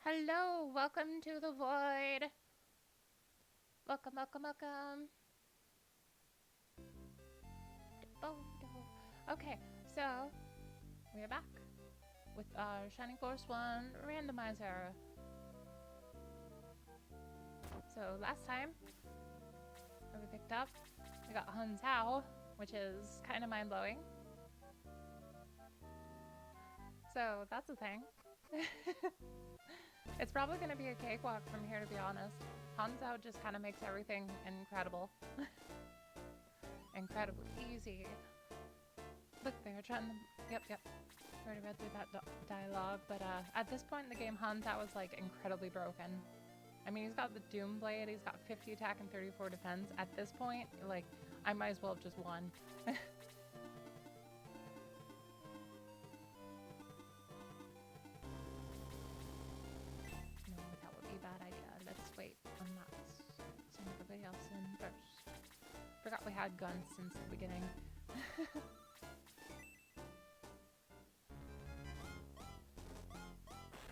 Hello, welcome to the void. Welcome, welcome, welcome. Okay, so we're back with our Shining Force 1 randomizer. So last time, what we picked up, we got Hun Tao, which is kind of mind blowing. So that's a thing. It's probably going to be a cakewalk from here, to be honest. Han Tao just kind of makes everything incredible. Incredibly easy. Look, they're trying to. Yep. Already read through that dialogue, but at this point in the game, Han Tao was like incredibly broken. I mean, he's got the Doom Blade, he's got 50 attack and 34 defense. At this point, like, I might as well have just won. No, that would be a bad idea. Let's wait on Max. Send everybody else in first. Forgot we had guns since the beginning.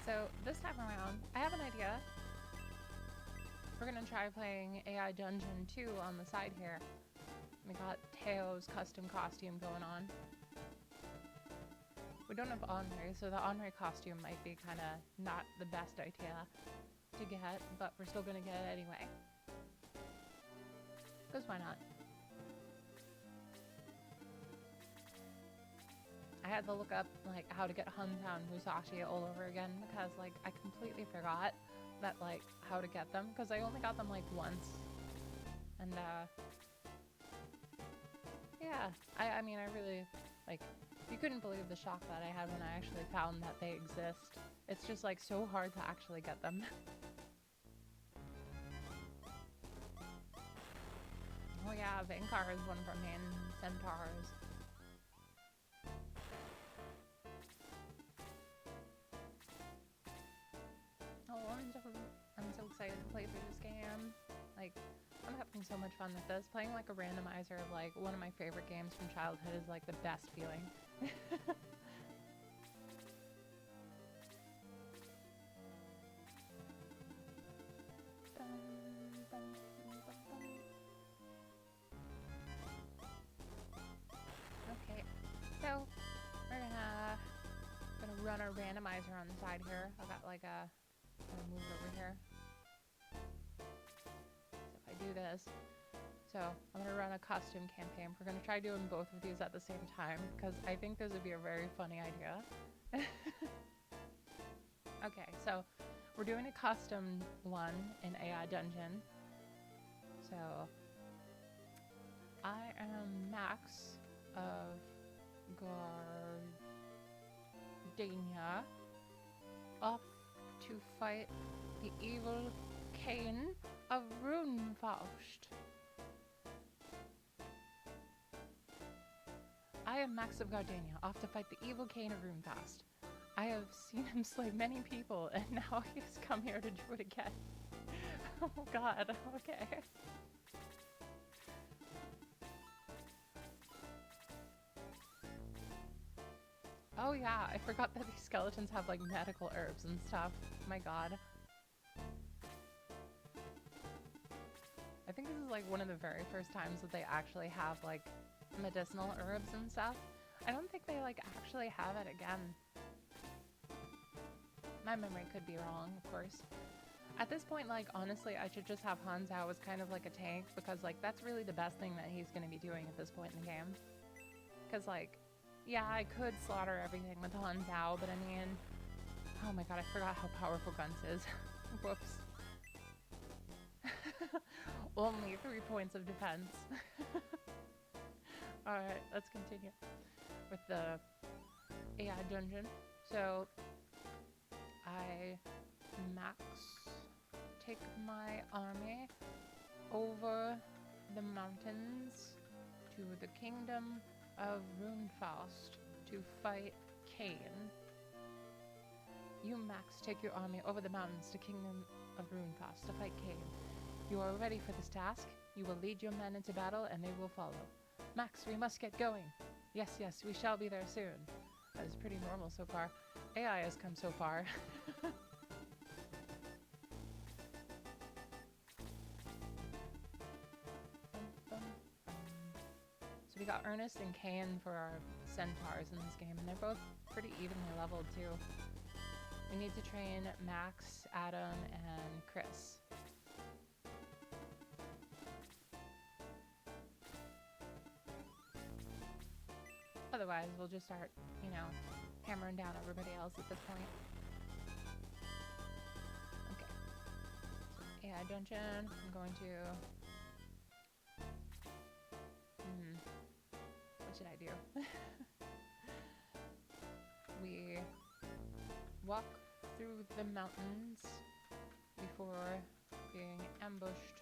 So this time around, I have an idea. We're gonna try playing AI Dungeon 2 on the side here. We got Teo's custom costume going on. We don't have Henri, so the Henri costume might be kind of not the best idea to get, but we're still gonna get it anyway. Because why not? I had to look up like how to get Hun Tao and Musashi all over again because like I completely forgot that like how to get them because I only got them like once. And yeah, I mean I really like you couldn't believe the shock that I had when I actually found that they exist. It's just like so hard to actually get them. Oh yeah, Vankar is one of our main centaurs. Oh, I'm so excited to play through this game. Like, I'm having so much fun with this. Playing like a randomizer of like one of my favorite games from childhood is like the best feeling. Okay, so we're gonna run our randomizer on the side here. I've got like a move over here. So if I do this, so I'm gonna run a custom campaign. We're gonna try doing both of these at the same time because I think this would be a very funny idea. Okay, so we're doing a custom one in AI Dungeon. So I am Max of Gardania, off to fight the evil Cain of Runefaust. I am Max of Gardania, off to fight the evil Cain of Runefaust. I have seen him slay many people, and now he has come here to do it again. Oh god, okay. Oh yeah, I forgot that these skeletons have like medical herbs and stuff. My god. I think this is like one of the very first times that they actually have like medicinal herbs and stuff. I don't think they like actually have it again. My memory could be wrong, of course. At this point, like, honestly, I should just have Han Tao as kind of like a tank because, like, that's really the best thing that he's going to be doing at this point in the game. Because, like, yeah, I could slaughter everything with Han Tao, but I mean, oh my god, I forgot how powerful Guns is. Whoops. Only 3 points of defense. Alright, let's continue with the AI dungeon. So, I max take my army over the mountains to the kingdom of Runefaust to fight Cain. You, Max, take your army over the mountains to kingdom of Runefaust to fight Cain. You are ready for this task. You will lead your men into battle and they will follow. Max, we must get going. Yes, we shall be there soon. That is pretty normal so far. AI has come so far. We got Ernest and Cain for our centaurs in this game, and they're both pretty evenly leveled too. We need to train Max, Adam, and Chris. Otherwise, we'll just start, you know, hammering down everybody else at this point. Okay. So, AI dungeon. I'm going to... What should I do? We walk through the mountains before being ambushed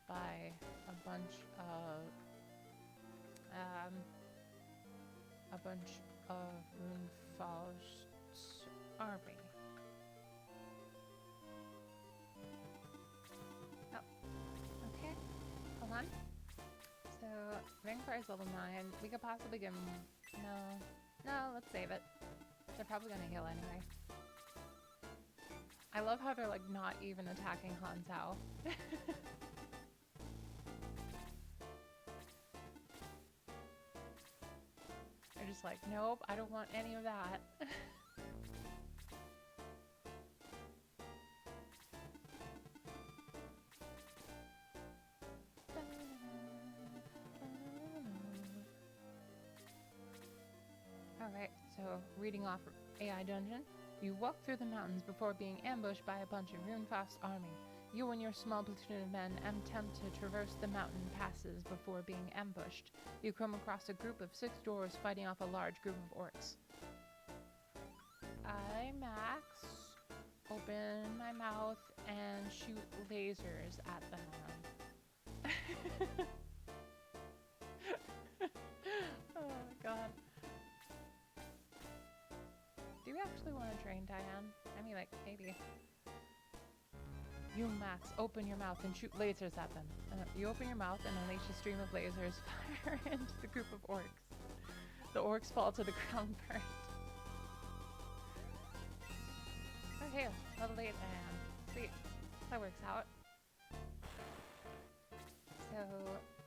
by a bunch of Runefal's army. Oh, okay. Hold on. So, Ringfire is level 9. We could possibly give him... No, let's save it. They're probably gonna heal anyway. I love how they're like not even attacking Han Sao. They're just like, nope, I don't want any of that. Alright, so reading off AI Dungeon. You walk through the mountains before being ambushed by a bunch of Runefast's army. You and your small platoon of men attempt to traverse the mountain passes before being ambushed. You come across a group of 6 dwarves fighting off a large group of orcs. I, Max, open my mouth and shoot lasers at them. Oh my god. Do we actually want to train Diane? I mean, like, maybe. You, Max, open your mouth and shoot lasers at them. You open your mouth and unleash a stream of lasers fire into the group of orcs. The orcs fall to the ground first. Oh, hey, level 8 Diane. Sweet. That works out. So,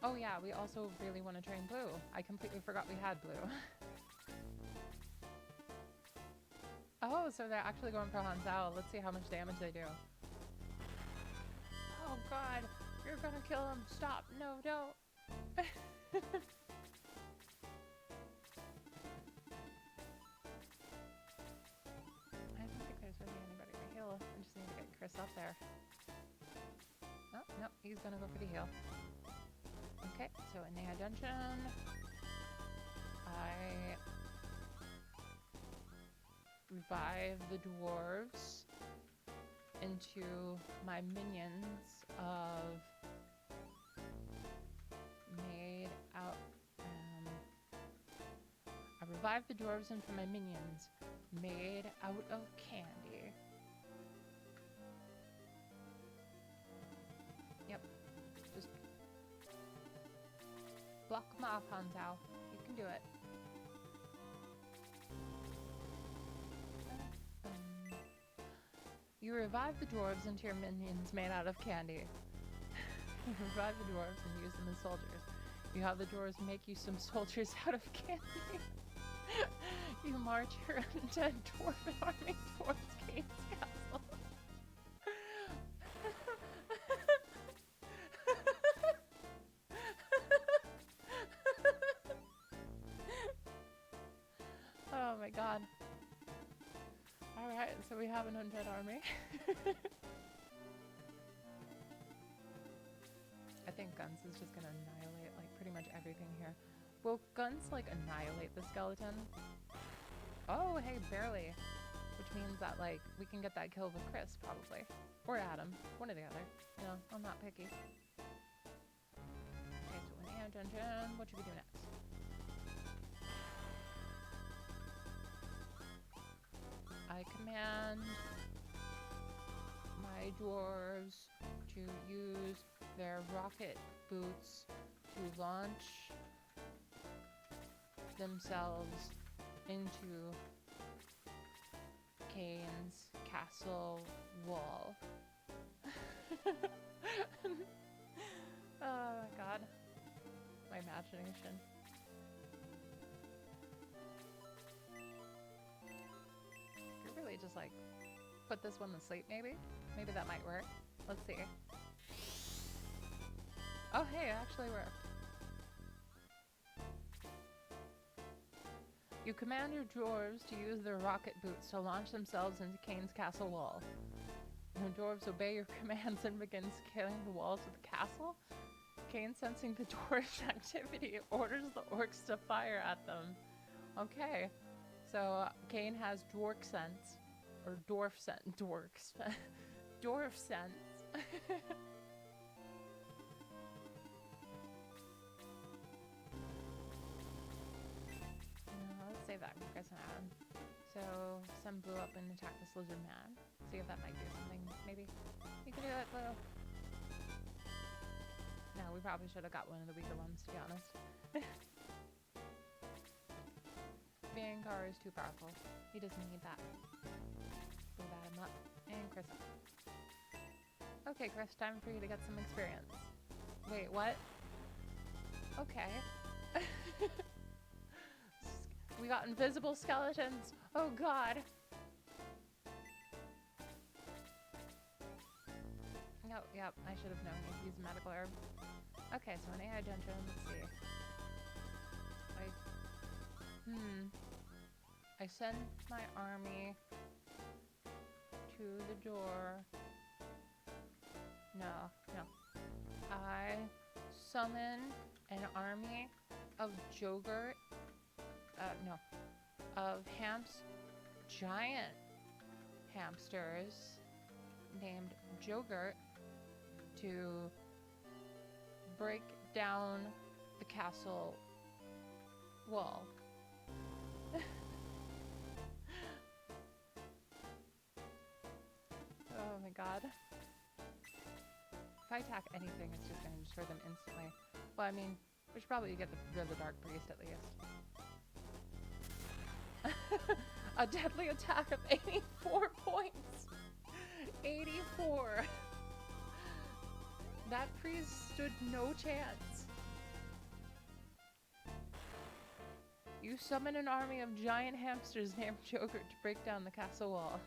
oh yeah, we also really want to train Blue. I completely forgot we had Blue. Oh, so they're actually going for Han Sao. Let's see how much damage they do. Oh god, you're gonna kill him. Stop. No, don't. I don't think there's really anybody to heal. I just need to get Chris up there. Oh, no, he's gonna go for the heal. Okay, so in the dungeon, I revive the dwarves into my minions of made out. I revive the dwarves into my minions made out of candy. Yep, just block them off, Han Sao. You can do it. You revive the dwarves into your minions made out of candy. You revive the dwarves and use them as soldiers. You have the dwarves make you some soldiers out of candy. You march your undead dwarven army towards Kane's castle. Oh my god. Alright, so we have an undead army. I think Guns is just gonna annihilate like pretty much everything here. Will Guns like annihilate the skeleton? Oh, hey, barely. Which means that like we can get that kill with Chris probably. Or Adam. One or the other. You know, I'm not picky. Okay, so in the dungeon, what should we do next? I command my dwarves to use their rocket boots to launch themselves into Kane's castle wall. Oh my god. My imagination. just like put this one to sleep maybe? Maybe that might work. Let's see. Oh hey, it actually worked. You command your dwarves to use their rocket boots to launch themselves into Kane's castle wall. The dwarves obey your commands and begin scaling the walls of the castle. Kane, sensing the dwarves' activity, orders the orcs to fire at them. Okay, so Kane has dwarf sense, or dwarf sense, dorks, dwarf sense. Let's save that because Adam. So some blew up and attacked this lizard man. See if that might do something. Maybe you can do that, little. No, we probably should have got one of the weaker ones, to be honest. Vangar is too powerful. He doesn't need that. We'll bat him up. And Chris up. Okay, Chris, time for you to get some experience. Wait, what? Okay. We got invisible skeletons. Oh god. No, yep, I should have known to use a medical herb. Okay, so an AI dungeon, let's see. I send my army to the door. No. I summon an army of Jogurt. Of giant hamsters named Jogurt to break down the castle wall. Oh my god. If I attack anything, it's just going to destroy them instantly. Well, I mean, we should probably get rid of the Dark Priest at least. A deadly attack of 84 points. 84. That priest stood no chance. You summon an army of giant hamsters named Joker to break down the castle wall.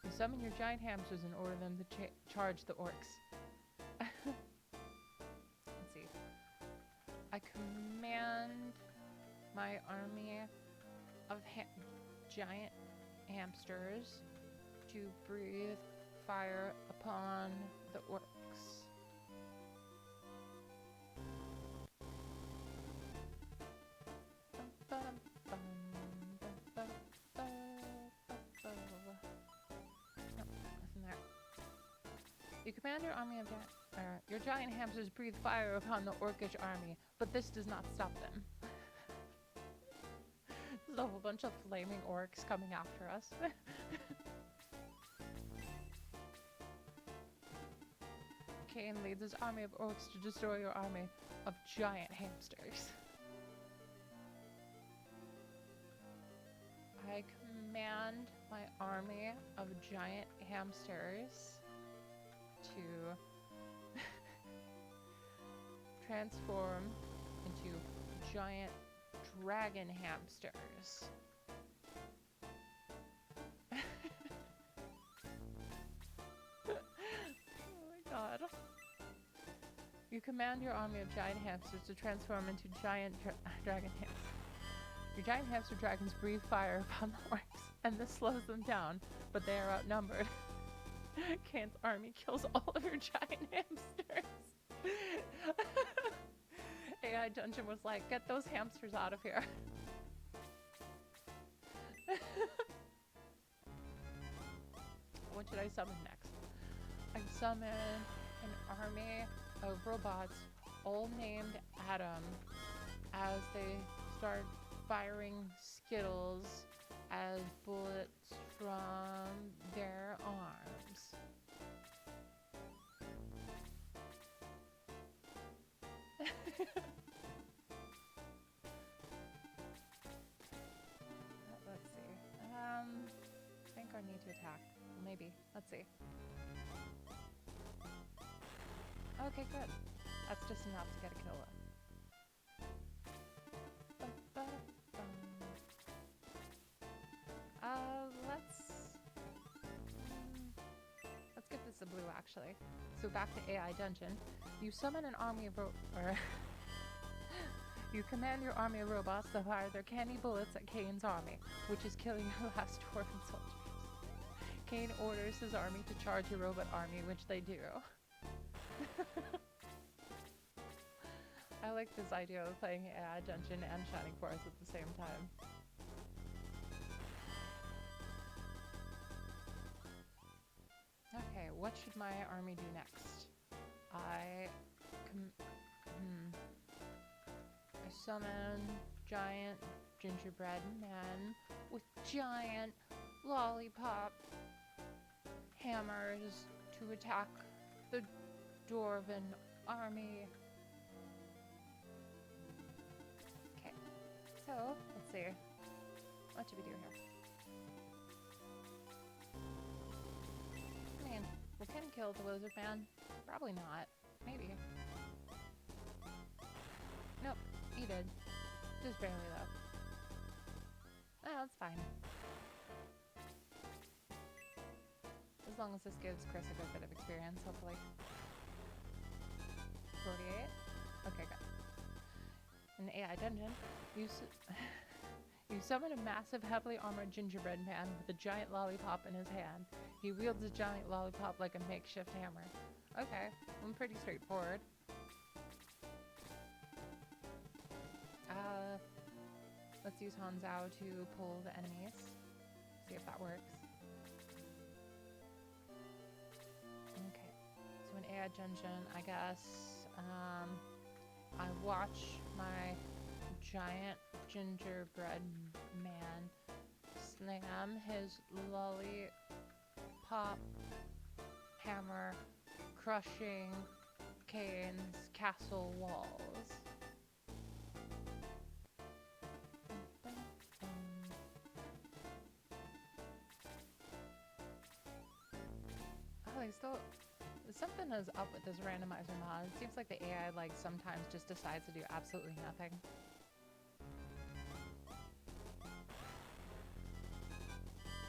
You summon your giant hamsters and order them to charge the orcs. Let's see. I command my army of giant hamsters to breathe fire upon the orcs. Nothing there. You command your army of your giant hamsters breathe fire upon the orcish army, but this does not stop them. There's a whole bunch of flaming orcs coming after us. Kane leads his army of orcs to destroy your army of giant hamsters. I command my army of giant hamsters to transform into giant dragon hamsters. Oh my god. You command your army of giant hamsters to transform into giant dragon hamsters. Your giant hamster dragons breathe fire upon the orcs, and this slows them down, but they are outnumbered. Kane's army kills all of your giant hamsters. AI Dungeon was like, get those hamsters out of here. What should I summon next? I summon an army of robots, all named Adam, as they start firing Skittles as bullets from their arms. Let's see. I think I need to attack. Maybe. Let's see. Okay, good. That's just enough to get a kill. Let's actually. So back to AI Dungeon. You summon an army of you command your army of robots to fire their candy bullets at Kane's army, which is killing your last dwarven soldiers. Kane orders his army to charge your robot army, which they do. I like this idea of playing AI Dungeon and Shining Forest at the same time. Okay, what should my army do next? I summon giant gingerbread man with giant lollipop hammers to attack the dwarven army. Okay, so let's see. What should we do here? I mean, we can kill the lizard man. Probably not. Maybe. Nope, he did. Just barely though. Oh, that's fine. As long as this gives Chris a good bit of experience, hopefully. 48? Okay, good. In the AI dungeon, you summon a massive, heavily armored gingerbread man with a giant lollipop in his hand. He wields a giant lollipop like a makeshift hammer. Okay, pretty straightforward. Let's use Hanzhao to pull the enemies. See if that works. Okay, so in AI dungeon, I guess I watch my giant gingerbread man slam his lollipop hammer, crushing Kane's castle walls. Still, something is up with this randomizer mod. It seems like the AI sometimes just decides to do absolutely nothing.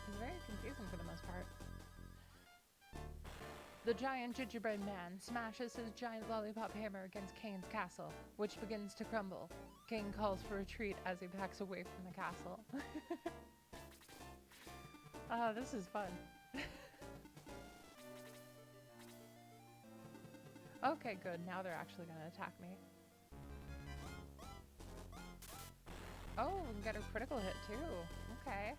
It's very confusing for the most part. The giant gingerbread man smashes his giant lollipop hammer against Kane's castle, which begins to crumble. Kane calls for retreat as he backs away from the castle. Oh, this is fun. Okay, good. Now they're actually going to attack me. Oh, we can get a critical hit too. Okay.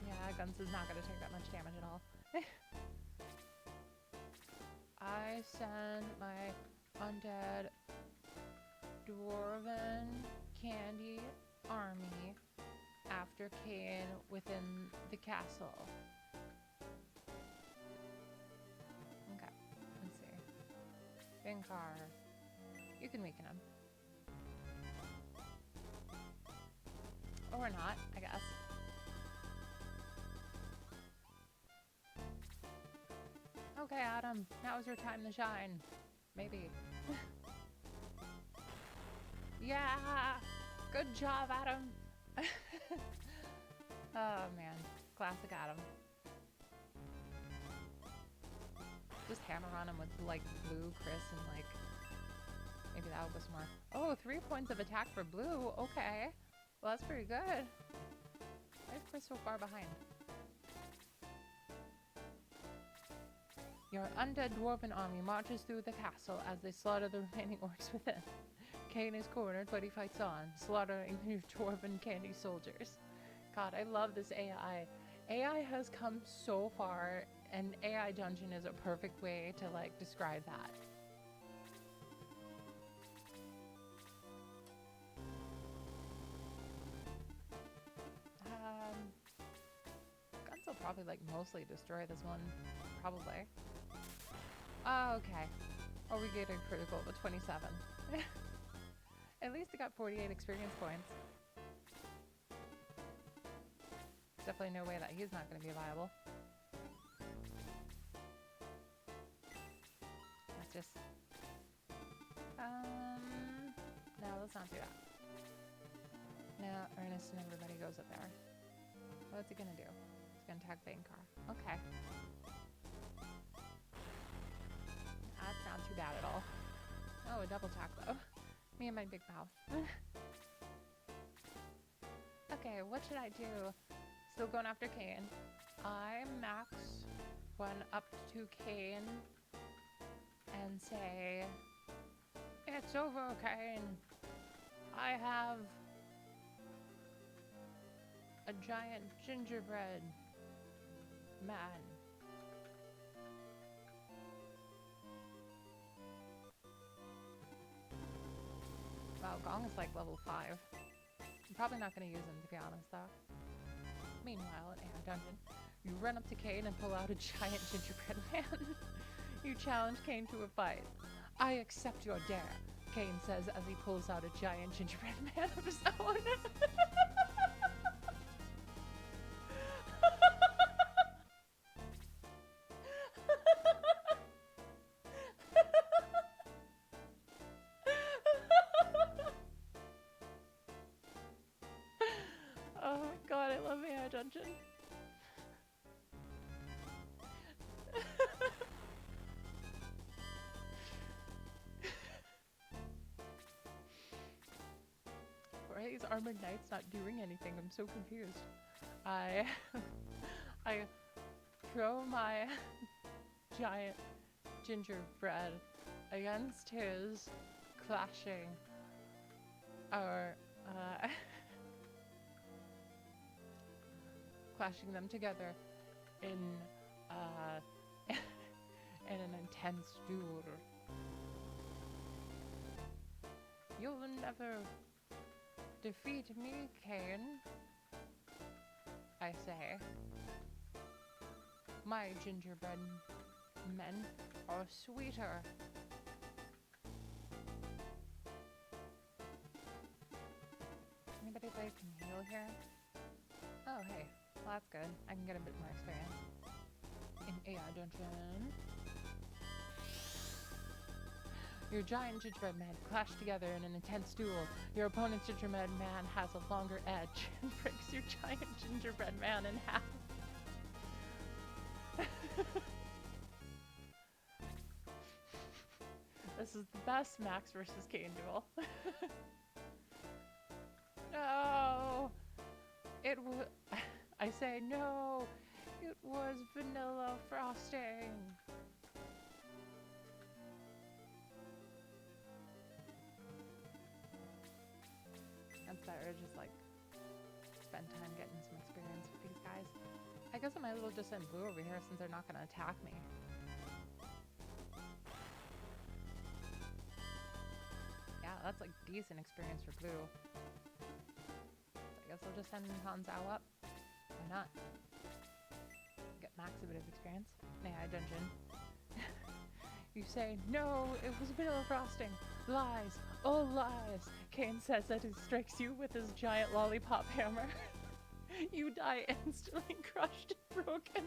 Yeah, Guns is not going to take that much damage at all. I send my undead dwarven candy army after Kane within the castle. Okay, let's see. Vinkar, you can weaken him. Or not, I guess. Okay, Adam, now is your time to shine. Maybe. Yeah! Good job, Adam! Oh man, classic Adam. Just hammer on him with blue Chris and maybe that'll go some more. Oh, 3 points of attack for blue. Okay, well that's pretty good. Why is Chris so far behind? Your undead dwarven army marches through the castle as they slaughter the remaining orcs within. Kane is cornered, but he fights on, slaughtering your dwarven candy soldiers. God, I love this AI. AI has come so far, and AI Dungeon is a perfect way to describe that. Guns will probably mostly destroy this one, probably. Oh, okay. Oh, we get a critical of a 27. At least I got 48 experience points. Definitely no way that he's not going to be viable. Let's just... no, let's not do that. Now Ernest and everybody goes up there. What's he gonna do? He's gonna attack Bankar. Okay. That's not too bad at all. Oh, a double attack though. Me and my big mouth. Okay, what should I do? Still going after Kane. I max one up to Kane and say, it's over, Kane. I have a giant gingerbread man. Wow, Gong is like level 5. I'm probably not going to use him, to be honest, though. Meanwhile, in Heya Dungeon, you run up to Kane and pull out a giant gingerbread man. You challenge Kane to a fight. I accept your dare, Kane says as he pulls out a giant gingerbread man of his own. Oh my god, I love Heya Dungeon. Why are these armored knights not doing anything? I'm so confused. I throw my giant gingerbread against his, clashing our clashing them together in in an intense duel. You'll never defeat me, Kane, I say. My gingerbread men are sweeter. Anybody that can heal here? Oh, hey. Well, that's good. I can get a bit more experience. In Heya Dungeon. Your giant gingerbread men clash together in an intense duel. Your opponent's gingerbread man has a longer edge and breaks your giant gingerbread man in half. This is the best Max versus Kane duel. No! It was... I say no! It was vanilla frosting! That's better, just like spend time getting some experience with these guys. I guess I might as well just send Blue over here since they're not gonna attack me. Yeah, that's like decent experience for Blue. So I guess I'll just send Hanzhao up. Why not? Get Max a bit of experience. Heya Dungeon. You say, no, it was vanilla frosting. Lies, all lies. Kane says that he strikes you with his giant lollipop hammer. You die instantly, crushed and broken.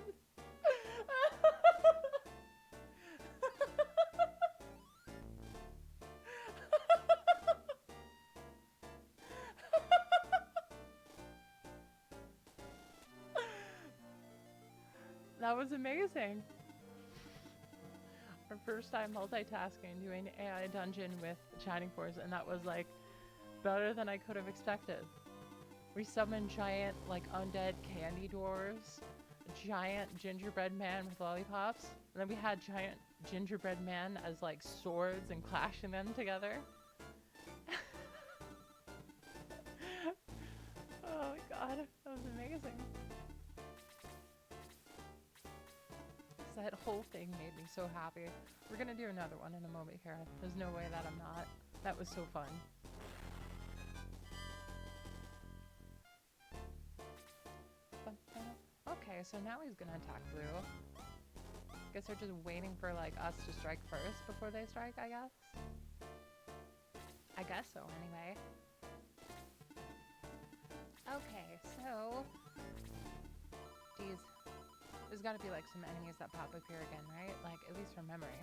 That was amazing. Our first time multitasking, doing AI Dungeon with Shining Force, and that was like better than I could have expected. We summoned giant, like, undead candy dwarves, a giant gingerbread man with lollipops, and then we had giant gingerbread men as like swords and clashing them together. Oh my god, that was amazing. That whole thing made me so happy. We're gonna do another one in a moment here. There's no way that I'm not. That was so fun. Okay, so now he's gonna attack Blue. Guess they're just waiting for like us to strike first before they strike, I guess. I guess so, anyway. Okay, so... Geez. There's gotta be like some enemies that pop up here again, right? Like, at least from memory.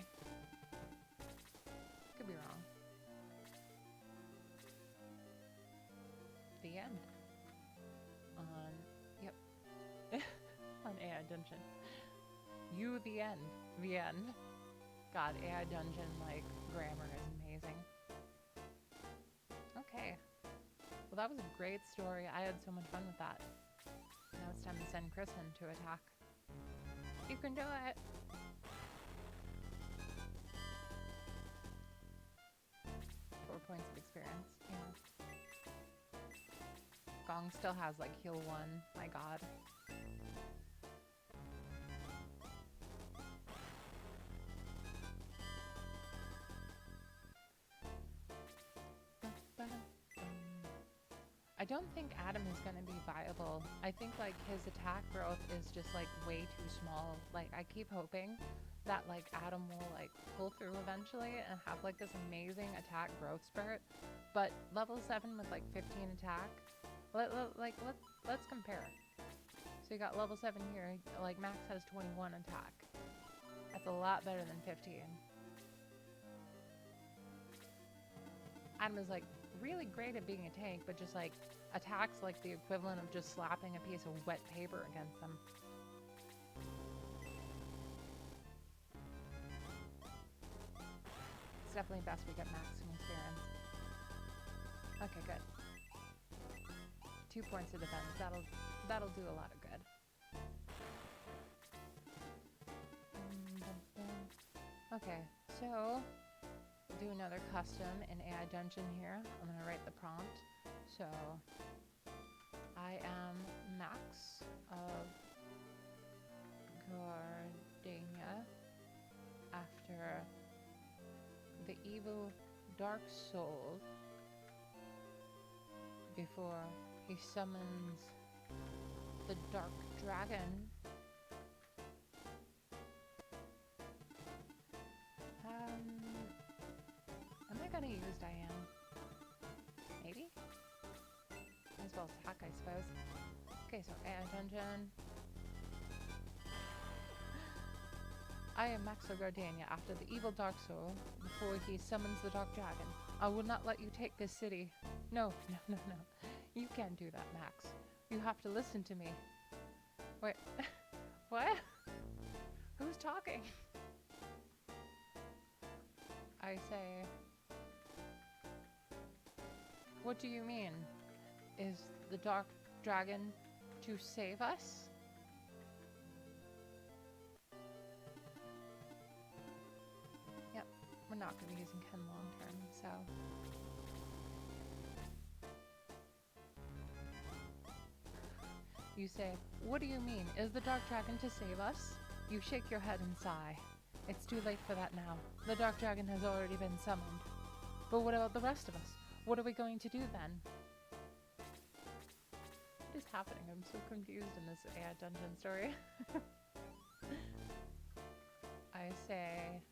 Could be wrong. The end. dungeon. You, the end. The end. God, AI dungeon, like, grammar is amazing. Okay. Well, that was a great story. I had so much fun with that. Now it's time to send Kristen to attack. You can do it! 4 points of experience. Yeah. Gong still has, like, heal 1. My god. I don't think Adam is going to be viable. I think like his attack growth is just like way too small. Like I keep hoping that like Adam will like pull through eventually and have like this amazing attack growth spurt. But level 7 with like 15 attack, let's compare. So you got level 7 here, like Max has 21 attack. That's a lot better than 15. Adam is like really great at being a tank, but just like attacks like the equivalent of just slapping a piece of wet paper against them. It's definitely best we get maximum experience. Okay, good. 2 points of defense. That'll do a lot of good. Okay, so do another custom in AI Dungeon here. I'm gonna write the prompt. So I am Max of Gardenia after the evil dark soul before he summons the dark dragon. Am I gonna use Diane? Maybe? As well as attack, I suppose. Okay, so AI Dungeon. I am Max of Gardenia after the evil dark soul before he summons the dark dragon. I will not let you take this city. No. You can't do that, Max. You have to listen to me. Wait. What? Who's talking? I say... What do you mean? Is the dark dragon to save us? Yep, we're not going to be using Ken long term, so... You say, what do you mean? Is the dark dragon to save us? You shake your head and sigh. It's too late for that now. The dark dragon has already been summoned. But what about the rest of us? What are we going to do then? What is happening? I'm so confused in this AI dungeon story. I say,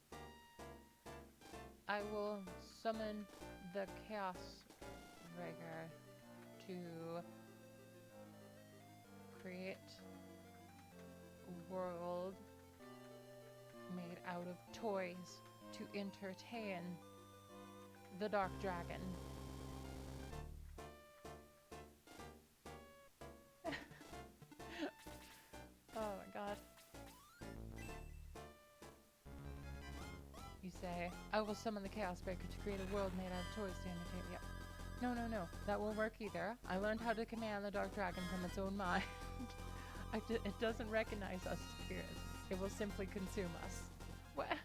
I will summon the Chaos Rigger to create a world made out of toys to entertain the dark dragon. Oh my god. You say, I will summon the Chaos Breaker to create a world made out of toys to entertain. Yep. No. That won't work either. I learned how to command the dark dragon from its own mind. It doesn't recognize us as peers. It will simply consume us. What?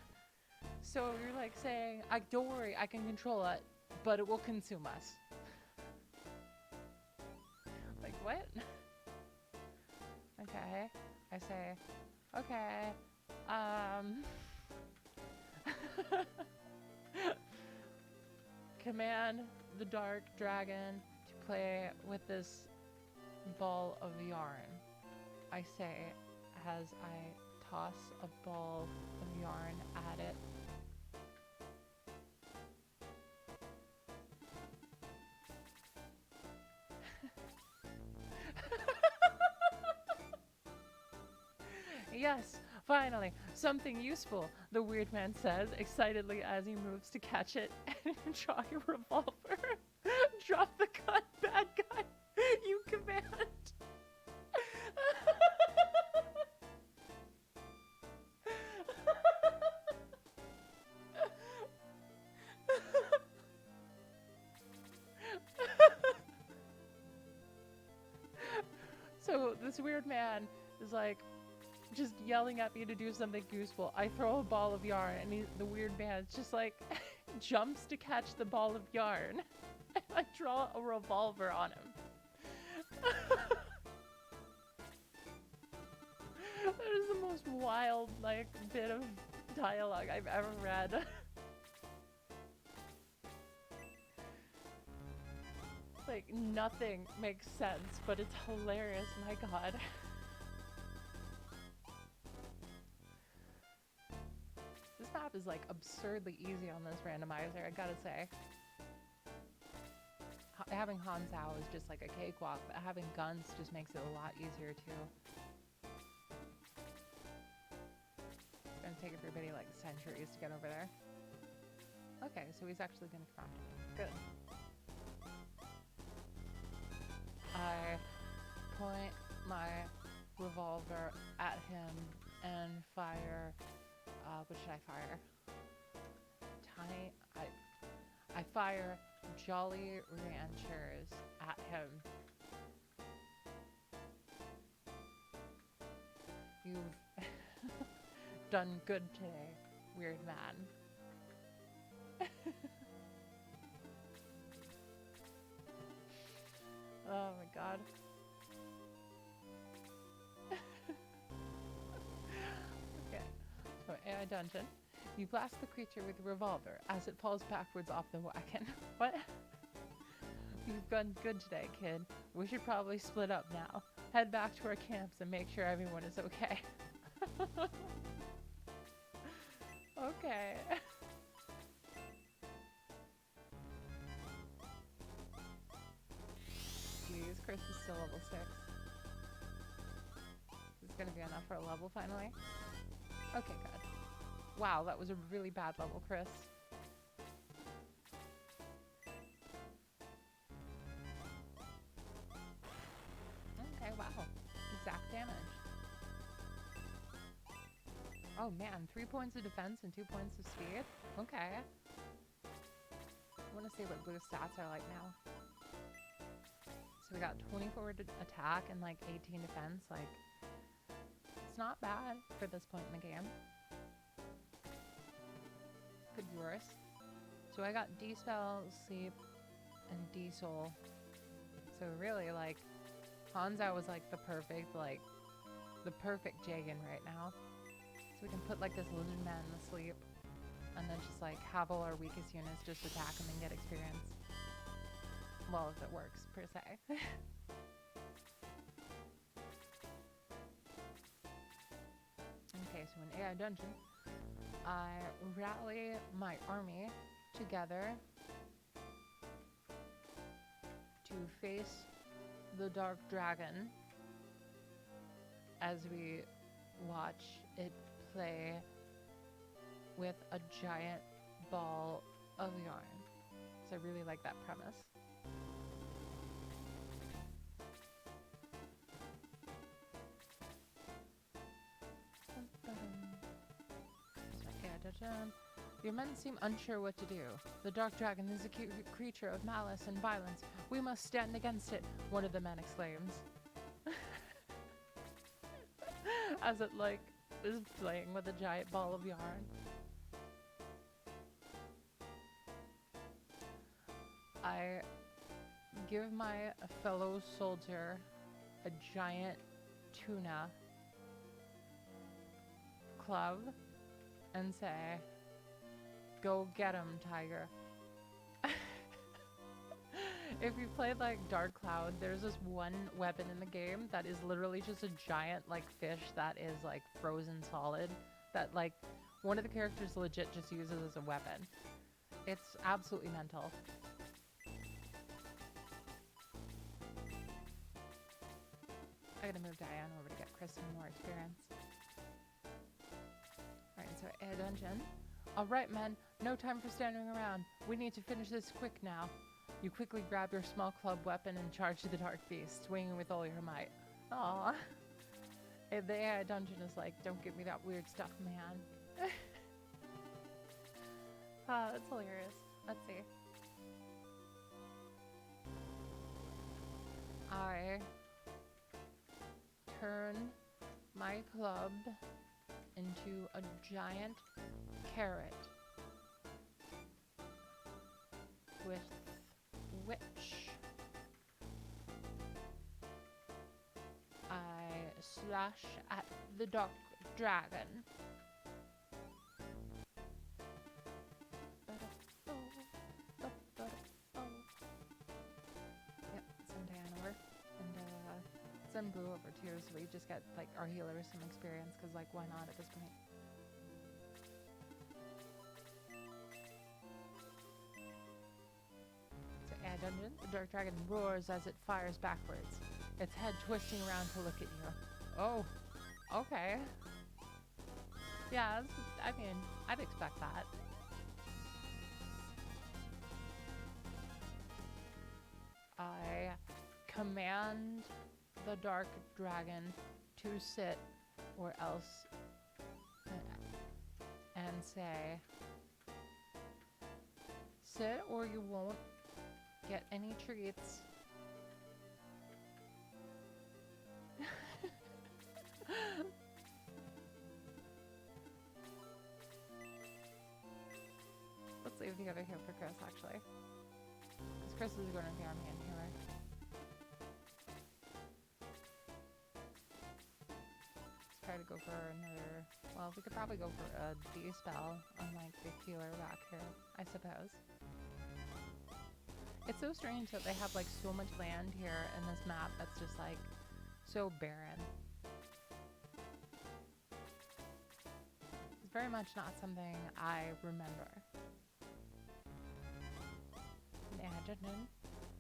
So you're like saying, don't worry, I can control it, but it will consume us. Like what? Okay. I say, okay. Command the dark dragon to play with this ball of yarn. I say as I toss a ball of yarn at it. Yes, finally, something useful, the weird man says excitedly as he moves to catch it and draw your revolver. Drop the gun, bad guy, you command. So this weird man is like just yelling at me to do something useful. I throw a ball of yarn and the weird man just like jumps to catch the ball of yarn. And I draw a revolver on him. That is the most wild like bit of dialogue I've ever read. Like nothing makes sense, but it's hilarious, my god. This map is like absurdly easy on this randomizer, I gotta say. Having Hanzhao is just like a cakewalk, but having guns just makes it a lot easier too. It's gonna take everybody like centuries to get over there. Okay, so he's actually gonna come after me. Good. I point my revolver at him and fire. What should I fire? I fire Jolly Ranchers at him. You've done good today, weird man. Oh my god. Okay, so AI dungeon. You blast the creature with a revolver as it falls backwards off the wagon. What? You've done good today, kid. We should probably split up now. Head back to our camps and make sure everyone is okay. Okay. Please, Chris is still level 6. Is this gonna be enough for a level finally? Okay, good. Wow, that was a really bad level, Chris. Okay, wow. Exact damage. Oh man, 3 points of defense and 2 points of speed? Okay. I want to see what boost stats are like now. So we got 24 attack and like 18 defense. Like, it's not bad for this point in the game. Could be worse. So I got D-Spell, Sleep, and D-Soul. So really, like, Hanzhao was like the perfect Jagan right now. So we can put like this lizard man in the sleep, and then just like have all our weakest units just attack him and get experience. Well, if it works, per se. Okay, so in AI Dungeon, I rally my army together to face the Dark Dragon as we watch it play with a giant ball of yarn. So I really like that premise. Your men seem unsure what to do. The Dark Dragon is a creature of malice and violence. We must stand against it, one of the men exclaims. As it, like, is playing with a giant ball of yarn. I give my fellow soldier a giant tuna club and say, "Go get him, tiger." If you played like Dark Cloud, there's this one weapon in the game that is literally just a giant like fish that is like frozen solid that like one of the characters legit just uses as a weapon. It's absolutely mental. I gotta move Diane over to get Chris some more experience. Alright, so a dungeon. Alright men, no time for standing around. We need to finish this quick now. You quickly grab your small club weapon and charge to the dark beast, swinging with all your might. Aww. The AI dungeon is like, don't give me that weird stuff, man. Ah, that's hilarious. Let's see. I turn my club into a giant carrot, with which I slash at the dark dragon. Yep, send Diana over. And send Blue over too, so we just get like our healers some experience, because like why not at this point? So add dungeon. The dark dragon roars as it fires backwards, its head twisting around to look at you. Oh, okay. Yeah, I mean, I'd expect that. I command the dark dragon to sit, or else, and say, sit or you won't get any treats. Let's leave the other here for Chris, actually. Because Chris is going to be our main healer. Let's try to go for another... Well, we could probably go for a D spell on, like, the healer back here, I suppose. It's so strange that they have, like, so much land here in this map that's just, like, so barren. It's very much not something I remember.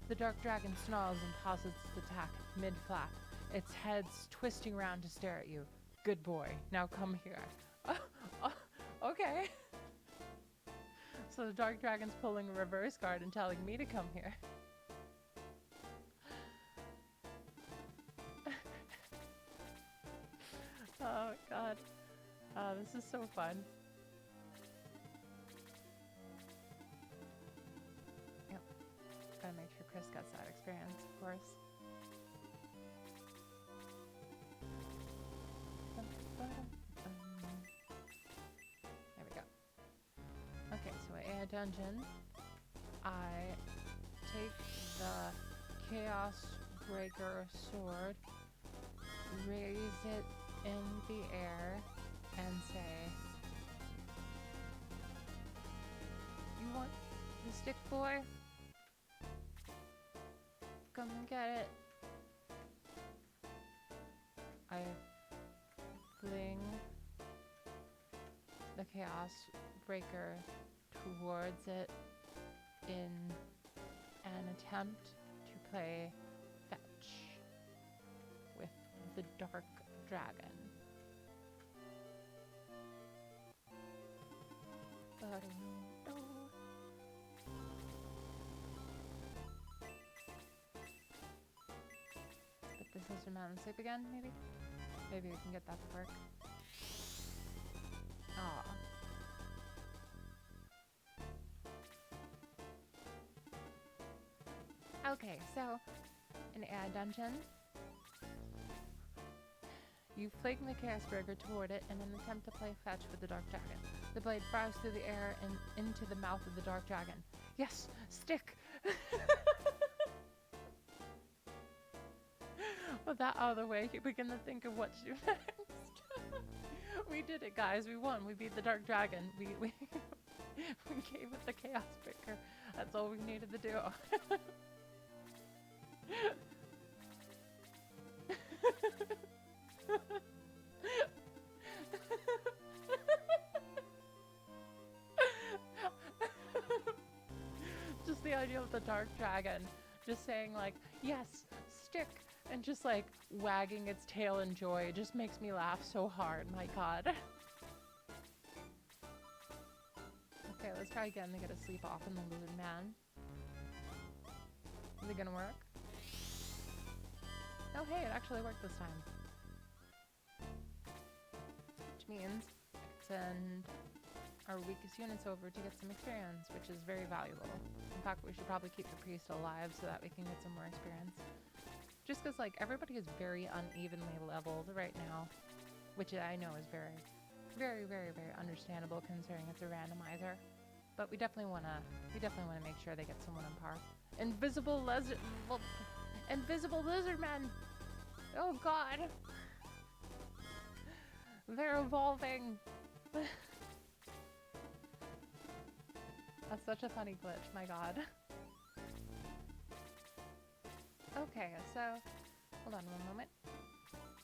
The dark dragon snarls and pauses its attack mid-flap, its head's twisting around to stare at you. Good boy, now come here. Okay. So the dark dragon's pulling a reverse card and telling me to come here. Oh god. This is so fun. Gotta make sure Chris gets that experience, of course. There we go. Okay, so in a dungeon, I take the Chaos Breaker sword, raise it in the air, and say, "You want the stick, boy? Come and get it." I fling the Chaos Breaker towards it in an attempt to play fetch with the dark dragon. Put this instrument on sleep again, maybe? Maybe we can get that to work. Aw. Okay, so in a dungeon, you fling the Chaos Breaker toward it in an attempt to play fetch with the Dark Dragon. The blade flies through the air and into the mouth of the Dark Dragon. Yes, stick! With that out of the way, you begin to think of what to do next. We did it, guys. We won. We beat the Dark Dragon. We gave it the Chaos Breaker. That's all we needed to do. Just the idea of the Dark Dragon just saying like, yes, stick, and just like wagging its tail in joy just makes me laugh so hard. My god. Okay, let's try again to get a sleep off in the Lewd Man. Is it gonna work? Oh hey, it actually worked this time. Which means send our weakest units over to get some experience, which is very valuable. In fact, we should probably keep the priest alive so that we can get some more experience. Just because, like, everybody is very unevenly leveled right now, which I know is very, very, very, very understandable considering it's a randomizer. But we definitely want to make sure they get someone on par. Invisible lizard men. Oh God. They're evolving. That's such a funny glitch, my God. Okay, so hold on one moment.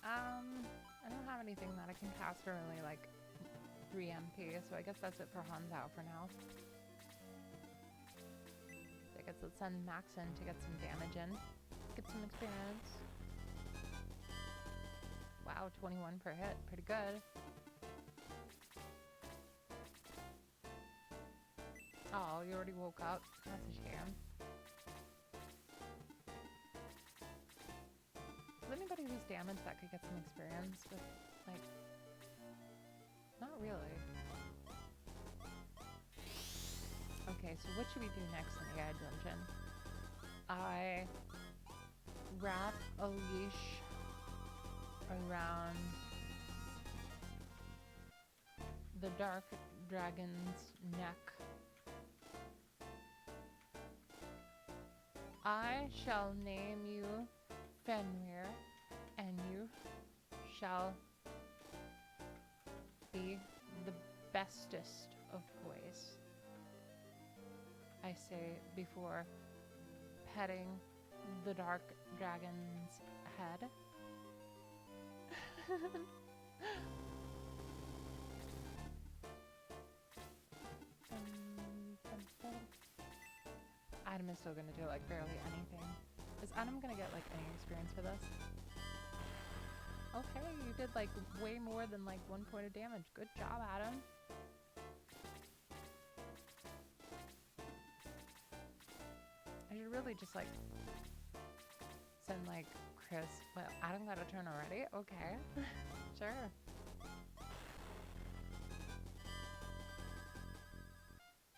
I don't have anything that I can cast for only like 3 MP, so I guess that's it for Hanzhao for now. So I guess let's send Max in to get some damage in. Get some experience. Wow, 21 per hit. Pretty good. Oh, you already woke up. That's a shame. Is there anybody who's damaged that could get some experience with, like... Not really. Okay, so what should we do next in the AI dungeon? I wrap a leash around the dark dragon's neck. I shall name you Fenrir, and you shall be the bestest of boys. I say before petting the dark dragon's head. Adam is still gonna do like barely anything. Is Adam gonna get like any experience for this? Okay, you did like way more than like 1 point of damage. Good job, Adam. I should really just like send like Chris. Well, Adam got a turn already? Okay. Sure.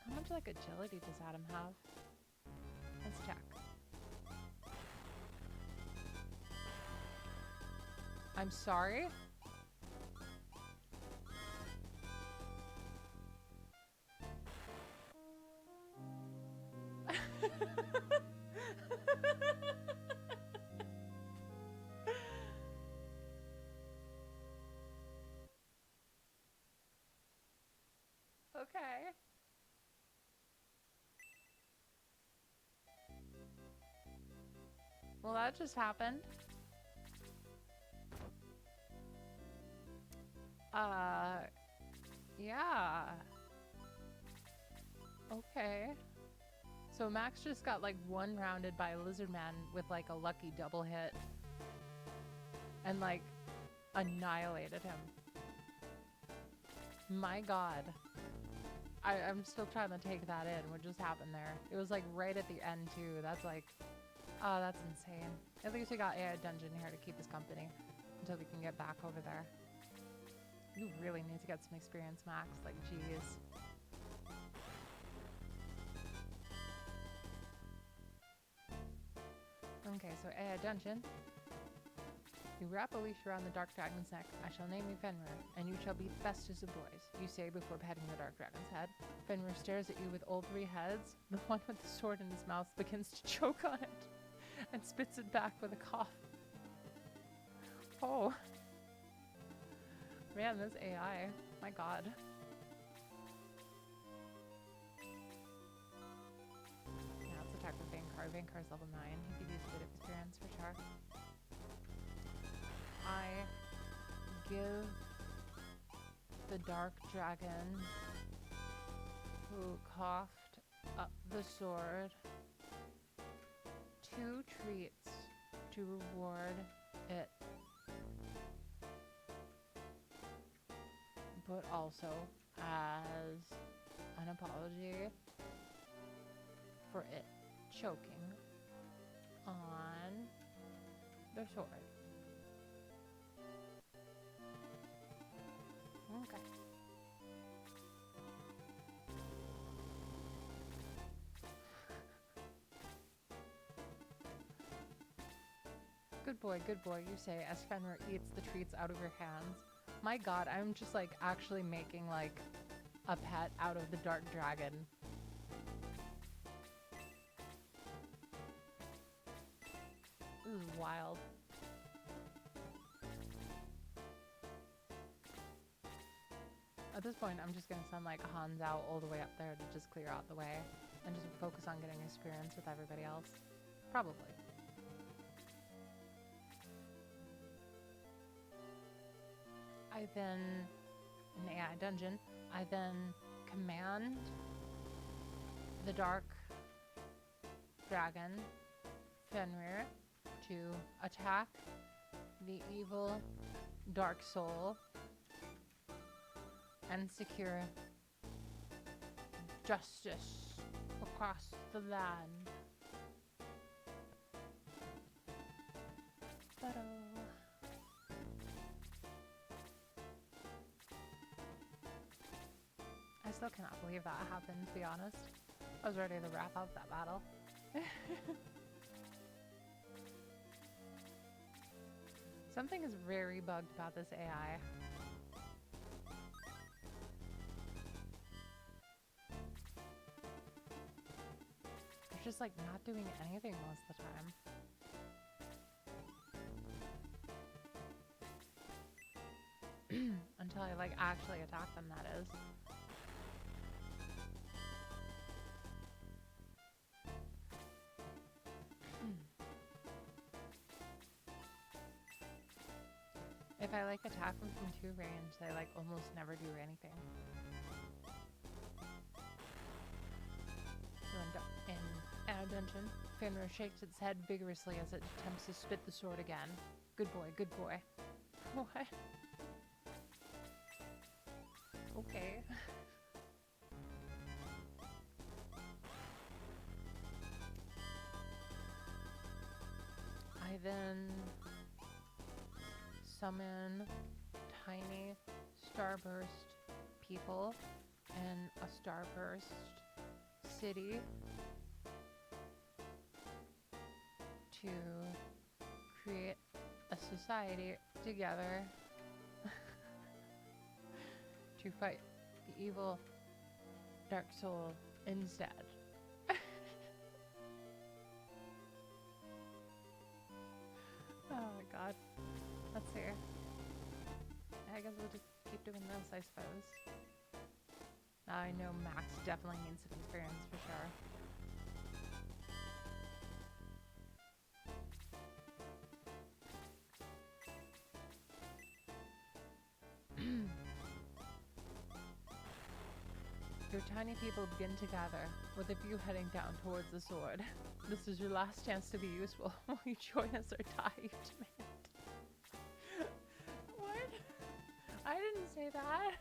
How much like agility does Adam have? Let's check. I'm sorry? Okay. Well, that just happened. Yeah. Okay. So Max just got like one rounded by a lizard man with like a lucky double hit. And like annihilated him. My God. I'm still trying to take that in. What just happened there? It was like right at the end too. That's like, oh, that's insane. At least we got AI Dungeon here to keep us company until we can get back over there. You really need to get some experience, Max. Like, geez. Okay, so AI Dungeon. You wrap a leash around the dark dragon's neck. I shall name you Fenrir, and you shall be bestest of boys, you say before petting the dark dragon's head. Fenrir stares at you with all 3 heads. The one with the sword in his mouth begins to choke on it and spits it back with a cough. Oh. Man, this AI. My God. Yeah, let's attack with Vankar. Vankar's level 9. He could use a bit of experience for sure. I give the dark dragon who coughed up the sword 2 treats to reward it, but also as an apology for it choking on the sword. Okay. good boy, you say as Fenrir eats the treats out of your hands. My god, I'm just like actually making like a pet out of the dark dragon. This is wild. At this point, I'm just gonna send like Hans out all the way up there to just clear out the way and just focus on getting experience with everybody else. Probably. I then, in the AI dungeon, I then command the dark dragon, Fenrir, to attack the evil dark soul and secure justice across the land. Ta-da. I still cannot believe that happened, to be honest. I was ready to wrap up that battle. Something is very bugged about this AI. It's just like not doing anything most of the time. Until I like actually attack them, that is. If I like attack them from 2 range, they like almost never do anything. So in our dungeon, Fenrir shakes its head vigorously as it attempts to spit the sword again. Good boy, good boy. What? Okay. I then summon tiny starburst people in a starburst city to create a society together to fight the evil dark soul instead. Oh my god. Let's see. I guess we'll just keep doing this, I suppose. Now I know Max definitely needs some experience for sure. Your tiny people begin to gather, with a few heading down towards the sword. This is your last chance to be useful. Will you join us or die, you demand? What? I didn't say that.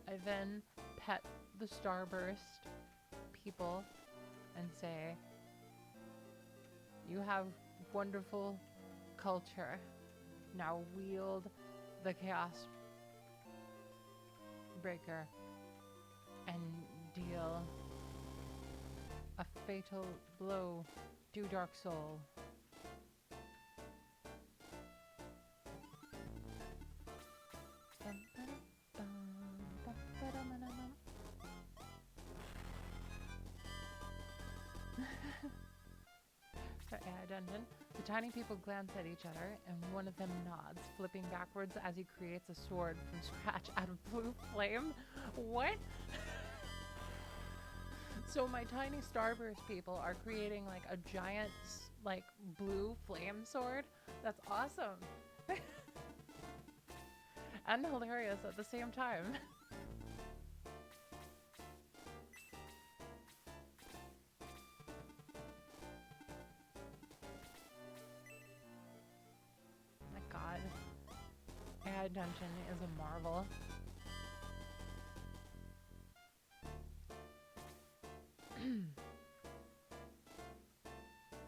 I then pet the starburst people and say, you have wonderful culture. Now wield the Chaos Breaker and deal a fatal blow to Dark Soul. So, dungeon. The tiny people glance at each other, and one of them nods, flipping backwards as he creates a sword from scratch out of blue flame. What? So my tiny starburst people are creating like a giant, like, blue flame sword? That's awesome. And hilarious at the same time. AI dungeon is a marvel.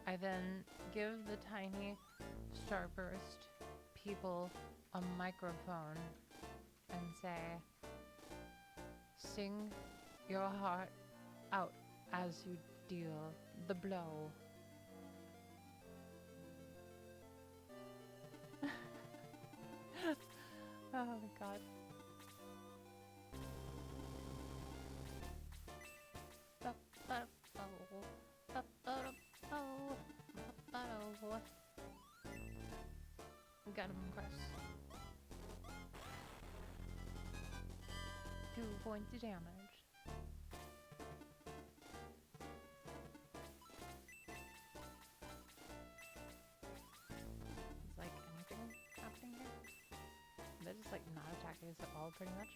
I then give the tiny starburst people a microphone and say, sing your heart out as you deal the blow. Oh my god. Got him, Chris. 2 points of damage. Is like anything happening here? They're just like not attacking us at all, pretty much.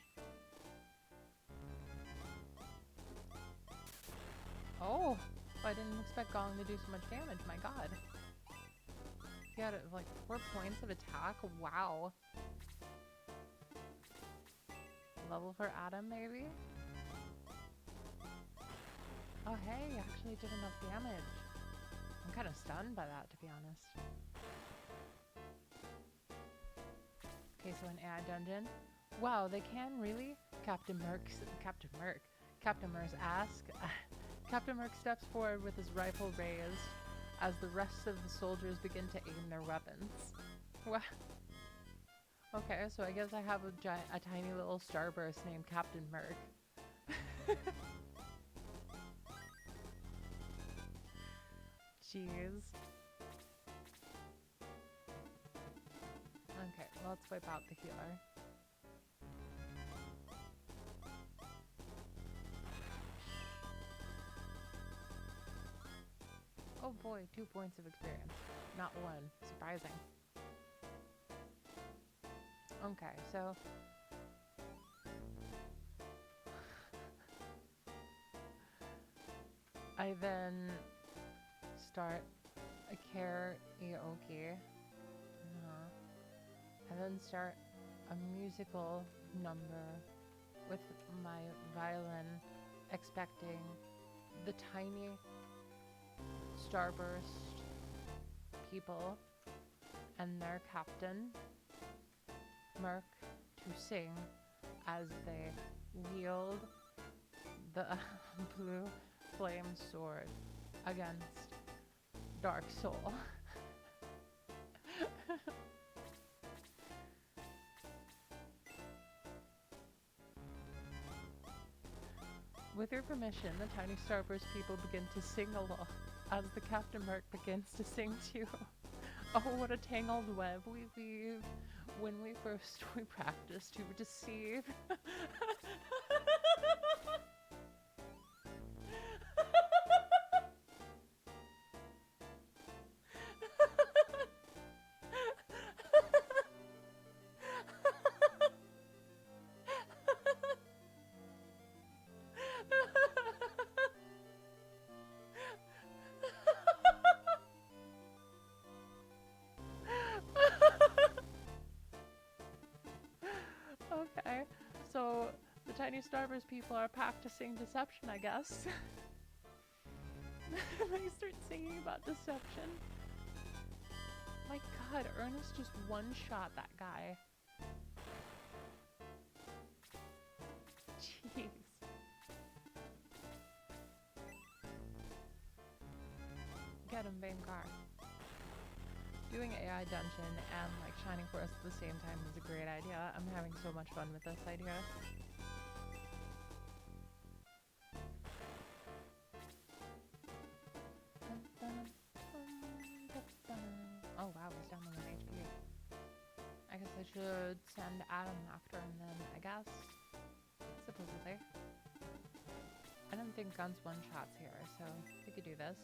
Oh! I didn't expect Gong to do so much damage, my god. He had like 4 points of attack? Wow. Level for Adam, maybe? Oh hey, he actually did enough damage. I'm kind of stunned by that, to be honest. Okay, so an AI dungeon. Wow, they can really? Captain Merck's ask. Captain Merck steps forward with his rifle raised as the rest of the soldiers begin to aim their weapons. Wow. Okay, so I guess I have a tiny little starburst named Captain Merck. Jeez. Okay, well, let's wipe out the healer. Oh boy, 2 points of experience. Not 1. Surprising. Okay, so... I then start a karaoke. I then start a musical number with my violin, expecting the tiny starburst people and their captain, Merc, to sing as they wield the blue flame sword against Dark Soul. With your permission, the tiny starburst people begin to sing along as the Captain Merc begins to sing too. Oh, what a tangled web we weave when we first practice to deceive. Okay, so the tiny starburst people are practicing deception, I guess. They start singing about deception. My god, Ernest just one-shot that guy. Jeez. Get him, Vaimgar. Doing AI dungeon and like Shining Forest at the same time is a great idea. I'm having so much fun with this idea. Oh wow, he's down on 1 HP. I guess I should send Adam after him then, I guess. Supposedly. I don't think guns one-shots here, so we could do this.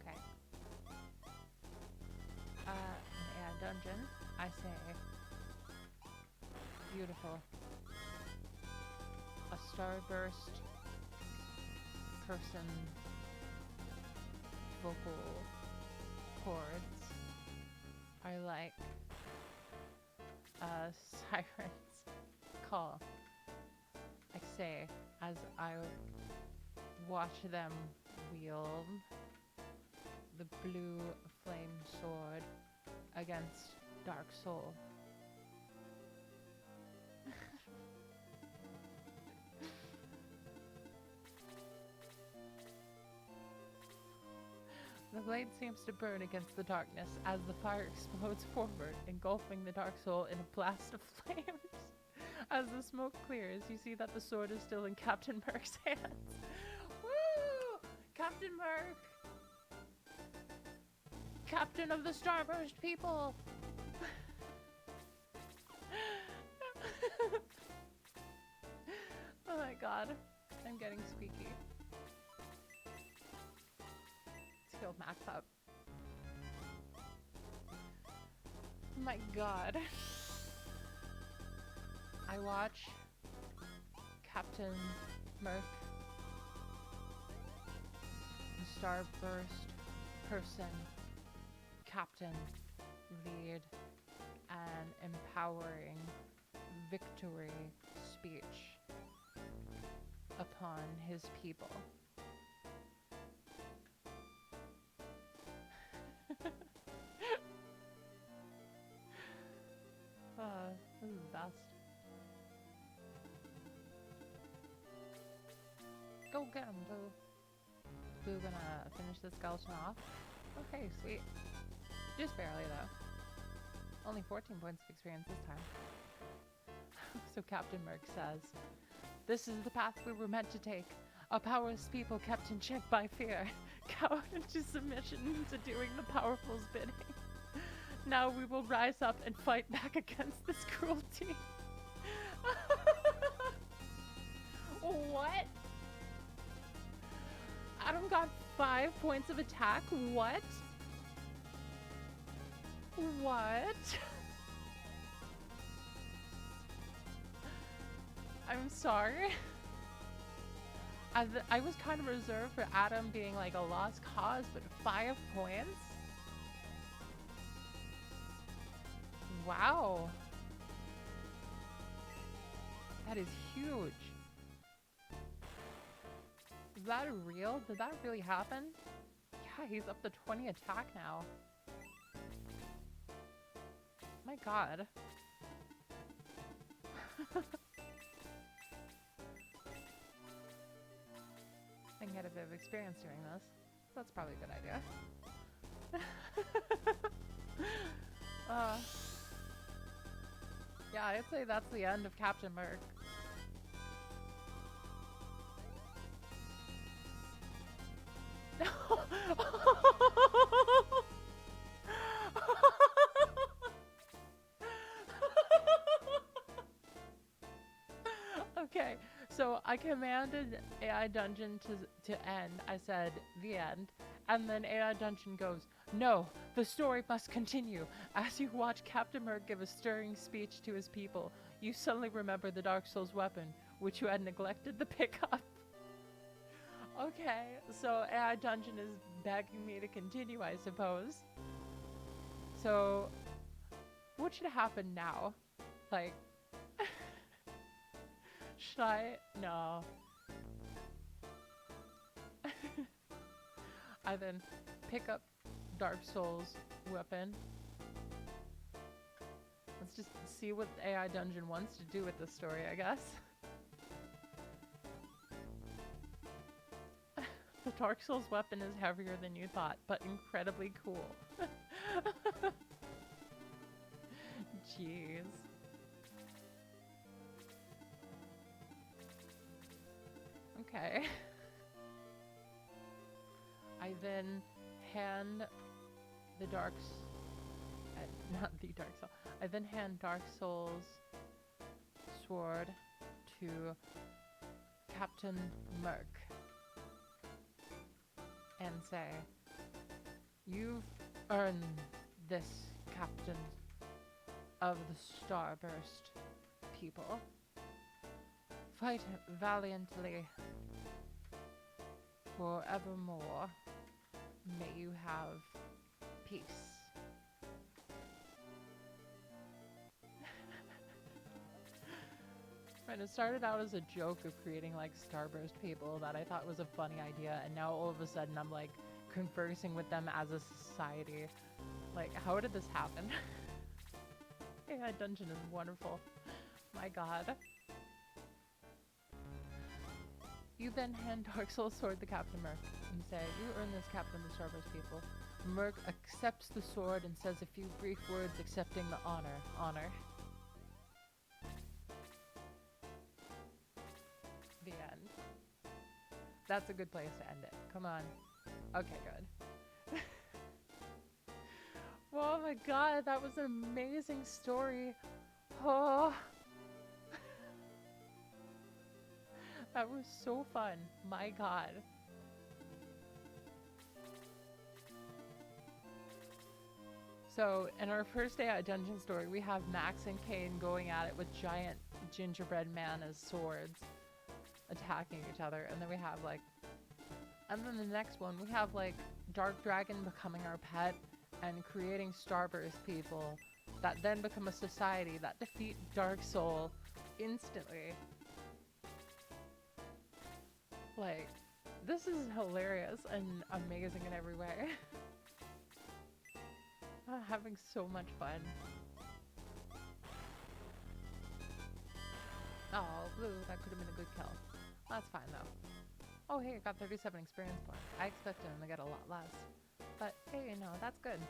Okay. An AI dungeon, I say. Beautiful. A starburst person vocal chords are like a siren's call, I say, as I watch them wield the blue flame sword against Dark Soul. The blade seems to burn against the darkness as the fire explodes forward, engulfing the Dark Soul in a blast of flames. As the smoke clears, you see that the sword is still in Captain Merc's hands. Woo! Captain Merc! Captain of the Starburst people! Oh my god. I'm getting squeaky. Let's heal Max up. My god. I watch Captain Merc, the Starburst person, Captain, lead an empowering victory speech upon his people. This is the best. Go get him, Blue. Blue gonna finish the skeleton off. Okay, sweet. Just barely though. Only 14 points of experience this time. So Captain Merc says, "This is the path we were meant to take. A powerless people kept in check by fear, cowed into submission into doing the powerful's bidding. Now we will rise up and fight back against this cruelty." What? Adam got 5 points of attack? What? What? I'm sorry. I was kind of reserved for Adam being like a lost cause, but 5 points? Wow. That is huge. Is that real? Did that really happen? Yeah, he's up to 20 attack now. My god. I can get a bit of experience doing this. That's probably a good idea. Yeah, I'd say that's the end of Captain Merc. Okay, so I commanded AI Dungeon to end. I said, the end. And then AI Dungeon goes, "No, the story must continue." As you watch Captain Merc give a stirring speech to his people, you suddenly remember the Dark Souls weapon, which you had neglected to pick up. Okay, so AI Dungeon is begging me to continue, I suppose. So, what should happen now? Like, should I? No. I then pick up Dark Souls weapon. Let's just see what AI Dungeon wants to do with this story, I guess. The Dark Souls weapon is heavier than you thought, but incredibly cool. Jeez. Okay. I then hand the not the Dark Soul. I then hand Dark Soul's sword to Captain Merc and say, "You've earned this, Captain of the Starburst people. Fight valiantly forevermore. May you have peace." And it started out as a joke of creating like Starburst people that I thought was a funny idea, and now all of a sudden I'm like conversing with them as a society. Like, how did this happen? AI Dungeon is wonderful. My god. You then hand Dark Soul's sword to Captain Merc and say, "You earn this, Captain of the Starburst people." Merc accepts the sword and says a few brief words accepting the honor. The end. That's a good place to end it. Come on. Okay, good. Oh my god, that was an amazing story. Oh. That was so fun. My god. So, in our first day at Dungeon Story, we have Max and Kane going at it with giant gingerbread man as swords, attacking each other. And then we have like, and then the next one, we have like Dark Dragon becoming our pet and creating Starburst people that then become a society that defeat Dark Soul instantly. Like, this is hilarious and amazing in every way. I'm having so much fun. Oh, blue, that could have been a good kill. That's fine though. Oh hey, I got 37 experience points. I expected him to get a lot less. But hey, you know, that's good.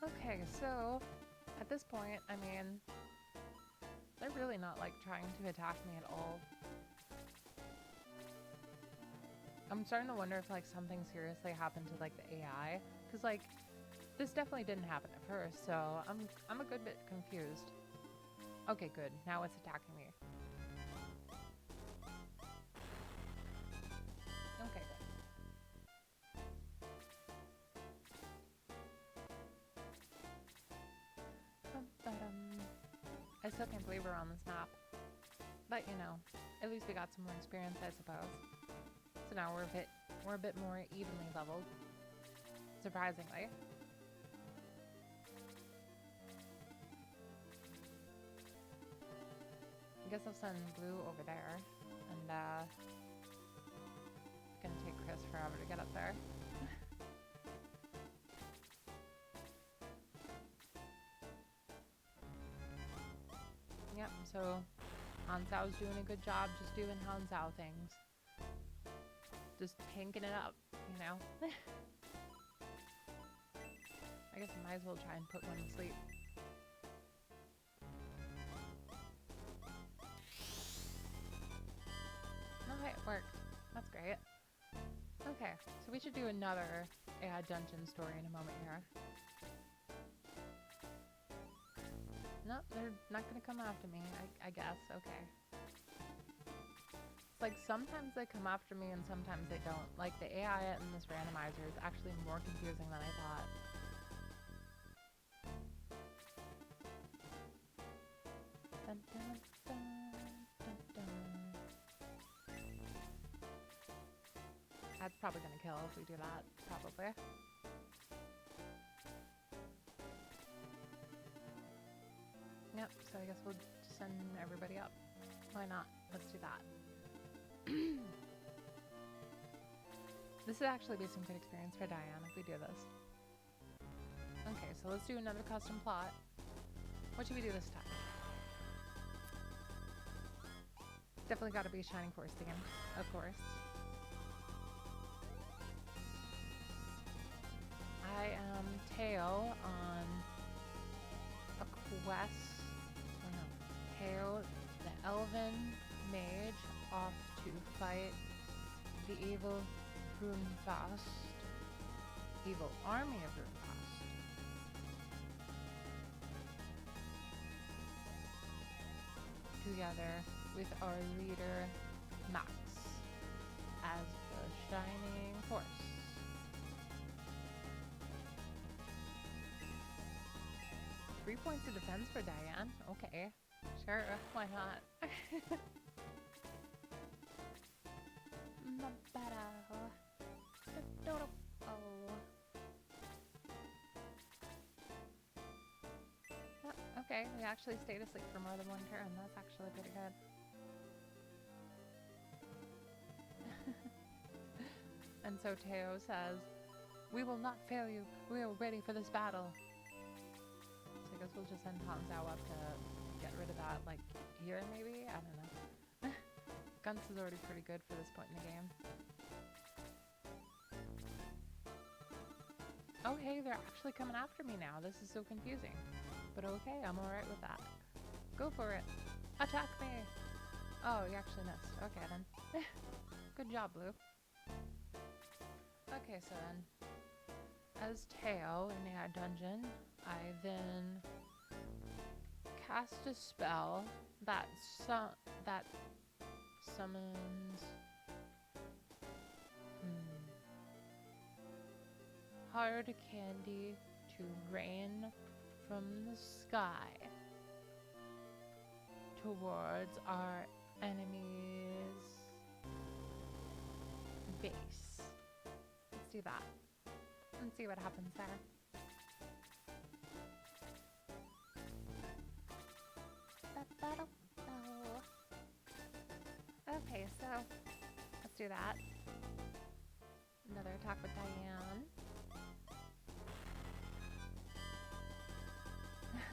Okay, so at this point, I mean, they're really not like trying to attack me at all. I'm starting to wonder if like something seriously happened to like the AI, because like this definitely didn't happen at first, so I'm a good bit confused. Okay, good. Now it's attacking me. Okay, good. I still can't believe we're on this map, but you know, at least we got some more experience, I suppose. So now we're a bit more evenly leveled, surprisingly. I guess I'll send blue over there, and it's gonna take Chris forever to get up there. Yep, so Hansao's doing a good job just doing Hansao things. Just tanking it up, you know? I guess I might as well try and put one to sleep. Okay, it worked. That's great. Okay, so we should do another dungeon story in a moment here. Nope, they're not gonna come after me, I guess. Okay. It's like sometimes they come after me and sometimes they don't. Like the AI in this randomizer is actually more confusing than I thought. Dun, dun, dun, dun, dun. That's probably gonna kill if we do that, probably. Yep, so I guess we'll send everybody up. Why not? Let's do that. This would actually be some good experience for Diane if we do this. Okay, so let's do another custom plot. What should we do this time? Definitely gotta be a Shining Force theme, of course. I am Teo on a quest. Oh no. Teo, the elven mage, off to fight the evil Runefast. Evil army of Runefast. Together with our leader, Max, as the Shining Force. 3 points of defense for Diane. Okay. Sure, why not? Okay, we actually stayed asleep for more than one turn. That's actually pretty good. And so Teo says, "We will not fail you. We are ready for this battle." So I guess we'll just send Hanzao up to get rid of that, like, here maybe? I don't know. Guns is already pretty good for this point in the game. Oh, hey, they're actually coming after me now. This is so confusing. But okay, I'm alright with that. Go for it. Attack me. Oh, you actually missed. Okay, then. Good job, Blue. Okay, so then, as Teo in the dungeon, I then cast a spell that summons hard candy to rain from the sky towards our enemy's base. Let's do that and see what happens there. Okay, so let's do that. Another attack with Diane.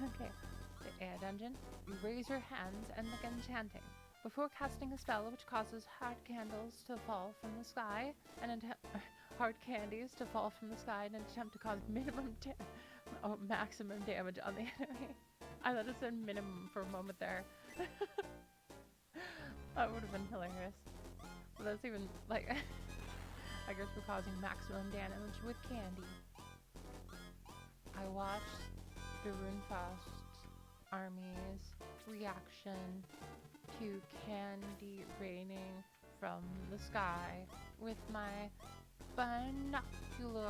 Okay, the air dungeon. You raise your hands and begin chanting. Before casting a spell which causes hard candles to fall from the sky and hard candies to fall from the sky in an attempt to cause maximum damage on the enemy. I thought it said minimum for a moment there. That would have been hilarious. But that's even like I guess we're causing maximum damage with candy. I watched the Runefaust's army's reaction to candy raining from the sky with my binoculars.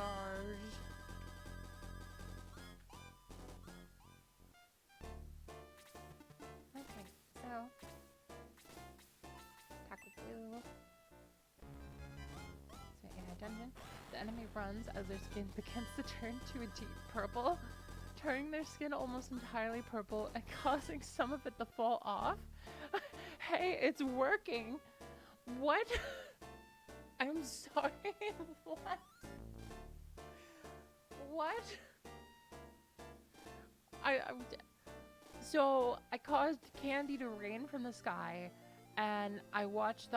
Okay, so attack with blue. So in a dungeon, the enemy runs as their skin begins to turn to a deep purple, turning their skin almost entirely purple and causing some of it to fall off. Hey, it's working. What? I'm sorry. What? What? So I caused candy to rain from the sky, and I watched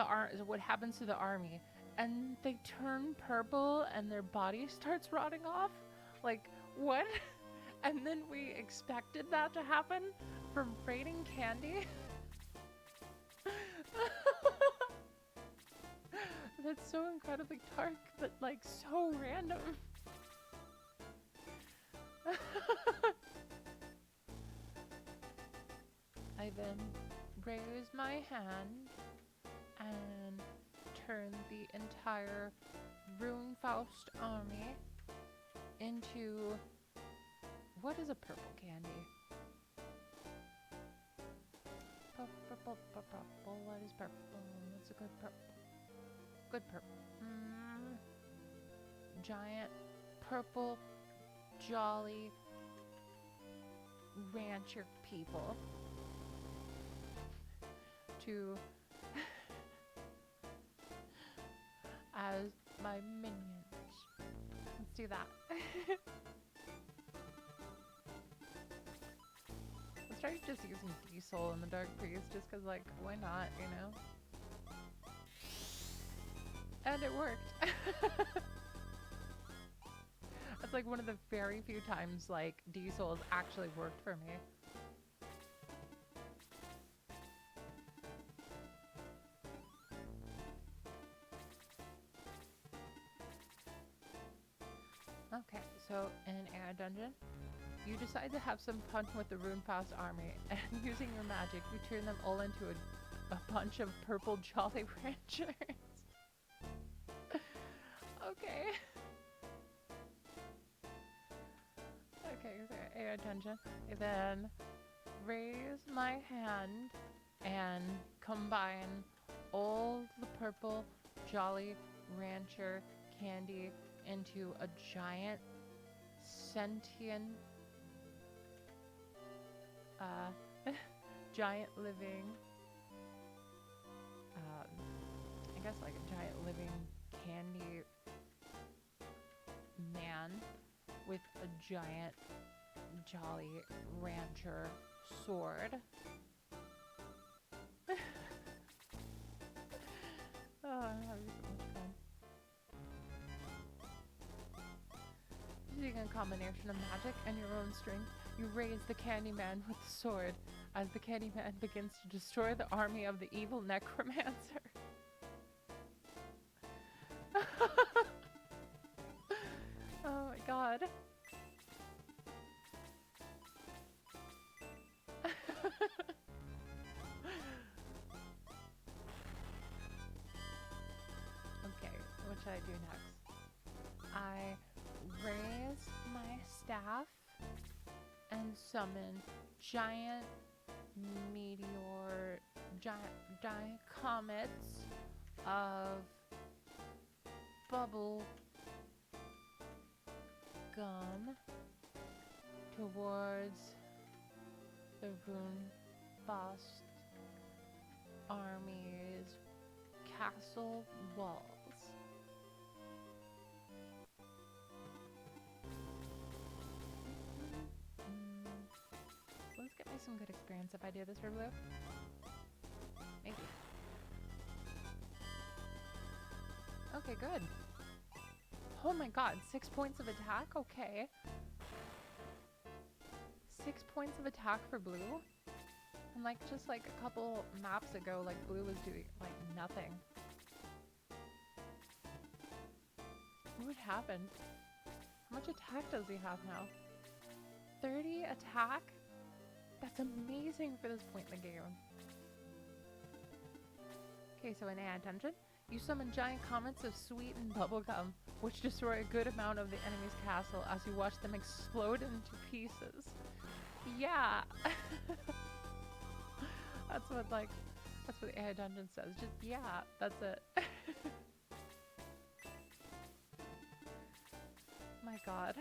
what happens to the army, and they turn purple and their body starts rotting off. Like, what? And then we expected that to happen from raining candy? That's so incredibly dark, but like so random. I then raise my hand and turn the entire Runefaust army into... What is a purple candy? Purple. What is purple? What's a good purple? Good purple. Giant purple jolly rancher people to as my minions. Let's do that. Let's try just using Diesel in the Dark Priest just because, like, why not, you know? And it worked. That's like one of the very few times like Diesel has actually worked for me. Okay, so in an air dungeon, you decide to have some fun with the Runefaust army, and using your magic, you turn them all into a bunch of purple Jolly Ranchers. Okay. Okay, so air dungeon. I then raise my hand and combine all the purple Jolly Rancher candy into a giant sentient giant living I guess like a giant living candy man with a giant Jolly Rancher sword. a combination of magic and your own strength, you raise the Candyman with the sword as the Candyman begins to destroy the army of the evil necromancer. Oh my god. Okay, what should I do next? I raise my staff and summon giant meteor, giant comets of bubble gum towards the Rune Boss army's castle walls. Let's get me some good experience if I do this for blue. Maybe. Okay, good. Oh my god, 6 points of attack? Okay. 6 points of attack for blue? And like just like a couple maps ago, like blue was doing like nothing. What happened? How much attack does he have now? 30 attack? That's amazing for this point in the game. Okay, so in AI Dungeon, you summon giant comets of sweet and bubblegum, which destroy a good amount of the enemy's castle as you watch them explode into pieces. Yeah! That's what AI Dungeon says. Just, yeah, that's it. My god.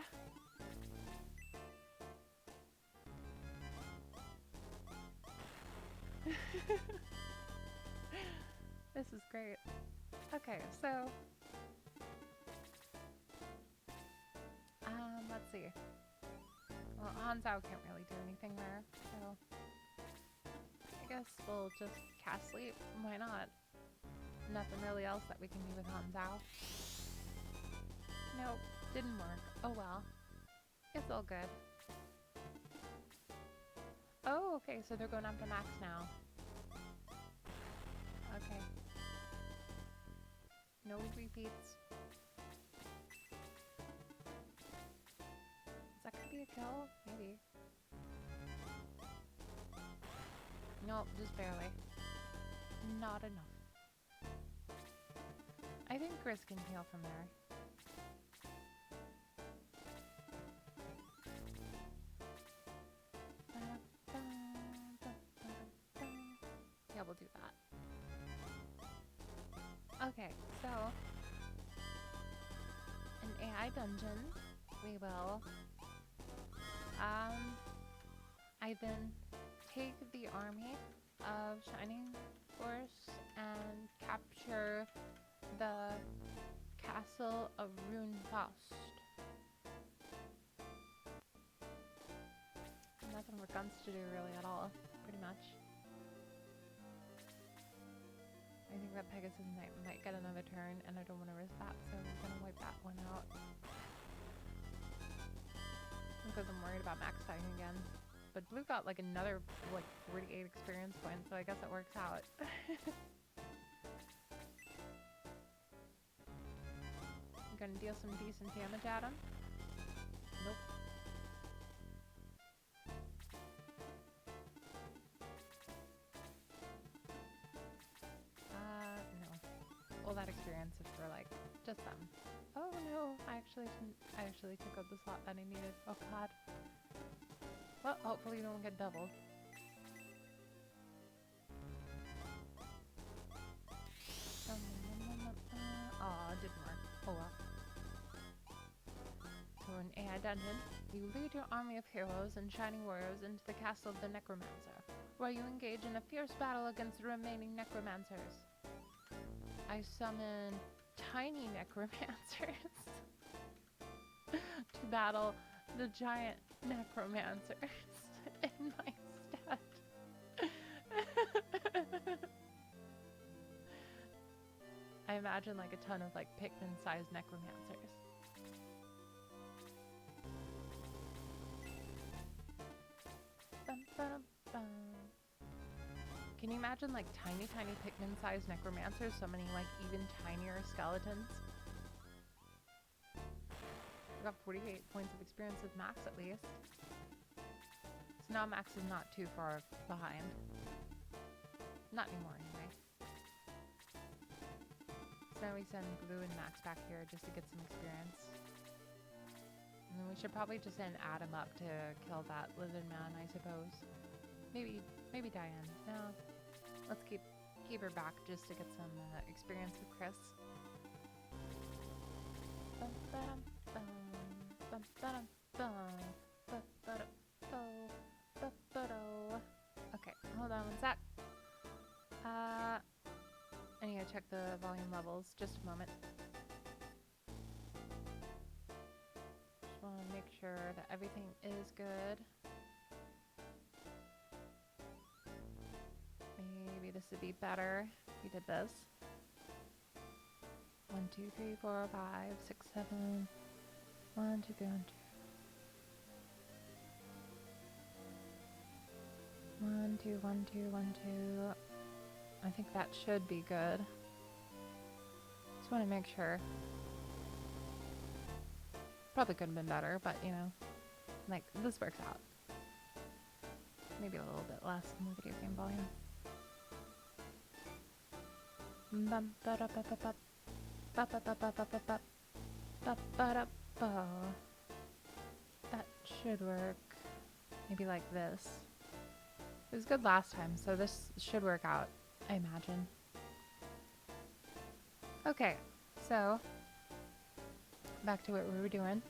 This is great. Okay, so let's see. Well, Hanzhao can't really do anything there, so I guess we'll just cast sleep. Why not? Nothing really else that we can do with Hanzhao. Nope, didn't work. Oh well. It's all good. Oh, okay, so they're going up to max now. Okay. No repeats. Is that gonna be a kill? Maybe. Nope, just barely. Not enough. I think Chris can heal from there. Yeah, we'll do that. Okay, so in AI Dungeon, we will I then take the army of Shining Force and capture the castle of Rune Faust. Nothing for guns to do really at all, pretty much. I think that Pegasus Knight might get another turn, and I don't want to risk that, so we're gonna wipe that one out. Because I'm worried about max fighting again. But blue got like another like 48 experience points, so I guess it works out. I'm gonna deal some decent damage at him. Nope. All that experience is for like just them. Oh no, I actually took up the slot that I needed. Oh god. Well, hopefully you don't get doubled. Aw, it didn't work. Oh well. So in AI Dungeon, you lead your army of heroes and shining warriors into the castle of the Necromancer, where you engage in a fierce battle against the remaining Necromancers. I summon tiny necromancers to battle the giant necromancers in my stead. I imagine like a ton of like Pikmin-sized necromancers. Can you imagine like tiny Pikmin-sized necromancers summoning like even tinier skeletons? I got 48 points of experience with Max at least. So now Max is not too far behind. Not anymore anyway. So now we send Blue and Max back here just to get some experience. And then we should probably just send Adam up to kill that lizard man, I suppose. Maybe Diane. No. Let's keep her back just to get some experience with Chris. Okay, hold on one sec. I need to check the volume levels. Just a moment. Just want to make sure that everything is good. Maybe this would be better if we did this. 1, 2, 3, 4, 5, 6, 7. 1, 2, 3, 1, 2. 1, 2, 1, 2, 1, 2. I think that should be good. Just want to make sure. Probably could have been better, but you know, like this works out. Maybe a little bit less in the video game volume. That should work. Maybe like this. It was good last time, so this should work out, I imagine. Okay, so back to what we were doing.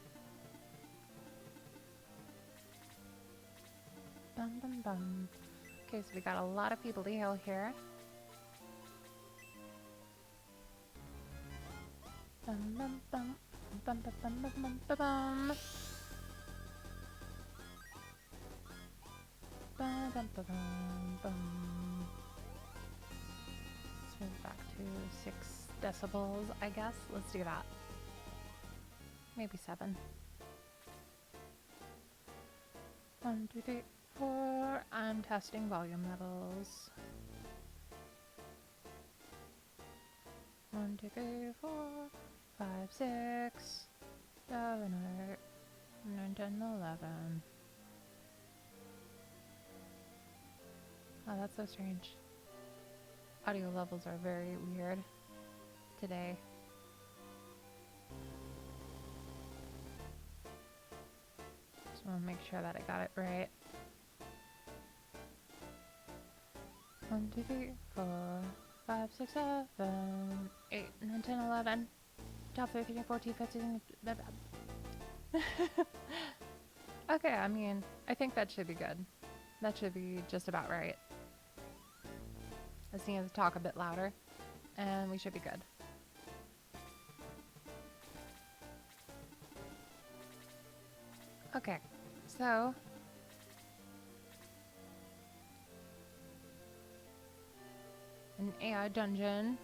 Bum bum bum. Okay, so we got a lot of people to heal here. Bum bum bum bum bum bum bum bum bum bum. Bum bum bum bum. Let's move back to 6 decibels, I guess. Let's do that. Maybe 7. 1, 2, 3, 4. I'm testing volume levels. 1, 2, 3, 4, 5, 6, 7, 8, 9, 10, 11. Oh, that's so strange. Audio levels are very weird today. Just want to make sure that I got it right. 1, 2, 3, 4, 5, 6, 7, 8, 9, 10, 11. 12, 13, 14, 15. Okay, I mean, I think that should be good. That should be just about right. I just need to talk a bit louder, and we should be good. Okay, so an AI dungeon.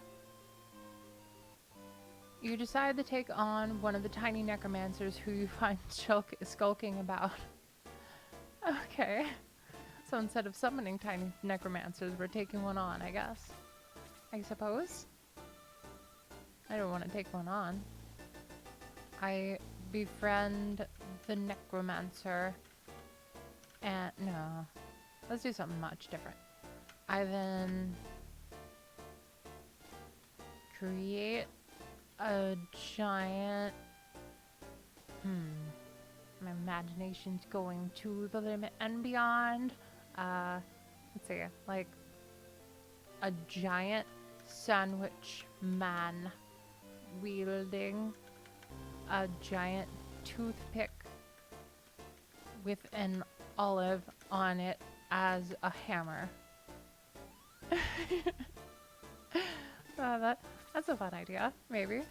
You decide to take on one of the tiny necromancers who you find skulking about. Okay. So instead of summoning tiny necromancers, we're taking one on, I guess. I suppose. I don't want to take one on. I befriend the necromancer. And no. Let's do something much different. I then create a giant... My imagination's going to the limit and beyond. Let's see, like a giant sandwich man wielding a giant toothpick with an olive on it as a hammer. That's a fun idea, maybe.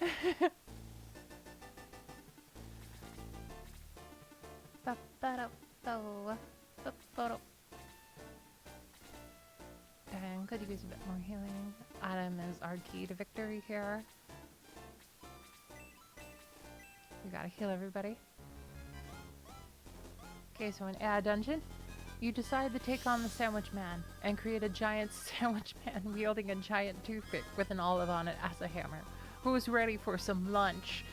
Dang, could use a bit more healing. Adam is our key to victory here. We gotta heal everybody. Okay, so in AI dungeon, You decide to take on the Sandwich Man and create a giant Sandwich Man wielding a giant toothpick with an olive on it as a hammer, who is ready for some lunch.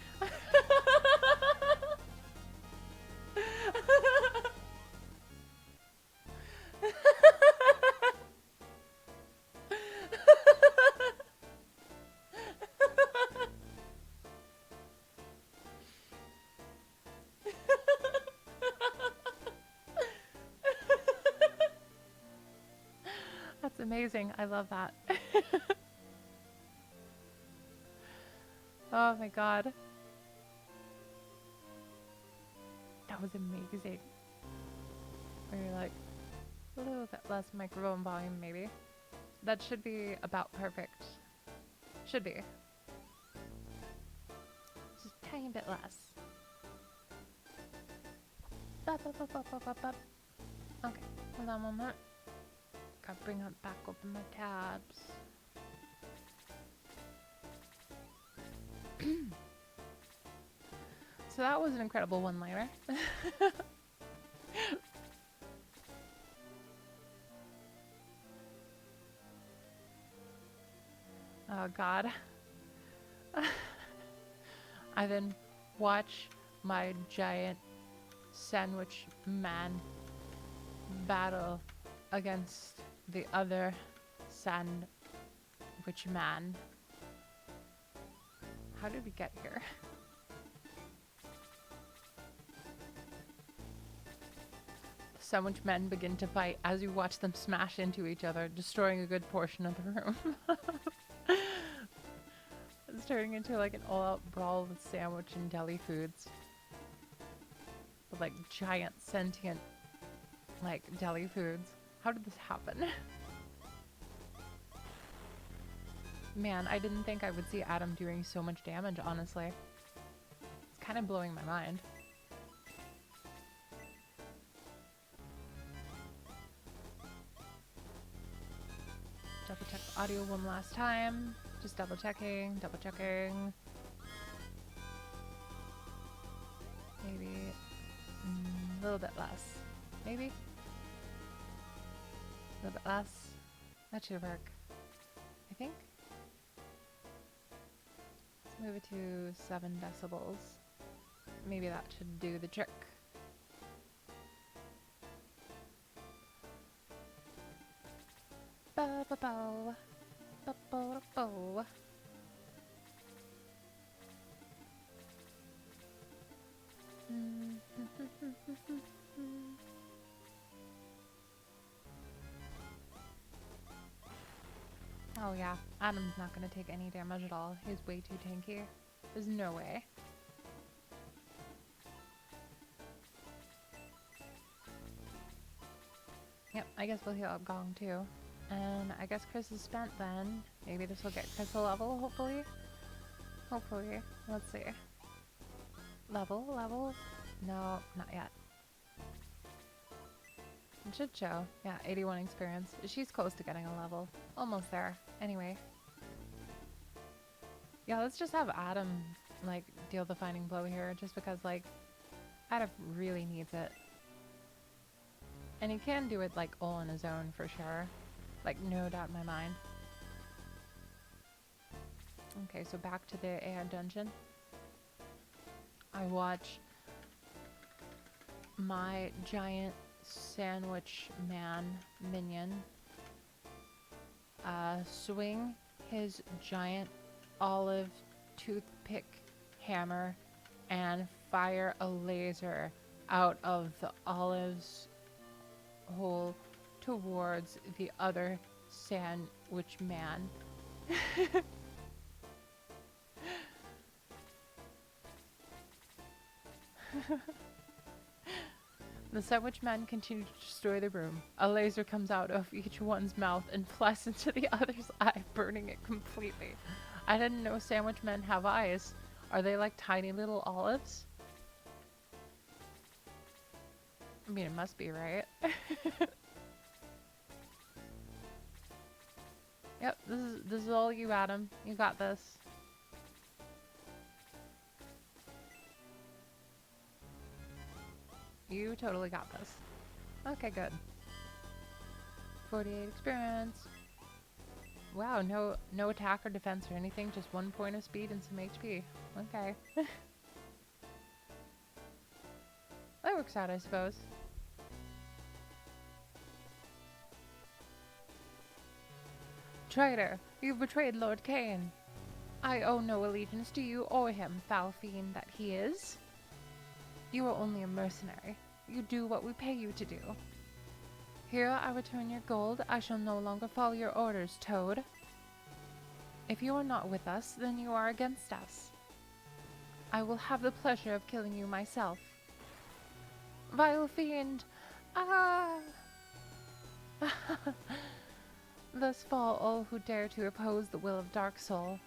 That's amazing. I love that. Oh my god. That was amazing. Where you're like, a little bit less microphone volume maybe. That should be about perfect. Should be. Just a tiny bit less. Okay, hold on one moment. Gotta bring it back open my tabs. So that was an incredible one-liner. Oh god. I then watch my giant Sandwich Man battle against the other Sandwich Man. How did we get here? The Sandwich Men begin to fight as you watch them smash into each other, destroying a good portion of the room. It's turning into like an all-out brawl with sandwich and deli foods. With like giant sentient like deli foods. How did this happen? Man, I didn't think I would see Adam doing so much damage, honestly. It's kind of blowing my mind. Double check the audio one last time. Just double checking, double checking. Maybe a little bit less. Maybe? A little bit less. That should work. I think. Let's move it to 7 decibels. Maybe that should do the trick. Ba ba ba. Ba ba ba ba. Oh yeah, Adam's not gonna take any damage at all. He's way too tanky. There's no way. Yep, I guess we'll heal up Gong too. And I guess Chris is spent then. Maybe this will get Chris a level, hopefully. Hopefully. Let's see. Level? No, not yet. It should show. Yeah, 81 experience. She's close to getting a level. Almost there. Anyway. Yeah, let's just have Adam, like, deal the finding blow here. Just because, like, Adam really needs it. And he can do it, like, all on his own for sure. Like, no doubt in my mind. Okay, so back to the AI dungeon. I watch my giant Sandwich Man minion swing his giant olive toothpick hammer and fire a laser out of the olive's hole towards the other Sandwich Man. The Sandwich Men continue to destroy the room. A laser comes out of each one's mouth and flies into the other's eye, burning it completely. I didn't know Sandwich Men have eyes. Are they like tiny little olives? I mean, it must be, right? Yep, this is all you, Adam. You got this. You totally got this. Okay, good. 48 experience. Wow, no attack or defense or anything, just 1 point of speed and some HP. Okay. That works out, I suppose. Traitor, you've betrayed Lord Cain. I owe no allegiance to you or him, foul fiend that he is. You are only a mercenary. You do what we pay you to do. Here I return your gold. I shall no longer follow your orders, Toad. If you are not with us, then you are against us. I will have the pleasure of killing you myself. Vile fiend! Ah! Thus fall all who dare to oppose the will of Dark Soul.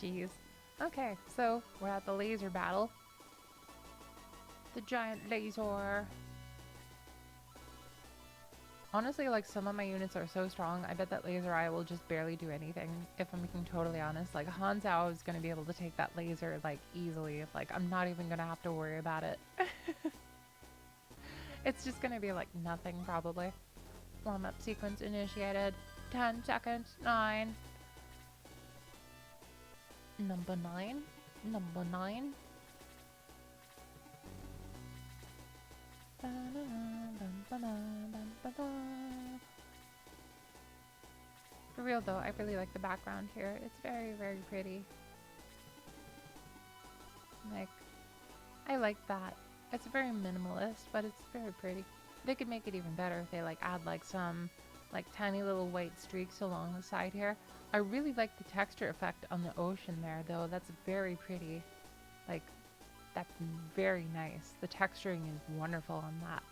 Jeez. Okay, so we're at the laser battle. The giant laser. Honestly, like, some of my units are so strong, I bet that laser eye will just barely do anything, if I'm being totally honest. Like, Hanzhao is going to be able to take that laser, like, easily. Like, I'm not even going to have to worry about it. It's just going to be, like, nothing, probably. Warm-up sequence initiated. 10 seconds. 9. Number 9. Number 9. For real though, I really like the background here. It's very, very pretty. Like, I like that. It's very minimalist, but it's very pretty. They could make it even better if they like add like some like tiny little white streaks along the side here. I really like the texture effect on the ocean there though. That's very pretty. Like, that's very nice. The texturing is wonderful on that.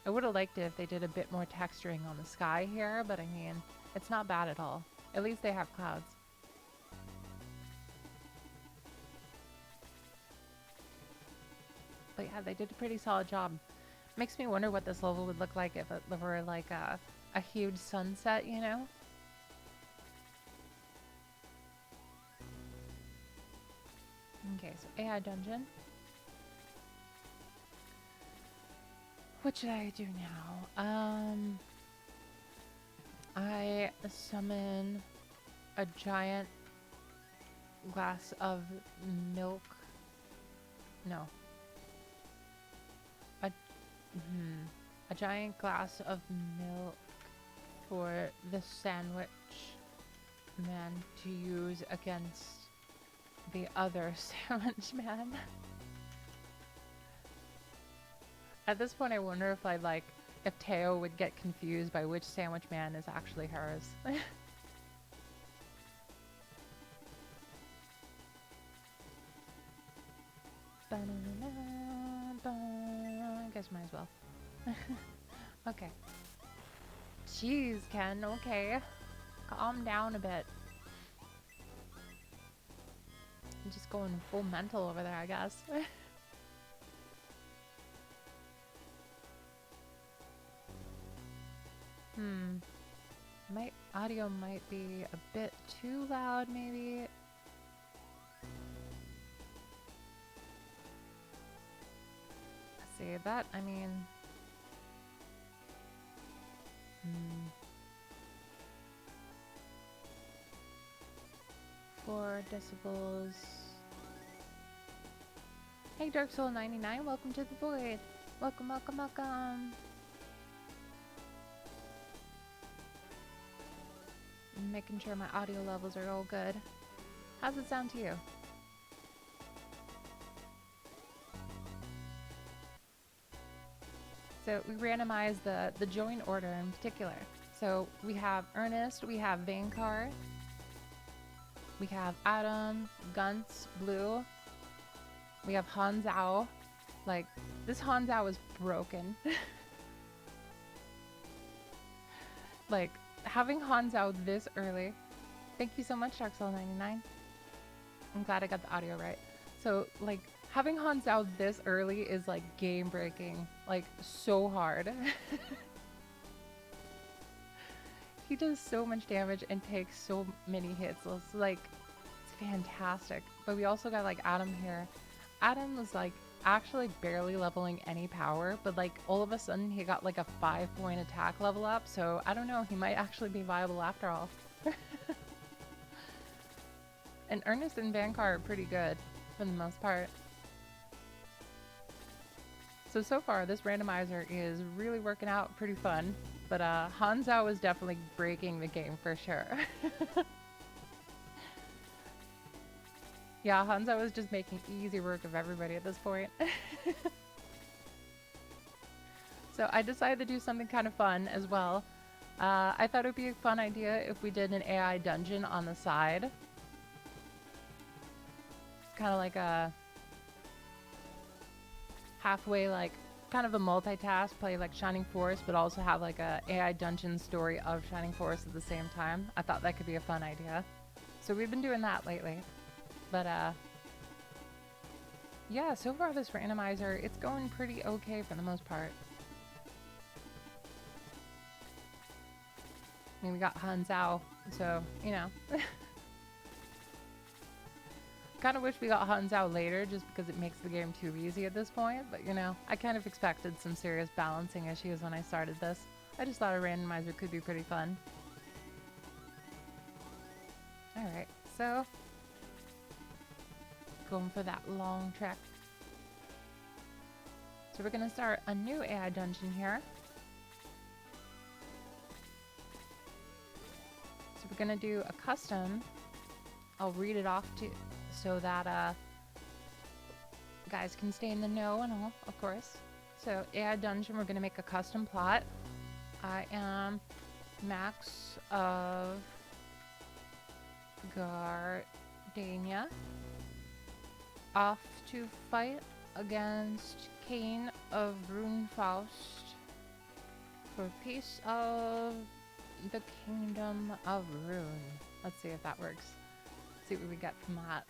I would have liked it if they did a bit more texturing on the sky here, but I mean, it's not bad at all. At least they have clouds. But yeah, they did a pretty solid job. Makes me wonder what this level would look like if it were like a huge sunset, you know? Okay, so AI dungeon. What should I do now? I summon a giant glass of milk. No. A giant glass of milk for the sandwich man to use against the other sandwich man. At this point, I wonder if if Teo would get confused by which sandwich man is actually hers. I guess might as well. Okay. Jeez, Ken, okay. Calm down a bit. I'm just going full mental over there, I guess. My audio might be a bit too loud, maybe. Let's see, that, I mean... 4 decibels. Hey, Dark Soul 99, welcome to the void. Welcome, welcome, welcome. I'm making sure my audio levels are all good. How's it sound to you? So we randomize the join order in particular. So we have Ernest, we have Vankar, we have Adam, Gunts, Blue, we have Hanzhao. Like, this Hanzhao is broken. Like, having Hanzhao this early. Thank you so much, DarkSoul99. I'm glad I got the audio right. So, like, having Hanzhao this early is, like, game-breaking. Like, so hard. He does so much damage and takes so many hits. It's, like, it's fantastic. But we also got, like, Adam here. Adam was, like, actually barely leveling any power, but like all of a sudden he got like a 5-point attack level up, so I don't know, he might actually be viable after all. And Ernest and Vankar are pretty good for the most part. So far this randomizer is really working out pretty fun, but Hanzhao is definitely breaking the game for sure. Yeah, Hanzo was just making easy work of everybody at this point. So I decided to do something kind of fun as well. I thought it would be a fun idea if we did an AI dungeon on the side. It's kind of like a halfway, like kind of a multitask, play like Shining Forest, but also have like a AI dungeon story of Shining Forest at the same time. I thought that could be a fun idea. So we've been doing that lately. But yeah, so far this randomizer, it's going pretty okay for the most part. I mean, we got Hanzhao, so, you know. Kind of wish we got Hanzhao later just because it makes the game too easy at this point, but you know, I kind of expected some serious balancing issues when I started this. I just thought a randomizer could be pretty fun. Alright, so going for that long trek. So we're going to start a new AI dungeon here. So we're going to do a custom. I'll read it off to so that guys can stay in the know and all, of course. So AI dungeon, we're going to make a custom plot. I am Max of Gardania, off to fight against Kane of Runefaust for peace of the Kingdom of Rune. Let's see if that works. See what we get from that.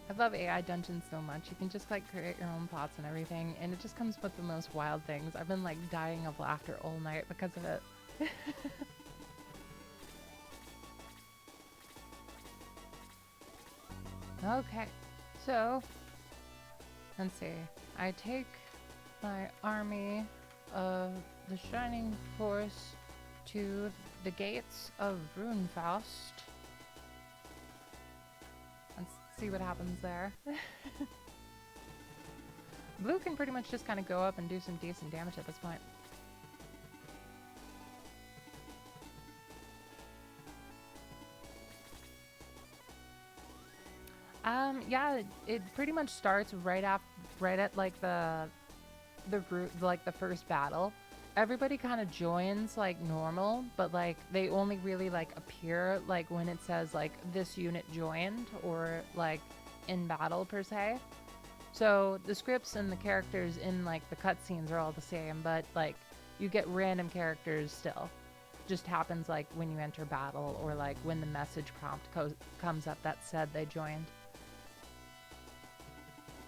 I love AI dungeons so much. You can just like create your own plots and everything, and it just comes with the most wild things. I've been like dying of laughter all night because of it. Okay, so let's see. I take my army of the Shining Force to the gates of Runefaust. Let's see what happens there. Blue can pretty much just kind of go up and do some decent damage at this point. Yeah, it pretty much starts right at like the first battle. Everybody kind of joins like normal, but like they only really like appear like when it says like this unit joined or like in battle per se. So the scripts and the characters in like the cutscenes are all the same, but like you get random characters still. Just happens like when you enter battle or like when the message prompt comes up that said they joined.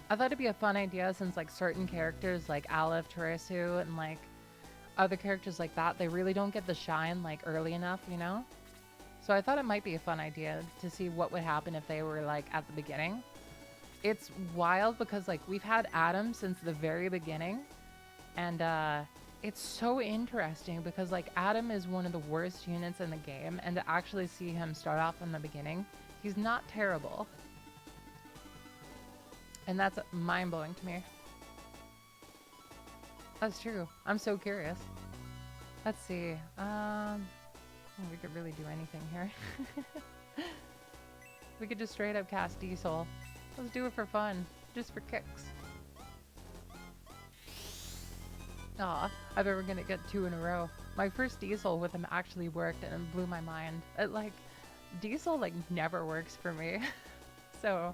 I thought it'd be a fun idea since like certain characters like Aleph, Teresu, and like other characters like that, they really don't get the shine like early enough, you know? So I thought it might be a fun idea to see what would happen if they were like at the beginning. It's wild because like we've had Adam since the very beginning, and it's so interesting because like Adam is one of the worst units in the game, and to actually see him start off in the beginning, he's not terrible. And that's mind-blowing to me. That's true. I'm so curious. Let's see. We could really do anything here. We could just straight up cast Diesel. Let's do it for fun. Just for kicks. Aw, I thought we were gonna get 2 in a row. My first Diesel with him actually worked and it blew my mind. Diesel like never works for me. So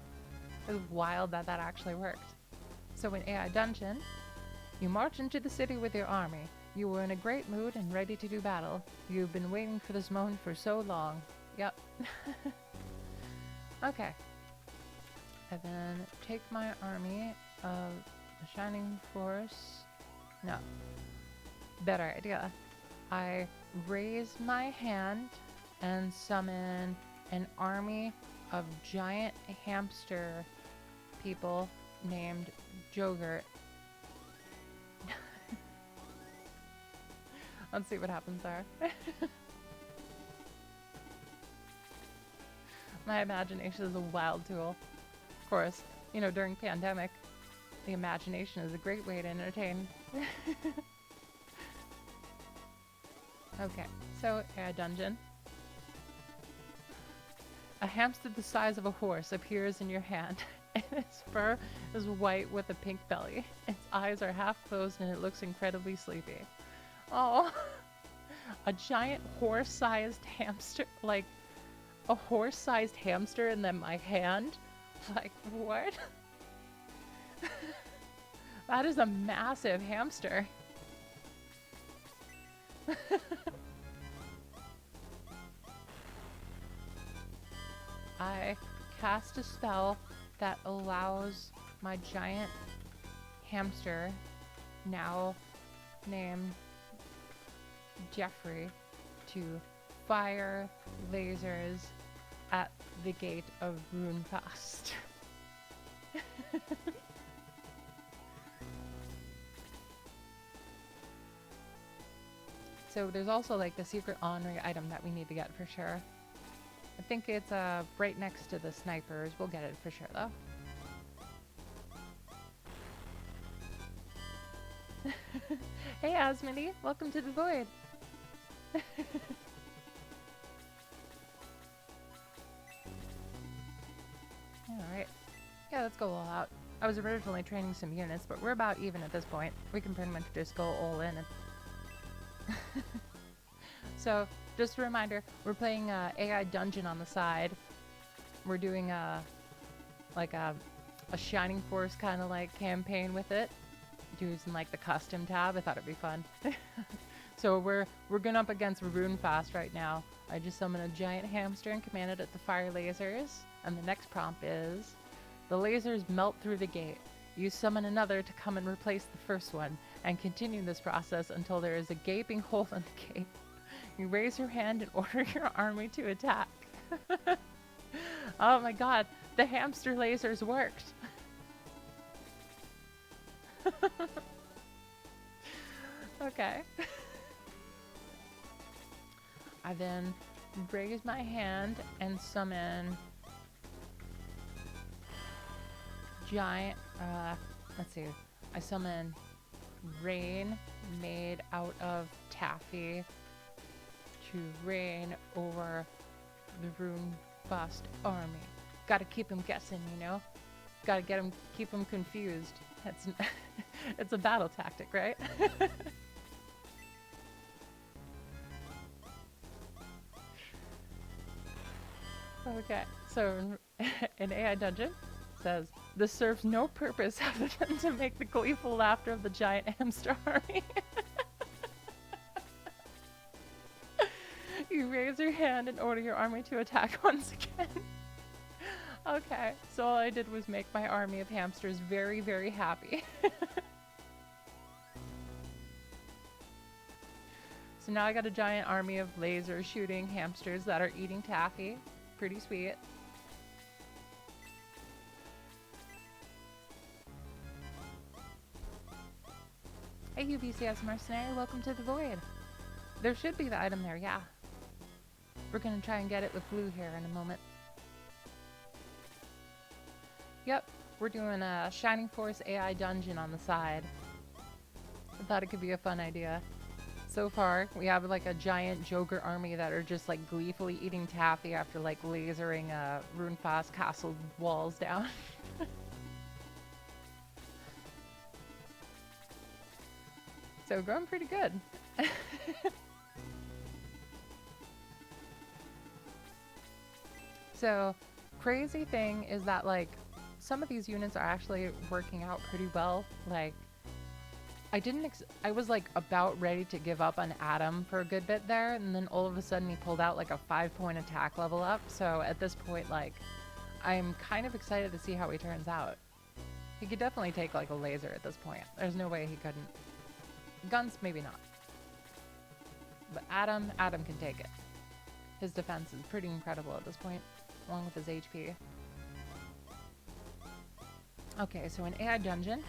it was wild that that actually worked. So in AI Dungeon, you march into the city with your army. You were in a great mood and ready to do battle. You've been waiting for this moment for so long. Yep. Okay. I then take my army of the Shining Force. No. Better idea. I raise my hand and summon an army of giant hamster people named Jogurt. Let's see what happens there. My imagination is a wild tool. Of course, you know, during pandemic, the imagination is a great way to entertain. Okay, so a dungeon. A hamster the size of a horse appears in your hand, and its fur is white with a pink belly. Its eyes are half closed and it looks incredibly sleepy. Oh, a giant horse-sized hamster, like a horse-sized hamster in my hand? Like, what? That is a massive hamster. I cast a spell that allows my giant hamster, now named Jeffrey, to fire lasers at the gate of Runefast. So there's also like the secret honorary item that we need to get for sure. I think it's right next to the snipers. We'll get it for sure though. Hey Asmini, welcome to the void. Alright. Yeah, let's go all out. I was originally training some units, but we're about even at this point. We can pretty much just go all in. So, just a reminder, we're playing AI Dungeon on the side. We're doing a Shining Force kind of like campaign with it, using like the custom tab. I thought it'd be fun. So we're going up against Runefast right now. I just summoned a giant hamster and commanded it to fire lasers. And the next prompt is, the lasers melt through the gate. You summon another to come and replace the first one, and continue this process until there is a gaping hole in the gate. You raise your hand and order your army to attack. Oh my god, the hamster lasers worked. Okay. I then raise my hand and summon giant, let's see, I summon rain made out of taffy to rain over the Runefast army. Gotta keep him guessing, you know? Gotta keep him confused. That's it's a battle tactic, right? Okay, so in AI Dungeon says, this serves no purpose other than to make the gleeful laughter of the giant hamster army. You raise your hand and order your army to attack once again. Okay, so all I did was make my army of hamsters very, very happy. So now I got a giant army of laser shooting hamsters that are eating taffy. Pretty sweet. Hey UBCS Mercenary, welcome to the void. There should be the item there, yeah. We're gonna try and get it with blue here in a moment. Yep, we're doing a Shining Force AI Dungeon on the side. I thought it could be a fun idea. So far, we have like a giant Joker army that are just like gleefully eating taffy after like lasering Runefast castle walls down. So going pretty good. So crazy thing is that like some of these units are actually working out pretty well. Like I was like about ready to give up on Adam for a good bit there, and then all of a sudden he pulled out like a 5-point attack level up. So at this point, like I'm kind of excited to see how he turns out. He could definitely take like a laser at this point. There's no way he couldn't. Guns, maybe not. But Adam can take it. His defense is pretty incredible at this point. along with his HP. Okay, so in AI dungeon,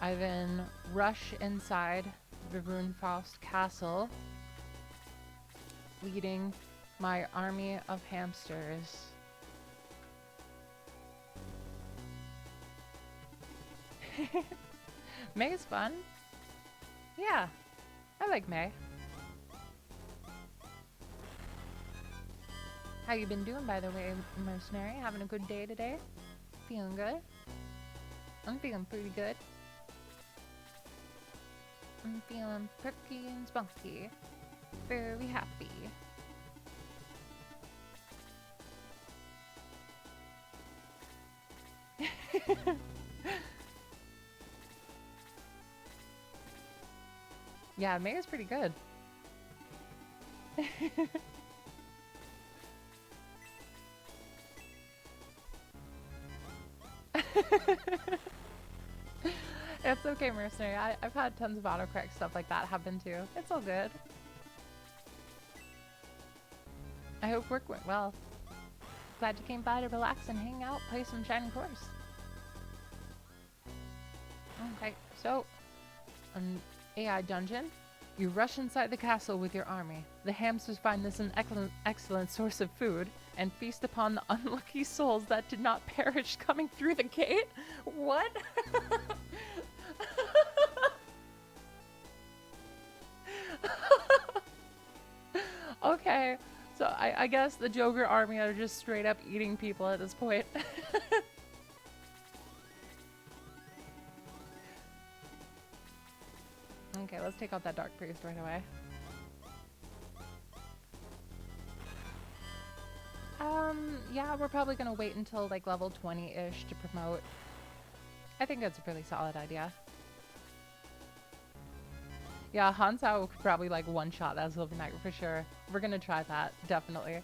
I then rush inside the Runefaust castle, leading my army of hamsters. May is fun. Yeah, I like May. How you been doing, by the way, mercenary? Having a good day today? Feeling good? I'm feeling pretty good. I'm feeling perky and spunky. Very happy. Yeah, May is pretty good. It's okay, mercenary. I've had tons of autocorrect stuff like that happen too. It's all good. I hope work went well. Glad you came by to relax and hang out, play some Shining Force. Okay, so an AI dungeon. You rush inside the castle with your army. The hamsters find this an excellent source of food and feast upon the unlucky souls that did not perish coming through the gate. What? Okay, so I guess the Joker army are just straight up eating people at this point. Okay, let's take out that Dark Priest right away. Yeah, we're probably gonna wait until like level 20-ish to promote. I think that's a really solid idea. Yeah, Hansao could probably like one-shot that Silver Knight for sure. We're gonna try that, definitely.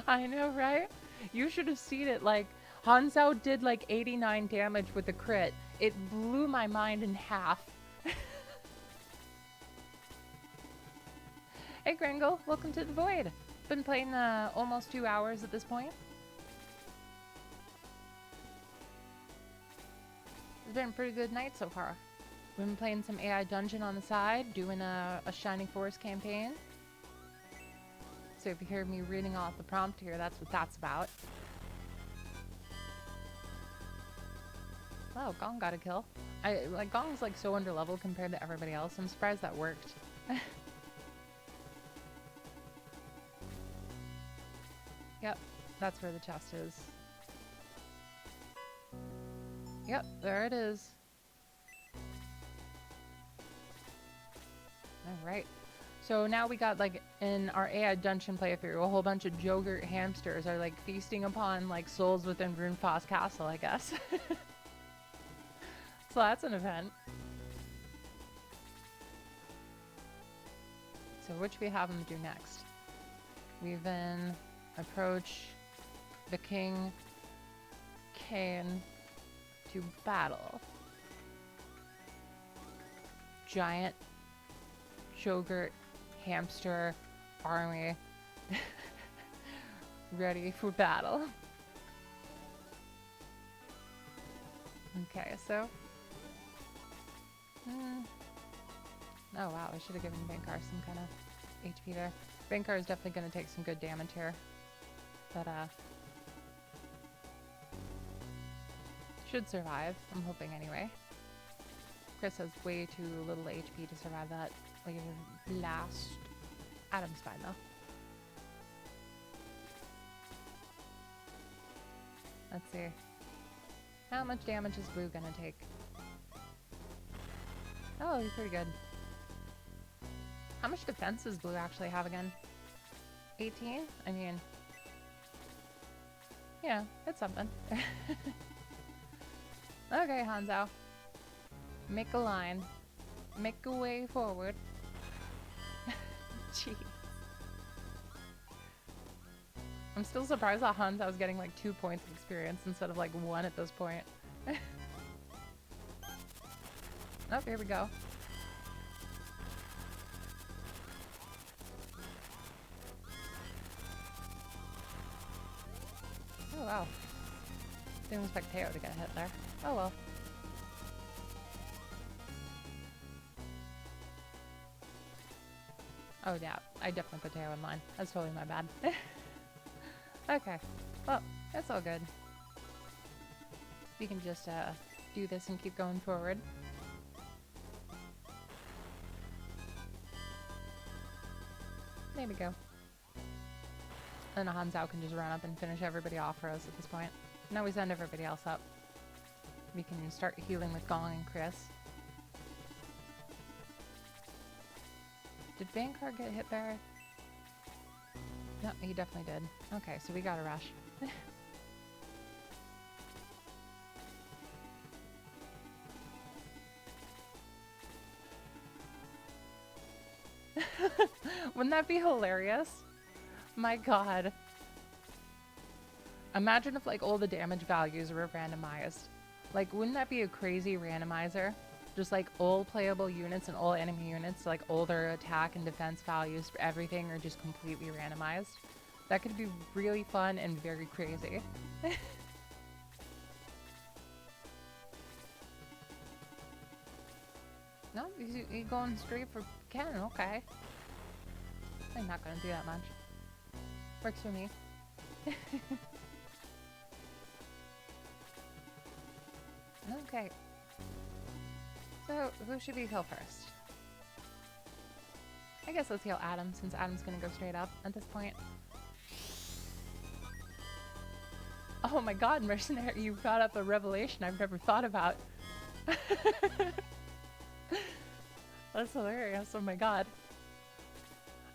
I know, right? You should have seen it. Like, Hansao did like 89 damage with a crit. It blew my mind in half. Hey Gringle, welcome to the Void. Been playing almost 2 hours at this point. It's been a pretty good night so far. We've been playing some AI Dungeon on the side, doing a Shining Force campaign. So if you hear me reading off the prompt here, that's what that's about. Wow, Gong got a kill. Gong's like so underleveled compared to everybody else. I'm surprised that worked. Yep, that's where the chest is. Yep, there it is. Alright. So now we got like in our AI dungeon playthrough, a whole bunch of Jogurt hamsters are like feasting upon like souls within Runefaust Castle, I guess. So that's an event. So which we have them do next? We then approach the King Kane to battle. Giant Jogurt hamster army ready for battle. Okay, so oh wow, I should have given Bankar some kind of HP there. Bankar is definitely going to take some good damage here, but should survive, I'm hoping anyway. Chris has way too little HP to survive that laser blast. Adam's fine though. Let's see. How much damage is Blue gonna take? Oh, he's pretty good. How much defense does Blue actually have again? 18? I mean, yeah, it's something. Okay, Hanzao. Make a line. Make a way forward. Jeez. I'm still surprised that Hanzao's getting like 2 points of experience instead of like 1 at this point. Oh, here we go. Oh, wow. Didn't expect Heya to get hit there. Oh, well. Oh, yeah. I definitely put Heya in line. That's totally my bad. Okay. Well, that's all good. We can just, do this and keep going forward. There we go. And Hanzao can just run up and finish everybody off for us at this point. Now we send everybody else up. We can start healing with Gong and Chris. Did Vankar get hit there? No, he definitely did. Okay, so we gotta rush. Wouldn't that be hilarious? My god. Imagine if like all the damage values were randomized. Like, wouldn't that be a crazy randomizer? Just like all playable units and all enemy units, like all their attack and defense values for everything are just completely randomized. That could be really fun and very crazy. No, you going straight for Ken, okay. I'm not gonna do that much. Works for me. Okay. So, who should we kill first? I guess let's heal Adam, since Adam's gonna go straight up at this point. Oh my god, Mercenary, you brought up a revelation I've never thought about. That's hilarious, oh my god.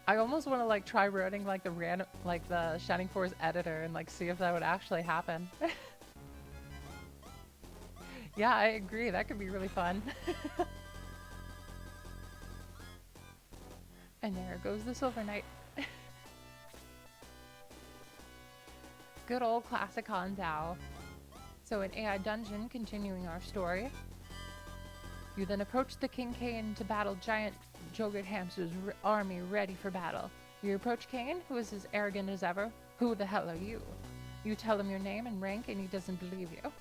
I almost want to like try running like the Shining Force editor and like see if that would actually happen. Yeah, I agree, that could be really fun. And there goes the Silver Knight. Good old classic Hanzao. So in AI Dungeon, continuing our story, you then approach the King Kane to battle giant Jogurt Hamster's army ready for battle. You approach Kane, who is as arrogant as ever. Who the hell are you? You tell him your name and rank and he doesn't believe you.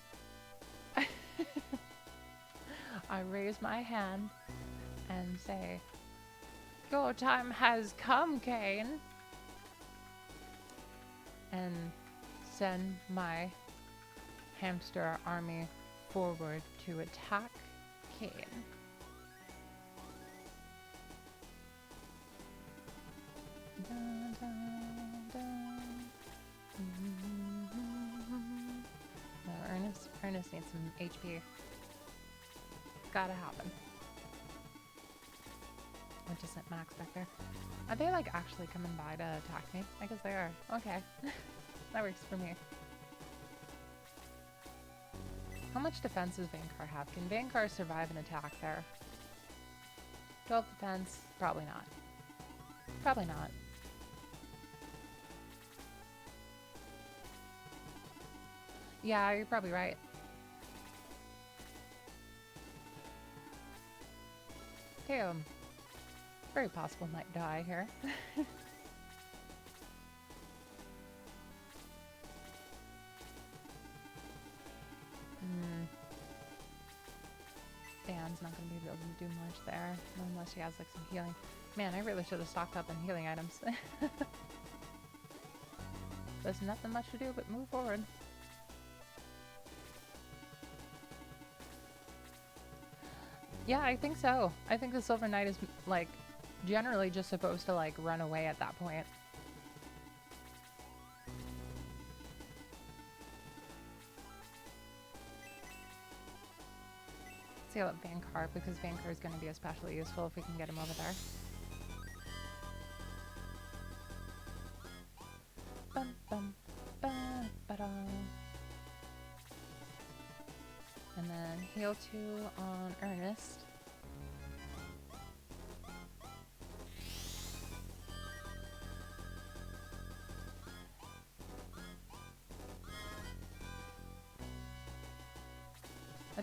I raise my hand and say, "Your time has come, Kane." And send my hamster army forward to attack Kane. Dun, dun, dun. Ernest needs some HP. Gotta happen. I just sent Max back there. Are they like actually coming by to attack me? I guess they are. Okay. That works for me. How much defense does Vankar have? Can Vankar survive an attack there? 12 defense? Probably not. Probably not. Yeah, you're probably right. Okay, very possible might die here. Dan's not going to be able to do much there, unless she has like some healing. Man, I really should have stocked up on healing items. There's nothing much to do but move forward. Yeah, I think so. I think the Silver Knight is like generally just supposed to like run away at that point. Let's heal up Vankar, because Vankar is going to be especially useful if we can get him over there. Bum, bum, ba, ba, da. And then heal 2 on Ernest.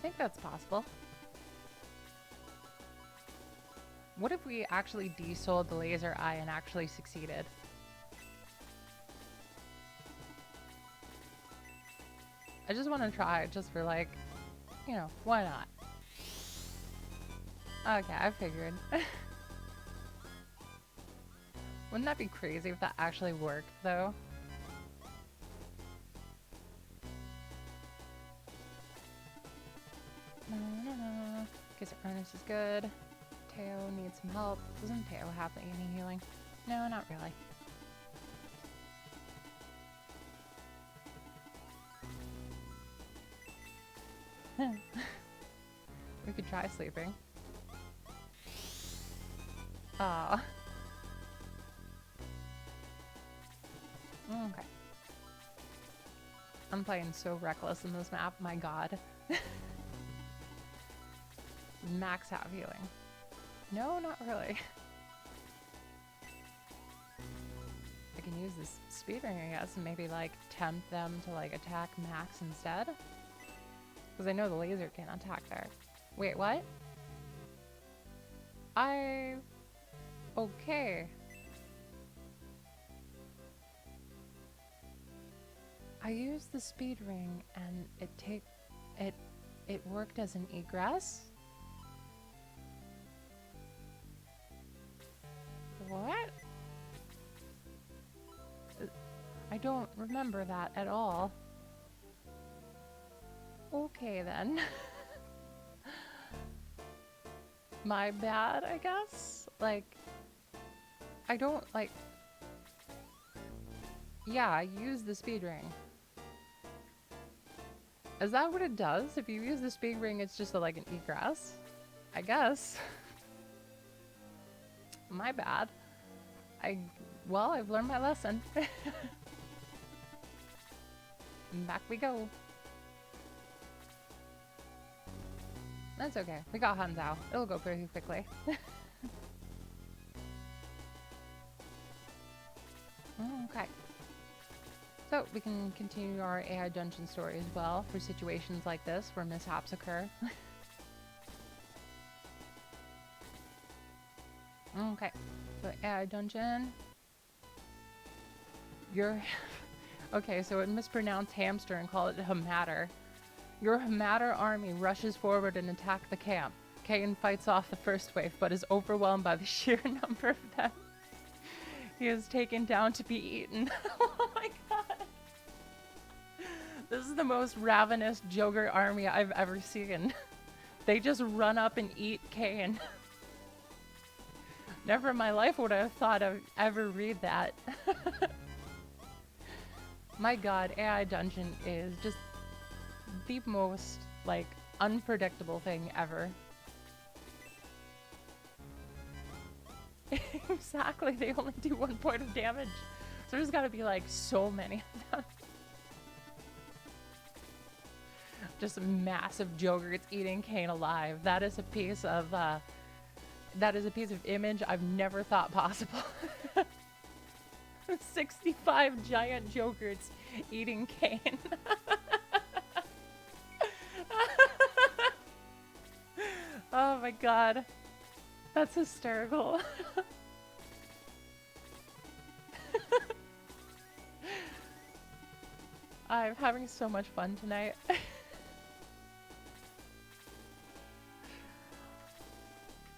think that's possible. What if we actually desold the laser eye and actually succeeded? I just want to try it just for like, you know, why not? Okay, I figured. Wouldn't that be crazy if that actually worked though? No. Guess Ernest is good. Teo needs some help. Doesn't Teo have any healing? No, not really. We could try sleeping. Ah. Okay. I'm playing so reckless in this map, my god. Max out healing. No, not really. I can use this speed ring, I guess, and maybe like tempt them to like attack Max instead. Because I know the laser can't attack there. Wait, what? Okay. I used the speed ring and it worked as an egress? What? I don't remember that at all. Okay then. My bad, I guess? Like, I don't, like... Yeah, I use the speed ring. Is that what it does? If you use the speed ring, it's just like an egress? I guess. My bad. Well, I've learned my lesson. Back we go. That's okay. We got Hanzhao. It'll go pretty quickly. Okay. So we can continue our AI dungeon story as well for situations like this where mishaps occur. Okay. So AI dungeon. Okay, so it mispronounced hamster and called it Hamatter. Your Hamatter army rushes forward and attack the camp. Kain fights off the first wave, but is overwhelmed by the sheer number of them. He is taken down to be eaten. Oh my god. This is the most ravenous Joker army I've ever seen. They just run up and eat Kain. Never in my life would I have thought I'd ever read that. My god, AI Dungeon is just the most, like, unpredictable thing ever. Exactly, they only do 1 point of damage. So there's gotta be, like, so many of them. Just massive Jogurts eating Kain alive. That is a piece of, image I've never thought possible. 65 giant Jogurts eating Kain. Oh my god. That's hysterical. I'm having so much fun tonight.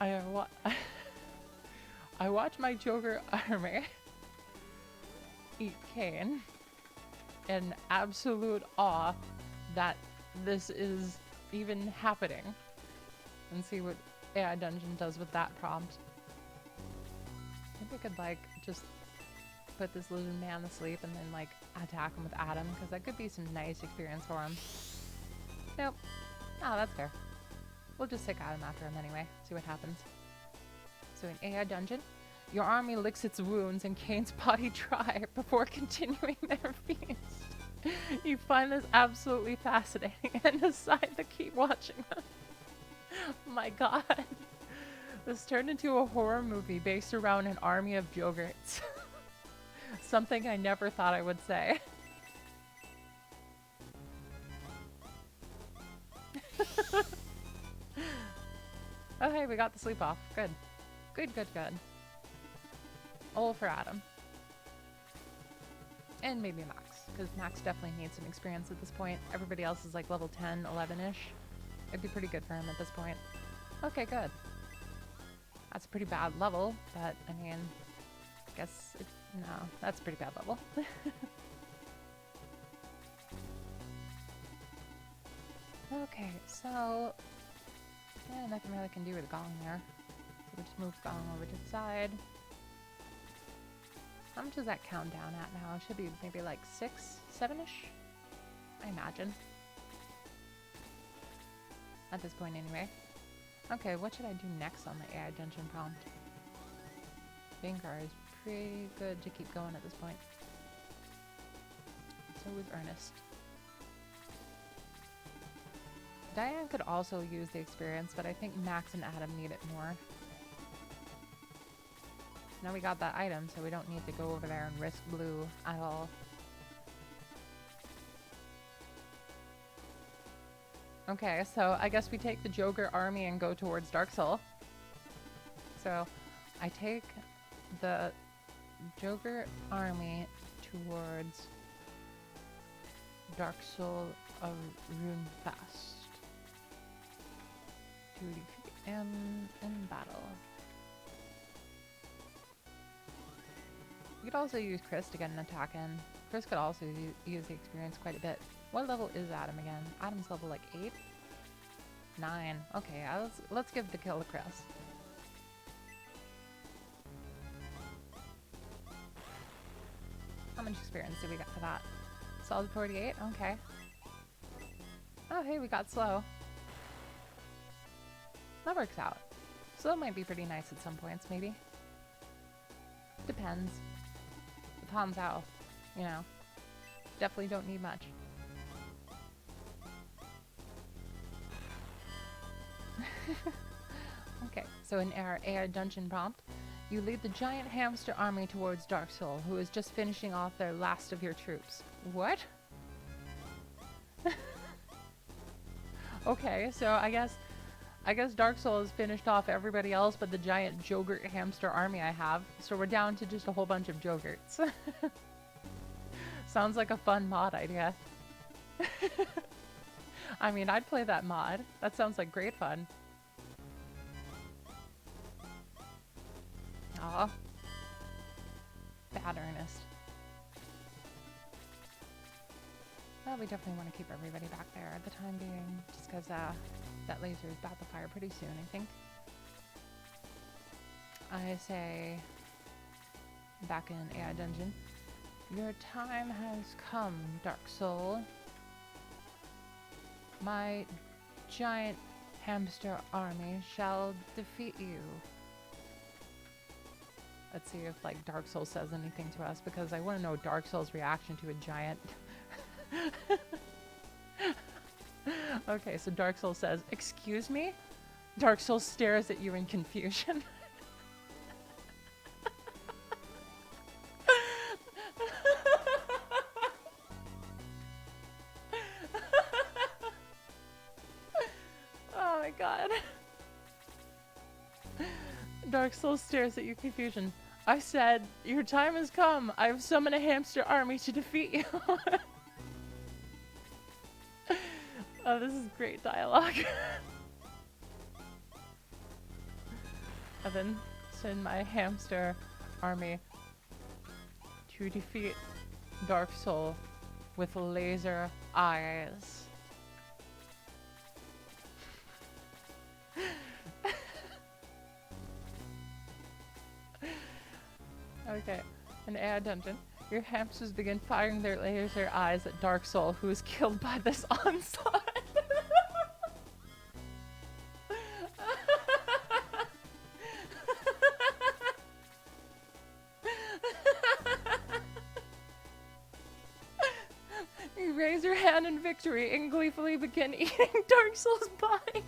I watch my Joker army eat Kain in absolute awe that this is even happening. And see what AI Dungeon does with that prompt. I think I could, like, just put this lizard man to sleep and then, like, attack him with Adam, because that could be some nice experience for him. Nope. Oh, that's fair. We'll just take Adam after him anyway, see what happens. So in AI Dungeon, your army licks its wounds and Kain's body dry before continuing their feast. You find this absolutely fascinating and decide to keep watching them. My god. This turned into a horror movie based around an army of Jogurts. Something I never thought I would say. Oh, hey, we got the sleep off. Good. Good, good, good. All for Adam. And maybe Max, because Max definitely needs some experience at this point. Everybody else is like level 10, 11-ish. It'd be pretty good for him at this point. Okay, good. That's a pretty bad level, but I mean, I guess no, that's a pretty bad level. Okay, so yeah, nothing really can do with Gong there. So we'll just move Gong over to the side. How much is that countdown at now? It should be maybe like 6, 7-ish, I imagine. At this point anyway. Okay, what should I do next on the AI dungeon prompt? Vinkar is pretty good to keep going at this point. So is Ernest. Diane could also use the experience, but I think Max and Adam need it more. Now we got that item, so we don't need to go over there and risk blue at all. Okay, so I guess we take the Joker army and go towards Dark Soul. So I take the Joker army towards Dark Soul of Runefast to defeat him in battle. You could also use Chris to get an attack in. Chris could also use the experience quite a bit. What level is Adam again? Adam's level like 8? 9. Okay, let's give the kill to Chris. How much experience did we get for that? Solid 48? Okay. Oh, hey, we got slow. That works out. Slow might be pretty nice at some points, maybe. Depends. With Han Zhao, you know. Definitely don't need much. Okay, so in our AI dungeon prompt, you lead the giant hamster army towards Dark Soul, who is just finishing off their last of your troops. What? Okay, so I guess Dark Soul has finished off everybody else but the giant Jogurt hamster army I have. So we're down to just a whole bunch of Jogurts. Sounds like a fun mod idea. I mean, I'd play that mod. That sounds like great fun. Aw. Bad Ernest. Well, we definitely want to keep everybody back there at the time being, just because that laser is about to fire pretty soon, I think. I say, back in AI Dungeon, your time has come, Dark Soul. My giant hamster army shall defeat you. Let's see if like Dark Soul says anything to us, because I want to know Dark Soul's reaction to a giant. Okay, so Dark Soul says, "Excuse me?" Dark Soul stares at you in confusion. Oh my god. Dark Soul stares at you in confusion. I said, your time has come. I've summoned a hamster army to defeat you. Oh, this is great dialogue. And then send my hamster army to defeat Dark Soul with laser eyes. Okay, in AI Dungeon, your hamsters begin firing their laser eyes at Dark Soul, who is killed by this onslaught. You raise your hand in victory and gleefully begin eating Dark Soul's body.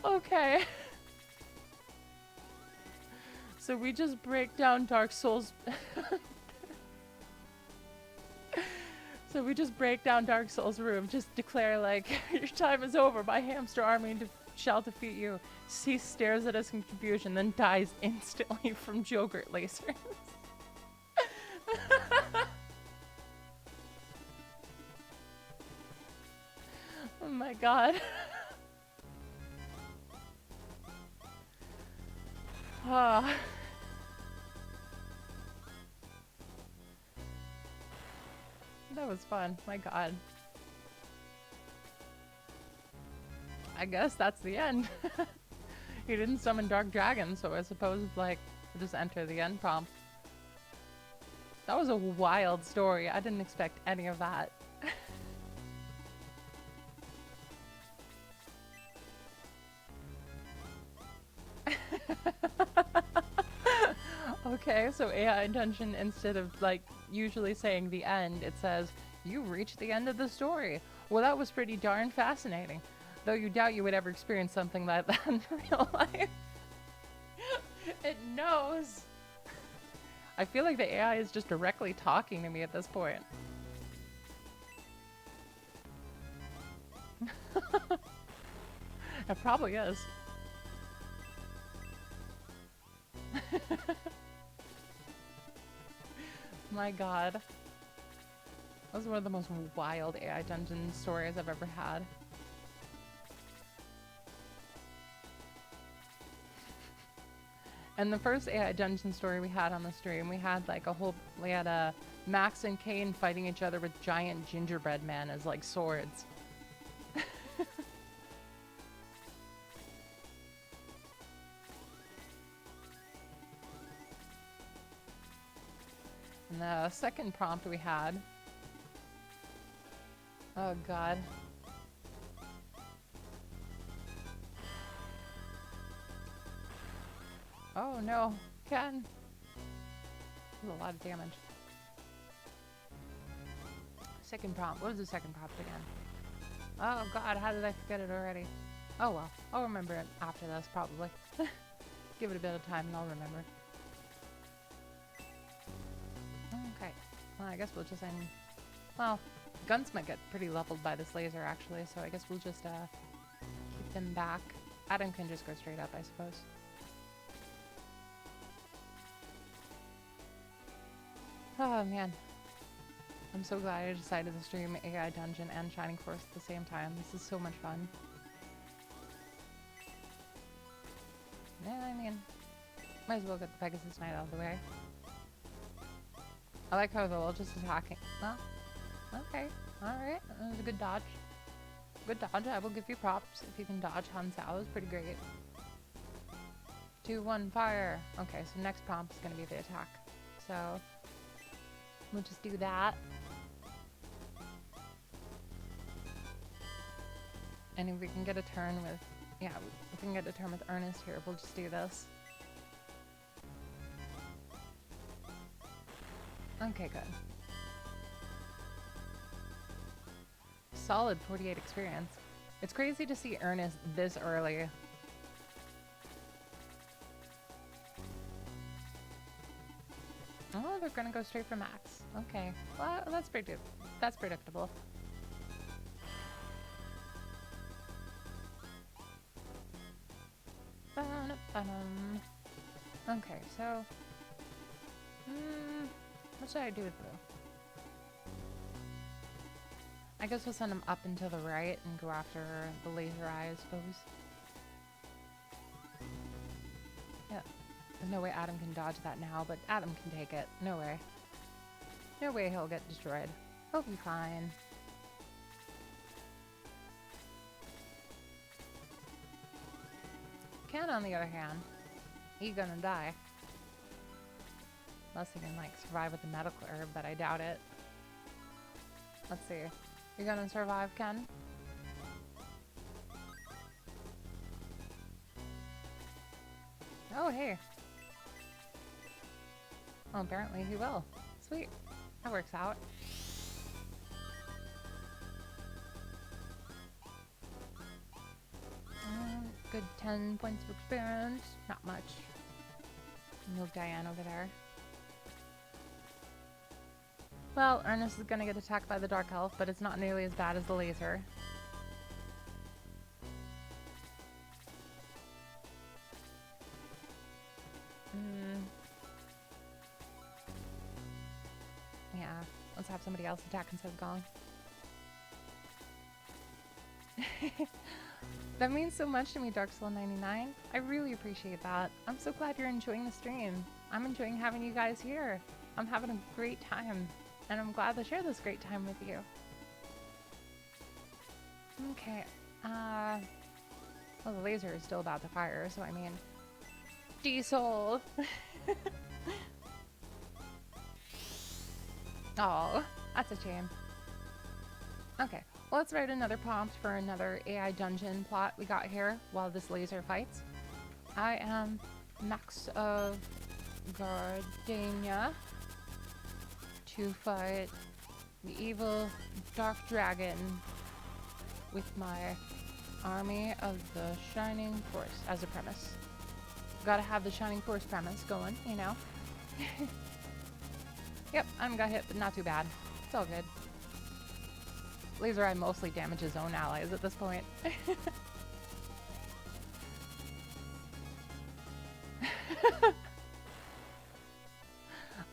Okay. So we just break down Dark Souls. So we just break down Dark Souls room, just declare like, your time is over, my hamster army shall defeat you. Cease stares at us in confusion, then dies instantly from Jogurt lasers. Oh my god. Ah. That was fun, my god. I guess that's the end. He didn't summon Dark Dragon, so I suppose, like, we'll just enter the end prompt. That was a wild story. I didn't expect any of that. Okay, so AI intention, instead of, like, usually saying the end, it says, you reached the end of the story. Well, that was pretty darn fascinating. Though you doubt you would ever experience something like that in real life. It knows. I feel like the AI is just directly talking to me at this point. It probably is. My god. That was one of the most wild AI dungeon stories I've ever had. And the first AI dungeon story we had on the stream, we had like we had Max and Kane fighting each other with giant gingerbread men as like swords. And the second prompt we had, oh god. Oh no, Ken! That's a lot of damage. Second prompt. What was the second prompt again? Oh god, how did I forget it already? Oh well, I'll remember it after this, probably. Give it a bit of time and I'll remember. Okay, well I guess we'll just end... Well, guns might get pretty leveled by this laser actually, so I guess we'll just keep them back. Adam can just go straight up, I suppose. Oh man, I'm so glad I decided to stream AI Dungeon and Shining Force at the same time. This is so much fun. Yeah, I mean, might as well get the Pegasus Knight out of the way. I like how they're all just attacking. Well, okay, alright, that was a good dodge. Good dodge, I will give you props if you can dodge Han Sao. It's pretty great. 2, 1, fire! Okay, so next prompt is going to be the attack. So... we'll just do that. And if we can get a turn with... yeah, if we can get a turn with Ernest here, we'll just do this. Okay, good. Solid 48 experience. It's crazy to see Ernest this early. Oh, they're gonna go straight for Max. Okay, well, that's predictable. Okay, so... what should I do with Blue? I guess we'll send him up and to the right and go after the laser eye, I suppose. Yeah. There's no way Adam can dodge that now, but Adam can take it. No way. No way he'll get destroyed. He'll be fine. Ken, on the other hand, he's gonna die. Unless he can, like, survive with the medical herb, but I doubt it. Let's see. You gonna survive, Ken? Oh, hey. Well, apparently he will. Sweet. That works out. Good 10 points of experience. Not much. Move Diane over there. Well, Ernest is gonna get attacked by the Dark Elf, but it's not nearly as bad as the laser. Yeah, let's have somebody else attack instead of Gong. That means so much to me, Dark Soul 99. I really appreciate that. I'm so glad you're enjoying the stream. I'm enjoying having you guys here. I'm having a great time, and I'm glad to share this great time with you. Okay, well, the laser is still about to fire, so I mean, Diesel. Oh, that's a shame. Okay, well, let's write another prompt for another AI dungeon plot we got here while this laser fights. I am Max of Gardenia to fight the evil Dark Dragon with my army of the Shining Force as a premise. Gotta have the Shining Force premise going, you know? Yep, I'm got hit, but not too bad. It's all good. Laser Eye mostly damages own allies at this point.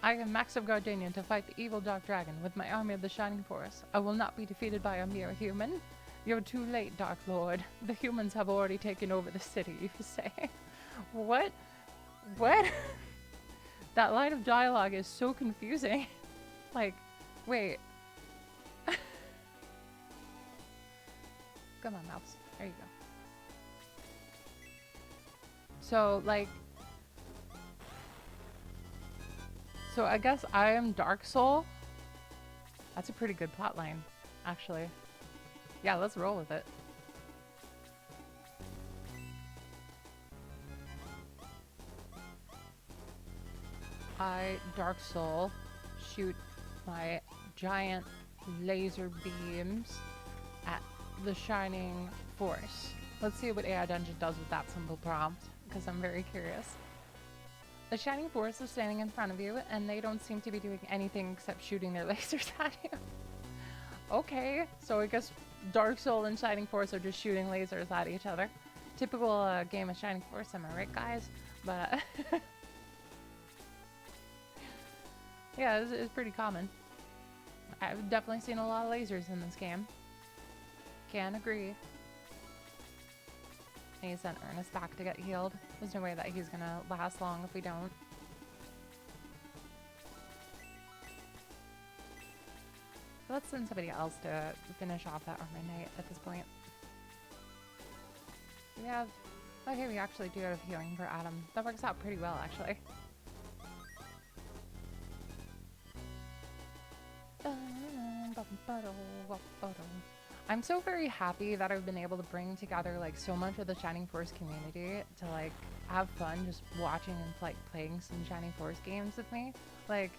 I am Max of Gardenia to fight the evil Dark Dragon with my army of the Shining Force. I will not be defeated by a mere human. You're too late, Dark Lord. The humans have already taken over the city, you say. What? What? That line of dialogue is so confusing. Like, wait. Come on, mouse. There you go. So, like... So, I guess I am Dark Soul. That's a pretty good plotline, actually. Yeah, let's roll with it. I, Dark Soul, shoot my giant laser beams at the Shining Force. Let's see what AI Dungeon does with that simple prompt, because I'm very curious. The Shining Force is standing in front of you, and they don't seem to be doing anything except shooting their lasers at you. Okay, so I guess Dark Soul and Shining Force are just shooting lasers at each other. Typical game of Shining Force, am I right, guys? But... yeah, it's pretty common. I've definitely seen a lot of lasers in this game. Can agree. I need to send Ernest back to get healed. There's no way that he's gonna last long if we don't. Let's send somebody else to finish off that Armor Knight at this point. We have... okay, we actually do have healing for Adam. That works out pretty well, actually. I'm so very happy that I've been able to bring together like so much of the Shining Force community to like have fun just watching and like playing some Shining Force games with me. Like,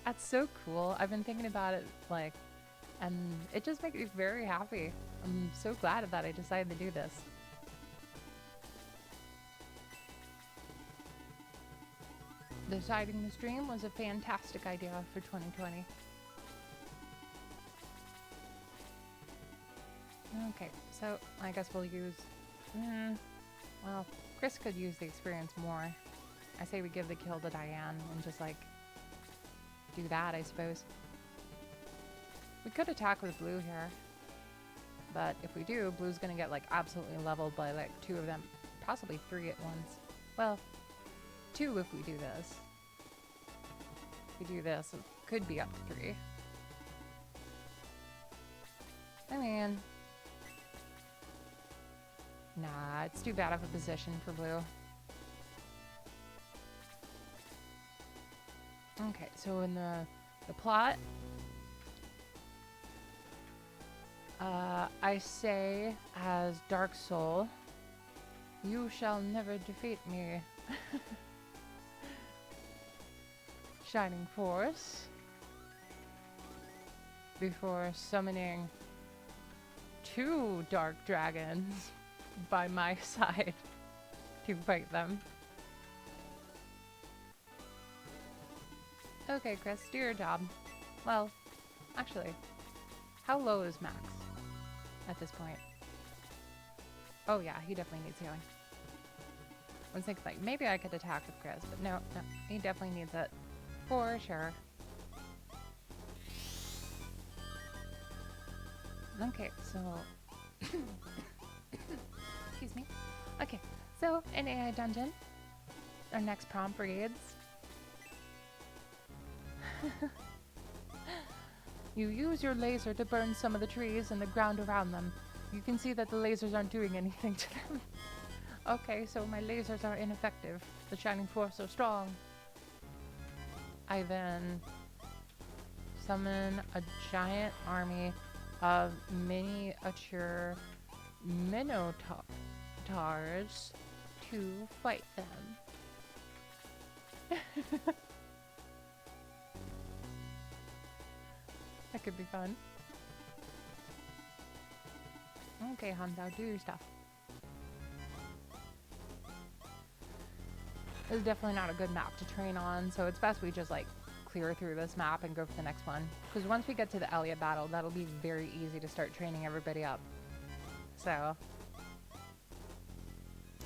that's so cool. I've been thinking about it like, and it just makes me very happy. I'm so glad that I decided to do this. Deciding the stream was a fantastic idea for 2020. Okay, so I guess we'll use... well, Chris could use the experience more. I say we give the kill to Diane and just, like, do that, I suppose. We could attack with Blue here. But if we do, Blue's gonna get, like, absolutely leveled by, like, 2 of them. Possibly 3 at once. Well, 2 if we do this. If we do this, it could be up to 3. I mean... nah, it's too bad of a position for Blue. Okay, so in the plot, I say as Dark Soul, you shall never defeat me. Shining Force, before summoning 2 Dark Dragons by my side to fight them. Okay, Chris, do your job. Well, actually, how low is Max at this point? Oh yeah, he definitely needs healing. I was thinking like maybe I could attack with Chris, but no, he definitely needs it for sure. Okay, so excuse me. Okay, so in AI dungeon, our next prompt reads: you use your laser to burn some of the trees and the ground around them. You can see that the lasers aren't doing anything to them. Okay, so my lasers are ineffective. The shining force so strong. I then summon a giant army of miniature minotaurs to fight them. That could be fun. Okay, Hanzo, do your stuff. This is definitely not a good map to train on, so it's best we just like clear through this map and go for the next one. Because once we get to the Elliot battle, that'll be very easy to start training everybody up. So,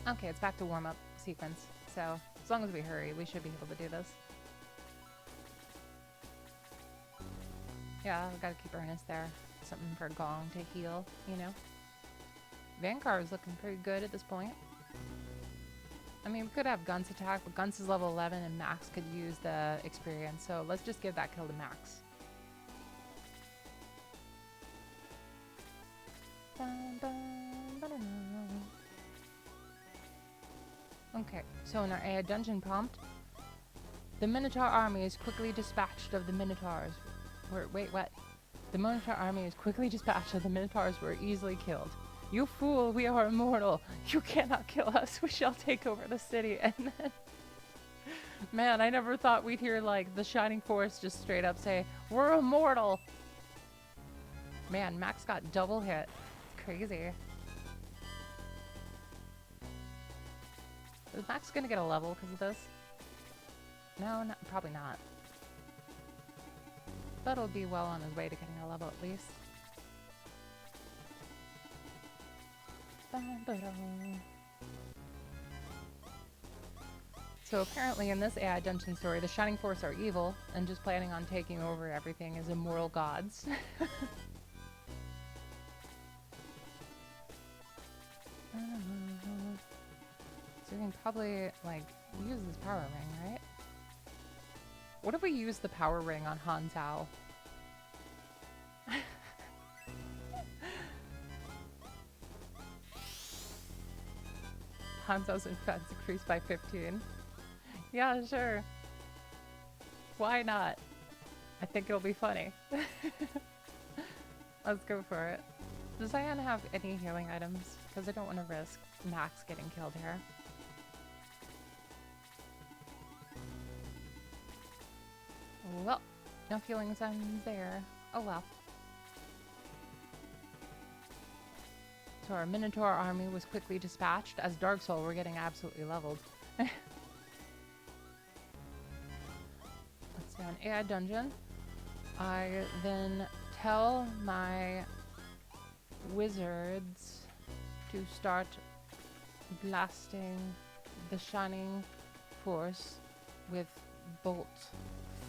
okay, it's back to warm-up sequence. So, as long as we hurry, we should be able to do this. Yeah, I've got to keep Ernest there. Something for Gong to heal, you know? Vankar is looking pretty good at this point. I mean, we could have Gun's attack, but Gun's is level 11 and Max could use the experience, so let's just give that kill to Max. Okay, so in our AI dungeon prompt, the Minotaur army is quickly dispatched of the Minotaurs. Wait, what? The Minotaur army is quickly dispatched of the Minotaurs were easily killed. You fool, we are immortal. You cannot kill us. We shall take over the city. And then, man, I never thought we'd hear like the Shining Force just straight up say, we're immortal. Man, Max got double hit. It's crazy. Is Max gonna get a level because of this? No, probably not. But he'll be well on his way to getting a level at least. So apparently in this AI dungeon story, the Shining Force are evil and just planning on taking over everything as immortal gods. So we can probably, like, use this power ring, right? What if we use the power ring on Hanzao? Hanzo's defense increased by 15. Yeah, sure. Why not? I think it'll be funny. Let's go for it. Does Diane have any healing items? Because I don't want to risk Max getting killed here. Well, no healing items there. Oh well. So our Minotaur army was quickly dispatched as Dark Soul were getting absolutely leveled. Let's see, on AI dungeon, I then tell my wizards to start blasting the Shining Force with Bolt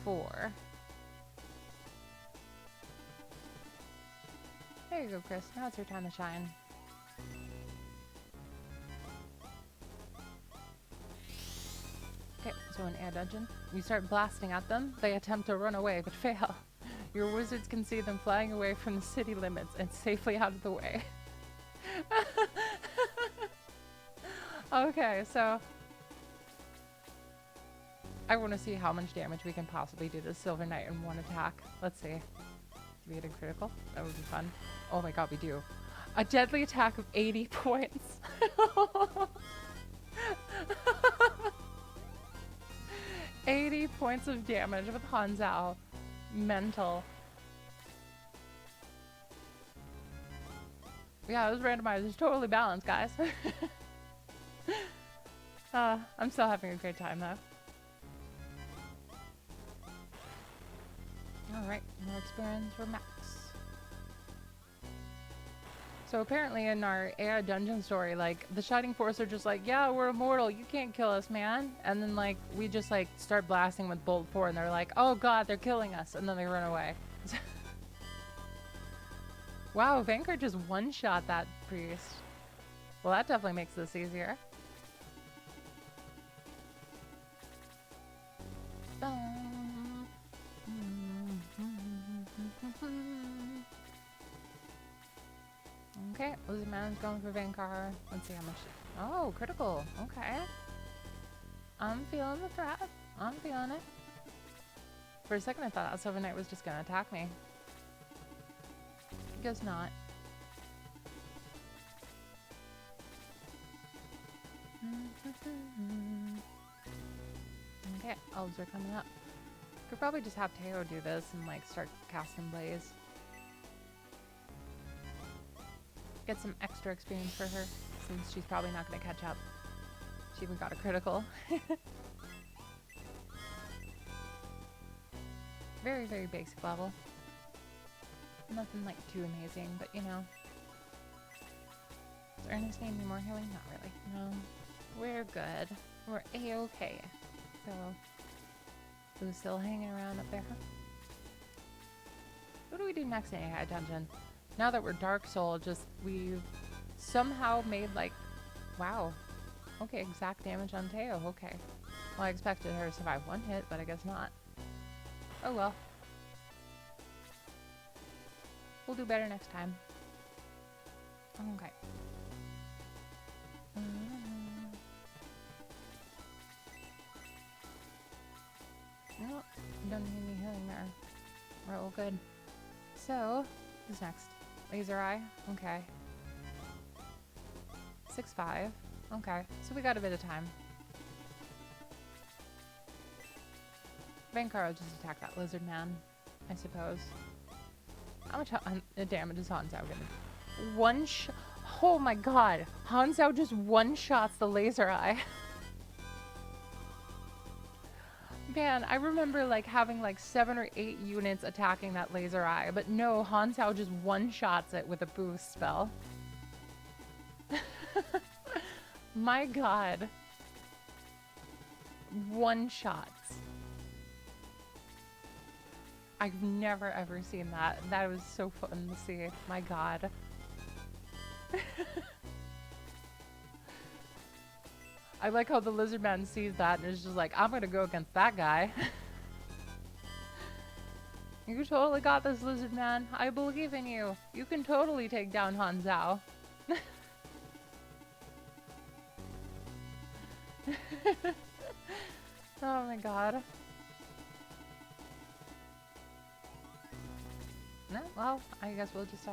4. There you go, Chris. Now it's your time to shine. Okay, so in Air Dungeon, you start blasting at them. They attempt to run away, but fail. Your wizards can see them flying away from the city limits and safely out of the way. Okay, so I want to see how much damage we can possibly do to Silver Knight in one attack. Let's see. Do we get a critical? That would be fun. Oh my god, we do. A deadly attack of 80 points. 80 points of damage with Hanzao. Mental. Yeah, this randomizer is totally balanced, guys. I'm still having a great time, though. Alright, more experience for Max. So apparently in our AI dungeon story, like, the Shining Force are just like, yeah, we're immortal, you can't kill us, man. And then, like, we just, like, start blasting with Bolt 4, and they're like, oh god, they're killing us, and then they run away. Wow, Vanguard just one-shot that priest. Well, that definitely makes this easier. Okay, Lizard Man's going for Vankar. Let's see how much. Oh, critical. Okay. I'm feeling the threat. I'm feeling it. For a second, I thought that Silver Knight was just gonna attack me. I guess not. Okay, elves are coming up. Could probably just have Teo do this and like start casting Blaze. Get some extra experience for her, since she's probably not going to catch up. She even got a critical. Very, very basic level. Nothing like too amazing, but you know. Does Ernest need any more healing? Not really. No. We're good. We're A-okay. So, who's still hanging around up there? What do we do next in AI Dungeon? Now that we're Dark Soul, just we've somehow made like, wow. Okay, exact damage on Teo. Okay. Well, I expected her to survive one hit, but I guess not. Oh well. We'll do better next time. Okay. No, don't need any healing there. We're all good. So, who's next? Laser Eye? Okay. 6-5. Okay, so we got a bit of time. Vankar will just attack that lizard man, I suppose. How much damage is Hanzhao gonna? One shot. Oh my god! Hanzhao just one-shots the laser eye. Man, I remember like having like 7 or 8 units attacking that laser eye, but no, Hanzhao just one-shots it with a boost spell. My god. One-shots. I've never ever seen that. That was so fun to see. My god. I like how the lizard man sees that and is just like, I'm gonna go against that guy. You totally got this, lizard man. I believe in you. You can totally take down Hanzhao. Oh my god. No, well, I guess we'll just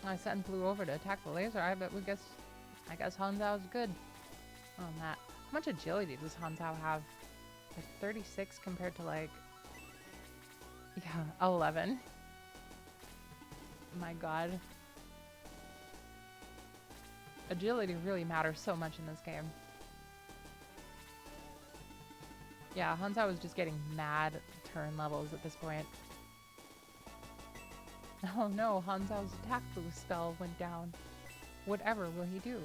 I sent Blue over to attack the laser eye, but I guess Hanzhao's good on that. How much agility does Hanzhao have? Like 36 compared to like, yeah, 11. My god. Agility really matters so much in this game. Yeah, Hanzhao is just getting mad turn levels at this point. Oh no, Hanzhao's attack boost spell went down. Whatever will he do?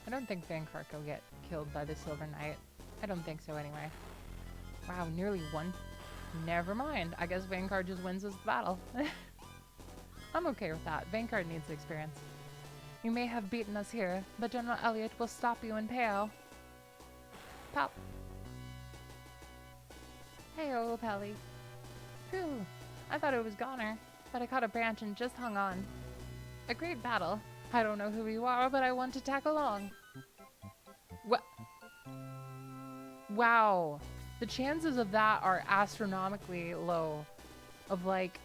I don't think Vankar will get killed by the Silver Knight. I don't think so anyway. Wow, nearly one. Never mind. I guess Vankar just wins this battle. I'm okay with that. Vankar needs experience. You may have beaten us here, but General Elliot will stop you in Peo. Pop. Hey-oh, Pelly. Phew. I thought it was goner, but I caught a branch and just hung on. A great battle. I don't know who you are, but I want to tag along. What? Wow. The chances of that are astronomically low. Of like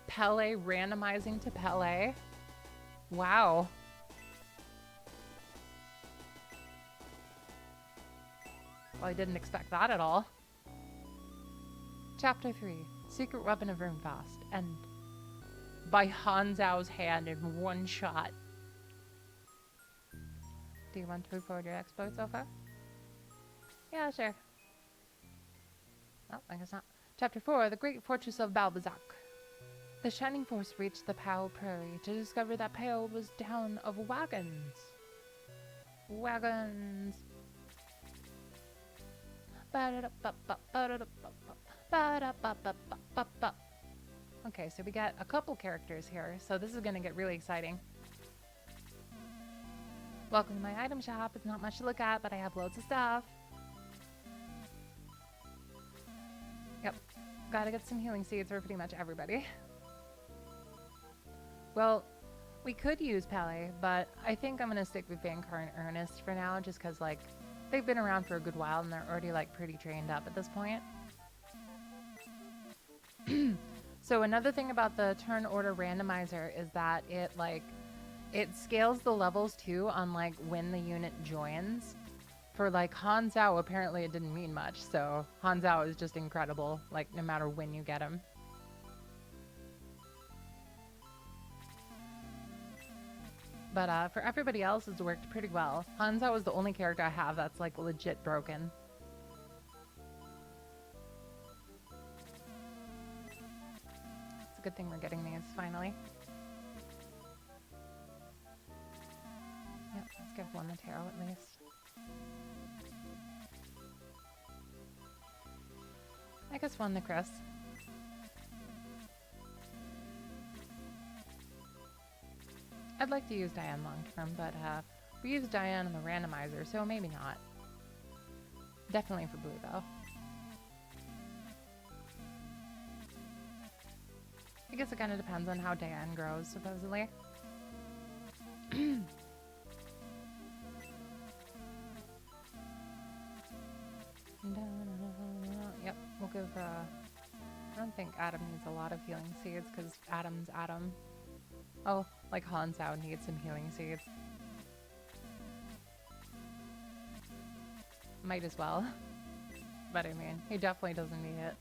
Pele randomizing to Pele. Wow. Well, I didn't expect that at all. Chapter 3. Secret Weapon of Rimfast. End. By Hanzhao's hand in one shot. Do you want to record your exploits so far? Yeah, sure. Oh, I guess not. Chapter 4, The Great Fortress of Balbazak. The Shining Force reached the Pao Prairie to discover that Pao was down of wagons. Wagons. Okay, so we got a couple characters here, so this is gonna get really exciting. Welcome to my item shop. It's not much to look at, but I have loads of stuff. Yep, gotta get some healing seeds for pretty much everybody. Well, we could use Pele, but I think I'm gonna stick with Vankar and Ernest for now, just because, like, they've been around for a good while and they're already, like, pretty trained up at this point. So another thing about the turn order randomizer is that it, like, it scales the levels too on, like, when the unit joins. For, like, Han Zhao, apparently it didn't mean much, so Han Zhao is just incredible, like, no matter when you get him. But for everybody else, it's worked pretty well. Han Zhao is the only character I have that's, like, legit broken. It's a good thing we're getting these, finally. Yep, let's give one the tarot at least. I guess one the Chris. I'd like to use Diane long term, but we use Diane in the randomizer, so maybe not. Definitely for blue, though. I guess it kind of depends on how Diane grows, supposedly. Yep, we'll give, I don't think Adam needs a lot of healing seeds, because Adam's Adam. Oh, like Han Zhao needs some healing seeds. Might as well. But I mean, he definitely doesn't need it.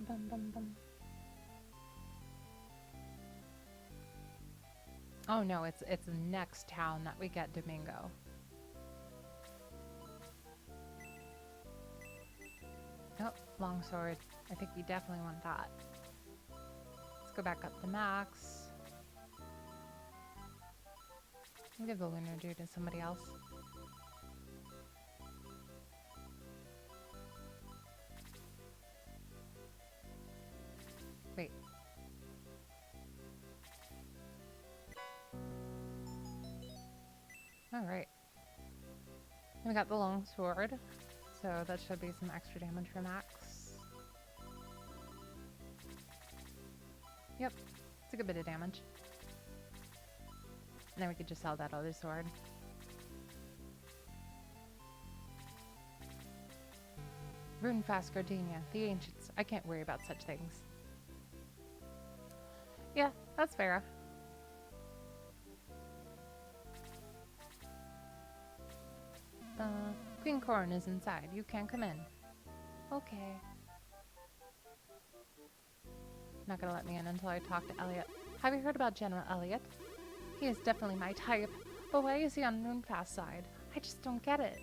Bum, bum, bum. Oh no, it's the next town that we get Domingo. Oh, longsword. I think we definitely want that. Let's go back up to max. I'll give the lunar dude to somebody else. Wait. Alright. We got the longsword, so that should be some extra damage for max. Yep, it's a good bit of damage. And then we could just sell that other sword. Runefast Gardenia, the Ancients. I can't worry about such things. Yeah, that's fair. Queen Corn is inside. You can't come in. Okay. Not gonna let me in until I talk to Elliot. Have you heard about General Elliot? He is definitely my type, but why is he on Runefast's side? I just don't get it.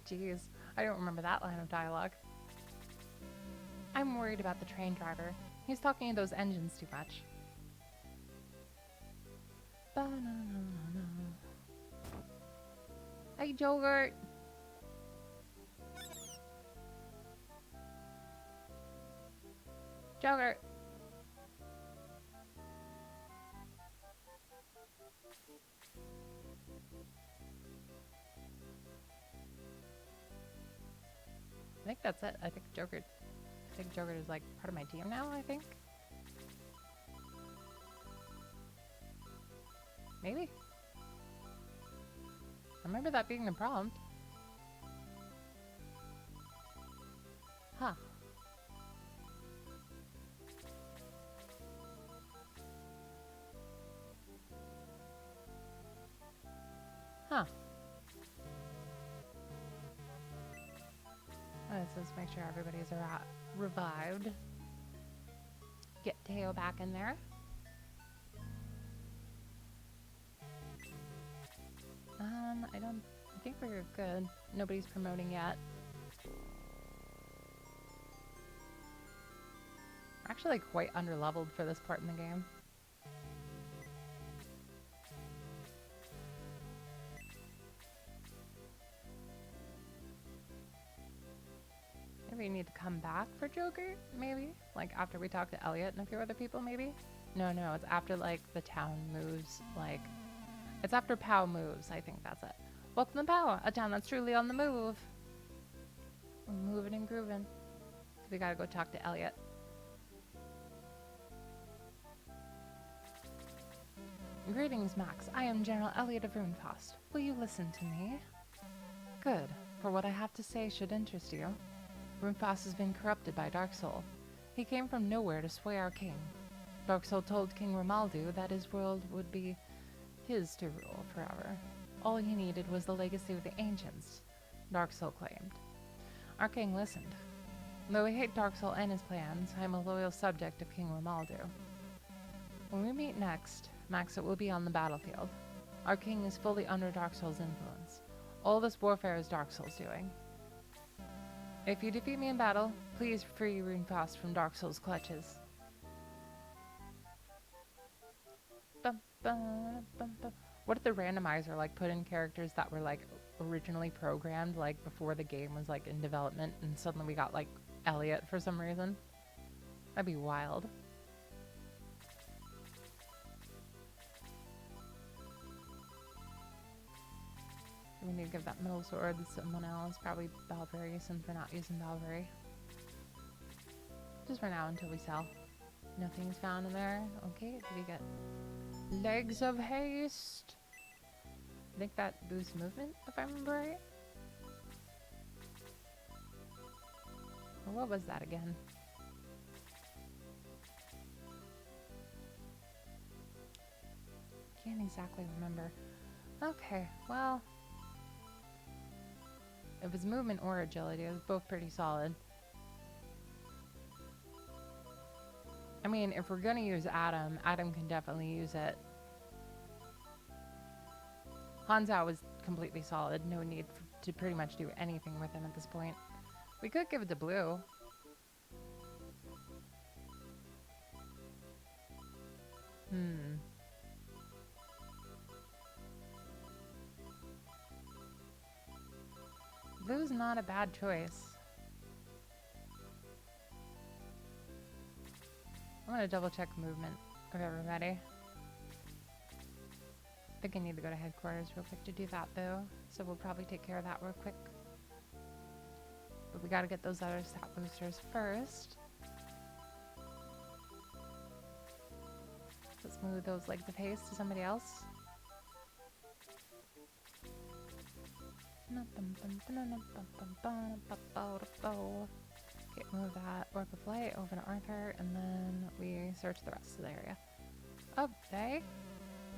Jeez, I don't remember that line of dialogue. I'm worried about the train driver. He's talking to those engines too much. Hey, Jogurt! Jogurt! I think that's it. I think Jogurt is like part of my team now, I think. Maybe? I remember that being the prompt. Huh. Huh. Let's just make sure everybody's revived. Get Teo back in there. I think we're good. Nobody's promoting yet. We're actually quite underleveled for this part in the game. Maybe we need to come back for Joker, maybe? Like after we talk to Elliot and a few other people, maybe? No, it's after like the town moves, like... It's after POW moves, I think that's it. Welcome to POW, a town that's truly on the move. We're moving and grooving. So we gotta go talk to Elliot. Greetings, Max. I am General Elliot of Runefaust. Will you listen to me? Good, for what I have to say should interest you. Runefaust has been corrupted by Darksoul. He came from nowhere to sway our king. Darksoul told King Romaldu that his world would be his to rule forever. All he needed was the legacy of the ancients, Darksoul claimed. Our king listened. Though I hate Darksoul and his plans, I am a loyal subject of King Romaldu. When we meet next, Max, it will be on the battlefield. Our king is fully under Darksoul's influence. All this warfare is Darksoul's doing. If you defeat me in battle, please free Runefaust from Darksoul's clutches. What if the randomizer like put in characters that were like originally programmed like before the game was like in development, and suddenly we got like Elliot for some reason? That'd be wild. We need to give that middle sword to someone else, probably Balberry, since we're not using Balberry. Just for now until we sell. Nothing's found in there. Okay, do we get Legs of Haste? I think that boosts movement, if I remember right. Or what was that again? Can't exactly remember. Okay, well... It was movement or agility. It was both pretty solid. I mean, if we're gonna use Adam, Adam can definitely use it. Hanzhao was completely solid. No need to pretty much do anything with him at this point. We could give it to Blue. Blue's not a bad choice. I'm gonna double check movement of everybody. I think I need to go to headquarters real quick to do that though, so we'll probably take care of that real quick. But we gotta get those other stat boosters first. Let's move those legs of haste to somebody else. Okay, move that Orb of Light over to Arthur, and then we search the rest of the area. Oh, they?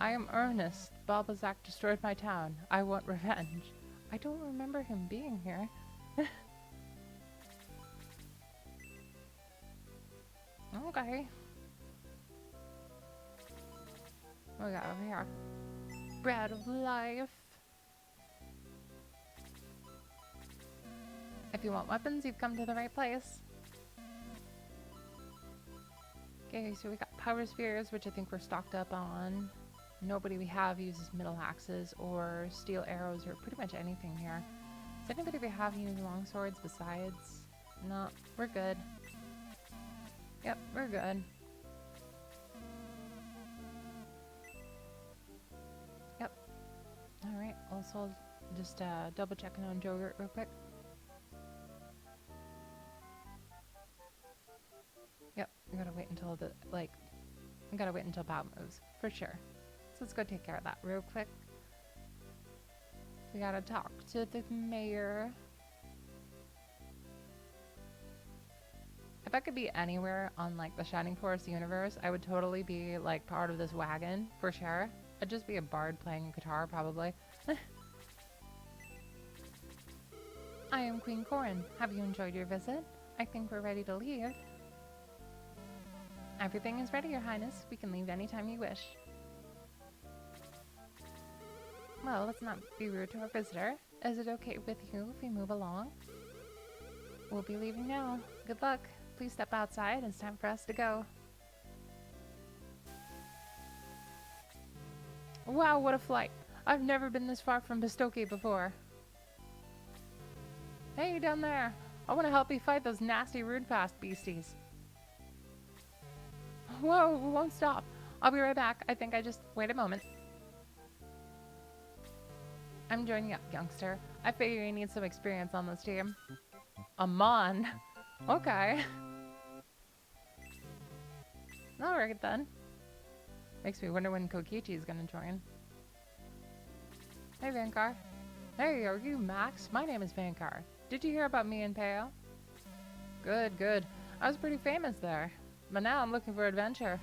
I am Ernest. Balbazak destroyed my town. I want revenge. I don't remember him being here. Okay. What we got over here? Bread of life. If you want weapons, you've come to the right place. Okay, so we got power spheres, which I think we're stocked up on. Nobody we have uses middle axes or steel arrows or pretty much anything here. Does anybody we have use long swords besides? No, we're good. Yep, we're good. Yep. Alright, also just double checking on Jogurt real quick. Yep, we gotta wait until we gotta wait until Bob moves, for sure. So let's go take care of that real quick. We gotta talk to the mayor. If I could be anywhere on like the Shining Forest universe, I would totally be like part of this wagon, for sure. I'd just be a bard playing guitar, probably. I am Queen Corin. Have you enjoyed your visit? I think we're ready to leave. Everything is ready, Your Highness. We can leave anytime you wish. Well, let's not be rude to our visitor. Is it okay with you if we move along? We'll be leaving now. Good luck. Please step outside. It's time for us to go. Wow, what a flight. I've never been this far from Bistoki before. Hey, down there. I want to help you fight those nasty rude past beasties. Whoa, we won't stop. I'll be right back. I think I just... Wait a moment. I'm joining up, youngster. I figure you need some experience on this team. Amon? Okay. Alright then. Makes me wonder when Kokichi is gonna join. Hey, Vankar. Hey, are you Max? My name is Vankar. Did you hear about me and Peo? Good, good. I was pretty famous there. But now I'm looking for adventure.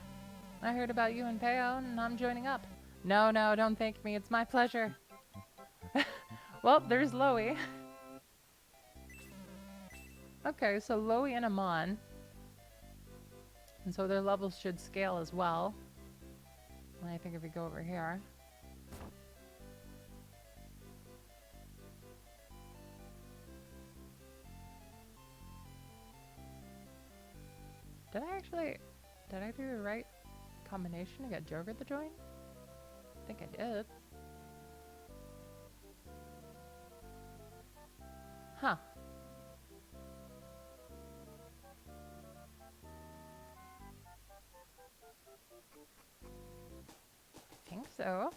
I heard about you and Peo, and I'm joining up. No, no, don't thank me. It's my pleasure. Well, there's Loey. Okay, so Loey and Amon. And so their levels should scale as well. And I think if we go over here... Did I do the right combination to get Joker to join? I think I did. Huh. I think so.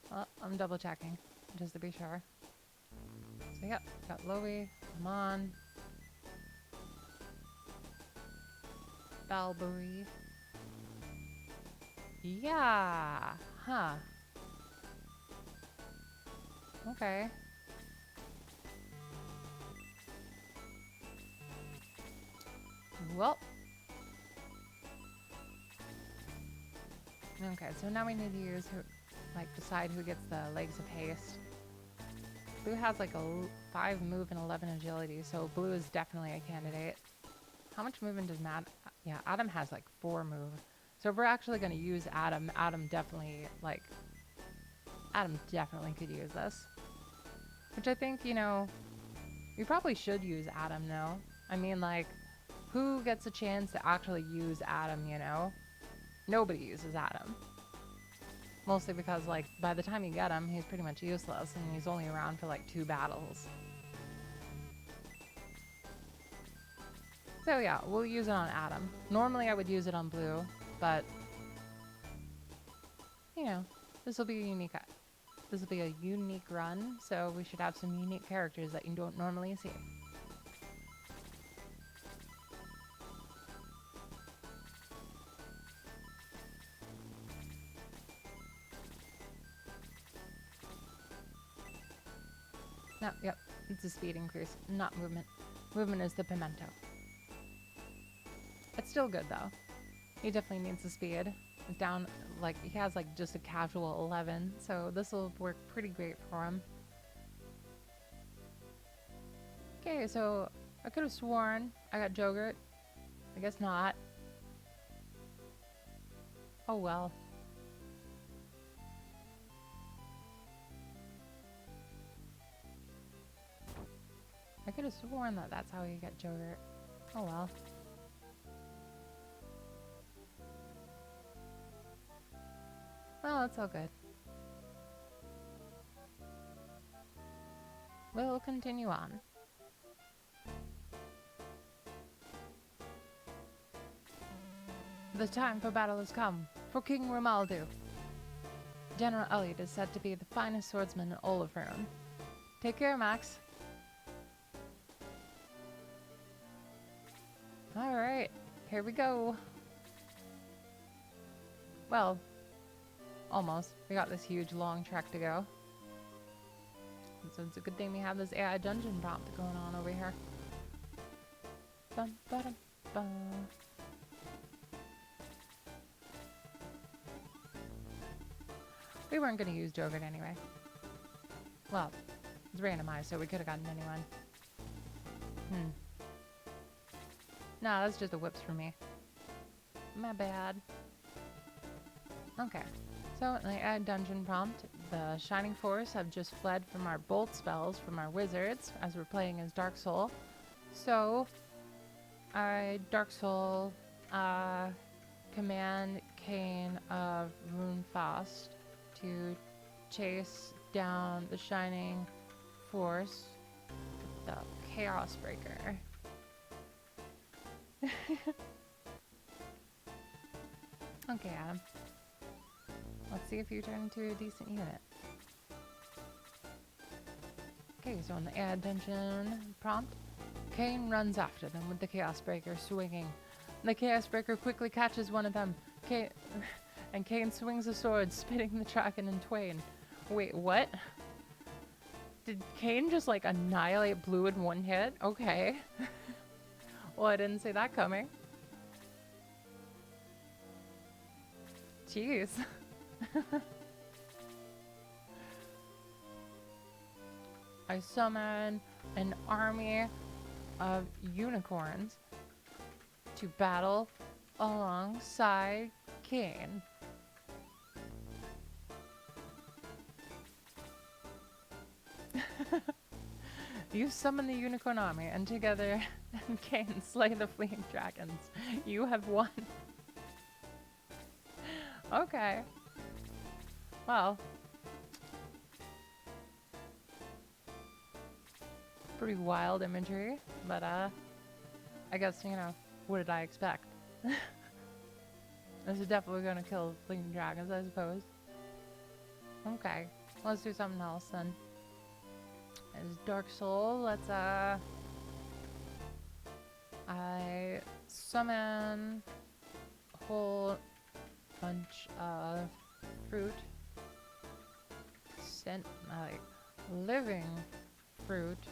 Well, I'm double checking, just to be sure. So yep, got Loey, Amon, Balbury. Yeah! Huh. Okay. Well. Okay, so now we need to use who, decide who gets the legs of haste. Blue has like a 5 move and 11 agility, so Blue is definitely a candidate. How much movement does Yeah, Adam has like 4 move. So if we're actually going to use Adam, Adam definitely could use this. Which I think, you know, we probably should use Adam though. I mean, like, who gets a chance to actually use Adam, you know? Nobody uses Adam. Mostly because, like, by the time you get him, he's pretty much useless and he's only around for like 2 battles. So yeah, we'll use it on Adam. Normally I would use it on Blue, but you know, this will be a unique run, so we should have some unique characters that you don't normally see. No, yep, it's a speed increase, not movement. Movement is the pimento. It's still good though. He definitely needs the speed. Down, like, he has like just a casual 11, so this will work pretty great for him. Okay, so I could have sworn I got Jogurt. I guess not. Oh well. I could have sworn that that's how you get Jogurt. Oh well. Well, it's all good. We'll continue on. The time for battle has come, for King Romaldu. General Elliot is said to be the finest swordsman in Olafrun. Take care, Max. Alright, here we go. Well, almost. We got this huge long trek to go. So it's a good thing we have this AI dungeon prompt going on over here. Bum, ba-dum, bum. We weren't going to use Jogurt anyway. Well, it's randomized, so we could have gotten anyone. No, that's just the whips for me. My bad. Okay. So, in the add dungeon prompt, the Shining Force have just fled from our bolt spells from our wizards as we're playing as Dark Soul. So, I Dark Soul command Kane of Runefast to chase down the Shining Force, the Chaos Breaker. Okay, Adam. Let's see if you turn into a decent unit. Okay, so in the add dungeon prompt, Kane runs after them with the Chaos Breaker swinging. The Chaos Breaker quickly catches one of them, and Kane swings a sword, splitting the dragon in twain. Wait, what? Did Kane just like annihilate blue in one hit? Okay. Well, I didn't see that coming. Jeez. I summon an army of unicorns to battle alongside Kane. You summon the unicorn army, and together Kane slay the fleeing dragons. You have won. Okay. Well. Pretty wild imagery, but I guess, you know, what did I expect? This is definitely gonna kill fleeing dragons, I suppose. Okay, let's do something else then. As Dark Soul, let's I summon a whole bunch of fruit, like living fruit,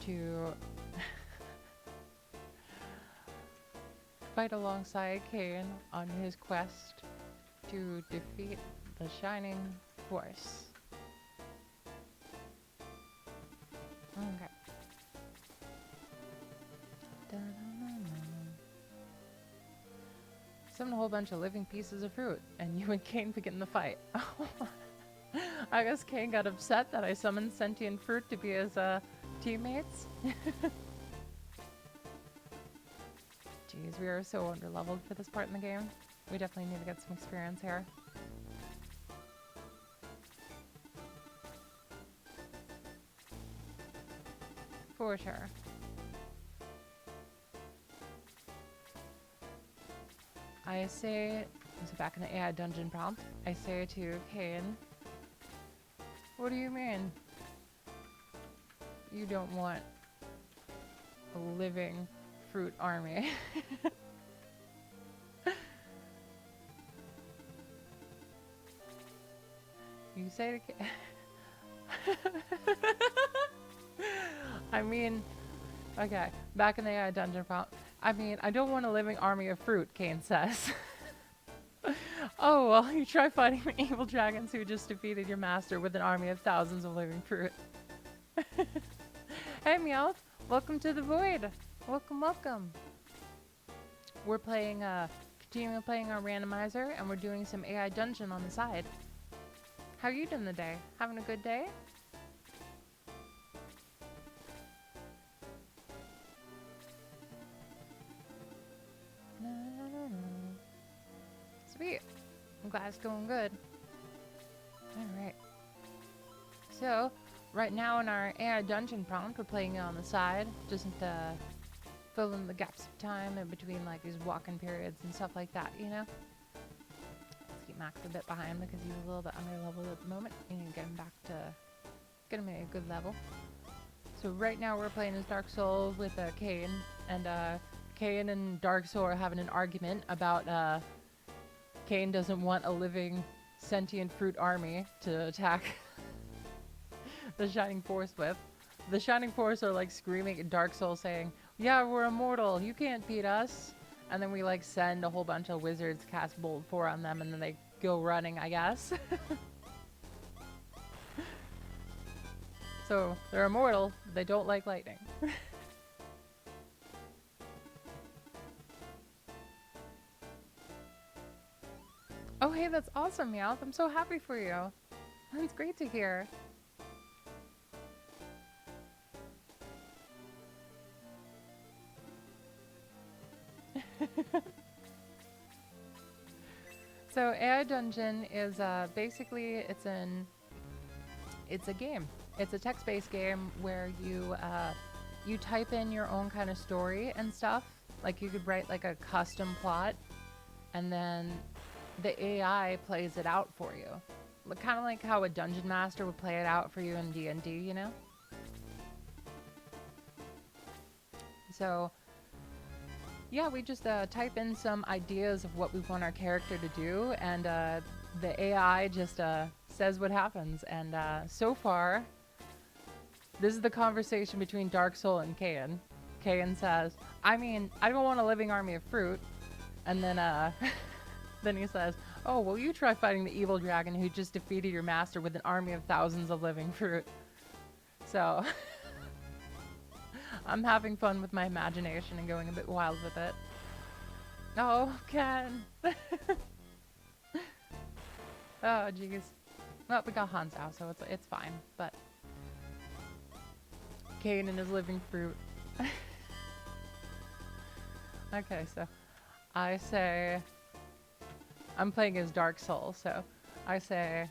to fight alongside Kane on his quest to defeat the Shining Force. Okay. Summon a whole bunch of living pieces of fruit, and you and Kane begin the fight. I guess Kane got upset that I summoned sentient fruit to be his teammates. Jeez, we are so underleveled for this part in the game. We definitely need to get some experience here. For sure. I say, so back in the AI dungeon prompt, I say to Kane, what do you mean? You don't want a living fruit army. You say to Kane. I mean, okay, back in the AI dungeon prompt. I mean, I don't want a living army of fruit, Kane says. Oh, well, you try fighting the evil dragons who just defeated your master with an army of thousands of living fruit. Hey, Meowth. Welcome to the Void. Welcome, welcome. We're playing, continuing playing our randomizer, and we're doing some AI dungeon on the side. How are you doing today? Having a good day? Sweet. I'm glad it's going good. Alright. So, right now in our AI dungeon prompt, we're playing it on the side, just to fill in the gaps of time in between like these walk-in periods and stuff like that, you know? Let's keep Max a bit behind because he's a little bit under-leveled at the moment. You need to get him back to, get him at a good level. So right now we're playing as Dark Soul with Kane, and Kane and Dark Soul are having an argument about Kane doesn't want a living sentient fruit army to attack the Shining Force with. The Shining Force are like screaming at Dark Soul saying, yeah, we're immortal, you can't beat us. And then we like send a whole bunch of wizards cast Bolt 4 on them and then they go running, I guess. So they're immortal, they don't like lightning. hey, that's awesome, Meowth. I'm so happy for you. That's great to hear. So AI Dungeon is basically it's a game. It's a text-based game where you type in your own kind of story and stuff. Like you could write like a custom plot, and then the AI plays it out for you. Kind of like how a dungeon master would play it out for you in D&D, you know? So yeah, we just type in some ideas of what we want our character to do, and the AI just says what happens. And so far, this is the conversation between Dark Soul and Kain. Kain says, I mean, I don't want a living army of fruit. And then then he says, oh, well, you try fighting the evil dragon who just defeated your master with an army of thousands of living fruit. So I'm having fun with my imagination and going a bit wild with it. Oh, Ken. Oh, jeez. Well, we got Hans out, so it's fine. But Kain and his living fruit. Okay, so I say I'm playing as Dark Soul, so I say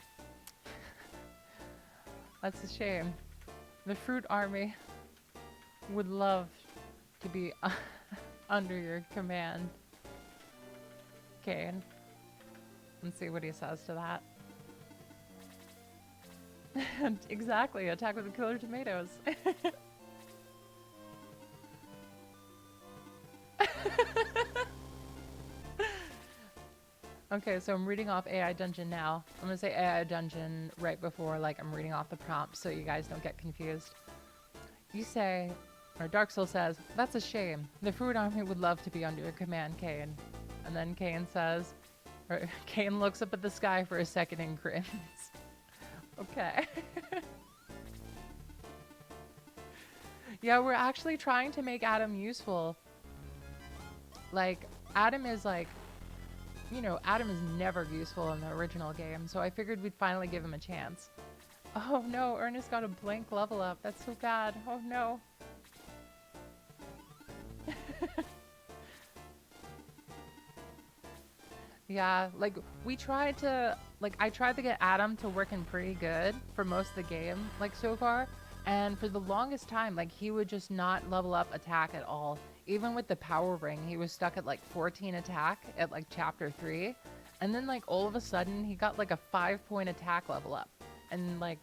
that's a shame. The fruit army would love to be under your command, Kain. Let's see what he says to that. Exactly, attack with the killer tomatoes. Okay, so I'm reading off AI Dungeon now. I'm gonna say AI Dungeon right before like I'm reading off the prompt so you guys don't get confused. You say, or Dark Soul says, that's a shame. The fruit army would love to be under your command, Kain. And then Kain says, or Kain looks up at the sky for a second and grins. Okay. Yeah, we're actually trying to make Adam useful. Like, Adam is like, you know, Adam is never useful in the original game, so I figured we'd finally give him a chance. Oh no, Ernest got a blank level up. That's so bad. Oh no. Yeah, like we tried to, like I tried to get Adam to working pretty good for most of the game, like so far. And for the longest time, like he would just not level up attack at all. Even with the power ring, he was stuck at like 14 attack at like chapter 3. And then like all of a sudden he got like a 5-point attack level up. And like,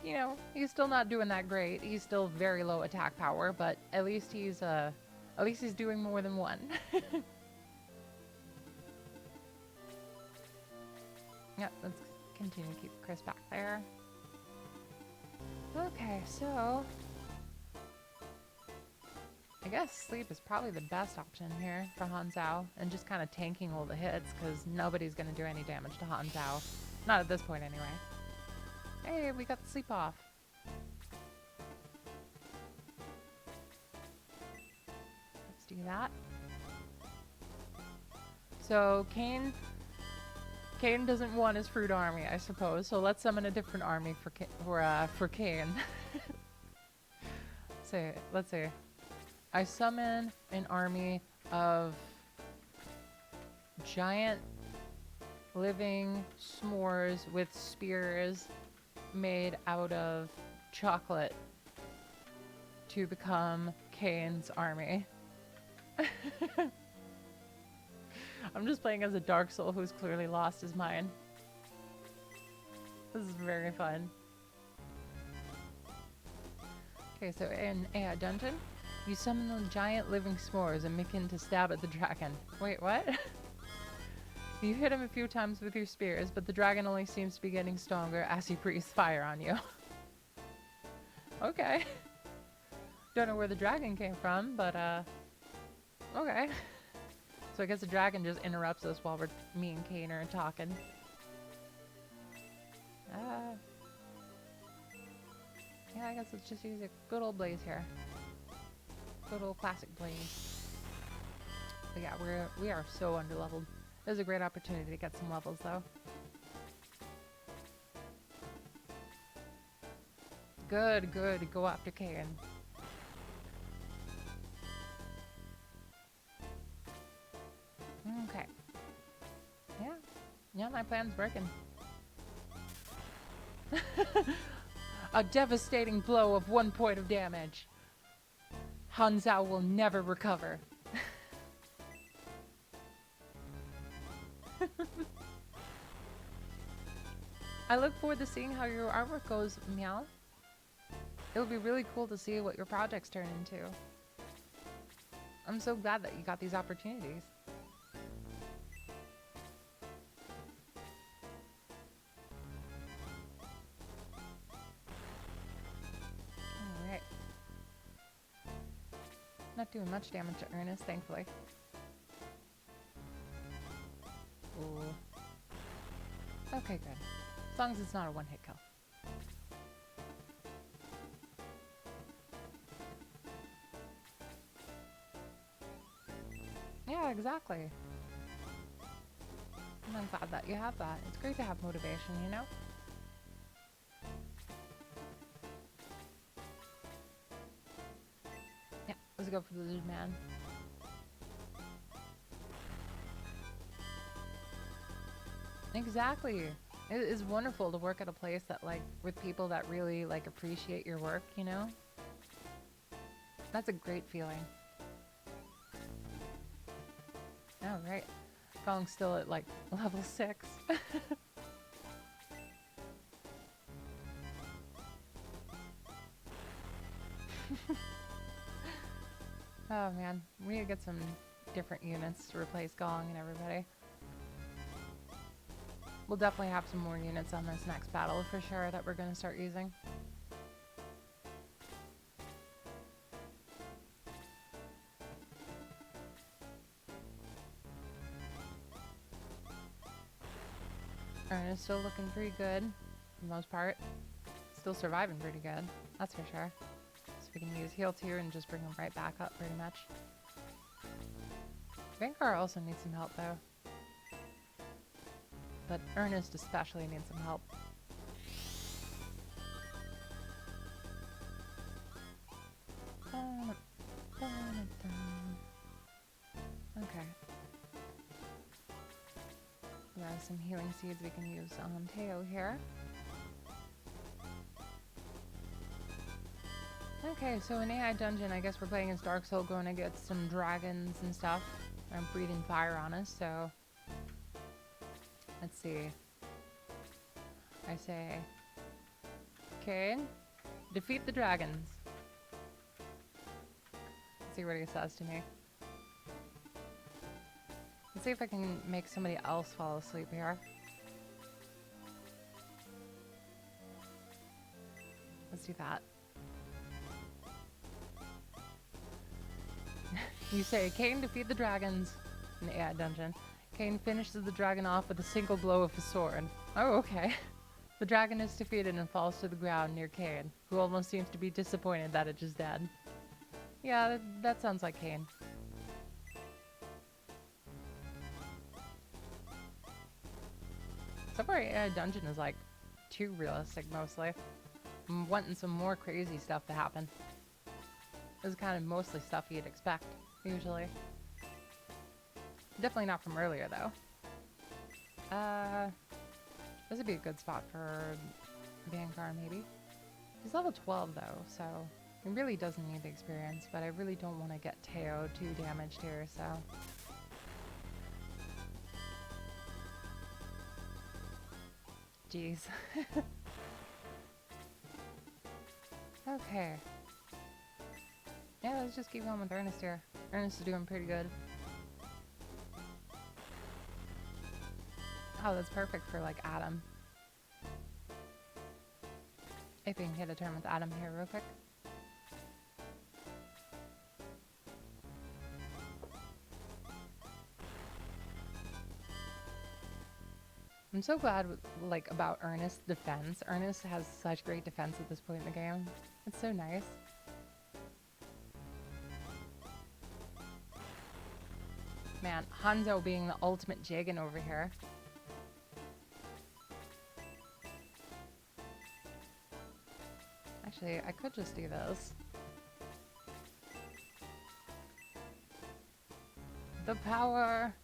you know, he's still not doing that great. He's still very low attack power, but at least he's doing more than one. Yeah, let's continue to keep Chris back there. Okay, so I guess sleep is probably the best option here for Hanzhao, and just kind of tanking all the hits because nobody's going to do any damage to Hanzhao. Not at this point anyway. Hey, we got the sleep off. Let's do that. So Kain doesn't want his fruit army, I suppose. So let's summon a different army for Kain. So let's see. I summon an army of giant living s'mores with spears made out of chocolate to become Kain's army. I'm just playing as a Dark Soul who's clearly lost his mind. This is very fun. Okay, so in AI Dungeon, you summon the giant living s'mores and begin to stab at the dragon. Wait, what? You hit him a few times with your spears, but the dragon only seems to be getting stronger as he breathes fire on you. Okay. Don't know where the dragon came from, but okay. So I guess the dragon just interrupts us while me and Kain are talking. Yeah, I guess let's just use a good old blaze here. Good old classic blaze. But yeah, we are so underleveled. It was a great opportunity to get some levels, though. Good, good. Go after Kayn. Okay. Yeah. Yeah, my plan's working. A devastating blow of 1 point of damage. Hanzhao will never recover. I look forward to seeing how your artwork goes, Meow. It'll be really cool to see what your projects turn into. I'm so glad that you got these opportunities. Alright. Not doing much damage to Ernest, thankfully. Ooh. Okay, good. As long as it's not a one-hit kill. Yeah, exactly. And I'm glad that you have that. It's great to have motivation, you know? Yeah, let's go for the lead man. Exactly. It is wonderful to work at a place that, like, with people that really, like, appreciate your work, you know? That's a great feeling. Oh, right. Gong's still at, like, level 6. Oh, man. We need to get some different units to replace Gong and everybody. We'll definitely have some more units on this next battle for sure that we're going to start using. Ernest's still looking pretty good, for the most part. Still surviving pretty good, that's for sure. So we can use heal 2 and just bring him right back up pretty much. Vanguard also needs some help though. But Ernest especially needs some help. Okay. We have some healing seeds we can use on Teo here. Okay, so in AI Dungeon, I guess we're playing as Dark Soul, going to get some dragons and stuff. I'm breathing fire on us, so... Let's see. I say... Okay. Defeat the dragons. Let's see what he says to me. Let's see if I can make somebody else fall asleep here. Let's do that. You say, Kayn defeat the dragons in the AI dungeon. Kayn finishes the dragon off with a single blow of his sword. Oh, okay. The dragon is defeated and falls to the ground near Kayn, who almost seems to be disappointed that it is dead. Yeah, that sounds like Kayn. So far, AI dungeon is like too realistic mostly. I'm wanting some more crazy stuff to happen. This is kind of mostly stuff you'd expect, usually. Definitely not from earlier, though. This would be a good spot for Vanguard, maybe. He's level 12, though, so he really doesn't need the experience, but I really don't want to get Teo too damaged here, so... Jeez. Okay. Yeah, let's just keep going with Ernest here. Ernest is doing pretty good. Oh, that's perfect for, like, Adam. If we can hit a turn with Adam here real quick. I'm so glad, like, about Ernest's defense. Ernest has such great defense at this point in the game. It's so nice. Man, man, Hanzo being the ultimate jiggin over here. Actually, I could just do this. The power!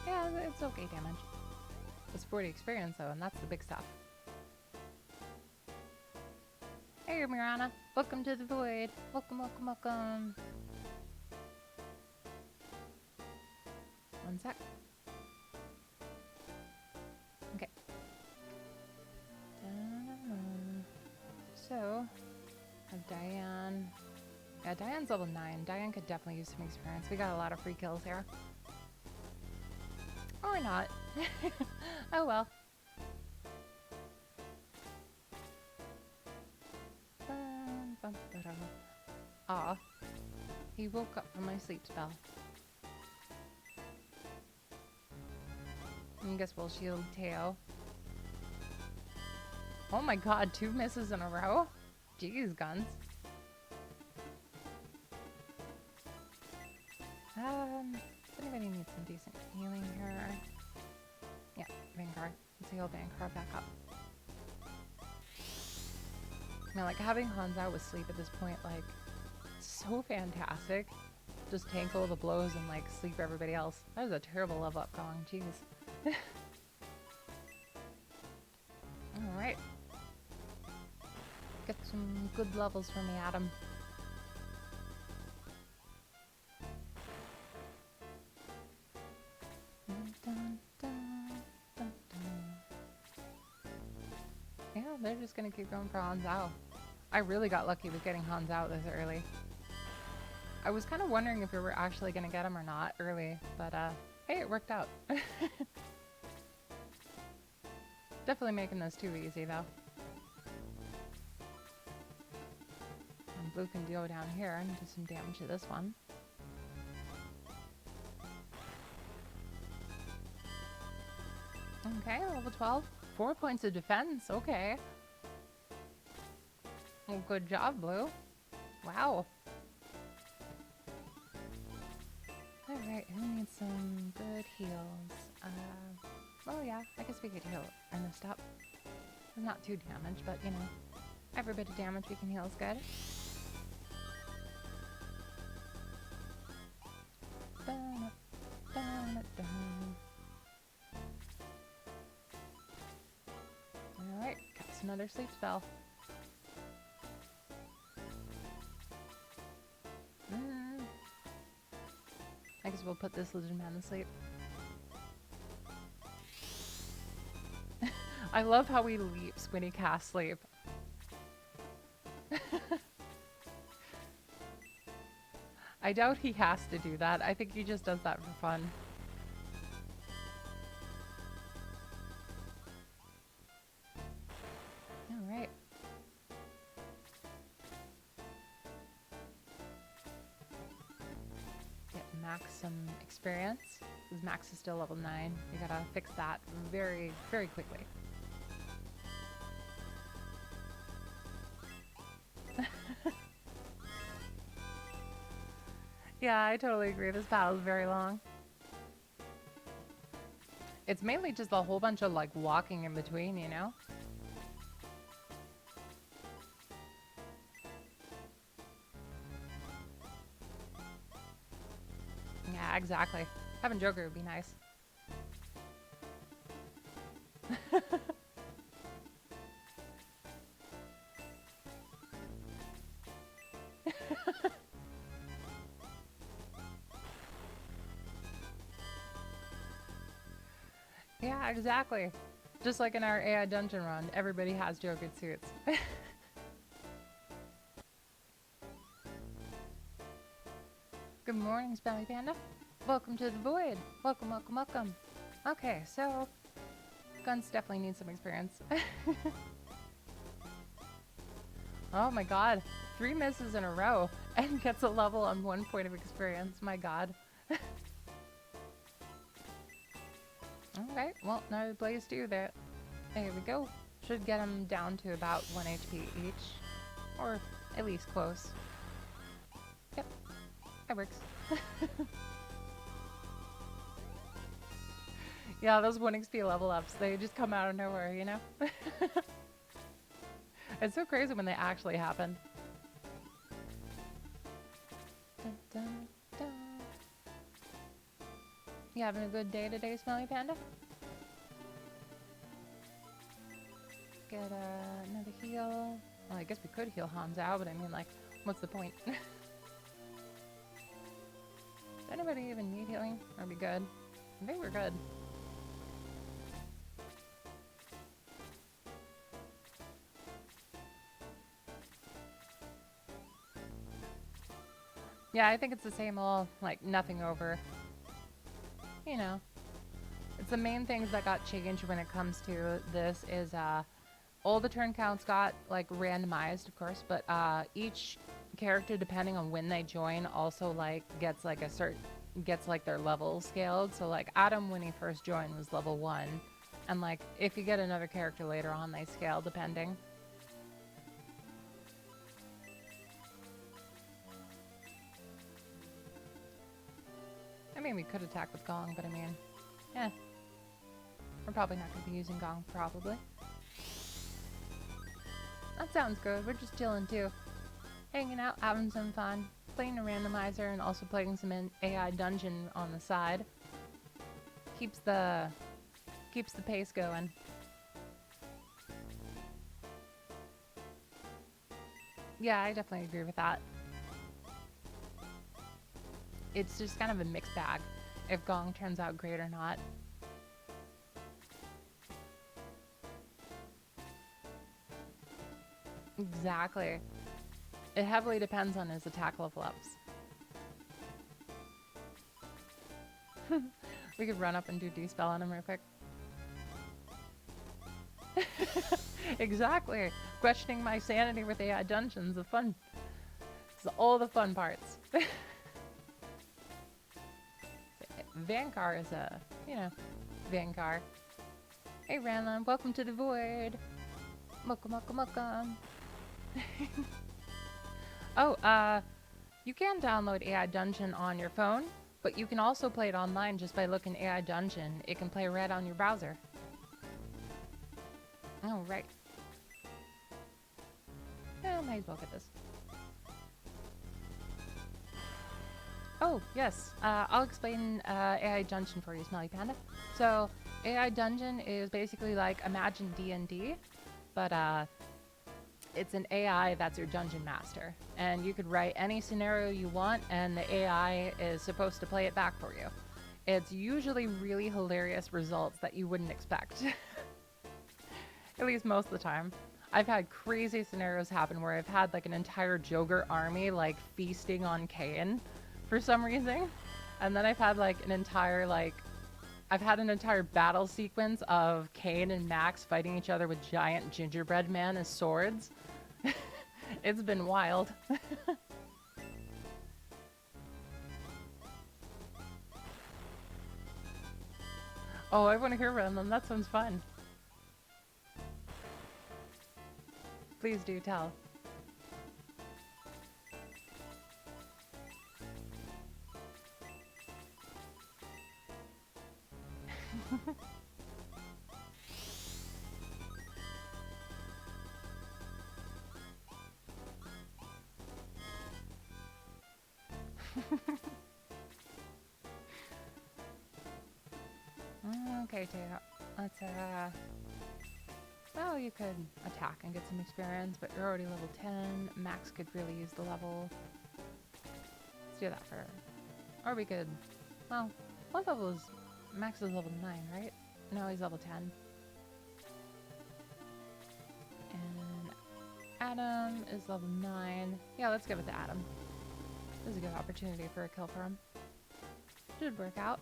Yeah, it's okay damage. It's 40 experience though, and that's the big stuff. Hey, Mirana. Welcome to the void. Welcome, welcome, welcome. One sec. Okay. So, have Diane. Yeah, Diane's level 9. Diane could definitely use some experience. We got a lot of free kills here. Or not. Oh well. Aw. He woke up from my sleep spell. I guess we'll shield Teo. Oh my god, 2 misses in a row? Jeez, guns. Does anybody need some decent healing here? Yeah, Vanguard. Let's heal Vanguard back up. Now, like, having Hanzo with sleep at this point, like, so fantastic. Just tank all the blows and, like, sleep everybody else. That was a terrible level up Gong. Jeez. Alright. Get some good levels for me, Adam. Yeah, they're just gonna keep going for Hanzo. I really got lucky with getting Hanzo this early. I was kind of wondering if we were actually gonna get him or not early, but hey, it worked out. Definitely making this too easy though. And Blue can go down here and do some damage to this one. Okay, level 12. 4 points of defense, okay. Well, good job, Blue. Wow. Alright, who needs some good heals? Well, yeah, I guess we could heal Ernest up. Not too damaged, but, you know, every bit of damage we can heal is good. Alright, cast another sleep spell. I guess we'll put this lizard man to sleep. I love how he leaps when he casts sleep. I doubt he has to do that. I think he just does that for fun. Alright. Get Max some experience. Because Max is still level 9. We gotta fix that very, very quickly. Yeah, I totally agree. This battle is very long. It's mainly just a whole bunch of, like, walking in between, you know? Yeah, exactly. Having Joker would be nice. Yeah, exactly. Just like in our AI dungeon run, everybody has Joker suits. Good morning, Spelly Panda. Welcome to the void. Welcome, welcome, welcome. Okay, so guns definitely need some experience. Oh my god, 3 misses in a row and gets a level on 1 point of experience. My god. Okay, well, now the blaze do that. There we go. Should get them down to about 1 HP each. Or at least close. Yep, that works. Yeah, those 1 XP level ups, they just come out of nowhere, you know? It's so crazy when they actually happen. Dun, dun, dun. You having a good day today, Smelly Panda? Get another heal. Well, I guess we could heal Hans out, but I mean, like, what's the point? Does anybody even need healing? Are we good? I think we're good. Yeah, I think it's the same old, like, nothing over. You know. It's the main things that got changed when it comes to this is, all the turn counts got, like, randomized, of course, but, each character, depending on when they join, also, like, gets, like, their level scaled. So, like, Adam, when he first joined, was level 1. And, like, if you get another character later on, they scale, depending. I mean, we could attack with Gong, but I mean, yeah. We're probably not going to be using Gong, probably. That sounds good. We're just chilling, too. Hanging out, having some fun. Playing a randomizer and also playing some AI dungeon on the side. Keeps the pace going. Yeah, I definitely agree with that. It's just kind of a mixed bag if Gong turns out great or not. Exactly. It heavily depends on his attack level ups. We could run up and do D-spell on him real quick. Exactly. Questioning my sanity with AI dungeons, the fun. It's all the fun parts. Vankar is a, you know, Vankar. Hey Ranlon, welcome to the void. Welcome. Oh, you can download AI Dungeon on your phone, but you can also play it online just by looking AI Dungeon. It can play right on your browser. Oh, right. Yeah, might as well get this. Oh, yes. I'll explain AI Dungeon for you, Smelly Panda. So, AI Dungeon is basically like Imagine D&D, but it's an AI that's your dungeon master. And you could write any scenario you want, and the AI is supposed to play it back for you. It's usually really hilarious results that you wouldn't expect. At least most of the time. I've had crazy scenarios happen where I've had like an entire Joker army like feasting on Kain for some reason. And then I've had like an entire battle sequence of Kain and Max fighting each other with giant gingerbread men as swords. It's been wild. Oh, I want to hear about them. That sounds fun. Please do tell. Okay, let's well, you could attack and get some experience, but you're already level 10. Max could really use the level. Let's do that for... Or we could... Well, what level is... Max is level 9, right? No, he's level 10. And Adam is level 9. Yeah, let's give it to Adam. This is a good opportunity for a kill for him. Should work out.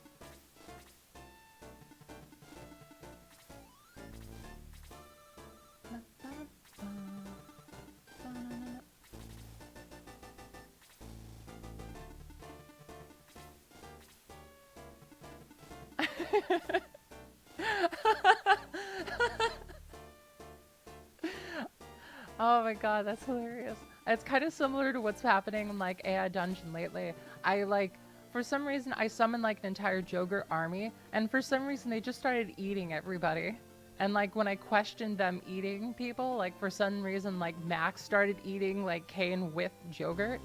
Oh my god, that's hilarious. It's kind of similar to what's happening in like AI Dungeon lately. I like, for some reason, I summoned like an entire Joker army, and for some reason they just started eating everybody. And like when I questioned them eating people, like for some reason like Max started eating like Kane with Jogurt.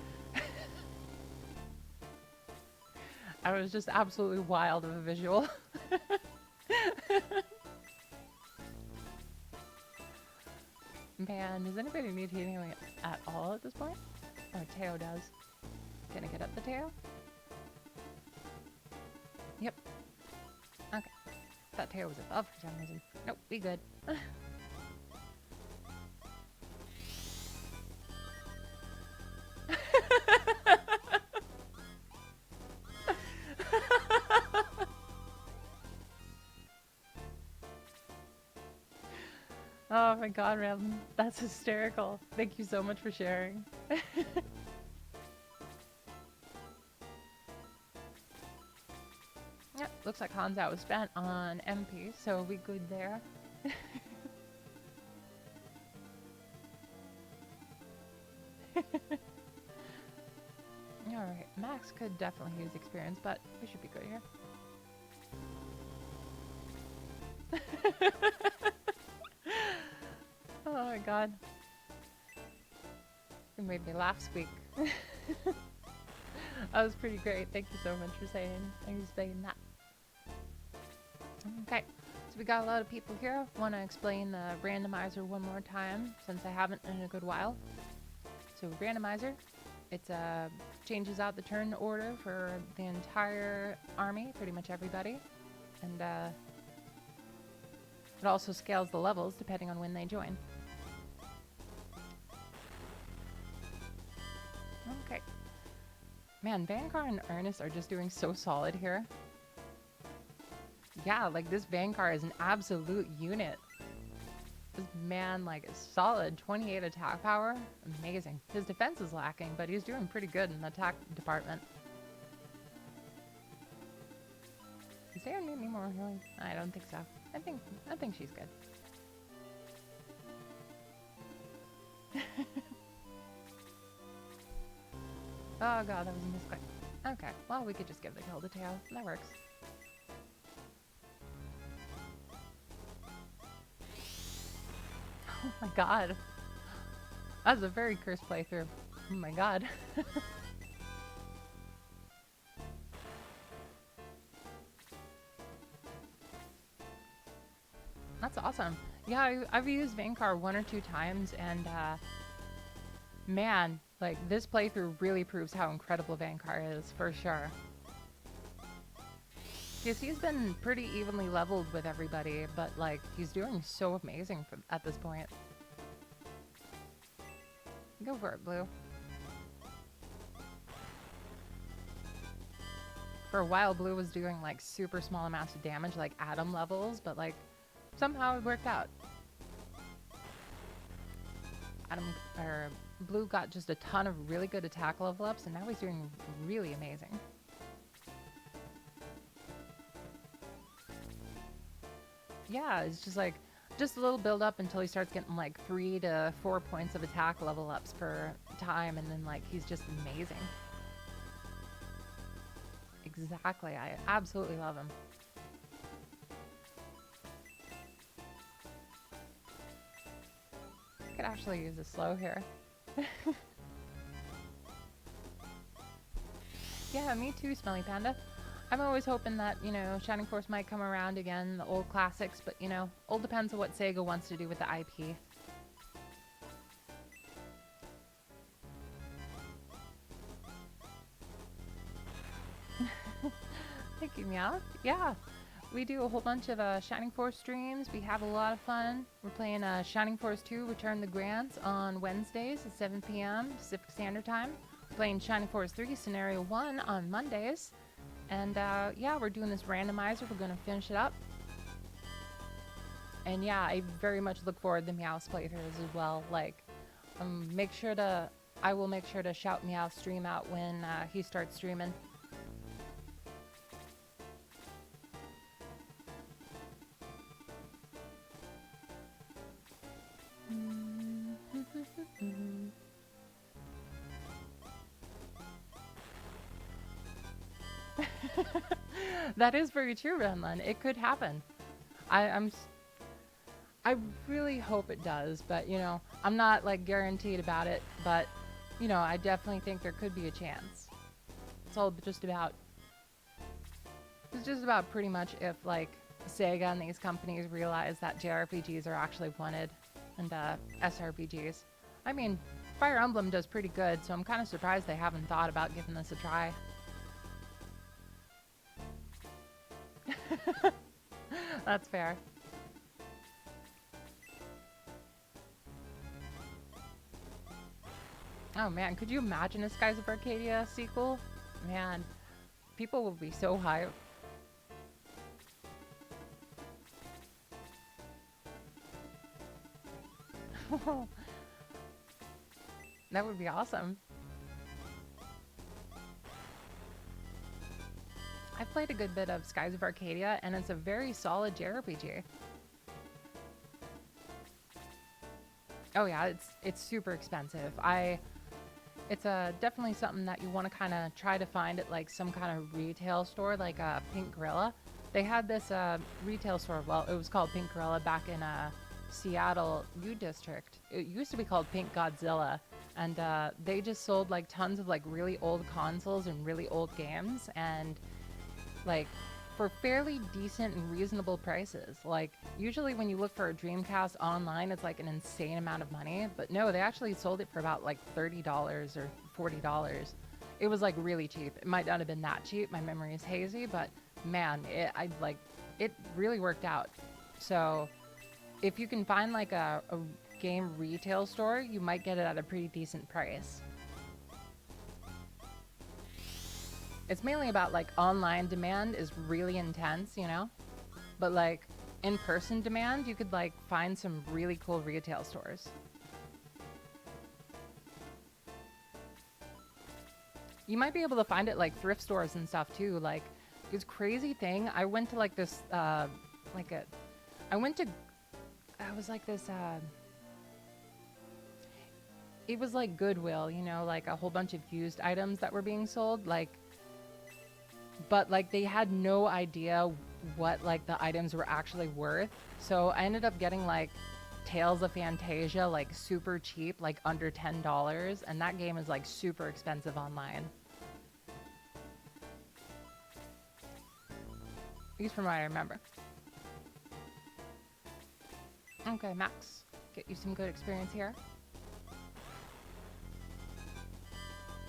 I was just absolutely wild of a visual. Man, does anybody need healing at all at this point? Oh, Teo does. Can I get up the Teo? Yep. Okay. Thought Teo was above for some reason. Nope, we good. Oh my god, Ram. That's hysterical. Thank you so much for sharing. Yep, looks like Hanzao was spent on MP, so we good there. Alright, Max could definitely use experience, but we should be good here. Oh my god. You made me laugh squeak. That was pretty great. Thank you so much for saying that. Okay, so we got a lot of people here. Want to explain the randomizer one more time since I haven't in a good while. So randomizer, it changes out the turn order for the entire army, pretty much everybody, and it also scales the levels depending on when they join. Okay. Man, Vancar and Ernest are just doing so solid here. Yeah, like this Vancar is an absolute unit. This man, like, is solid. 28 attack power. Amazing. His defense is lacking, but he's doing pretty good in the attack department. Does there need any more healing? I don't think so. I think she's good. Oh god, that was a misclick. Okay, well we could just give the kill to Teo. That works. Oh my god. That was a very cursed playthrough. Oh my god. That's awesome. Yeah, I've used Vancar 1 or 2 times, and man, like this playthrough really proves how incredible Vancar is, for sure. Because he's been pretty evenly leveled with everybody, but like he's doing so amazing at this point. Go for it, Blue. For a while, Blue was doing like super small amounts of damage, like atom levels, but like somehow it worked out. Blue got just a ton of really good attack level ups, and now he's doing really amazing. Yeah, it's just like, just a little build up until he starts getting like 3 to 4 points of attack level ups per time, and then like he's just amazing. Exactly, I absolutely love him. I could actually use a slow here. Yeah, me too, Smelly Panda. I'm always hoping that, you know, Shining Force might come around again, the old classics, but, you know, all depends on what Sega wants to do with the IP. Thank you, Meow. Yeah, we do a whole bunch of Shining Force streams. We have a lot of fun. We're playing Shining Force 2 Return the Grants on Wednesdays at 7 p.m. Pacific Standard Time. We're playing Shining Force 3 Scenario 1 on Mondays. And yeah, we're doing this randomizer. We're going to finish it up. And yeah, I very much look forward to Meow's playthroughs as well. Like, I will make sure to shout Meow's stream out when he starts streaming. Mhm. That is very true, Renlin. It could happen. I, I'm s- I really hope it does, but you know, I'm not like guaranteed about it, but you know, I definitely think there could be a chance. It's all just about it's just about pretty much if like Sega and these companies realize that JRPGs are actually wanted and SRPGs. I mean, Fire Emblem does pretty good, so I'm kind of surprised they haven't thought about giving this a try. That's fair. Oh man, could you imagine a Skies of Arcadia sequel? Man, people will be so hyped. That would be awesome. I've played a good bit of Skies of Arcadia, and it's a very solid JRPG. Oh yeah, it's super expensive. It's definitely something that you want to kind of try to find at like some kind of retail store, like Pink Gorilla. They had this retail store. Well, it was called Pink Gorilla back in Seattle U District. It used to be called Pink Godzilla, and they just sold like tons of like really old consoles and really old games, and like for fairly decent and reasonable prices. Like usually when you look for a Dreamcast online, it's like an insane amount of money, but no, they actually sold it for about like $30 or $40. It was like really cheap. It might not have been that cheap. My memory is hazy, but man, it really worked out. So if you can find like a game retail store, you might get it at a pretty decent price. It's mainly about like online demand is really intense, you know? But like in-person demand, you could like find some really cool retail stores. You might be able to find it like thrift stores and stuff too. Like this crazy thing, I went to like this like a I went to I was like this it was like Goodwill, you know, like a whole bunch of used items that were being sold, like but like they had no idea what like the items were actually worth. So I ended up getting like Tales of Fantasia like super cheap, like under $10, and that game is like super expensive online. At least from what I remember. Okay, Max, get you some good experience here.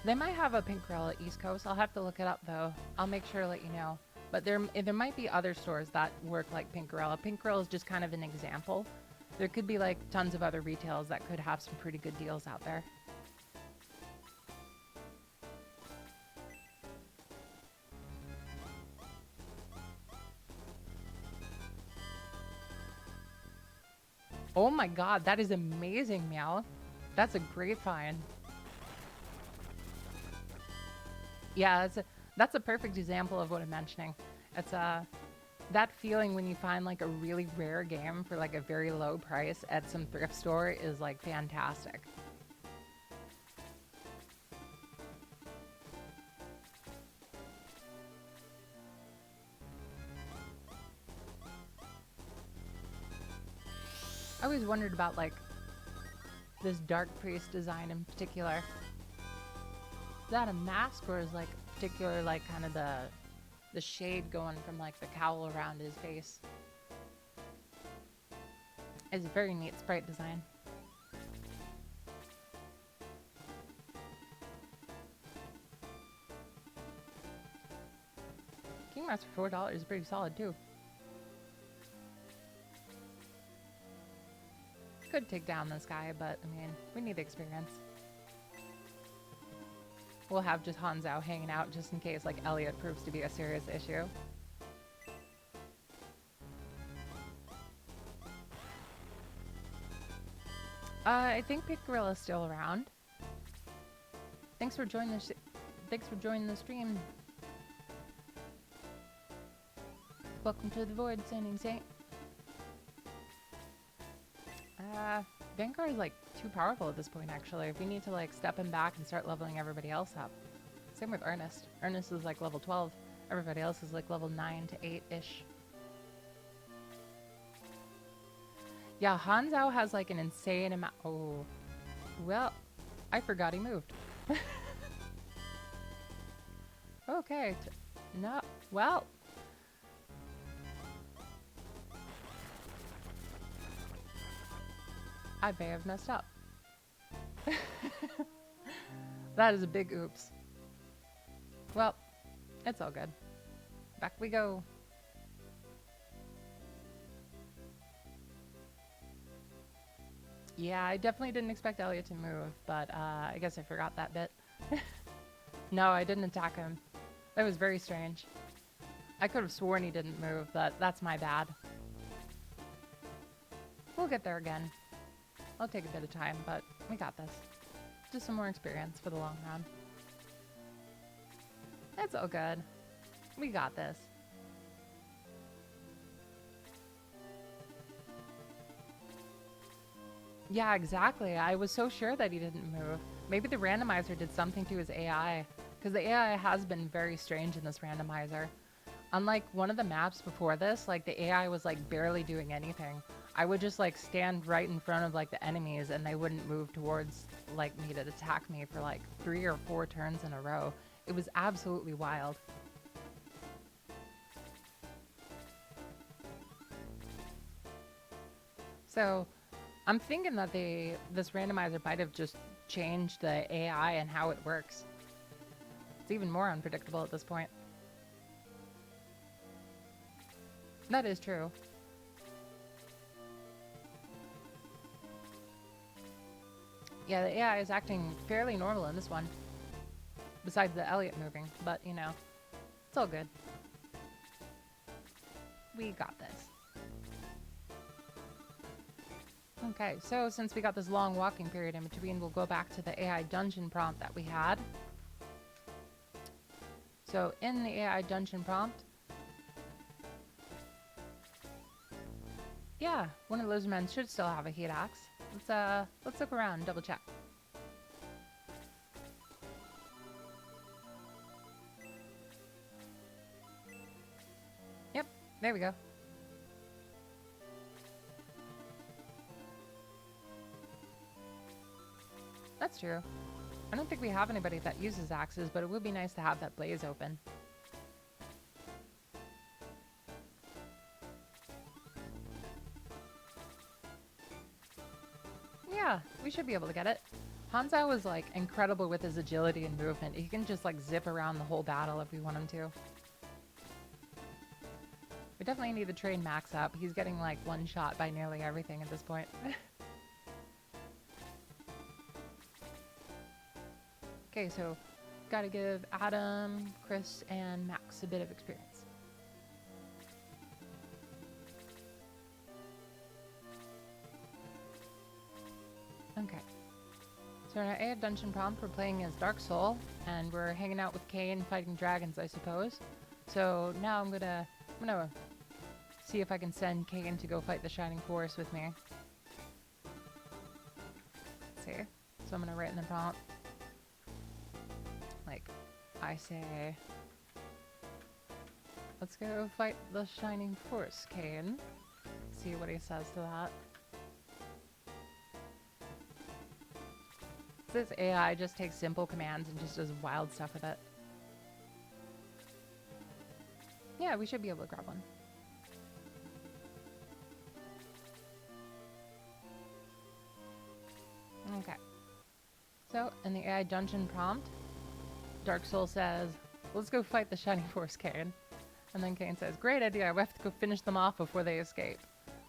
They might have a Pink Gorilla East Coast. I'll have to look it up though. I'll make sure to let you know. But there might be other stores that work like Pink Gorilla. Pink Gorilla is just kind of an example. There could be like tons of other retails that could have some pretty good deals out there. Oh my god, that is amazing, Meow. That's a great find. Yeah, that's a perfect example of what I'm mentioning. It's that feeling when you find like a really rare game for like a very low price at some thrift store is like fantastic. I always wondered about like this Dark Priest design in particular. Is that a mask or is like particular like kind of the shade going from like the cowl around his face? It's a very neat sprite design. King Mask for $4 is pretty solid too. Could take down this guy, but I mean, we need experience. We'll have just Hanzao hanging out just in case like Elliot proves to be a serious issue. I think Pink Gorilla's still around. Thanks for joining the thanks for joining the stream. Welcome to the Void, Sending Saint. Vanguard is like too powerful at this point, actually. We need to like step him back and start leveling everybody else up. Same with Ernest. Ernest is like level 12. Everybody else is like level 9 to 8-ish. Yeah, Hanzhao has like an insane amount. Oh, well, I forgot he moved. Okay. No, well. I may have messed up. That is a big oops. Well, it's all good. Back we go. Yeah, I definitely didn't expect Elliot to move, but I guess I forgot that bit. No, I didn't attack him. That was very strange. I could have sworn he didn't move, but that's my bad. We'll get there again. I'll take a bit of time, but we got this. Just some more experience for the long run. It's all good. We got this. Yeah, exactly. I was so sure that he didn't move. Maybe the randomizer did something to his AI, because the AI has been very strange in this randomizer. Unlike one of the maps before this, like the AI was like barely doing anything. I would just like stand right in front of like the enemies and they wouldn't move towards like me to attack me for like 3 or 4 turns in a row. It was absolutely wild. So I'm thinking that this randomizer might have just changed the AI and how it works. It's even more unpredictable at this point. That is true. Yeah, the AI is acting fairly normal in this one. Besides the Elliot moving, but you know, it's all good. We got this. Okay, so since we got this long walking period in between, we'll go back to the AI dungeon prompt that we had. So in the AI dungeon prompt, yeah, one of those men should still have a heat axe. Let's look around and double check. Yep, there we go. That's true. I don't think we have anybody that uses axes, but it would be nice to have that blaze open. Yeah, we should be able to get it. Hanzhao is like incredible with his agility and movement. He can just like zip around the whole battle if we want him to. We definitely need to train Max up. He's getting like one shot by nearly everything at this point. Okay, so gotta give Adam, Chris, and Max a bit of experience. Okay. So in our AI dungeon prompt, we're playing as Dark Soul, and we're hanging out with Kane fighting dragons, I suppose. So now I'm gonna see if I can send Kane to go fight the Shining Forest with me. Let's see. So I'm gonna write in the prompt, like, I say, let's go fight the Shining Forest, Kane. See what he says to that. This AI just takes simple commands and just does wild stuff with it. Yeah, we should be able to grab one. Okay. So, in the AI dungeon prompt, Dark Soul says, let's go fight the Shining Force, Kane. And then Kane says, great idea, we have to go finish them off before they escape.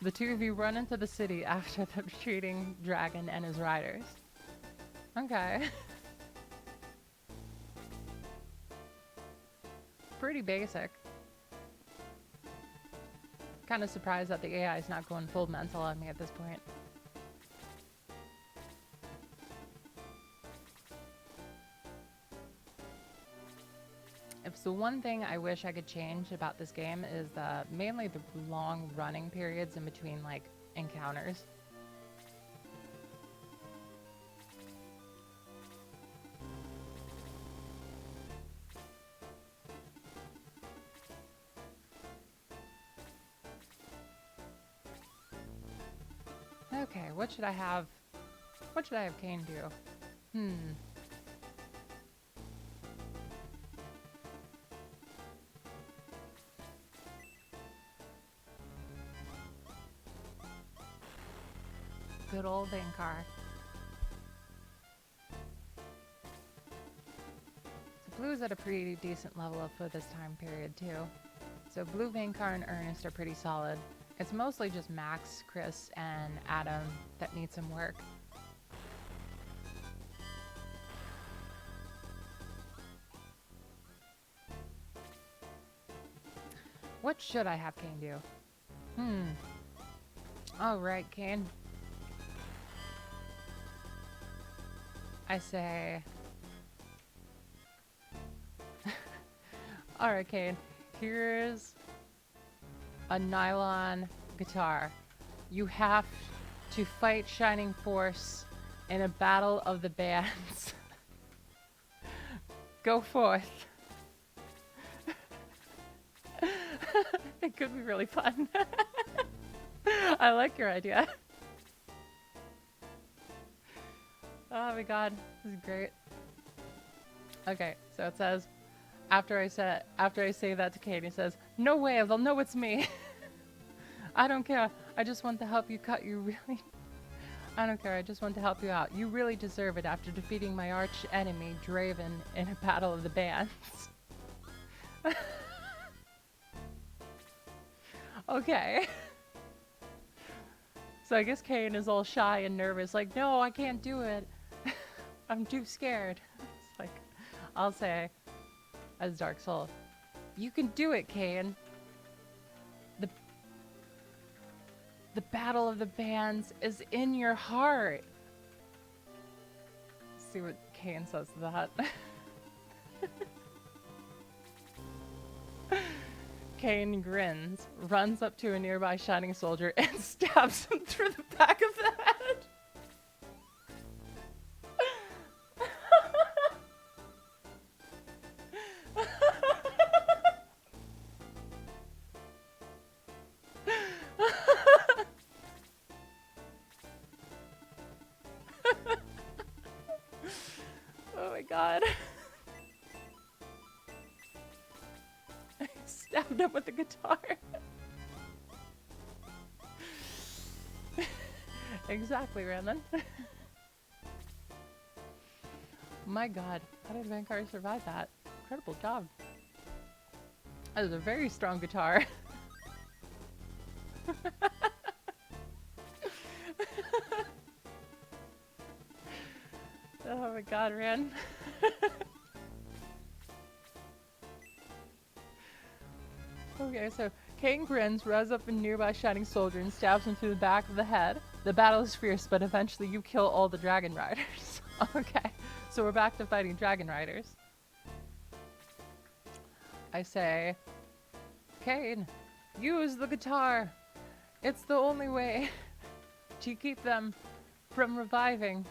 The two of you run into the city after the retreating dragon and his riders. Okay. Pretty basic. Kind of surprised that the AI is not going full mental on me at this point. If the one thing I wish I could change about this game is mainly the long running periods in between like encounters. Okay, what should I have? What should I have Kane do? Good old Vankar. So Blue's at a pretty decent level up for this time period too. So Blue, Vankar, and Ernest are pretty solid. It's mostly just Max, Chris, and Adam that need some work. What should I have Kane do? Alright, Kane. I say... Alright, Kane. Here's a nylon guitar. You have to fight Shining Force in a battle of the bands. Go forth. It could be really fun. I like your idea. Oh my god, this is great. Okay, so it says, after I say that to Kate, he says, "No way, they'll know it's me." I don't care. I just want to help you cut. I don't care. I just want to help you out. You really deserve it after defeating my arch enemy, Draven, in a battle of the bands. Okay. So I guess Kane is all shy and nervous, like, no, I can't do it. I'm too scared. It's like, I'll say, as Dark Soul, you can do it, Kane. The battle of the bands is in your heart. Let's see what Kane says to that. Kane grins, runs up to a nearby Shining Soldier, and stabs him through the back of the head. Oh my god. I stabbed him with the guitar. Exactly, Randon. My god, how did Vankar survive that? Incredible job. That is a very strong guitar. Oh my god, Rand. Okay, so Kane grins, runs up a nearby Shining Soldier, and stabs him through the back of the head. The battle is fierce, but eventually you kill all the Dragon Riders. Okay, so we're back to fighting Dragon Riders. I say, Kane, use the guitar. It's the only way to keep them from reviving.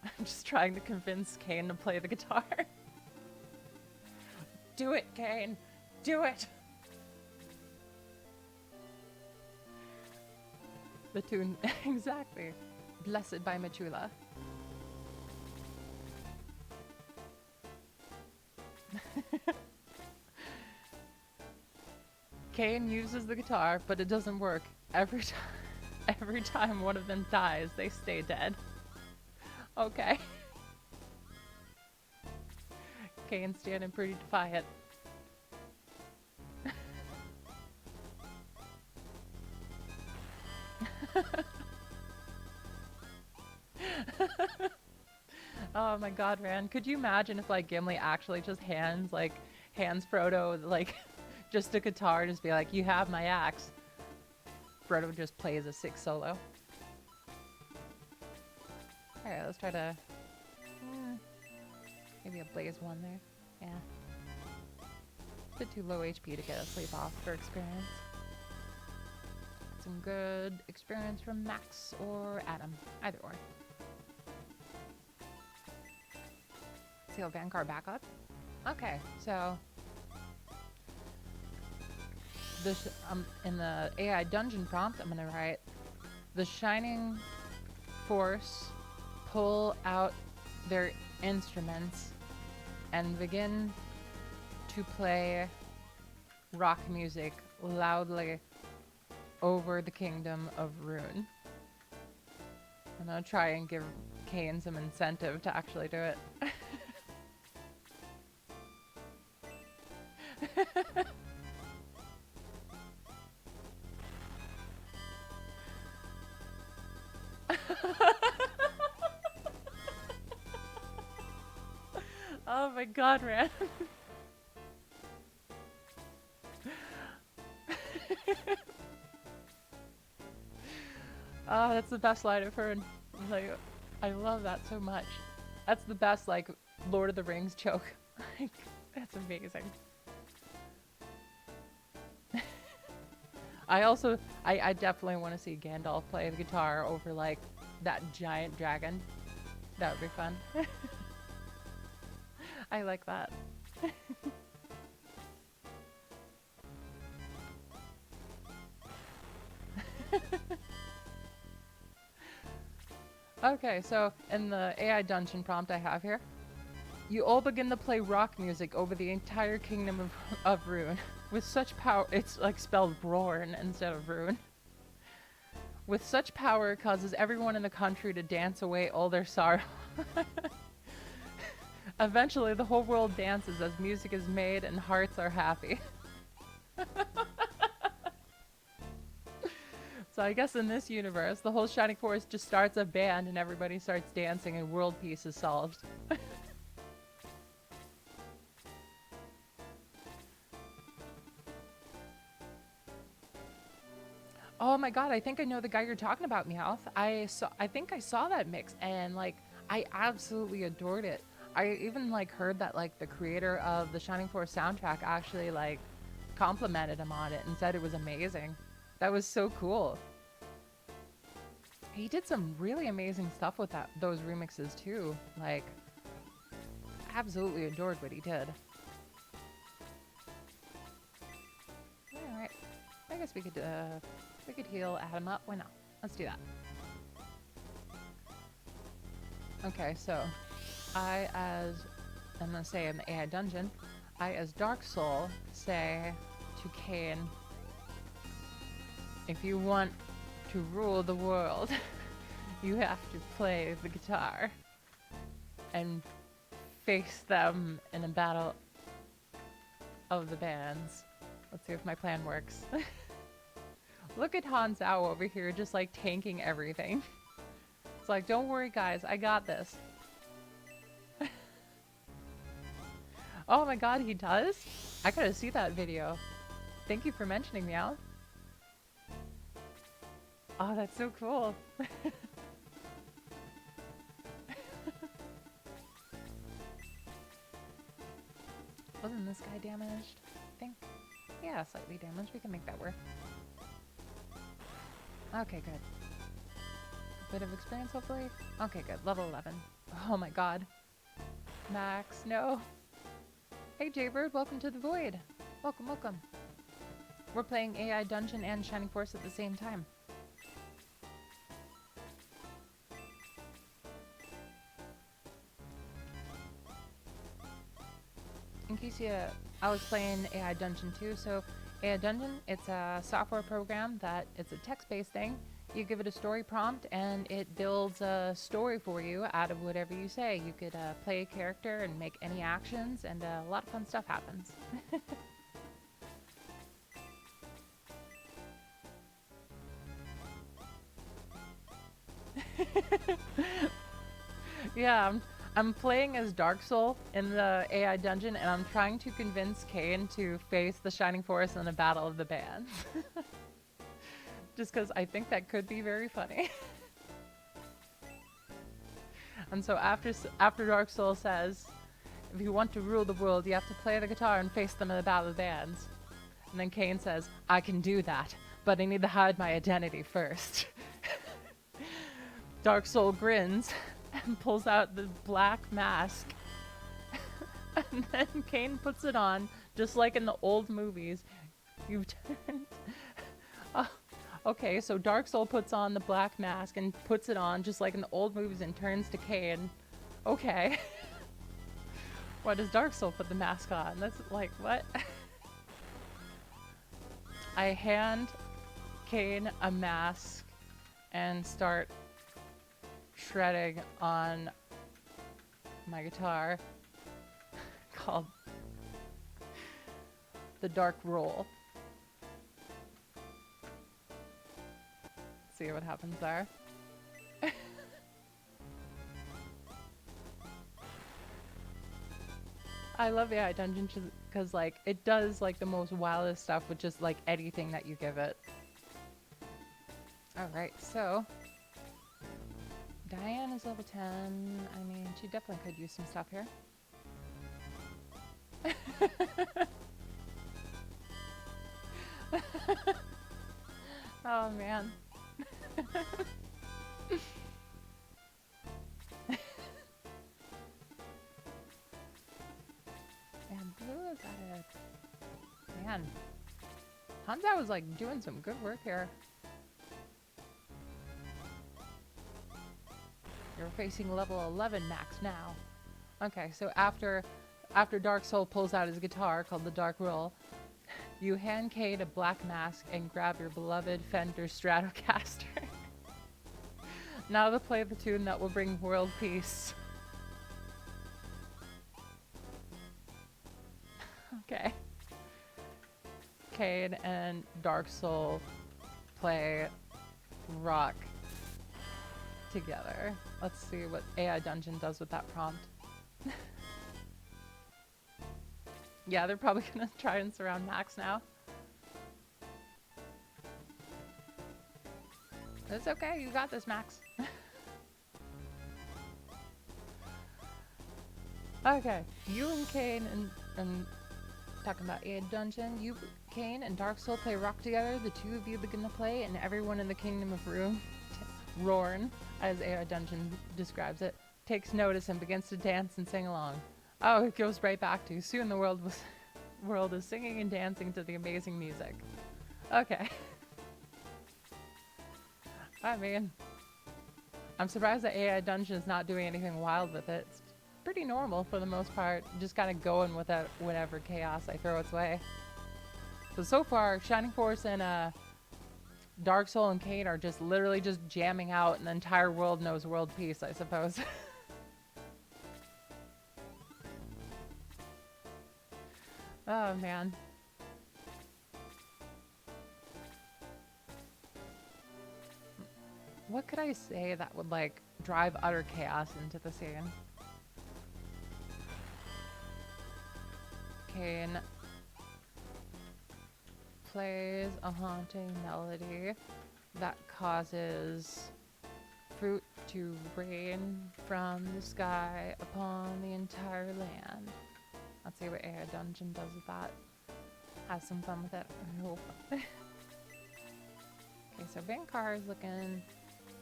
I'm just trying to convince Kane to play the guitar. Do it, Kane. Do it. The tune, exactly. Blessed by Machula. Kane uses the guitar, but it doesn't work. Every time one of them dies, they stay dead. Okay. Kane's standing pretty defiant. Oh my god, Rand. Could you imagine if like Gimli actually just hands Frodo like just a guitar, just be like, you have my axe. Frodo just plays a sick solo. Alright, let's try to maybe a blaze one there. Yeah. Bit too low HP to get a sleep off for experience. Some good experience from Max or Adam. Either or. Seal Vankar back up. Okay, so in the AI dungeon prompt, I'm gonna write the Shining Force pull out their instruments and begin to play rock music loudly over the kingdom of Rune. I'm gonna try and give Kane some incentive to actually do it. Oh my god, Ran. Oh, that's the best line I've heard. Like, I love that so much. That's the best, like, Lord of the Rings joke. Like, that's amazing. I definitely want to see Gandalf play the guitar over, like, that giant dragon. That would be fun. I like that. Okay, so in the AI dungeon prompt I have here, you all begin to play rock music over the entire kingdom of Rune. With such power, it's like spelled Brorn instead of Rune. With such power, it causes everyone in the country to dance away all their sorrow. Eventually, the whole world dances as music is made and hearts are happy. So I guess in this universe, the whole Shining Force just starts a band and everybody starts dancing and world peace is solved. Oh my god, I think I know the guy you're talking about, Meowth. I think I saw that mix and like I absolutely adored it. I even like heard that like the creator of the Shining Force soundtrack actually like complimented him on it and said it was amazing. That was so cool. He did some really amazing stuff with those remixes too. Like, absolutely adored what he did. Alright, I guess we could heal Adam up. Why not? Let's do that. Okay, so I'm gonna say in the AI dungeon, I as Dark Soul say to Kane, if you want to rule the world, you have to play the guitar and face them in a battle of the bands. Let's see if my plan works. Look at Han Zhao over here just like tanking everything. It's like, don't worry guys, I got this. Oh my god, he does? I gotta see that video. Thank you for mentioning, Meow. Oh, that's so cool. Wasn't this guy damaged? I think. Yeah, slightly damaged. We can make that work. Okay, good. A bit of experience, hopefully. Okay, good. Level 11. Oh my god. Max, no. Hey, Jaybird, welcome to the Void. Welcome, welcome. We're playing AI Dungeon and Shining Force at the same time. In case I was playing AI Dungeon too, so AI Dungeon, it's a software program that it's a text-based thing. You give it a story prompt and it builds a story for you out of whatever you say. You could play a character and make any actions and a lot of fun stuff happens. Yeah, I'm playing as Dark Soul in the AI dungeon, and I'm trying to convince Kane to face the Shining Force in a battle of the bands. Just because I think that could be very funny. And so after Dark Soul says, if you want to rule the world, you have to play the guitar and face them in a battle of the bands. And then Kane says, I can do that, but I need to hide my identity first. Dark Soul grins and pulls out the black mask. And then Kane puts it on, just like in the old movies. You've turned... Oh, okay, so Dark Soul puts on the black mask and puts it on just like in the old movies and turns to Cain. Okay. Why does Dark Soul put the mask on? That's like, what? I hand Cain a mask and start shredding on my guitar called the Dark Roll. See what happens there. I love AI Dungeon because like it does like the most wildest stuff with just like anything that you give it. Alright, so Diane is level 10. I mean, she definitely could use some stuff here. Oh man. And blue is at it. Man. Hansa was like doing some good work here. You're facing level 11 max now. Okay, so after Dark Soul pulls out his guitar called the Dark Roll, you hand Cade a black mask and grab your beloved Fender Stratocaster. Now to play the tune that will bring world peace. Okay. Cade and Dark Soul play rock together. Let's see what AI Dungeon does with that prompt. Yeah, they're probably gonna try and surround Max now. It's okay, you got this, Max. Okay, you and Cain and talking about AI Dungeon, you, Cain, and Dark Soul play rock together. The two of you begin to play, and everyone in the Kingdom of Rorn, as AI Dungeon describes it, takes notice and begins to dance and sing along. Oh, it goes right back to soon the world is singing and dancing to the amazing music. Okay. I mean, I'm surprised that AI Dungeon is not doing anything wild with it. It's pretty normal for the most part. Just kind of going with it, whatever chaos I throw its way. So far, Shining Force and Dark Soul and Cain are just literally just jamming out, and the entire world knows world peace, I suppose. Oh man. What could I say that would like drive utter chaos into the scene? Cain plays a haunting melody that causes fruit to rain from the sky upon the entire land. Let's see what AI Dungeon does with that. Have some fun with it, I hope. Okay, so Vankar is looking...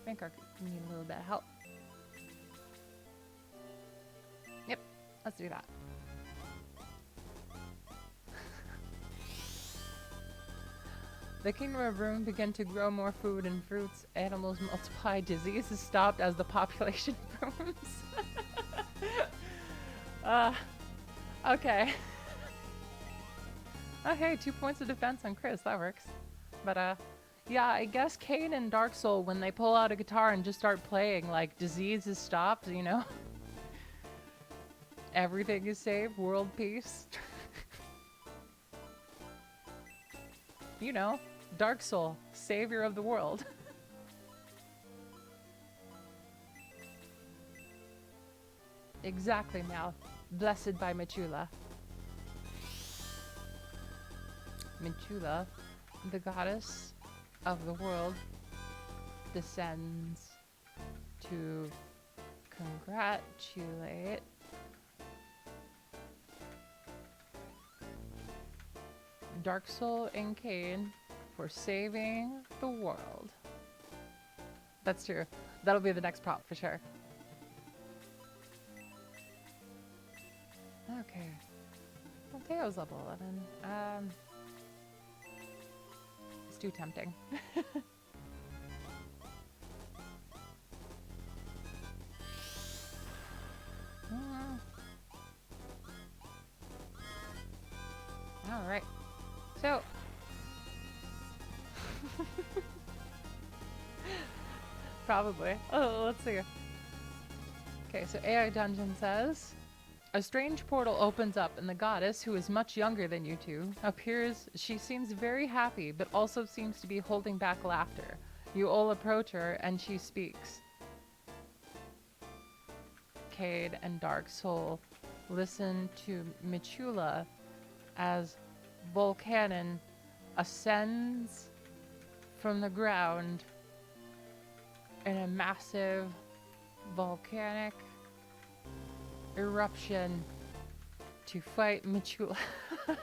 Vankar could need a little bit of help. Yep, let's do that. The Kingdom of Rune began to grow more food and fruits. Animals multiply. Disease is stopped as the population booms. Okay. Okay, 2 points of defense on Chris. That works. But, yeah, I guess Cain and Dark Soul, when they pull out a guitar and just start playing, like, disease is stopped, you know? Everything is saved. World peace. You know, Dark Soul, savior of the world. Exactly, Mal. Blessed by Michula. Michula, the goddess of the world, descends to congratulate Dark Soul and Cain for saving the world. That's true. That'll be the next prop for sure. Okay. Well, Teo's level 11. too tempting. All right. So. Probably. Oh, let's see. Okay, so AI Dungeon says, a strange portal opens up and the goddess, who is much younger than you two, appears. She seems very happy, but also seems to be holding back laughter. You all approach her and she speaks. Cade and Dark Soul listen to Michula as Volcanon ascends from the ground in a massive volcanic eruption to fight Michula. I'm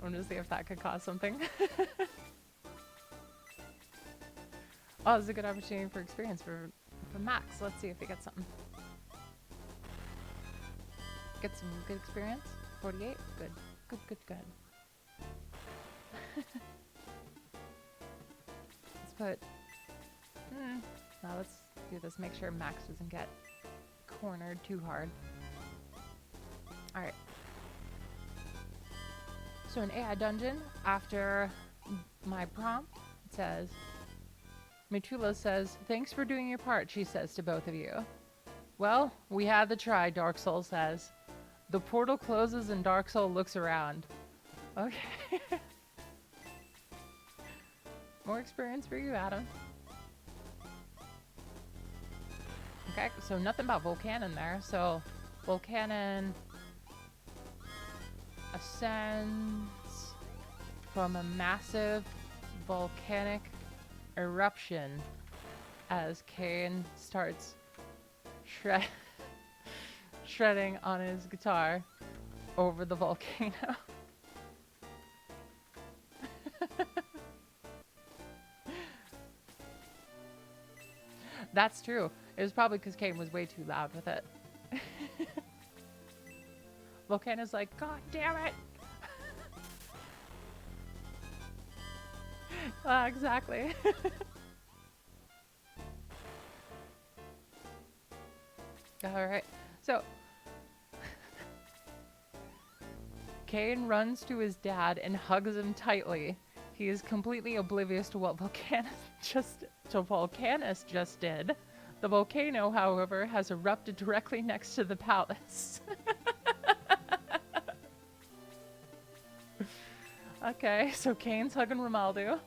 gonna see if that could cause something. Oh, this is a good opportunity for experience for Max. Let's see if he gets something. Get some good experience. 48? Good. Good, good, good. Let's put... now let's do this. Make sure Max doesn't get cornered too hard. Alright. So in AI Dungeon, after my prompt, it says... Michula says, thanks for doing your part, she says to both of you. Well, we had to try, Dark Soul says. The portal closes and Dark Soul looks around. Okay. More experience for you, Adam. Okay, so nothing about Volcanon there. So, Volcanon ascends from a massive volcanic eruption as Kane starts shredding on his guitar over the volcano. That's true. It was probably because Kane was way too loud with it. Volcano's like, God damn it! Exactly. Alright, so Kane runs to his dad and hugs him tightly. He is completely oblivious to what Volcanus just did. The volcano, however, has erupted directly next to the palace. Okay, so Kane's hugging Romaldo.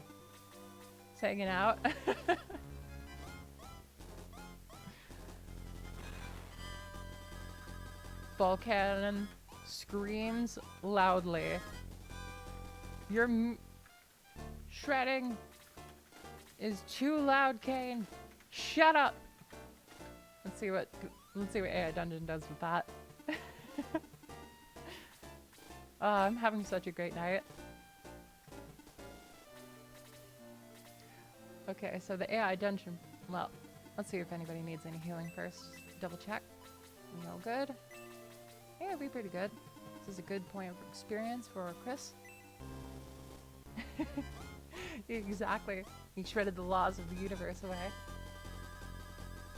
He's hanging out. Volcanon screams loudly. Your shredding is too loud, Kane. Shut up. Let's see what AI Dungeon does with that. I'm having such a great night. Okay, so the AI Dungeon. Well, let's see if anybody needs any healing first. Double check. No good. Yeah, it'll be pretty good. This is a good point of experience for Chris. Exactly. He shredded the laws of the universe away.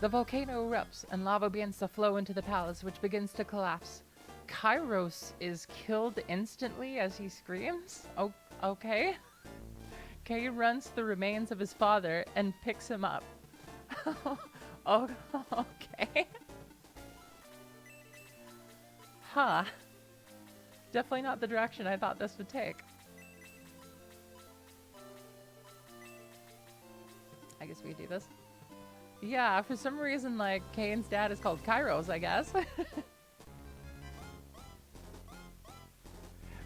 The volcano erupts and lava begins to flow into the palace, which begins to collapse. Kairos is killed instantly as he screams. Oh, okay. Kay runs to the remains of his father and picks him up. Oh, okay. Huh. Definitely not the direction I thought this would take. I guess we could do this. Yeah, for some reason, like, Kane's dad is called Kairos, I guess.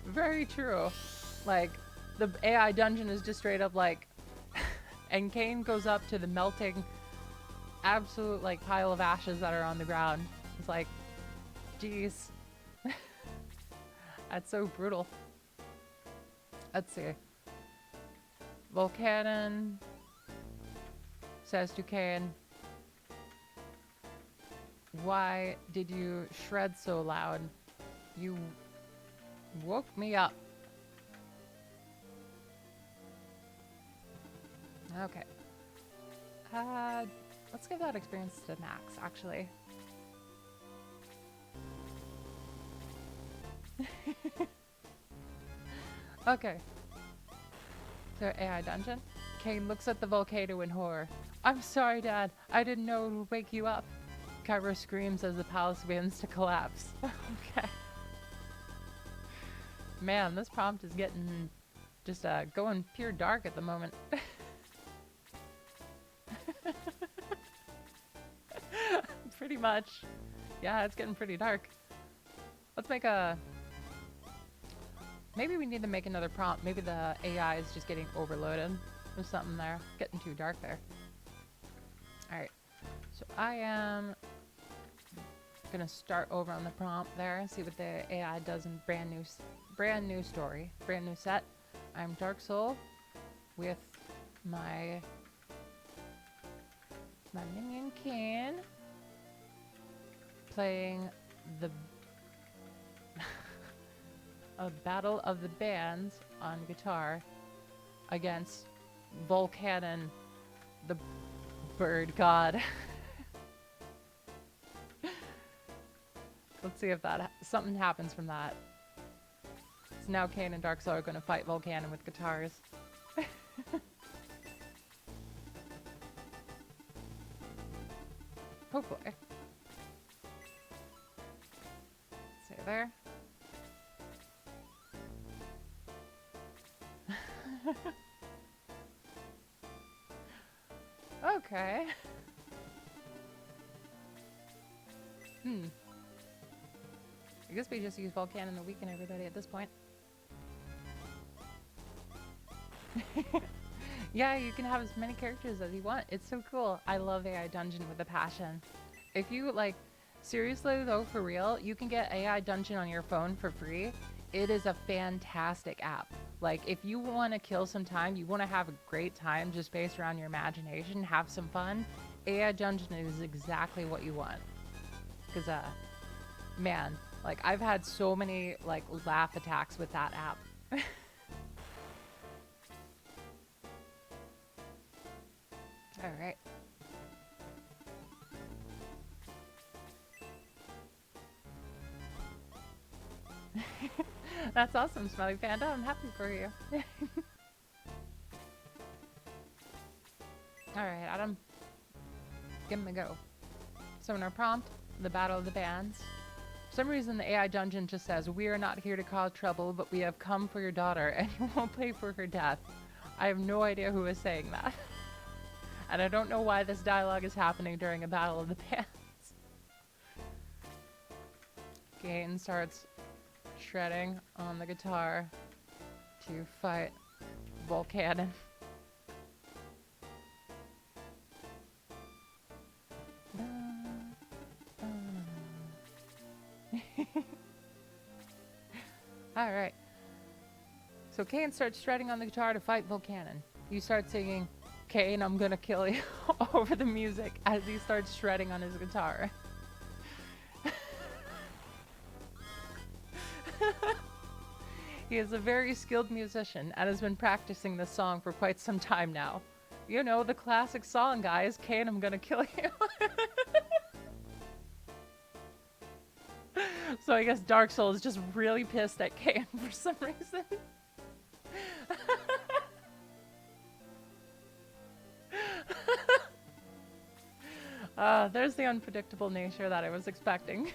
Very true. Like, the AI dungeon is just straight up like... and Kane goes up to the melting, absolute, like, pile of ashes that are on the ground. It's like, geez. That's so brutal. Let's see. Volcanon says to Kane, why did you shred so loud? You Woke me up. Okay. Let's give that experience to Max, actually. Okay. So AI dungeon. Kane looks at the volcano in horror. I'm sorry, Dad. I didn't know it would wake you up. Cairo screams as the palace begins to collapse. Okay. Man, this prompt is getting just going pure dark at the moment. Pretty much. Yeah, it's getting pretty dark. Let's make a... Maybe we need to make another prompt. Maybe the AI is just getting overloaded. There's something there. Getting too dark there. Alright. So I am gonna start over on the prompt there and see what the AI does in brand new story. Brand new set. I'm Dark Soul with my minion Ken playing the a battle of the bands on guitar against Volcanon, the bird god. Let's see if that something happens from that. So now Kane and Dark Soul are going to fight Volcanon with guitars. Oh boy. Stay there. Okay. I guess we just use Volcanon to weaken everybody at this point. Yeah, you can have as many characters as you want. It's so cool. I love AI Dungeon with a passion. If you, like, seriously though, for real, you can get AI Dungeon on your phone for free. It is a fantastic app. Like, if you want to kill some time, you want to have a great time just based around your imagination, have some fun, AI Dungeon is exactly what you want. Because, man, like, I've had so many, like, laugh attacks with that app. Alright. That's awesome, Smelly Panda. I'm happy for you. Alright, Adam. Give him a go. So in our prompt, the Battle of the Bands. For some reason, the AI Dungeon just says, "We are not here to cause trouble, but we have come for your daughter, and you won't pay for her death." I have no idea who is saying that. And I don't know why this dialogue is happening during a Battle of the Bands. Gain starts shredding on the guitar to fight Volcanon. Alright. So Kane starts shredding on the guitar to fight Volcanon. You start singing, "Kane, I'm gonna kill you," over the music as he starts shredding on his guitar. He is a very skilled musician and has been practicing this song for quite some time now. You know, the classic song, guys. "Kane, I'm gonna kill you." So I guess Dark Soul is just really pissed at Kane for some reason. There's the unpredictable nature that I was expecting.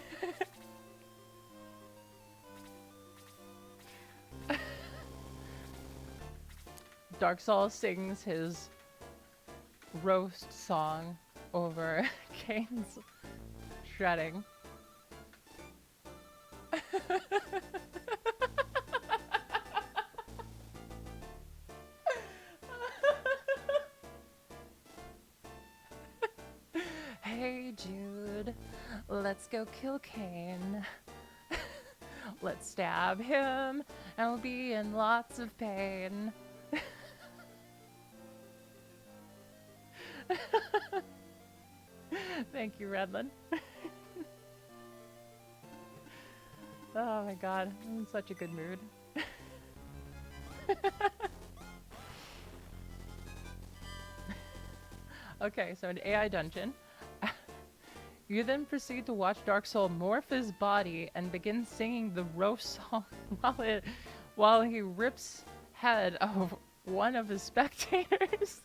Dark Soul sings his roast song over Kane's shredding. Hey Jude, let's go kill Kane. Let's stab him and we'll be in lots of pain. Thank you, Redland. Oh my god, I'm in such a good mood. Okay, so an AI dungeon. You then proceed to watch Dark Soul morph his body and begin singing the roast song while he rips head of one of his spectators.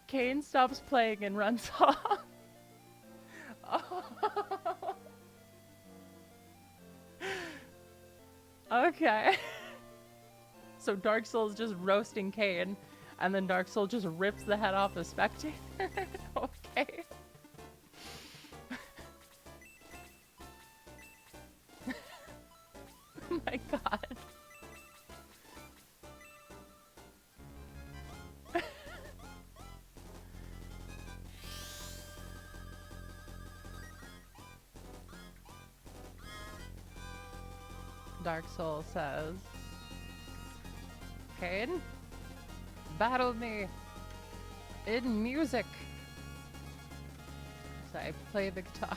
Kane stops playing and runs off. Oh. Okay. So Dark Soul's just roasting Kane, and then Dark Soul just rips the head off a spectator. Okay. Oh my god. Dark Soul says, Kane, battle me in music. So I play the guitar.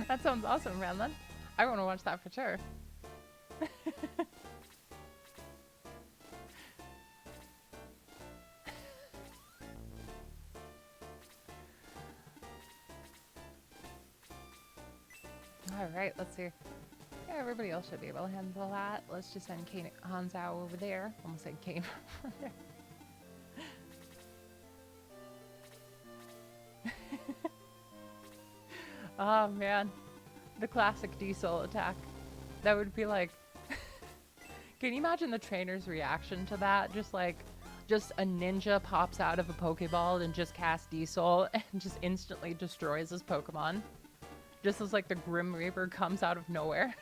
That sounds awesome, Ranlin. I want to watch that for sure. Alright, let's see. Yeah, everybody else should be able to handle that. Let's just send Kane Hanzhao over there. Almost said Kane over there. Oh man, the classic diesel attack. That would be like, can you imagine the trainer's reaction to that? Just a ninja pops out of a Pokeball and just casts Diesel and just instantly destroys his Pokemon. Just as like the Grim Reaper comes out of nowhere.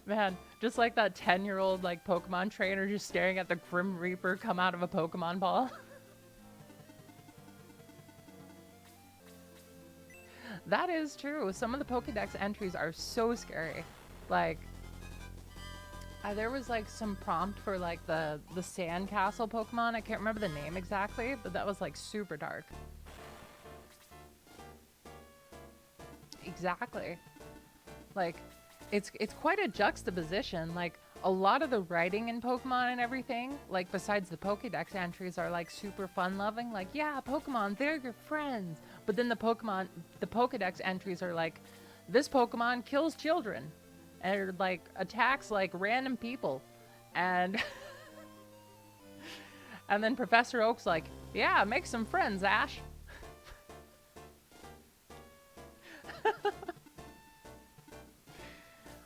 Man, just like that 10-year-old like Pokemon trainer just staring at the Grim Reaper come out of a Pokemon ball. That is true. Some of the Pokedex entries are so scary. Like, there was like some prompt for like the Sandcastle Pokemon. I can't remember the name exactly, but that was like super dark. Exactly. Like, it's quite a juxtaposition. Like, a lot of the writing in Pokemon and everything, like besides the Pokedex entries, are like super fun-loving. Like, yeah, Pokemon, they're your friends. But then the Pokedex entries are like, this Pokemon kills children, and like attacks like random people, and and then Professor Oak's like, yeah, make some friends, Ash.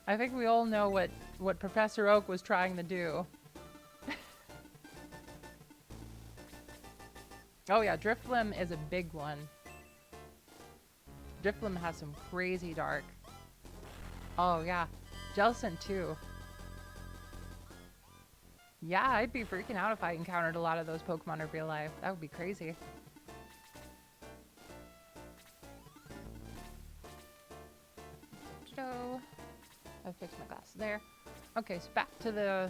I think we all know what Professor Oak was trying to do. Oh yeah, Drifblim is a big one. Drifblim has some crazy dark. Oh yeah, Jellicent too. Yeah, I'd be freaking out if I encountered a lot of those Pokemon in real life. That would be crazy. I fixed my glasses there. Okay, so back to the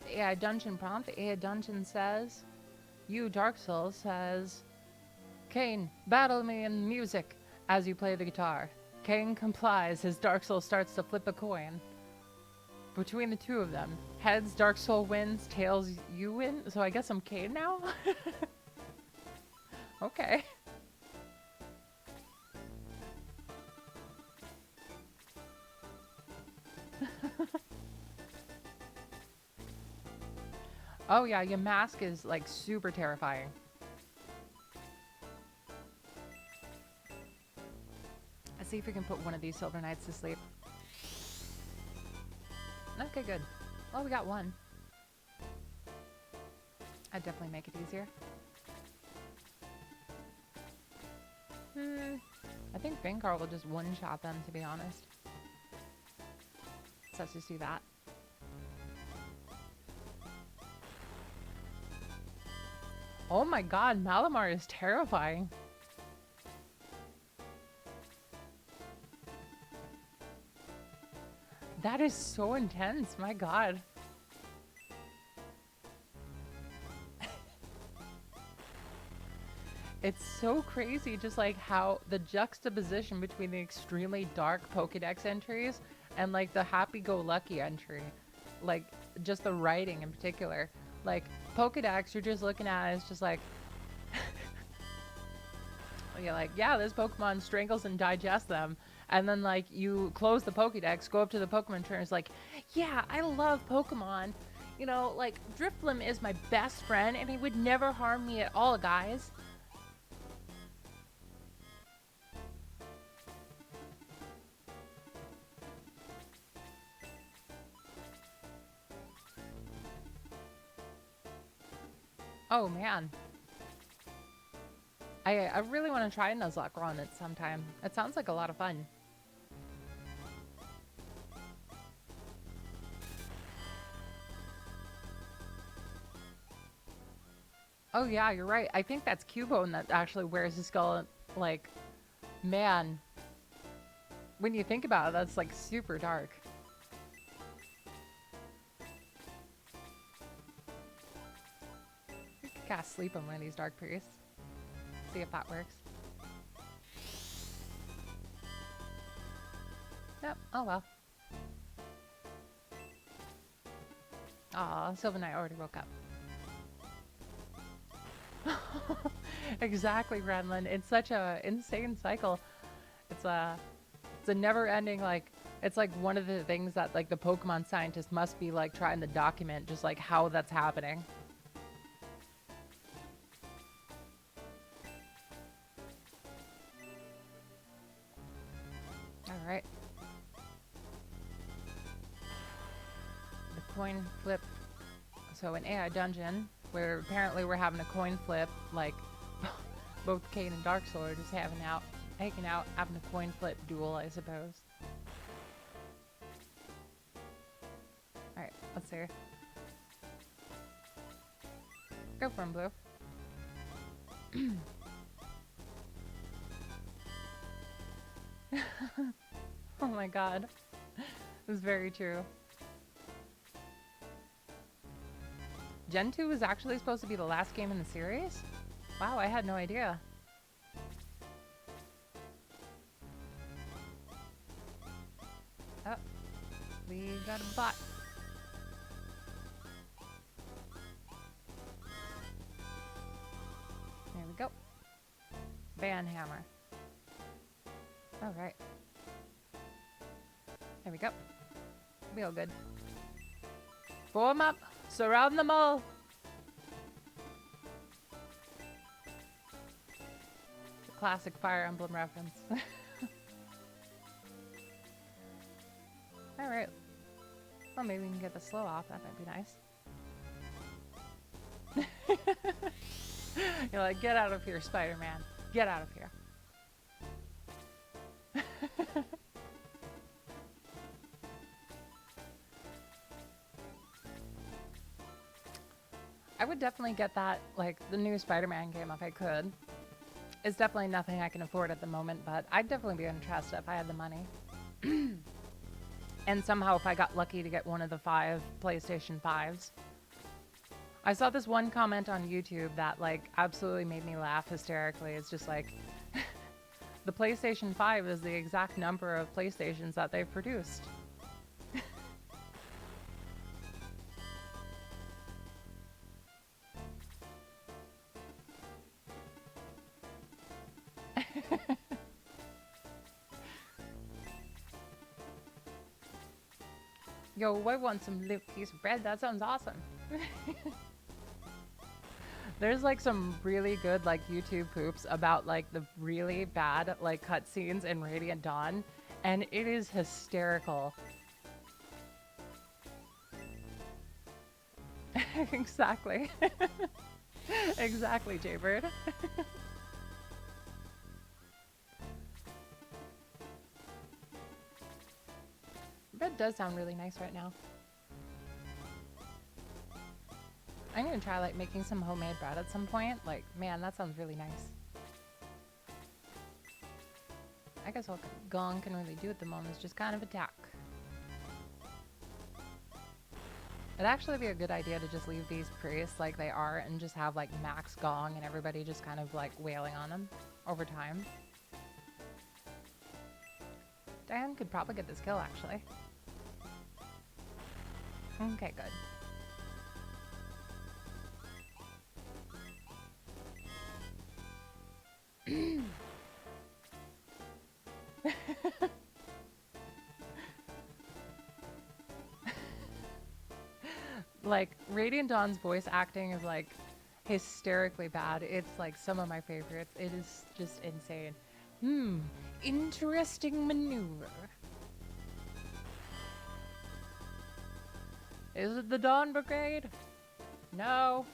AI dungeon prompt. The AI dungeon says, you, Dark Soul, says, Kane, battle me in music as you play the guitar. Kane complies as Dark Soul starts to flip a coin. Between the two of them, heads, Dark Soul wins, tails, you win. So I guess I'm Kane now? Okay. Oh yeah, your mask is like super terrifying. Let's see if we can put one of these Silver Knights to sleep. Okay, good. Well, we got one. I'd definitely make it easier. I think Bankar will just one-shot them, to be honest. So let's just do that. Oh my god, Malamar is terrifying. That is so intense. My God. It's so crazy just like how the juxtaposition between the extremely dark Pokédex entries and like the happy-go-lucky entry. Like just the writing in particular. Like Pokédex, you're just looking at it, it's just like you're like, yeah, this Pokemon strangles and digests them. And then like you close the Pokédex, go up to the Pokemon trainer, it's like, yeah, I love Pokemon. You know, like Drifblim is my best friend and he would never harm me at all, guys. Oh man. I really want to try Nuzlocke on it sometime. It sounds like a lot of fun. Oh yeah, you're right. I think that's Cubone that actually wears his skull. Like, man. When you think about it, that's like super dark. You could cast sleep on one of these dark priests. See if that works. Yep. Oh well. Aw, Sylvanite already woke up. Exactly, Renlin. It's such a insane cycle. It's a never-ending, like, it's like one of the things that like the Pokemon scientists must be like trying to document, just like how that's happening. All right. The coin flip. So an AI dungeon where apparently we're having a coin flip, like both Kane and Dark Soul are just hanging out, having a coin flip duel, I suppose. All right, let's see. Go for him, Blue. Oh my God, this is very true. Gen 2 is actually supposed to be the last game in the series? Wow, I had no idea. Oh, we got a bot. There we go. Banhammer. Alright. There we go. Be all good. Blow them up! Surround them all! Classic Fire Emblem reference. Alright. Well, maybe we can get the slow off. That might be nice. You're like, get out of here, Spider-Man. Get out of here. I would definitely get that, like, the new Spider-Man game if I could. It's definitely nothing I can afford at the moment, but I'd definitely be interested if I had the money. And somehow if I got lucky to get one of the 5 PlayStation 5s. I saw this one comment on YouTube that, like, absolutely made me laugh hysterically. It's just like, the PlayStation 5 is the exact number of PlayStations that they've produced. Yo, I want some little piece of bread. That sounds awesome. There's like some really good like YouTube poops about like the really bad like cutscenes in Radiant Dawn, and it is hysterical. Exactly. Exactly, Jaybird. Bread does sound really nice right now. I'm gonna try like making some homemade bread at some point. Like, man, that sounds really nice. I guess all Gong can really do at the moment is just kind of attack. It'd actually be a good idea to just leave these priests like they are and just have like max gong and everybody just kind of like wailing on them over time. Diane could probably get this kill actually. Okay, good. Like, Radiant Dawn's voice acting is like hysterically bad. It's like some of my favorites. It is just insane. Interesting maneuver. Is it the Dawn Brigade? No.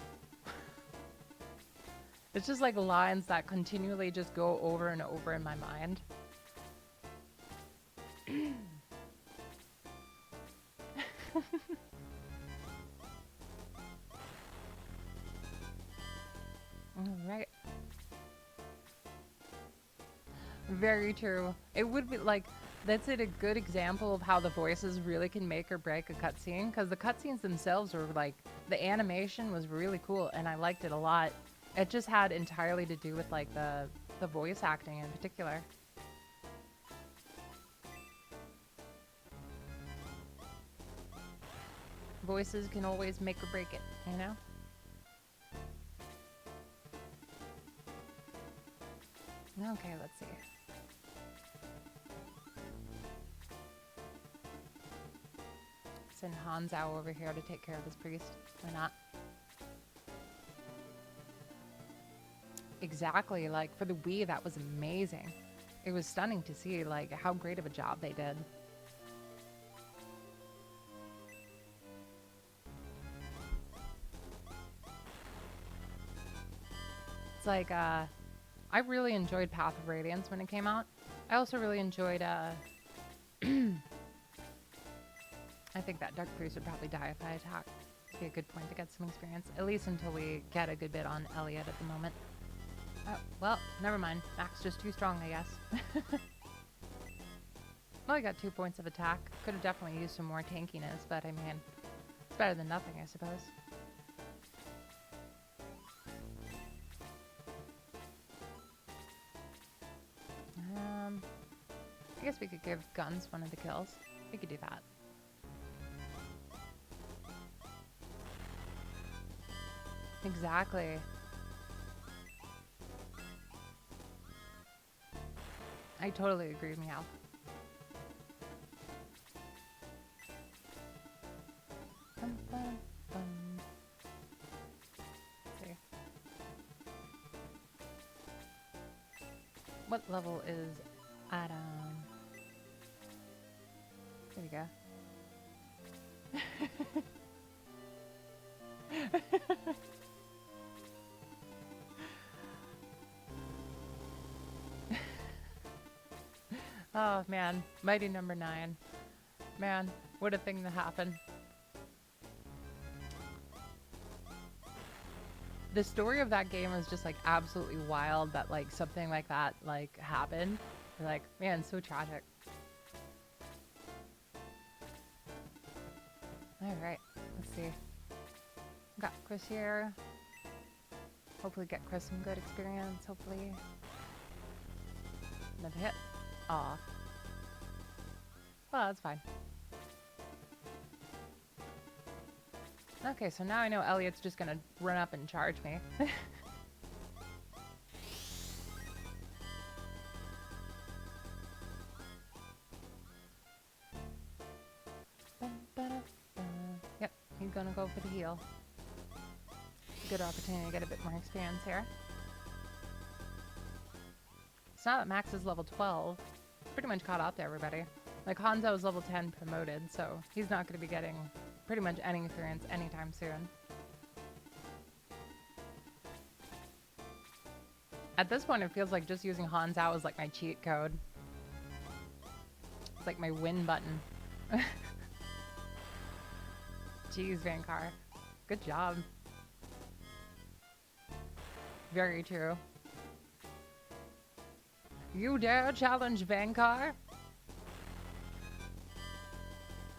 It's just like lines that continually just go over and over in my mind. Alright. Very true. It would be like, that's a good example of how the voices really can make or break a cutscene, because the cutscenes themselves were like, the animation was really cool and I liked it a lot. It just had entirely to do with like the voice acting in particular. Voices can always make or break it, you know? Okay, let's see. Send Hanzao over here to take care of this priest. Why not? Exactly, like for the Wii, that was amazing. It was stunning to see like how great of a job they did. It's like, I really enjoyed Path of Radiance when it came out. I also really enjoyed, I think that Dark Priest would probably die if I attack. It'd be a good point to get some experience, at least until we get a good bit on Elliot at the moment. Oh, well, never mind. Mac's just too strong, I guess. Well, I got 2 points of attack. Could have definitely used some more tankiness, but I mean, it's better than nothing, I suppose. I guess we could give guns one of the kills. We could do that. Exactly. I totally agree, Meow. Let's see. What level is Adam? There we go. Oh man, mighty number 9. Man, what a thing that happened. The story of that game was just like absolutely wild that like something like that like happened. Like, man, so tragic. Alright, let's see. Got Chris here. Hopefully get Chris some good experience, hopefully. Another hit. Aw. Well, that's fine. Okay, so now I know Elliot's just gonna run up and charge me. Yep, he's gonna go for the heal. Good opportunity to get a bit more experience here. It's not that Max is level 12. Pretty much caught up to everybody. Like, Hanzo is level 10 promoted, so he's not going to be getting pretty much any experience anytime soon. At this point, it feels like just using Hanzo is like my cheat code. It's like my win button. Jeez, Vankar. Good job. Very true. You dare challenge Vankar?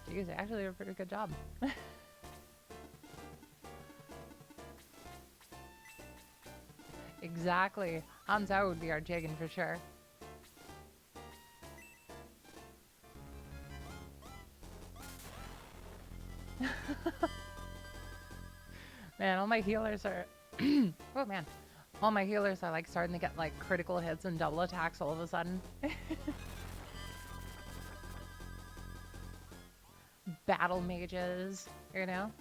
Jeez, they actually did a pretty good job. Exactly. Hanzhao would be our Jigen for sure. Man, all my healers are... oh, man. All my healers are, like, starting to get, like, critical hits and double attacks all of a sudden. Battle mages, you know?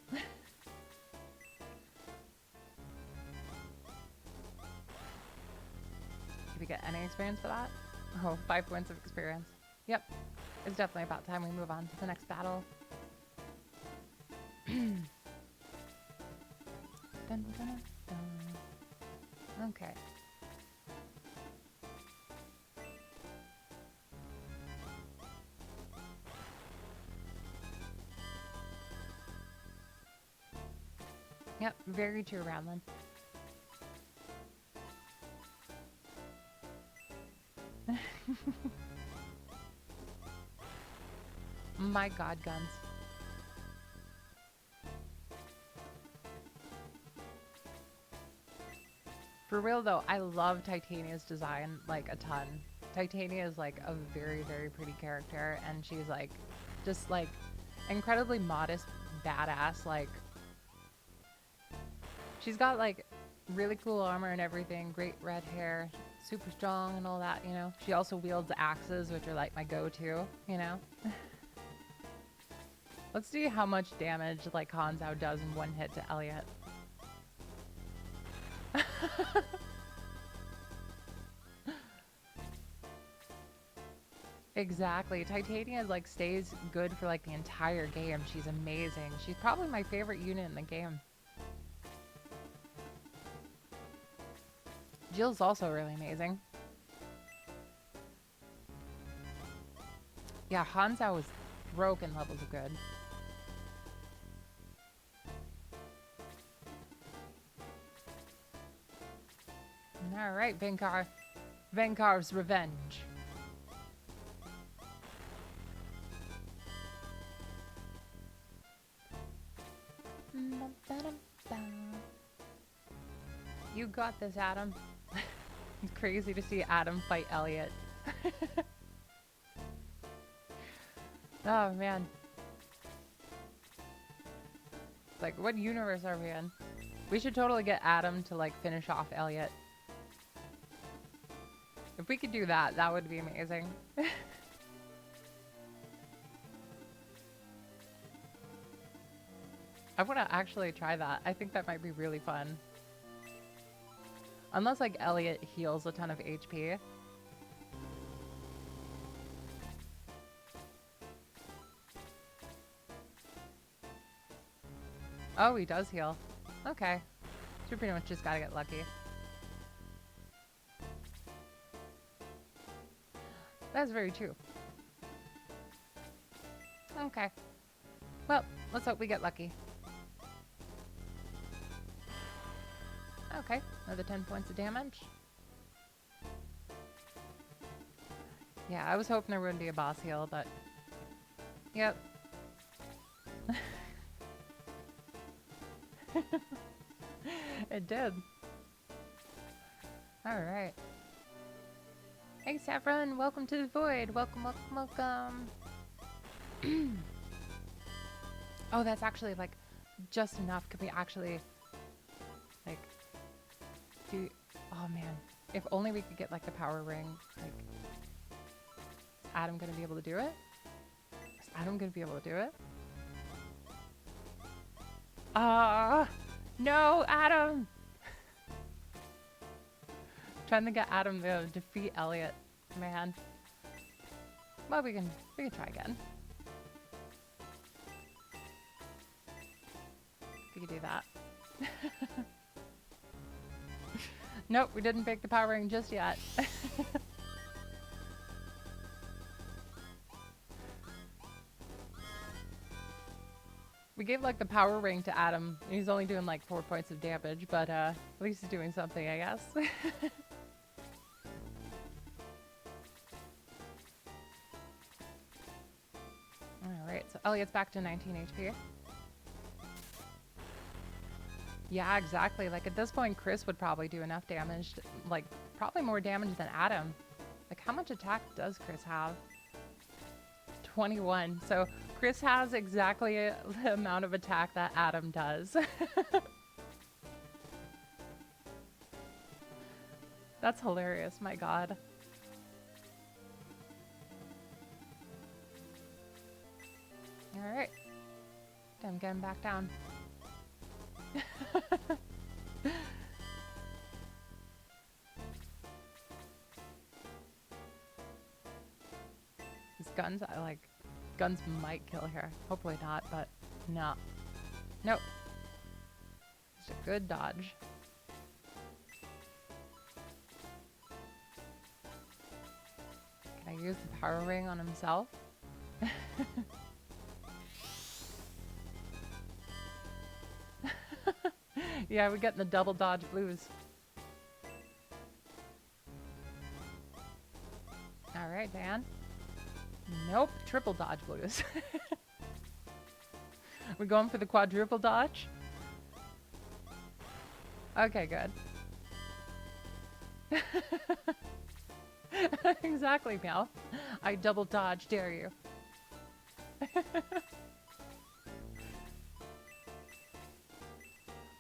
Did we get any experience for that? Oh, 5 points of experience. Yep. It's definitely about time we move on to the next battle. Dun, dun, dun. Okay. Yep, very true, Ramlin. My god, guns. For real though, I love Titania's design like a ton. Titania is like a very, very pretty character, and she's like just like incredibly modest, badass. Like she's got like really cool armor and everything, great red hair, super strong and all that, you know. She also wields axes, which are like my go-to, you know. Let's see how much damage like Hanzhao does in one hit to Elliot. Exactly. Titania like stays good for like the entire game. She's amazing. She's probably my favorite unit in the game. Jill's also really amazing. Yeah, Hanzhao was broken levels of good. Alright, Venkar. Venkar's revenge. You got this, Adam. It's crazy to see Adam fight Elliot. Oh, man. Like, what universe are we in? We should totally get Adam to, like, finish off Elliot. If we could do that, that would be amazing. I want to actually try that. I think that might be really fun. Unless, like, Elliot heals a ton of HP. Oh, he does heal. Okay. So we pretty much just gotta get lucky. That's very true. Okay. Well, let's hope we get lucky. Okay, another 10 points of damage. Yeah, I was hoping there wouldn't be a boss heal, but... Yep. It did. Alright. Hey, Saffron, welcome to the Void. Welcome, welcome, welcome. Oh, that's actually, like, just enough. Could we actually, like, do... Oh, man. If only we could get, like, the power ring. Like, is Adam gonna be able to do it? Is Adam gonna be able to do it? No, Adam! Trying to get Adam to defeat Elliot. Man. Well, we can try again. We can do that. Nope, we didn't pick the power ring just yet. We gave like the power ring to Adam. He's only doing like 4 points of damage, but at least he's doing something, I guess. Alright, so Elliot's back to 19 HP. Yeah, exactly. Like at this point, Chris would probably do enough damage, like probably more damage than Adam. Like how much attack does Chris have? 21. So Chris has exactly the amount of attack that Adam does. That's hilarious, my god. Alright. I'm getting back down. These guns, guns might kill here. Hopefully not, but no. Nope. It's a good dodge. Can I use the power ring on himself? Yeah, we're getting the double dodge blues. Alright, Dan. Nope, triple dodge blues. We're going for the quadruple dodge? Okay, good. Exactly, Meow. I double dodge, dare you.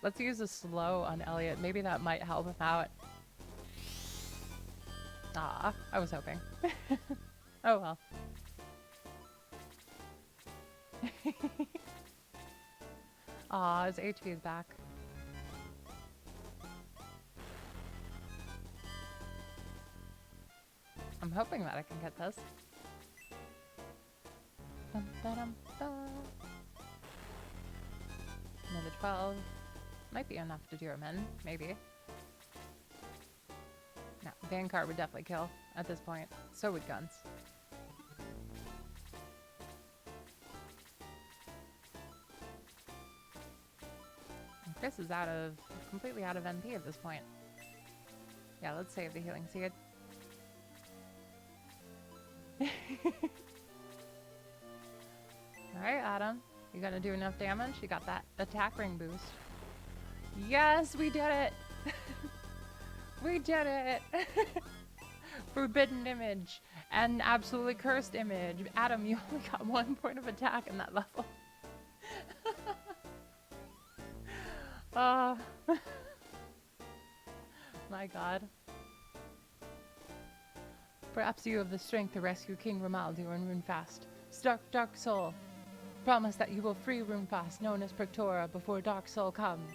Let's use a slow on Elliot. Maybe that might help him out. Ah, I was hoping. Oh well. Aw, his HP is back. I'm hoping that I can get this. Dum, ba-dum, ba. Another 12. Might be enough to do him in, maybe. No, Vanguard would definitely kill at this point. So would guns. And Chris is completely out of NP at this point. Yeah, let's save the healing seed. Alright, Adam. You gonna do enough damage? You got that attack ring boost. Yes, we did it! We did it! Forbidden image and absolutely cursed image. Adam, you only got 1 point of attack in that level. Oh. My god. Perhaps you have the strength to rescue King Romaldo and Runefast. Dark Soul. Promise that you will free Runefast, known as Prectora, before Dark Soul comes.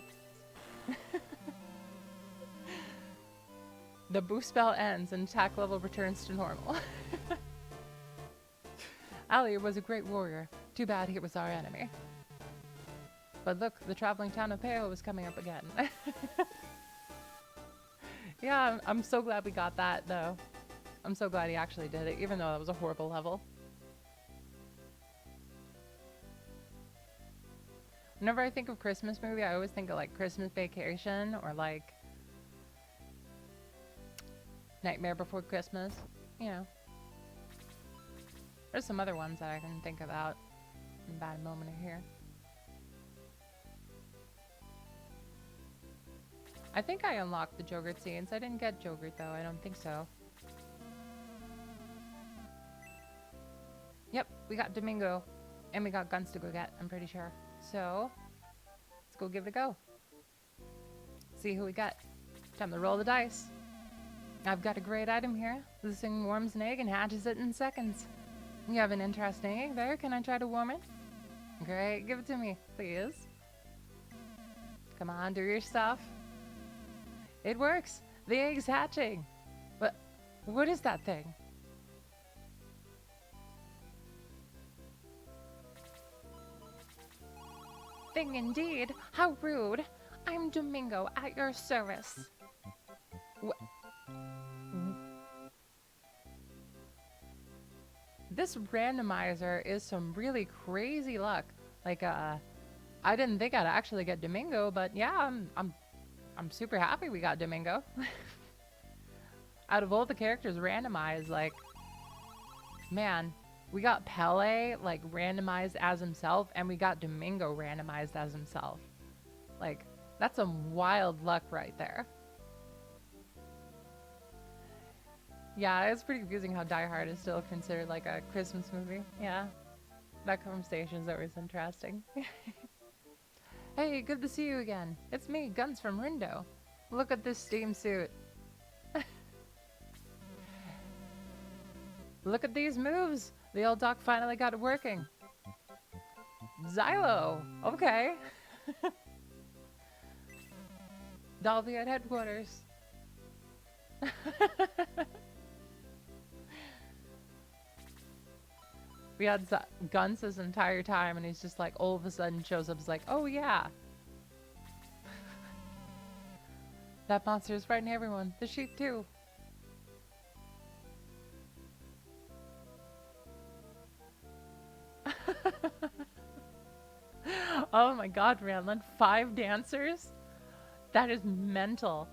The boost spell ends and attack level returns to normal. Ali was a great warrior. Too bad he was our enemy. But look, the traveling town of Heya was coming up again. Yeah, I'm so glad we got that, though. I'm so glad he actually did it, even though that was a horrible level. Whenever I think of Christmas movie, I always think of like Christmas Vacation or like Nightmare Before Christmas. You know. There's some other ones that I can think about in a bad moment here. I think I unlocked the Jogurt scenes. I didn't get Jogurt though. I don't think so. Yep, we got Domingo. And we got guns to go get, I'm pretty sure. So, let's go give it a go. See who we got. Time to roll the dice. I've got a great item here. This thing warms an egg and hatches it in seconds. You have an interesting egg there. Can I try to warm it? Great, give it to me, please. Come on, do your stuff. It works. The egg's hatching. But what is that thing? Thing indeed. How rude. I'm Domingo at your service. This randomizer is some really crazy luck. Like, I didn't think I'd actually get Domingo, but yeah, I'm super happy we got Domingo. Out of all the characters randomized, like, man, we got Pele, like, randomized as himself, and we got Domingo randomized as himself. Like, That's some wild luck right there. Yeah, it's pretty confusing how Die Hard is still considered like a Christmas movie. Yeah, that conversation is always interesting. Hey, good to see you again. It's me, Guns from Rindo. Look at this steam suit. Look at these moves. The old doc finally got it working. Xylo. Okay. Dolby at headquarters. We had Guns this entire time, and he's just like, all of a sudden shows up, is like, oh yeah. That monster is frightening everyone. The sheep too. Oh my god, Ranlin. 5 dancers? That is mental.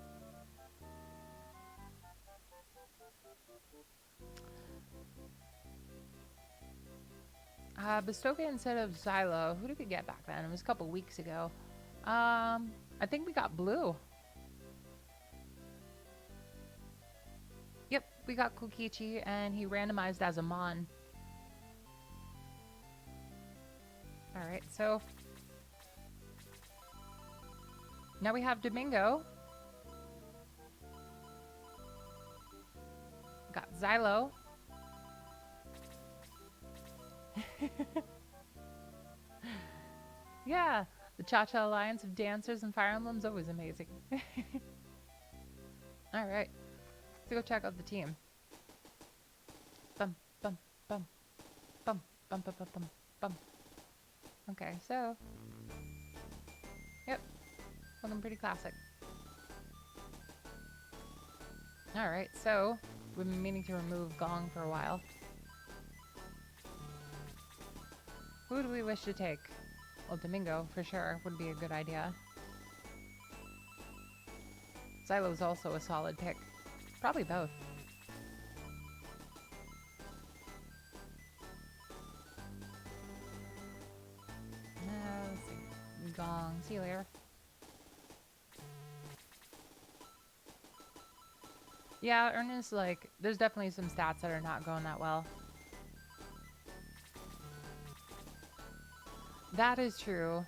Bastoka instead of Xylo. Who did we get back then? It was a couple weeks ago. I think we got Blue. Yep, we got Kokichi, and he randomized as a Mon. Alright, so... now we have Domingo. Got Xylo. Yeah, the Cha-Cha Alliance of Dancers and Fire Emblem's always amazing. Alright, let's go check out the team. Bum, bum, bum, bum, bum, bum, bum, bum, bum. Okay, so... yep, looking pretty classic. Alright, so we've been meaning to remove Gong for a while. Who do we wish to take? Well, Domingo, for sure, would be a good idea. Xylo's also a solid pick. Probably both. Let's see. Gong. See you later. Yeah, Ernest, like, there's definitely some stats that are not going that well. That is true.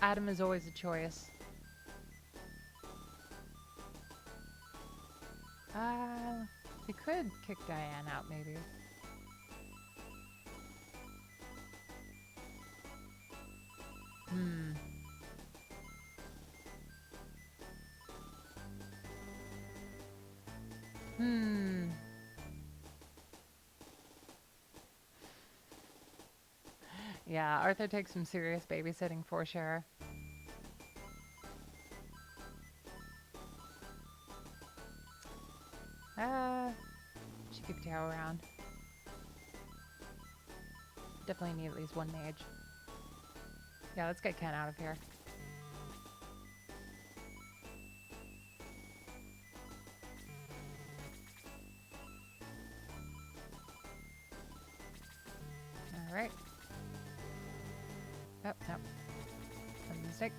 Adam is always a choice. We could kick Diane out, maybe. Yeah, Arthur takes some serious babysitting for sure. Should keep Tao around. Definitely need at least one mage. Yeah, let's get Ken out of here. Alright. Oh, no. That was a mistake.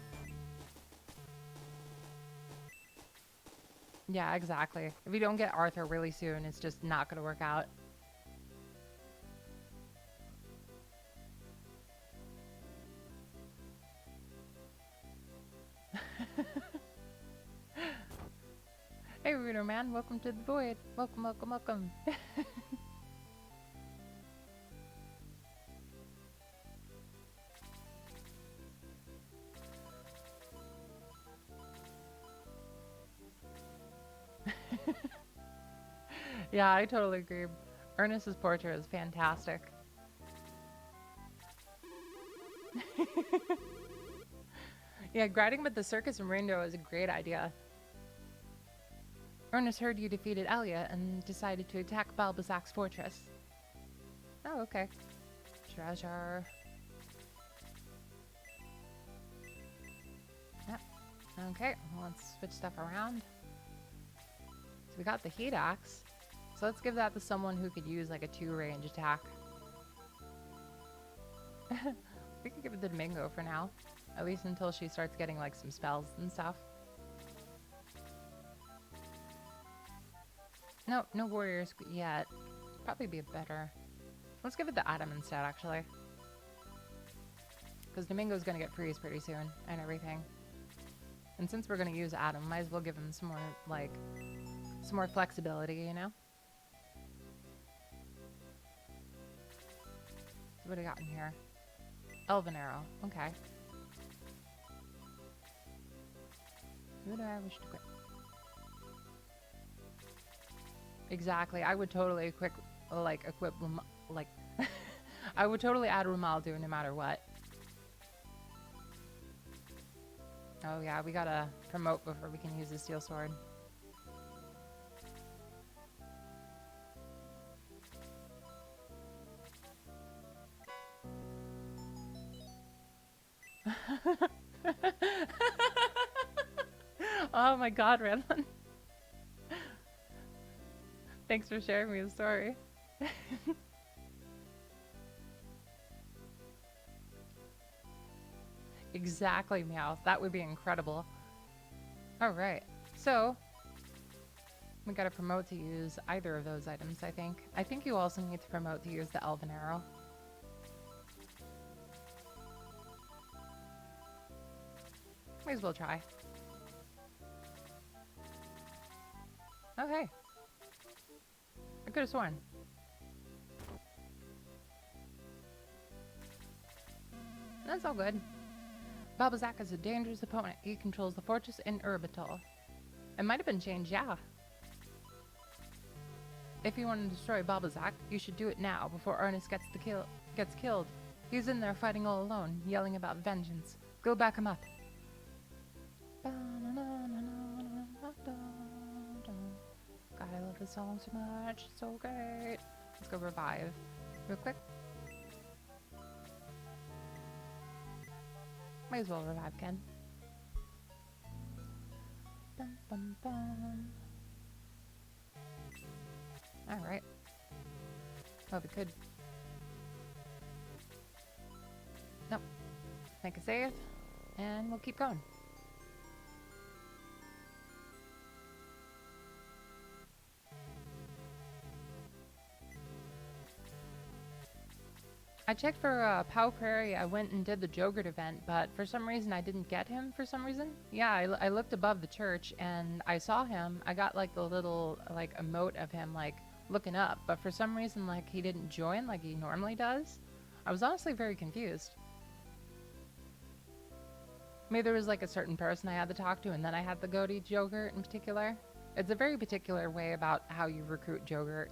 Yeah, exactly. If you don't get Arthur really soon, it's just not going to work out. Hey, Ruder Man. Welcome to the Void. Welcome, welcome, welcome. Yeah, I totally agree. Ernest's portrait is fantastic. Yeah, grinding with the circus and Rainbow is a great idea. Ernest heard you defeated Alia and decided to attack Balbazak's fortress. Oh, okay. Treasure. Yep. Okay, let's switch stuff around. So we got the heat axe. So let's give that to someone who could use like a 2-range attack. We could give it to Domingo for now. At least until she starts getting like some spells and stuff. No, no warriors yet. Probably be better. Let's give it the Adam instead, actually. Because Domingo's gonna get freeze pretty soon and everything. And since we're gonna use Adam, might as well give him some more, like, some more flexibility, you know? So what do we got in here? Elven Arrow. Okay. Who do I wish to equip? Exactly. I would totally equip like, I would totally add Romaldo no matter what. Oh yeah, we gotta promote before we can use the steel sword. Oh my god, Redland. Thanks for sharing me the story. Exactly, Meowth. That would be incredible. Alright, so we gotta promote to use either of those items, I think. I think you also need to promote to use the Elven Arrow. Might as well try. Okay. I could have sworn. That's all good. Balbazak is a dangerous opponent. He controls the fortress in Urbital. It might have been changed, yeah. If you want to destroy Balbazak, you should do it now, before Ernest gets killed. He's in there fighting all alone, yelling about vengeance. Go back him up. God, I love this song so much. It's so great. Let's go revive. Real quick. Might as well revive Ken. Bum, bum, bum. Alright. Oh, we could. Nope. Make a save. And we'll keep going. I checked for Pow Prairie. I went and did the Jogurt event, but for some reason I didn't get him for some reason. Yeah, I looked above the church and I saw him. I got like the little like emote of him like looking up, but for some reason like he didn't join like he normally does. I was honestly very confused. Maybe there was like a certain person I had to talk to and then I had to go to Jogurt in particular. It's a very particular way about how you recruit Jogurt.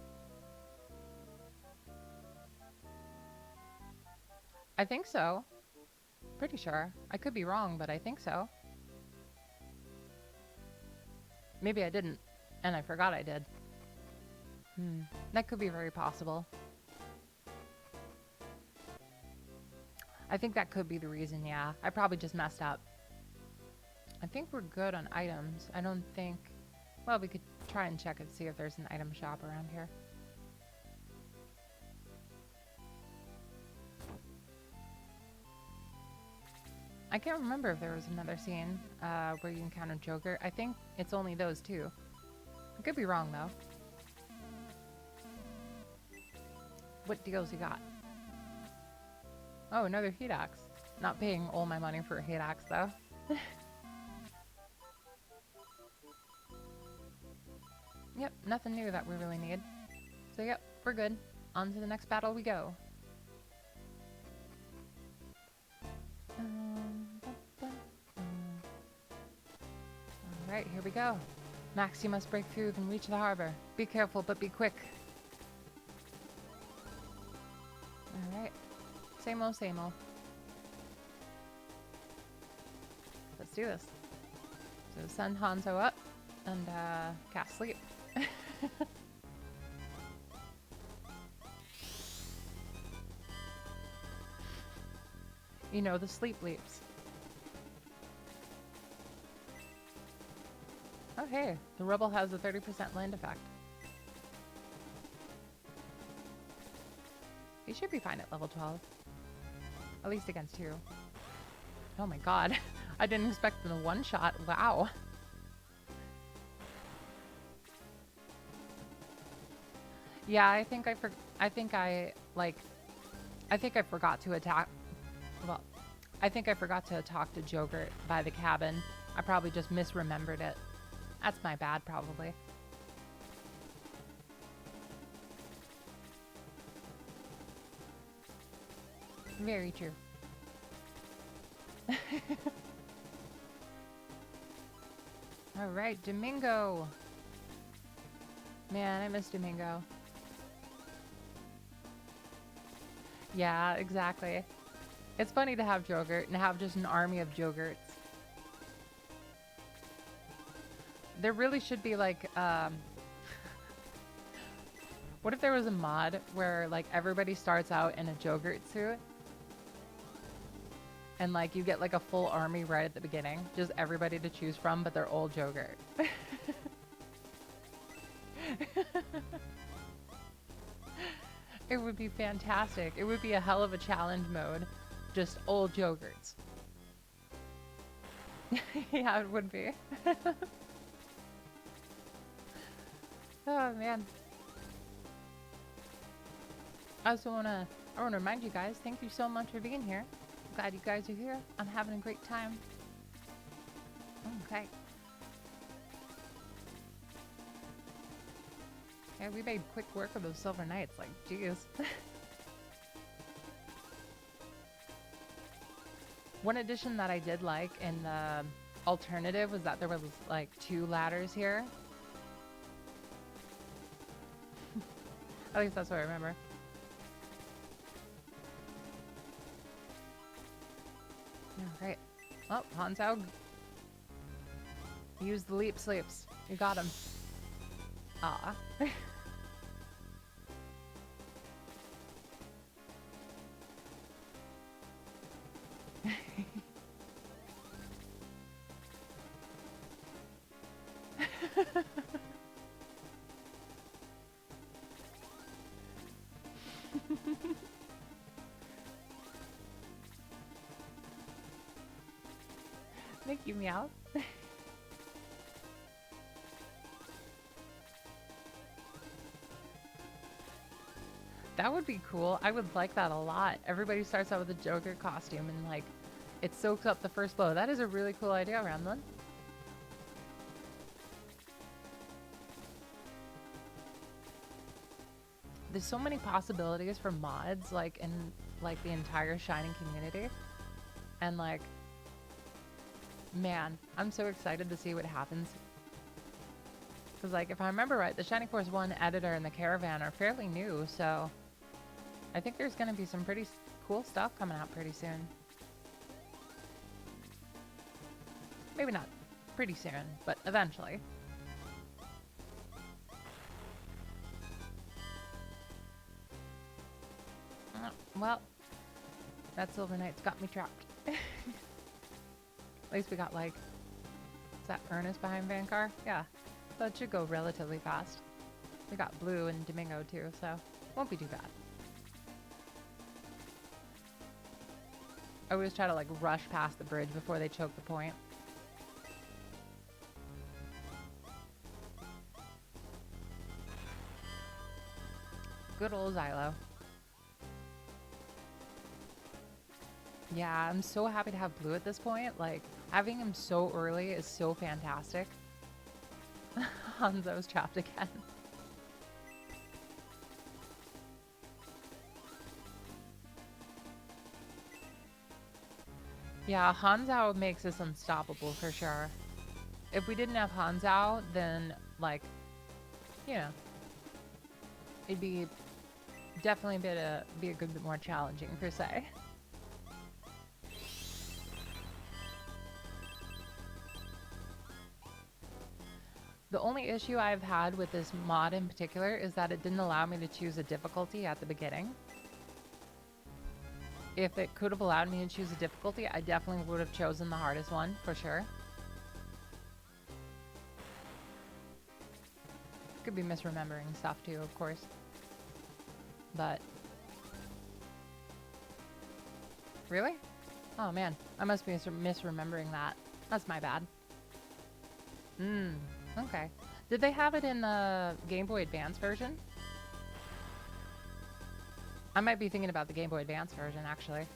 I think so. Pretty sure. I could be wrong, but I think so. Maybe I didn't, and I forgot I did. That could be very possible. I think that could be the reason, yeah. I probably just messed up. I think we're good on items. I don't think... Well, we could try and check and see if there's an item shop around here. I can't remember if there was another scene where you encountered Joker. I think it's only those two. I could be wrong, though. What deals you got? Oh, another heat axe. Not paying all my money for a heat axe, though. Yep, nothing new that we really need. So yep, we're good. On to the next battle we go. Alright, here we go. Max, you must break through and reach the harbor. Be careful, but be quick. Alright. Same old, same old. Let's do this. So send Hanzo up and cast sleep. You know, the sleep leaps. Oh hey, the rebel has a 30% land effect. He should be fine at level 12. At least against you. Oh my god. I didn't expect the one shot. Wow. Yeah, I think I forgot to attack. Well, I think I forgot to talk to Jogurt by the cabin. I probably just misremembered it. That's my bad, probably. Very true. All right, Domingo. Man, I miss Domingo. Yeah, exactly. It's funny to have Jogurt and have just an army of Jogurts. There really should be like, what if there was a mod where like everybody starts out in a Jogurt suit? And like you get like a full army right at the beginning. Just everybody to choose from, but they're all Jogurt. It would be fantastic. It would be a hell of a challenge mode. Just old Jogurts. Yeah, it would be. Oh man. I also wanna remind you guys, thank you so much for being here. I'm glad you guys are here. I'm having a great time. Okay. Yeah, we made quick work of those Silver Knights, like, jeez. One addition that I did like in the alternative was that there was like 2 ladders here. At least that's what I remember. Alright. Oh, Hanzao. Use the leap sleeps. You got him. Ah. Thank you, Meow. That would be cool. I would like that a lot. Everybody starts out with a Joker costume and like it soaks up the first blow. That is a really cool idea, Ramlin. There's so many possibilities for mods like in like the entire Shining community. And like man, I'm so excited to see what happens. Because like if I remember right, the Shining Force 1 editor and the Caravan are fairly new, so I think there's going to be some pretty cool stuff coming out pretty soon. Maybe not pretty soon, but eventually. Well, that Silver Knight's got me trapped. At least we got like, is that Ernest behind Vancar? Yeah, so it should go relatively fast. We got Blue and Domingo too, so won't be too bad. I always try to like rush past the bridge before they choke the point. Good old Xylo. Yeah, I'm so happy to have Blue at this point. Like, having him so early is so fantastic. Hanzo's trapped again. Yeah, Hanzao makes this unstoppable for sure. If we didn't have Hanzao, then, like, you know, it'd be definitely be a good bit more challenging, per se. The only issue I've had with this mod in particular is that it didn't allow me to choose a difficulty at the beginning. If it could have allowed me to choose a difficulty, I definitely would have chosen the hardest one, for sure. Could be misremembering stuff too, of course. But... Really? Oh man, I must be misremembering that. That's my bad. Okay. Did they have it in the Game Boy Advance version? I might be thinking about the Game Boy Advance version, actually.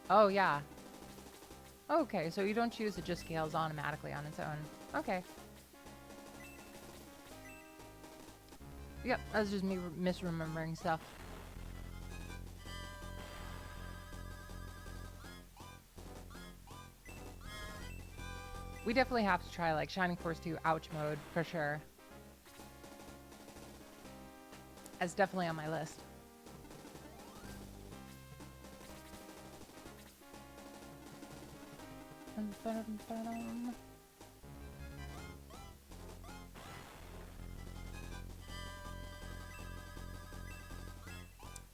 Oh, yeah. Okay, so you don't choose, it just scales automatically on its own. Okay. Yep, that's just me misremembering stuff. We definitely have to try, like, Shining Force 2 Ouch mode, for sure. That's definitely on my list.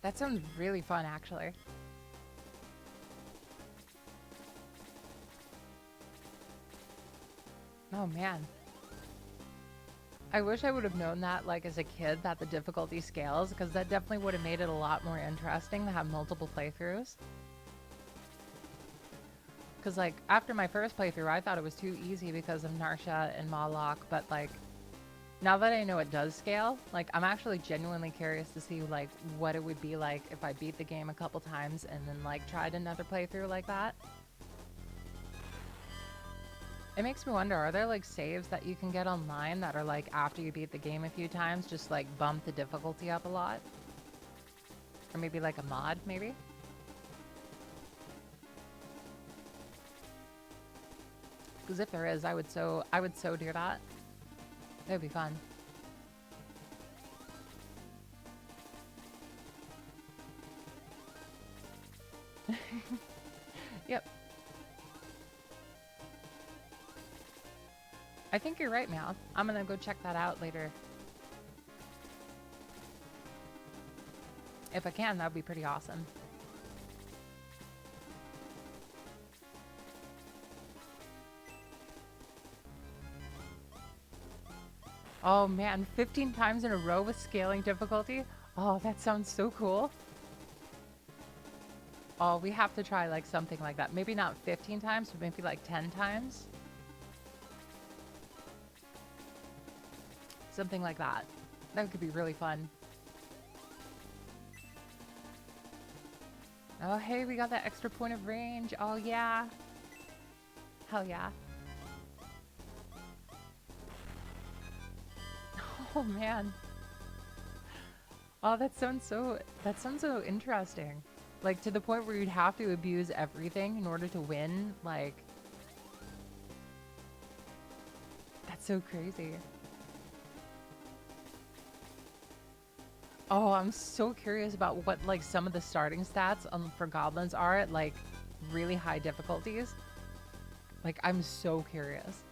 That sounds really fun, actually. Oh, man. I wish I would have known that, like, as a kid, that the difficulty scales, because that definitely would have made it a lot more interesting to have multiple playthroughs. Because, like, after my first playthrough, I thought it was too easy because of Narsha and Mawlock, but, like, now that I know it does scale, like, I'm actually genuinely curious to see, like, what it would be like if I beat the game a couple times and then, like, tried another playthrough like that. It makes me wonder, are there, like, saves that you can get online that are, like, after you beat the game a few times, just, like, bump the difficulty up a lot? Or maybe, like, a mod, maybe? Because if there is, I would so do that. It would be fun. Yep. I think you're right, Meow. I'm gonna go check that out later. If I can, that would be pretty awesome. Oh man, 15 times in a row with scaling difficulty? Oh, that sounds so cool. Oh, we have to try like something like that. Maybe not 15 times, but maybe like 10 times. Something like that. That could be really fun. Oh, hey, we got that extra point of range. Oh, yeah. Hell yeah. Oh, man. Oh, that sounds so interesting. Like, to the point where you'd have to abuse everything in order to win. Like, that's so crazy. Oh, I'm so curious about what, like, some of the starting stats for goblins are at, like, really high difficulties. Like, I'm so curious.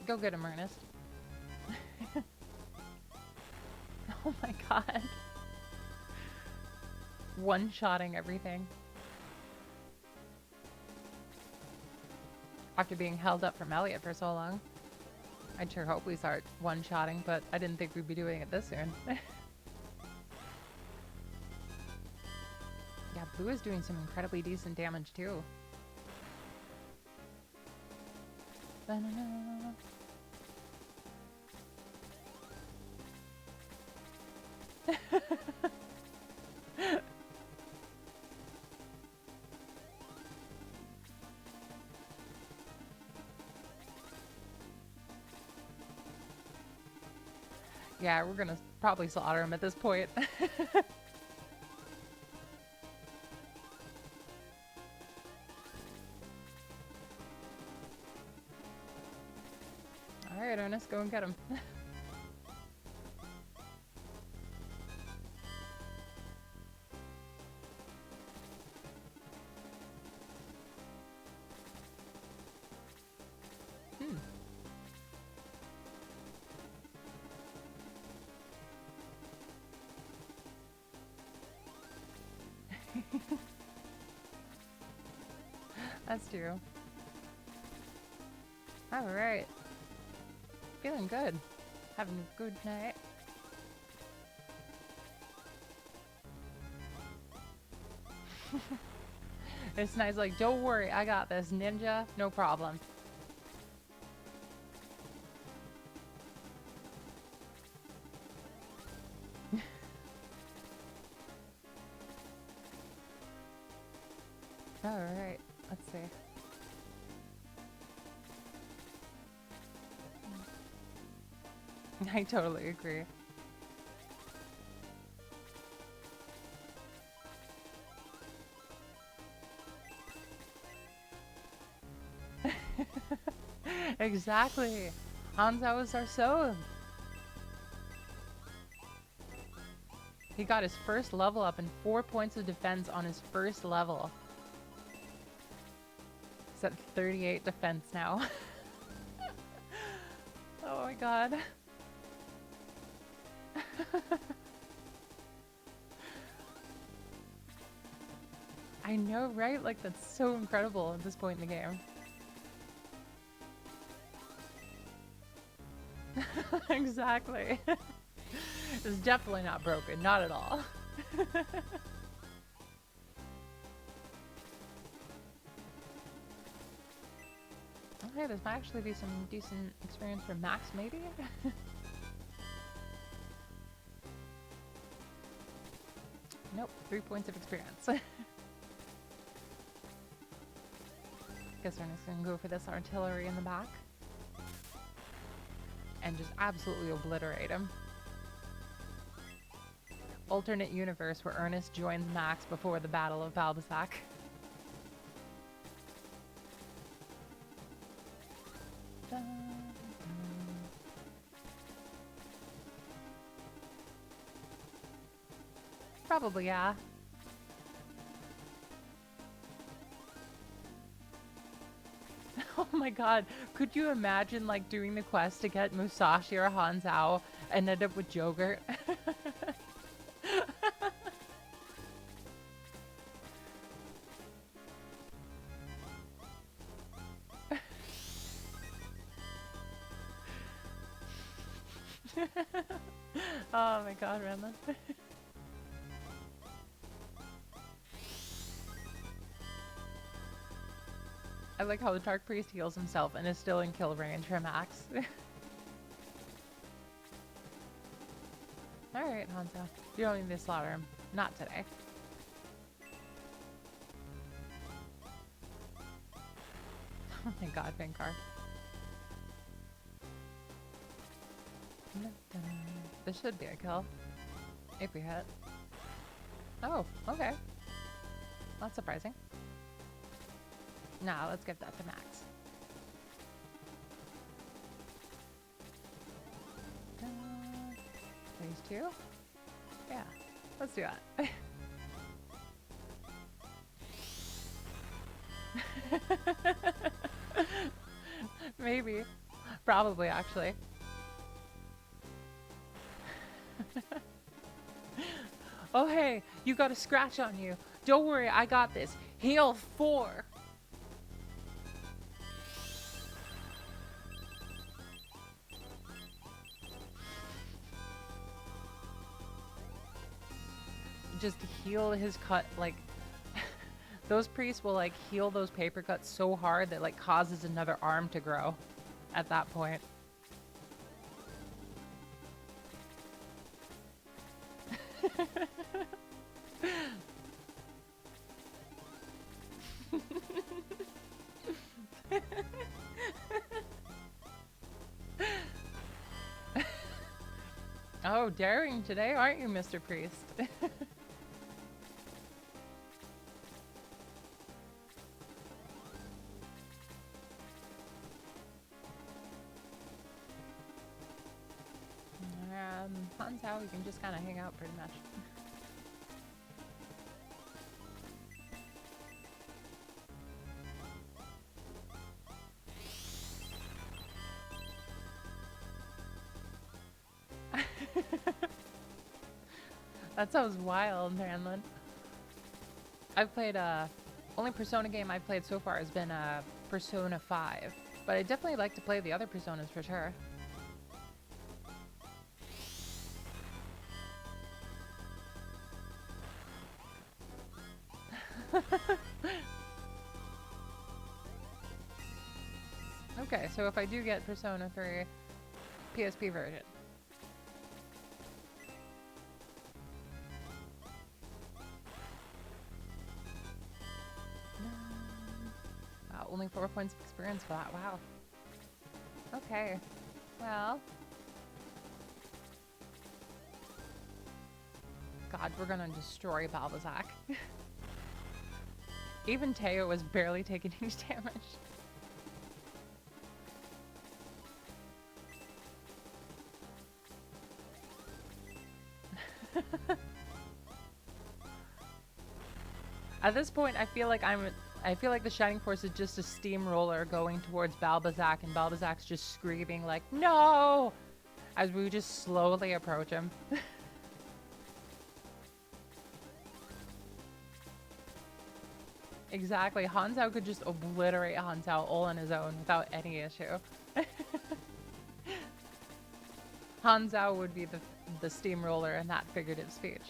Go get him, Ernest. Oh my god. One-shotting everything. After being held up from Elliot for so long. I'd sure hope we start one-shotting, but I didn't think we'd be doing it this soon. Yeah, Blue is doing some incredibly decent damage, too. Yeah, we're gonna probably slaughter him at this point. Alright, Ernest, go and get him. That's true. Alright. Feeling good. Having a good night. It's nice, like, don't worry, I got this, ninja, no problem. Alright, let's see. I totally agree. Exactly. Hanzo is our soul. He got his first level up and 4 points of defense on his first level. He's at 38 defense now. Oh my god. I know, right? Like, that's so incredible at this point in the game. Exactly. It's definitely not broken, not at all. Okay, this might actually be some decent experience for Max, maybe? Nope, 3 points of experience. Guess we're just gonna go for this artillery in the back. And just absolutely obliterate him. Alternate universe where Ernest joins Max before the Battle of Balbasac. Probably, yeah. Oh my god, could you imagine like doing the quest to get Musashi or Hanzao and end up with Jogurt? Oh my god, Renlin. I like how the Dark Priest heals himself and is still in kill range for Max. Alright, Hanzo. You don't need to slaughter him. Not today. Oh my god, Vinkar. This should be a kill. If we hit. Oh, okay. That's surprising. Nah, let's give that to Max. Phase 2? Yeah, let's do that. Maybe. Probably, actually. Oh, hey, you got a scratch on you. Don't worry, I got this. Heal 4. Just heal his cut, like, those priests will, like, heal those paper cuts so hard that, like, causes another arm to grow at that point. Oh, daring today, aren't you, Mr. Priest? Hanzao, we can just kind of hang out pretty much. That sounds wild, Ranlin. I've played, only Persona game I've played so far has been, Persona 5. But I definitely like to play the other Personas for sure. Okay, so if I do get Persona 3 PSP version. Wow, only 4 points of experience for that. Wow. Okay. Well. God, we're gonna destroy Balbazak. Even Teo was barely taking any damage. At this point, I feel like the Shining Force is just a steamroller going towards Balbazak, and Balbazak's just screaming like, "No!" as we just slowly approach him. Exactly. Hanzhao could just obliterate Hanzhao all on his own without any issue. Hanzhao would be the steamroller in that figurative speech.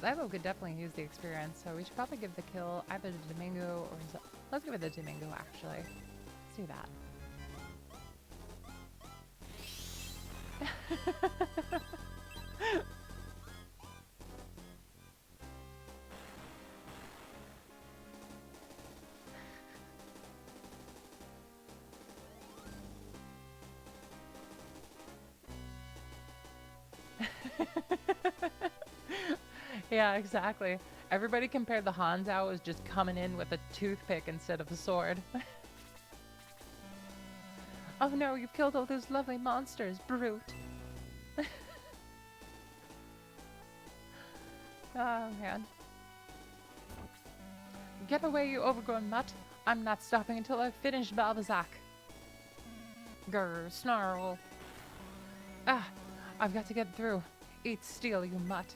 Levo could definitely use the experience, so we should probably give the kill either to Domingo or... Let's give it to Domingo, actually. Let's do that. Yeah, exactly. Everybody compared the Hanzhao as just coming in with a toothpick instead of a sword. Oh no, you've killed all those lovely monsters, brute. Oh man. Get away, you overgrown mutt. I'm not stopping until I've finished Balbazak. Grr, snarl. Ah, I've got to get through. Eat steel, you mutt.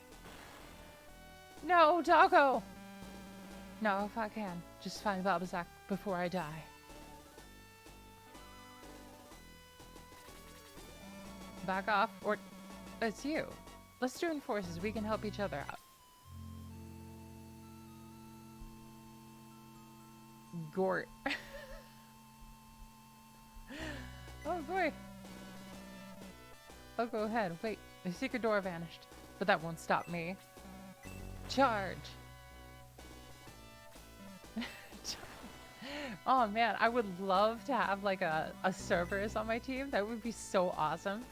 No, doggo! No, if I can, just find Balbazak before I die. Back off, or it's you. Let's join forces, we can help each other out. Gort. Oh boy. Oh, go ahead. Wait, the secret door vanished. But that won't stop me. Charge. Oh man, I would love to have like a Cerberus on my team. That would be so awesome.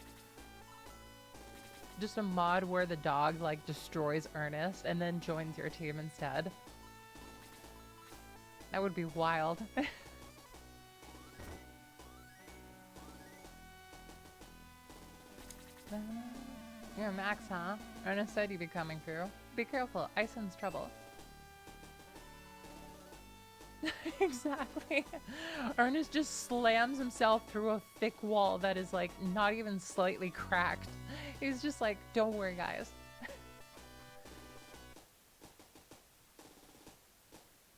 Just a mod where the dog like destroys Ernest and then joins your team instead. That would be wild. You're Max, huh? Ernest said you'd be coming through. Be careful, I sense trouble. Exactly. Ernest just slams himself through a thick wall that is like not even slightly cracked. He's just like, don't worry guys.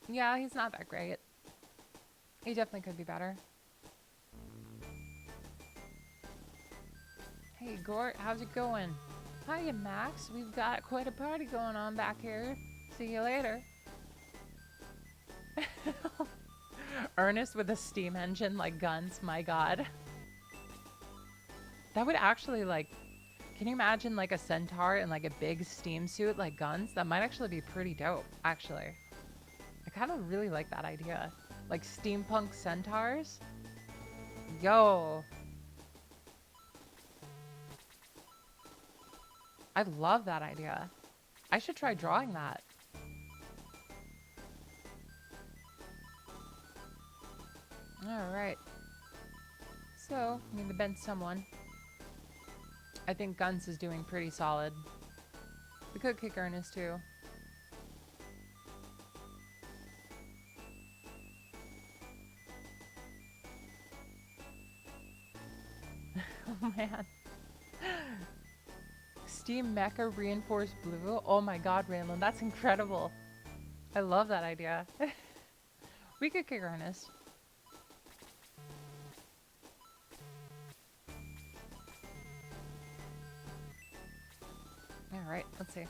Yeah, he's not that great. He definitely could be better. Hey Gort, how's it going? Hiya Max, we've got quite a party going on back here. See you later. Ernest with a steam engine like guns, my god. That would actually like, can you imagine like a centaur in like a big steam suit like guns? That might actually be pretty dope, actually. I kind of really like that idea. Like steampunk centaurs. Yo. I love that idea. I should try drawing that. Alright. So, I need to bench someone. I think Guns is doing pretty solid. We could kick Ernest too. Oh man. Steam Mecha Reinforced Blue? Oh my god, Raylan, that's incredible. I love that idea. We could kick Ernest. Alright, let's see.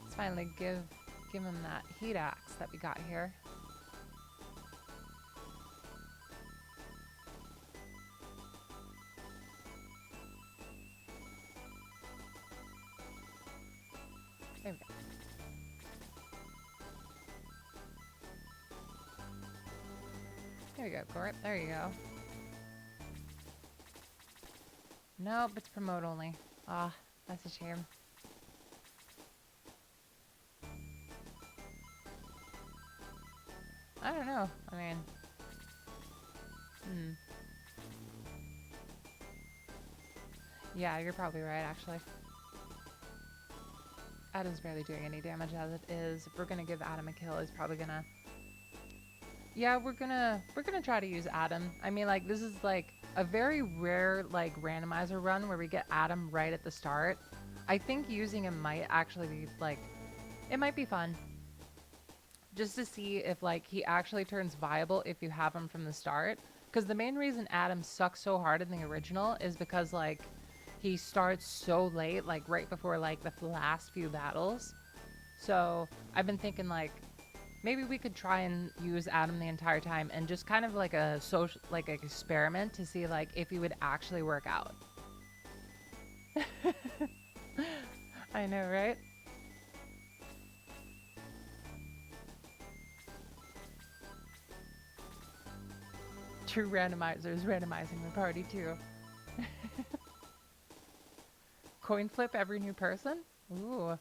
Let's finally give him that heat axe that we got here. There we go. There you go, Court. There you go. Nope, it's promote only. Ah, that's a shame. I don't know. I mean... Yeah, you're probably right, actually. Adam's barely doing any damage as it is. If we're gonna give Adam a kill, he's probably gonna... Yeah, we're gonna try to use Adam. I mean, like, this is, like, a very rare, like, randomizer run where we get Adam right at the start. I think using him might actually be, like... It might be fun. Just to see if, like, he actually turns viable if you have him from the start. Because the main reason Adam sucks so hard in the original is because, like, he starts so late, like, right before, like, the last few battles. So, I've been thinking, like, maybe we could try and use Adam the entire time and just kind of like a social, like, an experiment to see, like, if he would actually work out. I know, right? True randomizers randomizing the party too. Coin flip every new person? Ooh.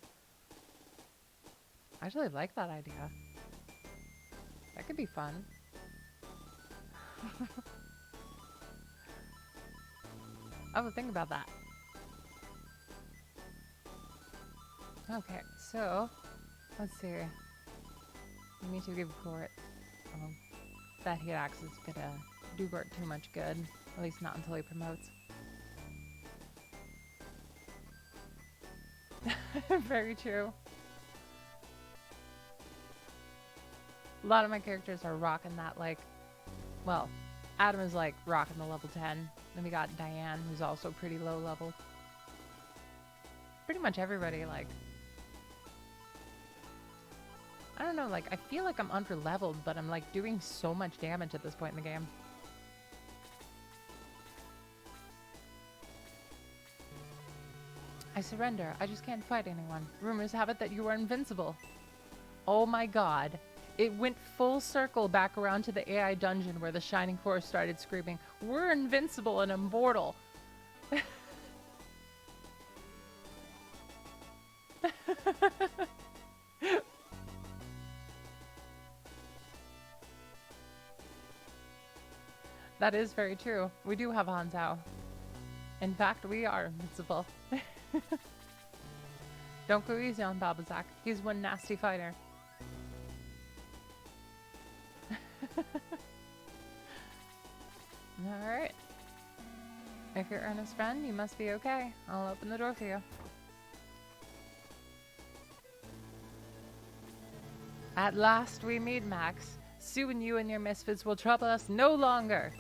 I actually like that idea. That could be fun. I'll have to think about that. Okay, so let's see. We need to give Gort. That heat axe is gonna do Gort too much good. At least not until he promotes. Very true. A lot of my characters are rocking that, like, well, Adam is like rocking the level 10. Then we got Diane, who's also pretty low level. Pretty much everybody, like, I don't know, like, I feel like I'm under leveled, but I'm like doing so much damage at this point in the game. I surrender. I just can't fight anyone. Rumors have it that you are invincible. Oh my god. It went full circle back around to the AI dungeon where the Shining Force started screaming, "We're invincible and immortal." That is very true. We do have Hanzhao. In fact, we are invincible. Don't go easy on Babazak. He's one nasty fighter. Alright. If you're Ernest's friend, you must be okay. I'll open the door for you. At last we meet, Max. Soon you and your misfits will trouble us no longer.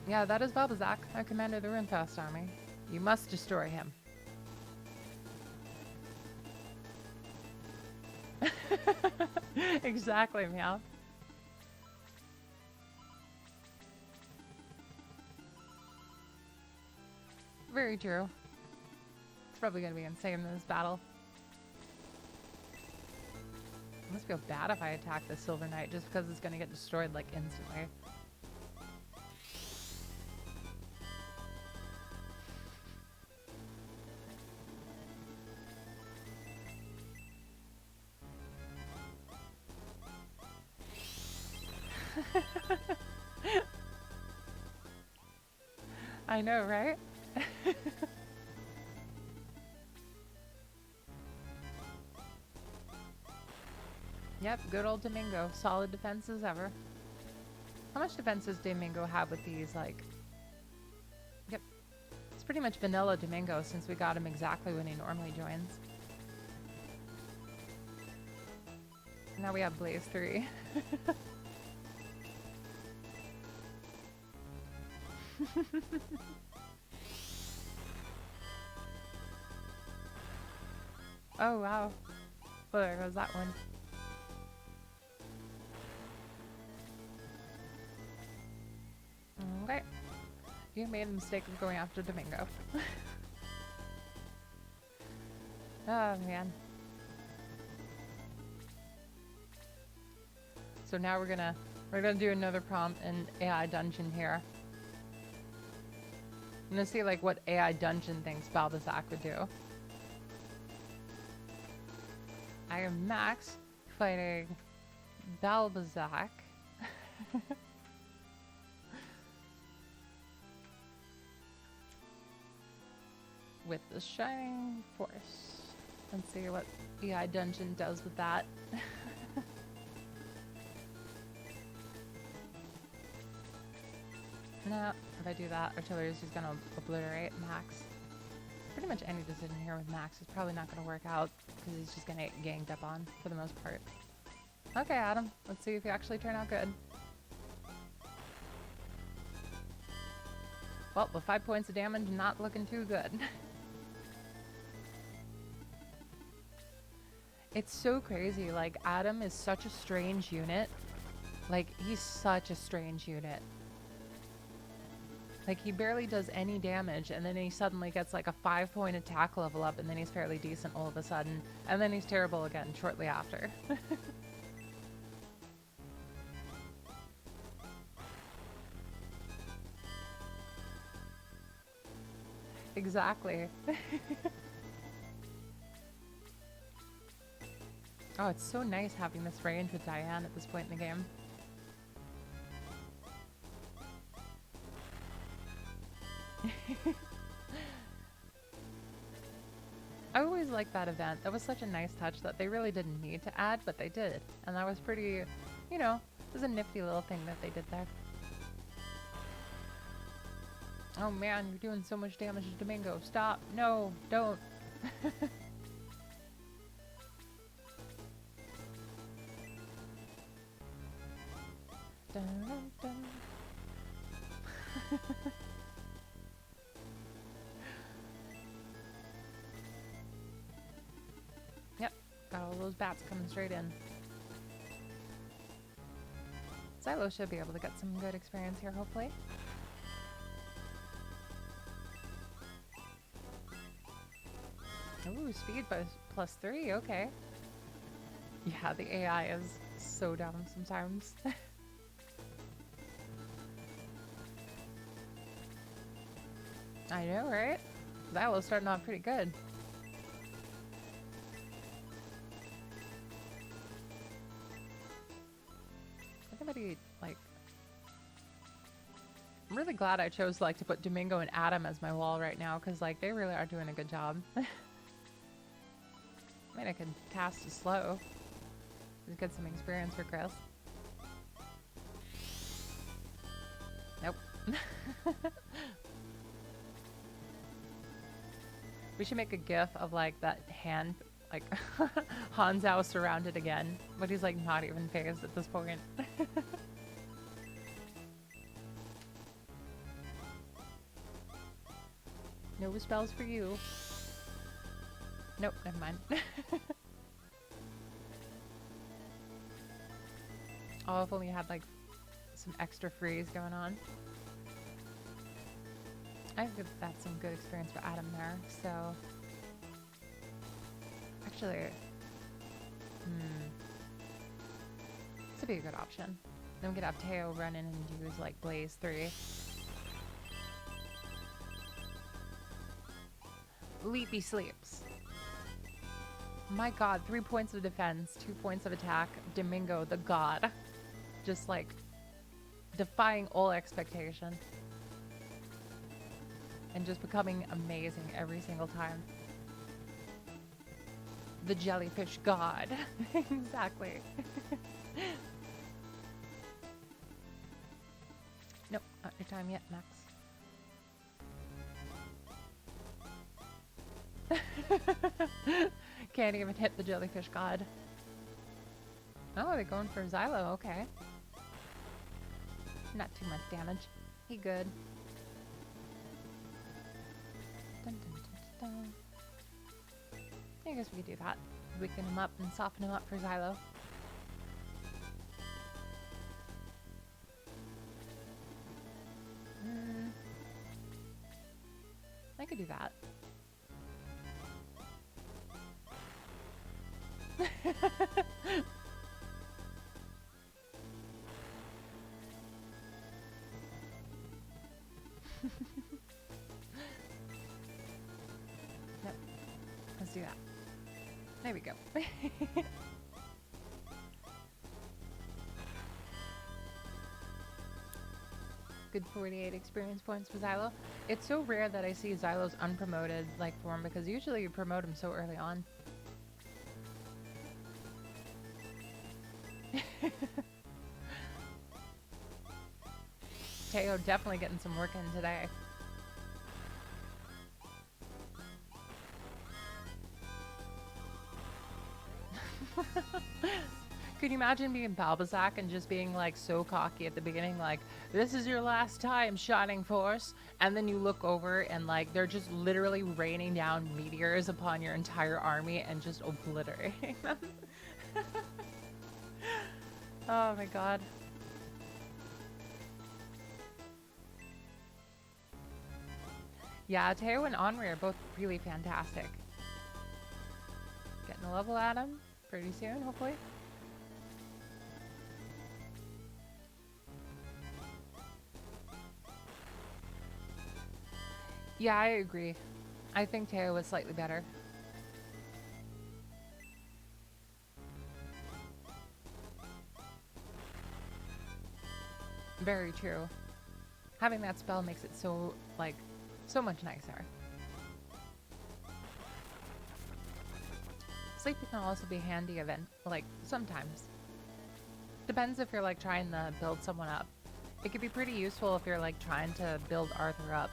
Yeah, that is Babazak, our commander of the Runefast army. You must destroy him. Exactly, Meow. Very true. It's probably gonna be insane in this battle. I must feel bad if I attack the Silver Knight just because it's gonna get destroyed like instantly. I know, right? Yep, good old Domingo. Solid defenses ever. How much defense does Domingo have with these, like... Yep. It's pretty much vanilla Domingo since we got him exactly when he normally joins. Now we have Blaze 3. Oh, wow. Well, there goes that one. Okay. You made the mistake of going after Domingo. Oh, man. So now we're gonna do another prompt in AI dungeon here. I'm gonna see like what AI dungeon thinks Balbazac would do. I am Max fighting Balbazac. With the Shining Force. Let's see what AI dungeon does with that. No, if I do that, artillery is just gonna obliterate Max. Pretty much any decision here with Max is probably not gonna work out because he's just gonna get ganged up on for the most part. Okay, Adam, let's see if you actually turn out good. Well, with 5 points of damage, not looking too good. It's so crazy, like, Adam is such a strange unit. Like, he's such a strange unit. Like, he barely does any damage, and then he suddenly gets, like, a 5-point attack level up, and then he's fairly decent all of a sudden. And then he's terrible again shortly after. Exactly. Oh, it's so nice having this range with Diane at this point in the game. I always liked that event. That was such a nice touch that they really didn't need to add, but they did. And that was pretty, you know, it was a nifty little thing that they did there. Oh man, you're doing so much damage to Domingo. Stop. No, don't. Dun, dun, dun. Yep, got all those bats coming straight in. Xylo should be able to get some good experience here, hopefully. Ooh, speed +3, okay. Yeah, the AI is so dumb sometimes. I know, right? That was starting off pretty good. Everybody, like... I'm really glad I chose, like, to put Domingo and Adam as my wall right now, because, like, they really are doing a good job. I mean, I can cast to slow. Just get some experience for Chris. Nope. We should make a gif of like that hand, like Hanzhao surrounded again, but he's like not even phased at this point. No spells for you. Nope, never mind. Oh, if only you had like some extra freeze going on. I think that's some good experience for Adam there, so... Actually... This would be a good option. Then we could have Teo run in and use, like, Blaze 3. Leapy sleeps. My god, 3 points of defense, 2 points of attack. Domingo, the god. Just, like, defying all expectation. And just becoming amazing every single time. The jellyfish god. Exactly. Nope, not your time yet, Max. Can't even hit the jellyfish god. Oh, they're going for Xylo, okay. Not too much damage. He good. Dun, dun, dun, dun. I guess we could do that. Weaken him up and soften him up for Xylo. I could do that. Yep. Let's do that. There we go. Good 48 experience points for Xylo. It's so rare that I see Xylo's unpromoted like form because usually you promote him so early on. Teo definitely getting some work in today. Could you imagine being Balbazak and just being like so cocky at the beginning, like, this is your last time, Shining Force, and then you look over and like they're just literally raining down meteors upon your entire army and just obliterating them. Oh my god. Yeah, Teo and Henri are both really fantastic. Getting a level at him pretty soon, hopefully. Yeah, I agree. I think Teo was slightly better. Very true. Having that spell makes it so, like, so much nicer. Sleeping can also be handy like, sometimes. Depends if you're, like, trying to build someone up. It could be pretty useful if you're, like, trying to build Arthur up.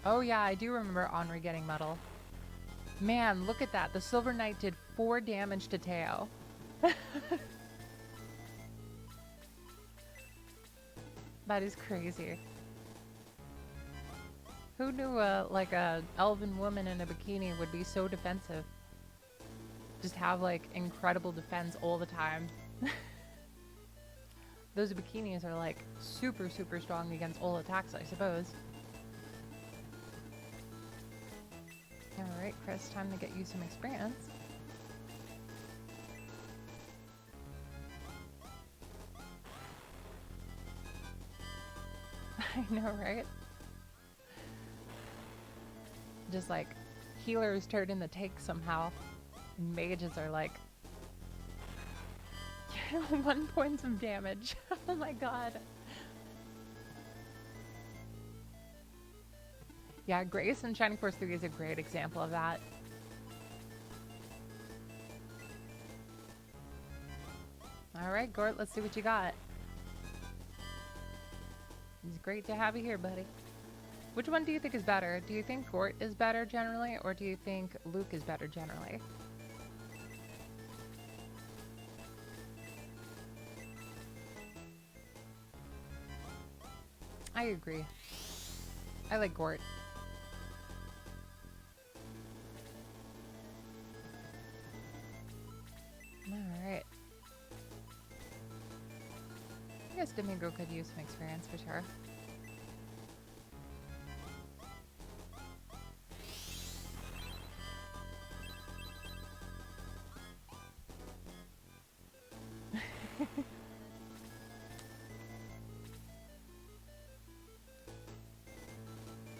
Oh yeah, I do remember Henri getting Muddle. Man, look at that. The Silver Knight did 4 damage to Teo. That is crazy. Who knew like a elven woman in a bikini would be so defensive? Just have like incredible defense all the time. Those bikinis are like super, super strong against all attacks, I suppose. Alright, Chris, time to get you some experience. I know, right? Just like healers turned in the take somehow. And mages are like 1 point of damage. Oh my god. Yeah, Grace in Shining Force 3 is a great example of that. Alright, Gort, let's see what you got. It's great to have you here, buddy. Which one do you think is better? Do you think Gort is better generally, or do you think Luke is better generally? I agree. I like Gort. Alright. I guess Domingo could use some experience for sure.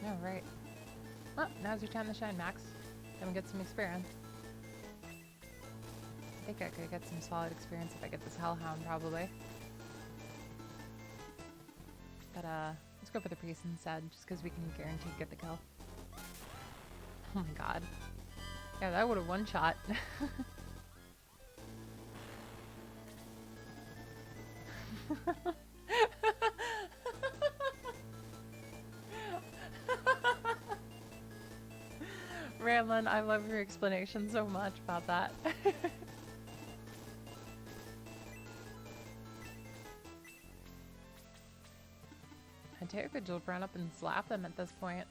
Alright. Well, now's your time to shine, Max. Come get some experience. I think I could get some solid experience if I get this Hellhound, probably. But, let's go for the priest instead, just because we can guarantee get the kill. Oh my god. Yeah, that would have one-shot. Ramlin, I love your explanation so much about that. I take a could just run up and slap them at this point.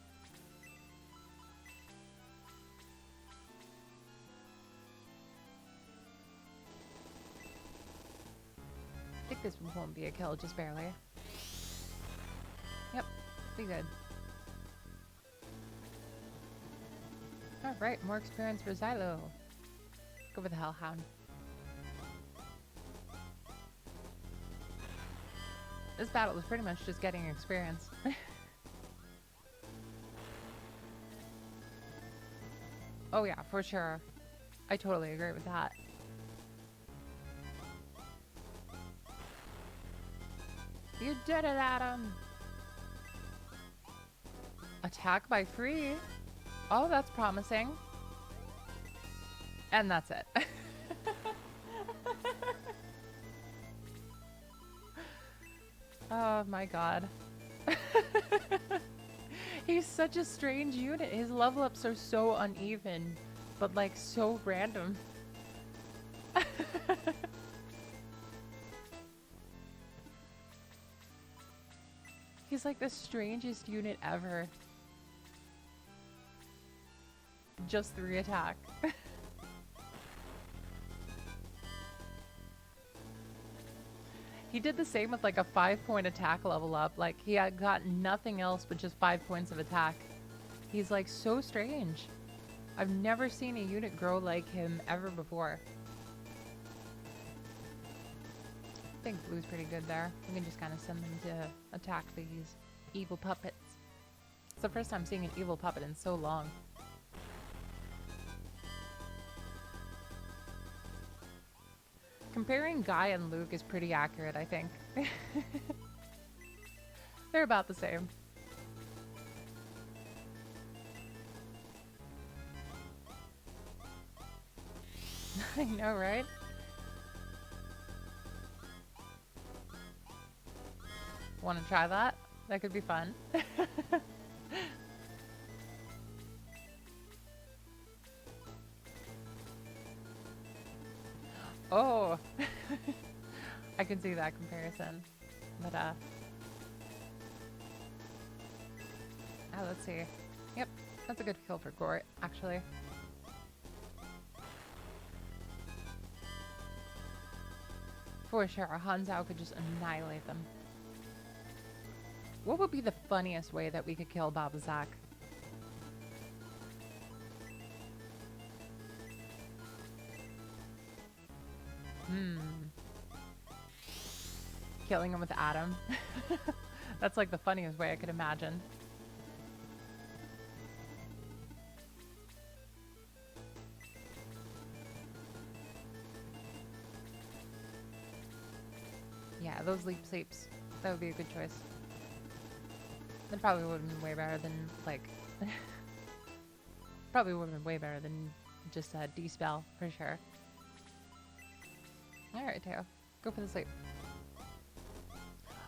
This won't be a kill, just barely. Yep, be good. Alright, more experience for Xylo. Go for the Hellhound. This battle was pretty much just getting experience. Oh yeah, for sure. I totally agree with that. You did it, Adam! Attack by free? Oh, that's promising. And that's it. Oh my god. He's such a strange unit. His level ups are so uneven, but like so random. He's like the strangest unit ever. Just 3 attack. He did the same with like a 5-point attack level up. Like he had got nothing else but just 5 points of attack. He's like so strange. I've never seen a unit grow like him ever before. I think blue's pretty good there. We can just kind of send them to attack these evil puppets. It's the first time seeing an evil puppet in so long. Comparing Guy and Luke is pretty accurate, I think. They're about the same. I know, right? Want to try that? That could be fun. Oh, I can see that comparison, but let's see. Yep, that's a good kill for Gort, actually. For sure, Hanzhao could just annihilate them. What would be the funniest way that we could kill Babazak? Killing him with Adam. That's like the funniest way I could imagine. Yeah, those leap sleeps. That would be a good choice. That probably would have been way better than, like... probably would have been way better than just D-spell, for sure. Alright, Teo. Go for the sleep.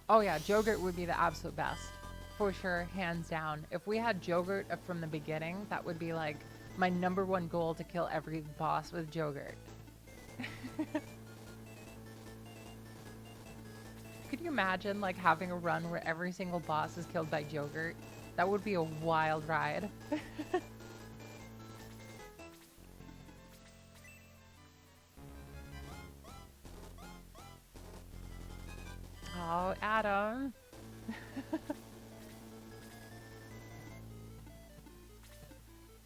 Oh yeah, Jogurt would be the absolute best. For sure, hands down. If we had Jogurt from the beginning, that would be like my #1 goal, to kill every boss with Jogurt. Could you imagine like having a run where every single boss is killed by Jogurt? That would be a wild ride. Oh, Adam.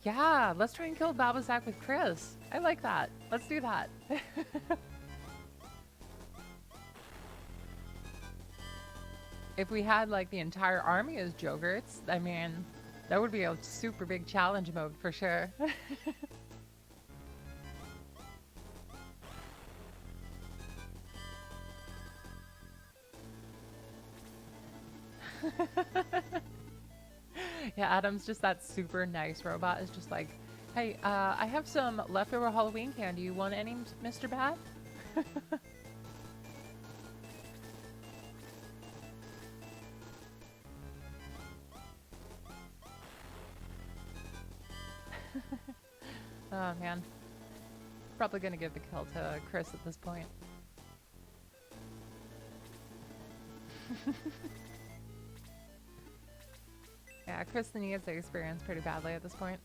Yeah, let's try and kill Babazak with Chris. I like that. Let's do that. If we had like the entire army as Jogurts, I mean, that would be a super big challenge mode for sure. Yeah, Adam's just that super nice robot. It's just like, hey, I have some leftover Halloween candy. You want any, Mr. Bat? Oh man, probably gonna give the kill to Chris at this point. Yeah, Chris needs the experience pretty badly at this point.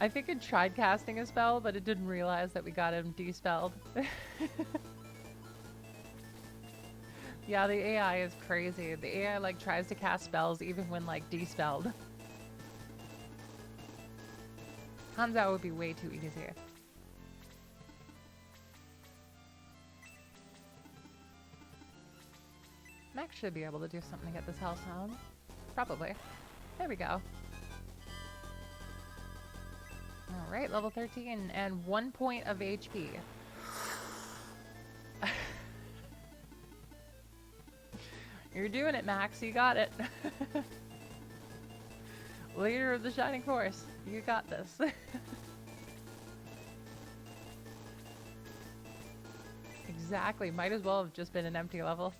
I think it tried casting a spell, but it didn't realize that we got him de-spelled. Yeah, the AI is crazy. The AI like tries to cast spells even when like de-spelled. Hanzao would be way too easy. Max should be able to do something to get this health down. Probably. There we go. Alright, level 13 and 1 point of HP. You're doing it, Max. You got it. Leader of the Shining Force. You got this. Exactly. Might as well have just been an empty level.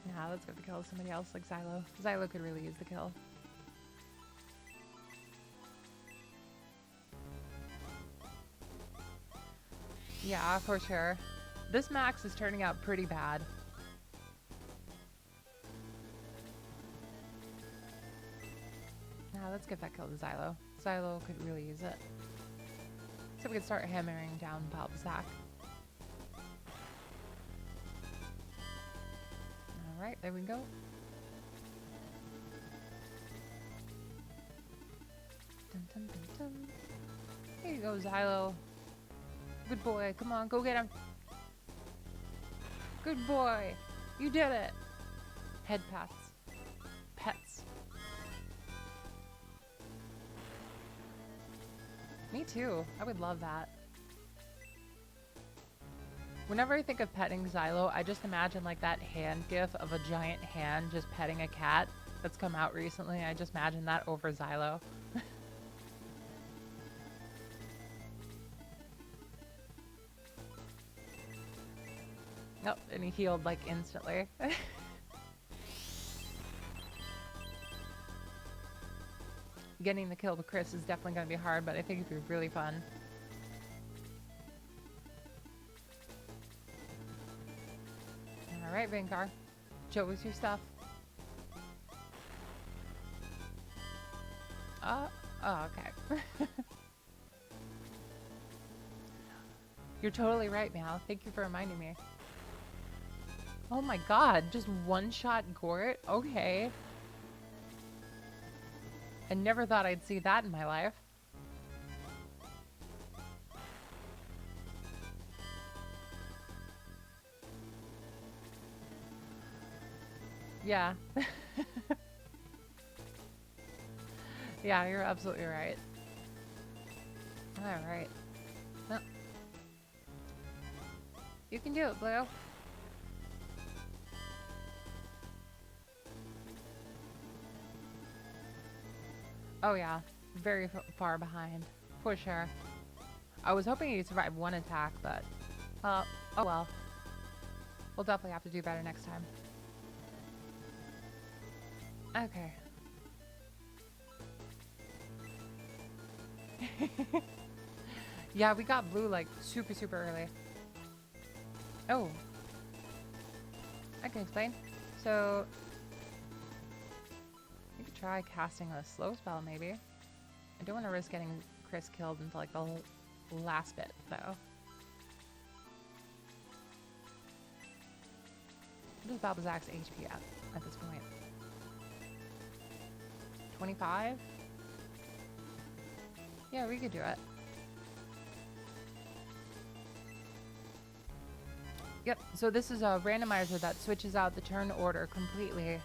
Now let's go to kill somebody else like Xylo. Xylo could really use the kill. Yeah, for sure. This Max is turning out pretty bad. Now let's get that kill to Xylo. Xylo could really use it. So we can start hammering down Balbazac. Alright, there we go. Dun, dun, dun, dun. Here you go, Xylo. Good boy. Come on, go get him. Good boy. You did it. Head pats. Pets. Me too. I would love that. Whenever I think of petting Xylo, I just imagine like that hand gif of a giant hand just petting a cat that's come out recently. I just imagine that over Xylo. Oh, and he healed like instantly. Getting the kill with Chris is definitely going to be hard, but I think it'd be really fun. Alright, Vankar. Show us your stuff. Oh, okay. You're totally right, Mal. Thank you for reminding me. Oh my god, just one-shot Gort? Okay. I never thought I'd see that in my life. Yeah. Yeah, you're absolutely right. Alright. No. You can do it, Blue. Oh yeah, very far behind, for sure. I was hoping he'd survive one attack, but, oh well. We'll definitely have to do better next time. Okay. Yeah, we got blue like super early. Oh. I can explain. So, you could try casting a slow spell maybe. I don't want to risk getting Chris killed until like the last bit though. What is Balbazac's HP at this point? 25? Yeah, we could do it. Yep, so this is a randomizer that switches out the turn order completely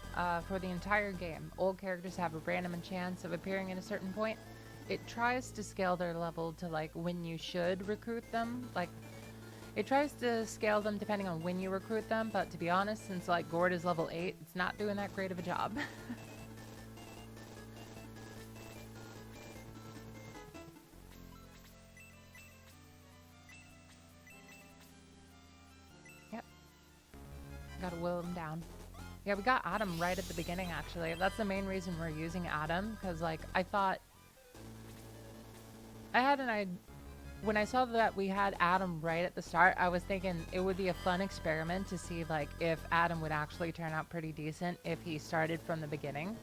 for the entire game. Old characters have a random chance of appearing at a certain point. It tries to scale their level to like when you should recruit them. Like, it tries to scale them depending on when you recruit them, but to be honest, since like Gord is level 8, it's not doing that great of a job. Gotta will him down. Yeah, we got Adam right at the beginning, actually. That's the main reason we're using Adam, because, like, I thought... When I saw that we had Adam right at the start, I was thinking it would be a fun experiment to see, like, if Adam would actually turn out pretty decent if he started from the beginning.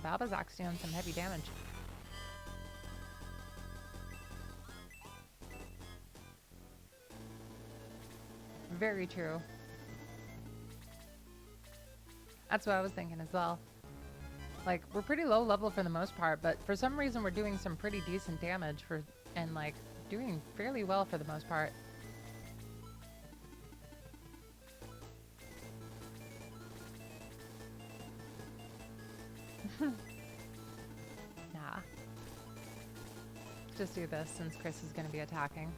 Balbazak's doing some heavy damage. Very true. That's what I was thinking as well. Like, we're pretty low level for the most part, but for some reason we're doing some pretty decent damage and like doing fairly well for the most part. Nah. Just do this since Chris is going to be attacking.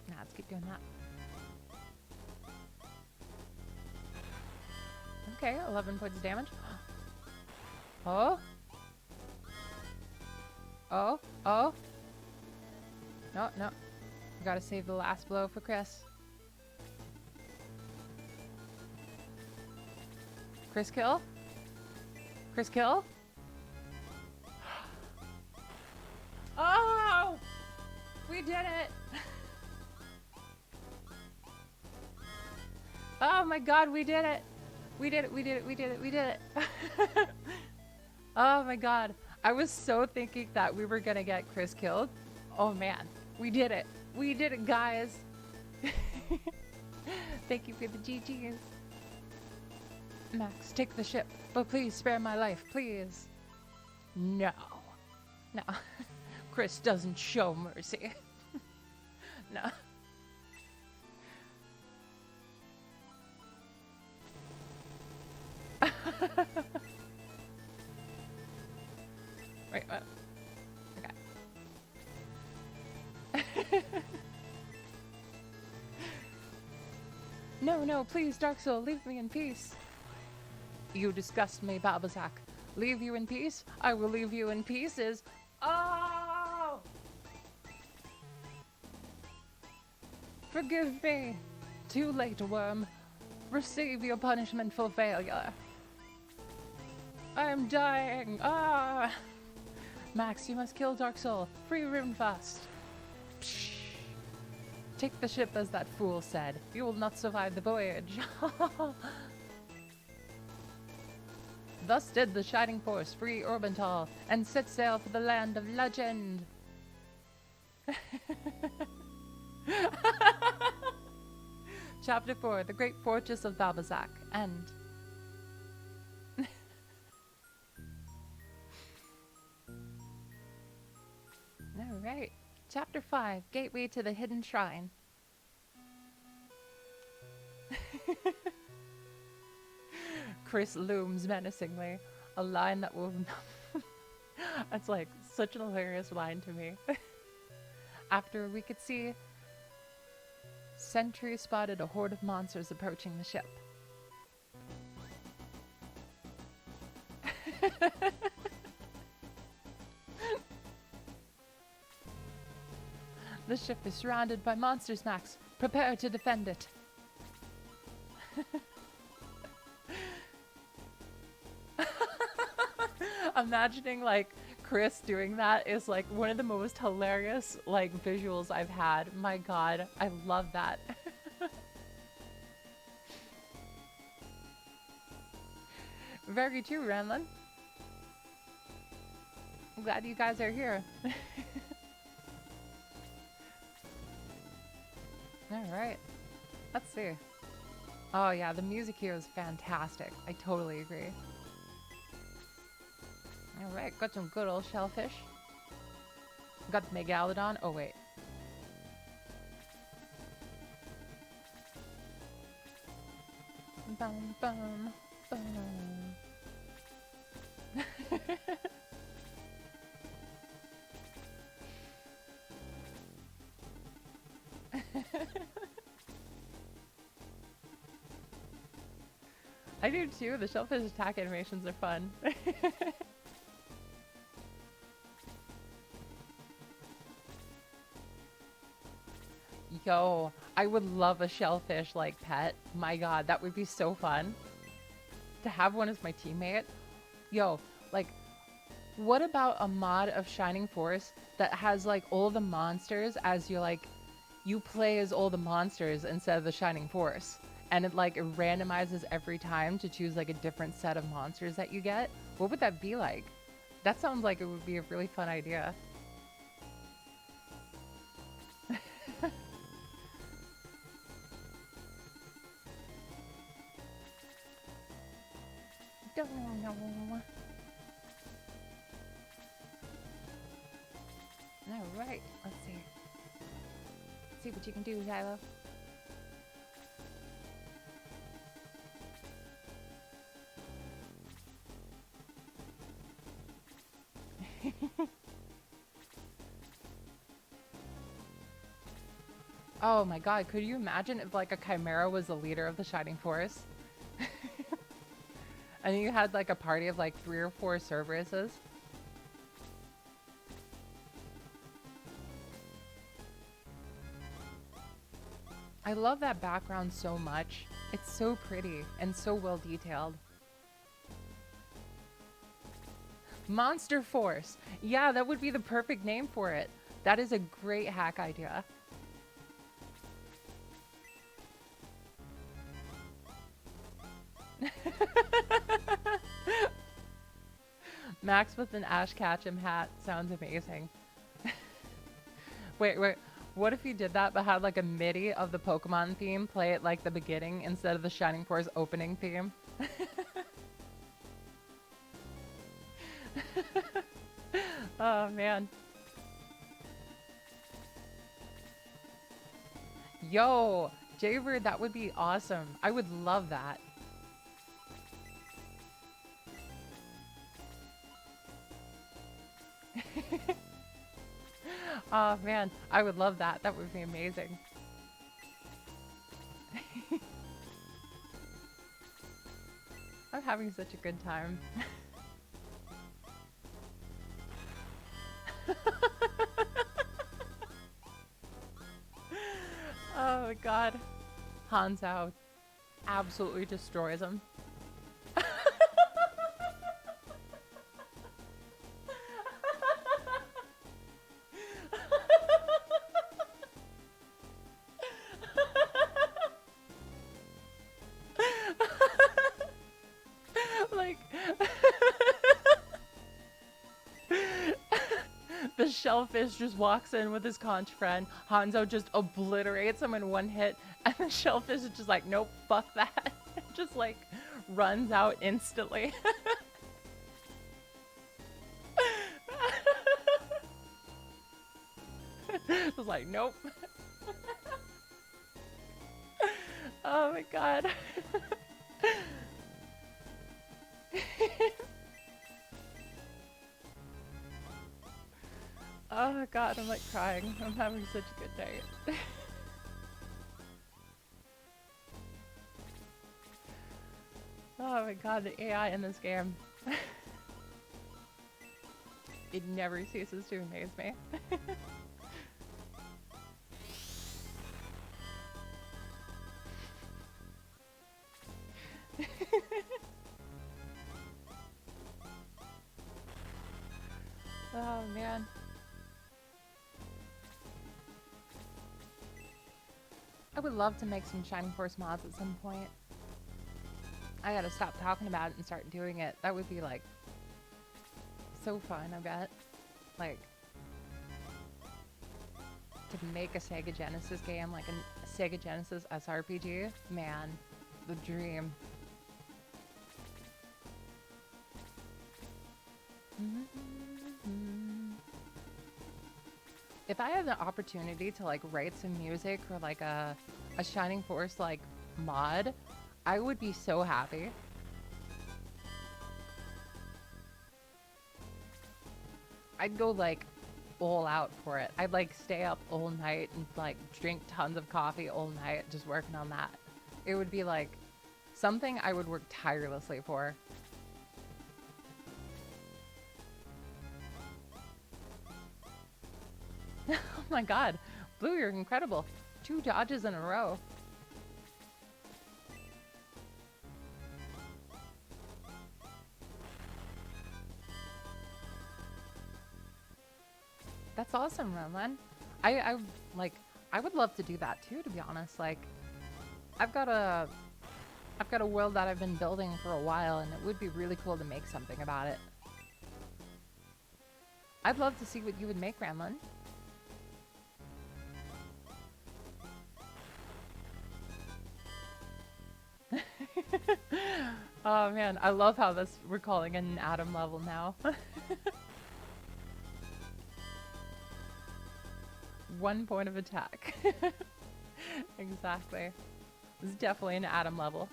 Nah, let's keep doing that. Okay, 11 points of damage. Oh. Oh. Oh. No, no. We gotta save the last blow for Chris. Chris kill? Chris kill? Oh! We did it! Oh my god, we did it! We did it, we did it, we did it, we did it! Oh my god. I was so thinking that we were gonna get Chris killed. Oh man, we did it. We did it, guys. Thank you for the GGs. Max, take the ship, but please spare my life, please. No. No. Chris doesn't show mercy. No. Wait, what? Okay. No, no, please, Dark Soul, leave me in peace. You disgust me, Balbazak. Leave you in peace? I will leave you in pieces. Oh! Forgive me. Too late, worm. Receive your punishment for failure. I am dying. Ah! Max, you must kill Dark Soul. Free Rune fast. Psh. Take the ship as that fool said. You will not survive the voyage. Thus did the Shining Force free Orbital and set sail for the land of legend. Chapter 4, The Great Fortress of Balbazak. End. Alright. Chapter 5, Gateway to the Hidden Shrine. Chris looms menacingly. A line that will... That's like such an hilarious line to me. After we could see, Sentry spotted a horde of monsters approaching the ship. The ship is surrounded by monsters, Max. Prepare to defend it. Imagining like Chris doing that is like one of the most hilarious like visuals I've had. My god, I love that. Very true, Ranlin. I'm glad you guys are here. Alright, let's see. Oh yeah, the music here is fantastic. I totally agree. Alright, got some good old shellfish. Got the Megalodon. Oh wait. Bum, bum, bum. I do too. The shellfish attack animations are fun. Yo, I would love a shellfish like pet. My god, that would be so fun. To have one as my teammate. Yo, like, What about a mod of Shining Force that has like all the monsters as you like, you play as all the monsters instead of the Shining Force, and it randomizes every time to choose like a different set of monsters that you get? What would that be like? That sounds like it would be a really fun idea. All right, let's see. See what you can do, Shiloh. Oh my god, could you imagine if like a Chimera was the leader of the Shining Force? And you had like a party of like 3 or 4 Cerberuses? I love that background so much. It's so pretty and so well detailed. Monster Force. Yeah, that would be the perfect name for it. That is a great hack idea. Max with an Ash Ketchum hat sounds amazing. Wait. What if you did that but had like a MIDI of the Pokemon theme play at like the beginning instead of the Shining Force opening theme? Oh man. Yo, Jaybird, that would be awesome. I would love that. Oh man, I would love that. That would be amazing. I'm having such a good time. Oh my god. Hanzo absolutely destroys him. Like the shellfish just walks in with his conch friend. Hanzo just obliterates him in one hit, and the shellfish is just like, nope, fuck that. Just like runs out instantly. Just like, nope. Oh my god. Oh my god, I'm like crying. I'm having such a good day. Oh my god, the AI in this game. It never ceases to amaze me. Oh man. I would love to make some Shining Force mods at some point. I gotta stop talking about it and start doing it. That would be like so fun, I bet. Like to make a Sega Genesis game, like a Sega Genesis SRPG, man, the dream. If I had the opportunity to like write some music or like a Shining Force like mod, I would be so happy. I'd go like all out for it. I'd like stay up all night and like drink tons of coffee all night just working on that. It would be like something I would work tirelessly for. Oh my god. Blue, you're incredible. 2 dodges in a row. That's awesome, Renlin. I like I would love to do that too, to be honest. Like I've got a I've got a world that I've been building for a while, and it would be really cool to make something about it. I'd love to see what you would make, Ranlin. Oh man, I love how this we're calling it an atom level now. 1 point of attack. Exactly. This is definitely an atom level.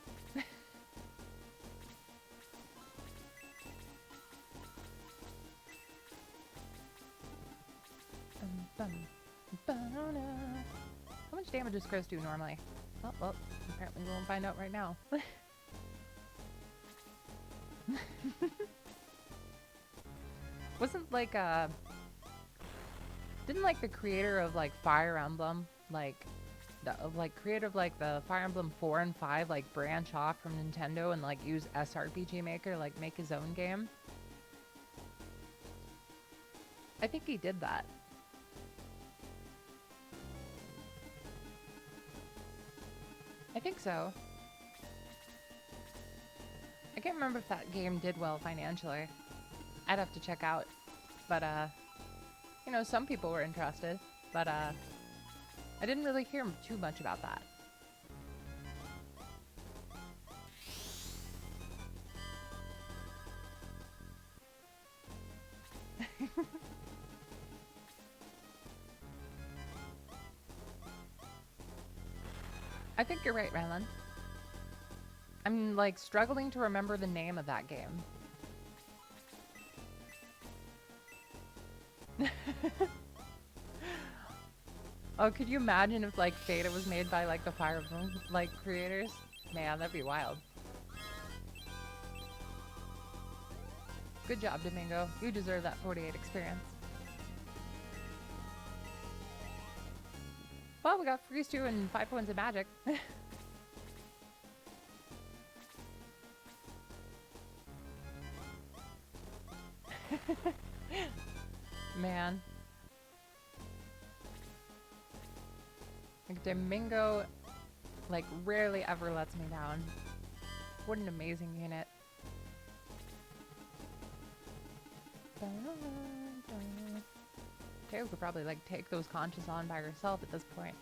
How much damage does Chris do normally? Oh, well, apparently we won't find out right now. Wasn't like didn't like the creator of like Fire Emblem, like the creator of like the Fire Emblem 4 and 5 like branch off from Nintendo and like use SRPG Maker, like make his own game? I think he did that. I think so. I can't remember if that game did well financially. I'd have to check out. But, you know, some people were interested. But, I didn't really hear too much about that. I think you're right, Rylan. I'm, like, struggling to remember the name of that game. Oh, could you imagine if, like, Theta was made by, like, the Fire Emblem, like, creators? Man, that'd be wild. Good job, Domingo. You deserve that 48 experience. Well, we got Freeze 2 and 5 points of magic. Man. Like, Domingo, like, rarely ever lets me down. What an amazing unit. Teo could probably, like, take those conches on by herself at this point.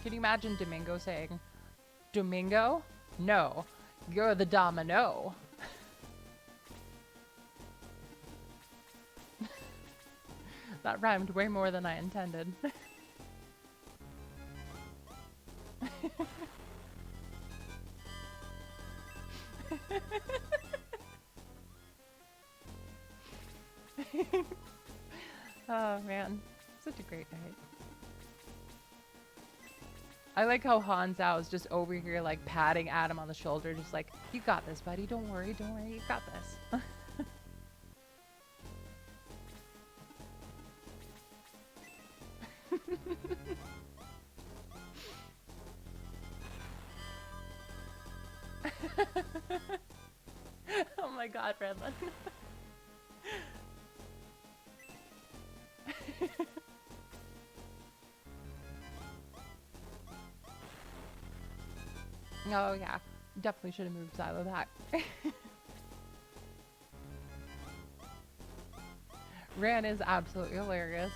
Can you imagine Domingo saying, Domingo? No, you're the domino. That rhymed way more than I intended. Oh man, such a great night. I like how Hanzhao is just over here like patting Adam on the shoulder, just like, you got this, buddy, don't worry, you got this. Oh my god, Redland. Oh yeah, definitely should have moved Xylo back. Ran is absolutely hilarious.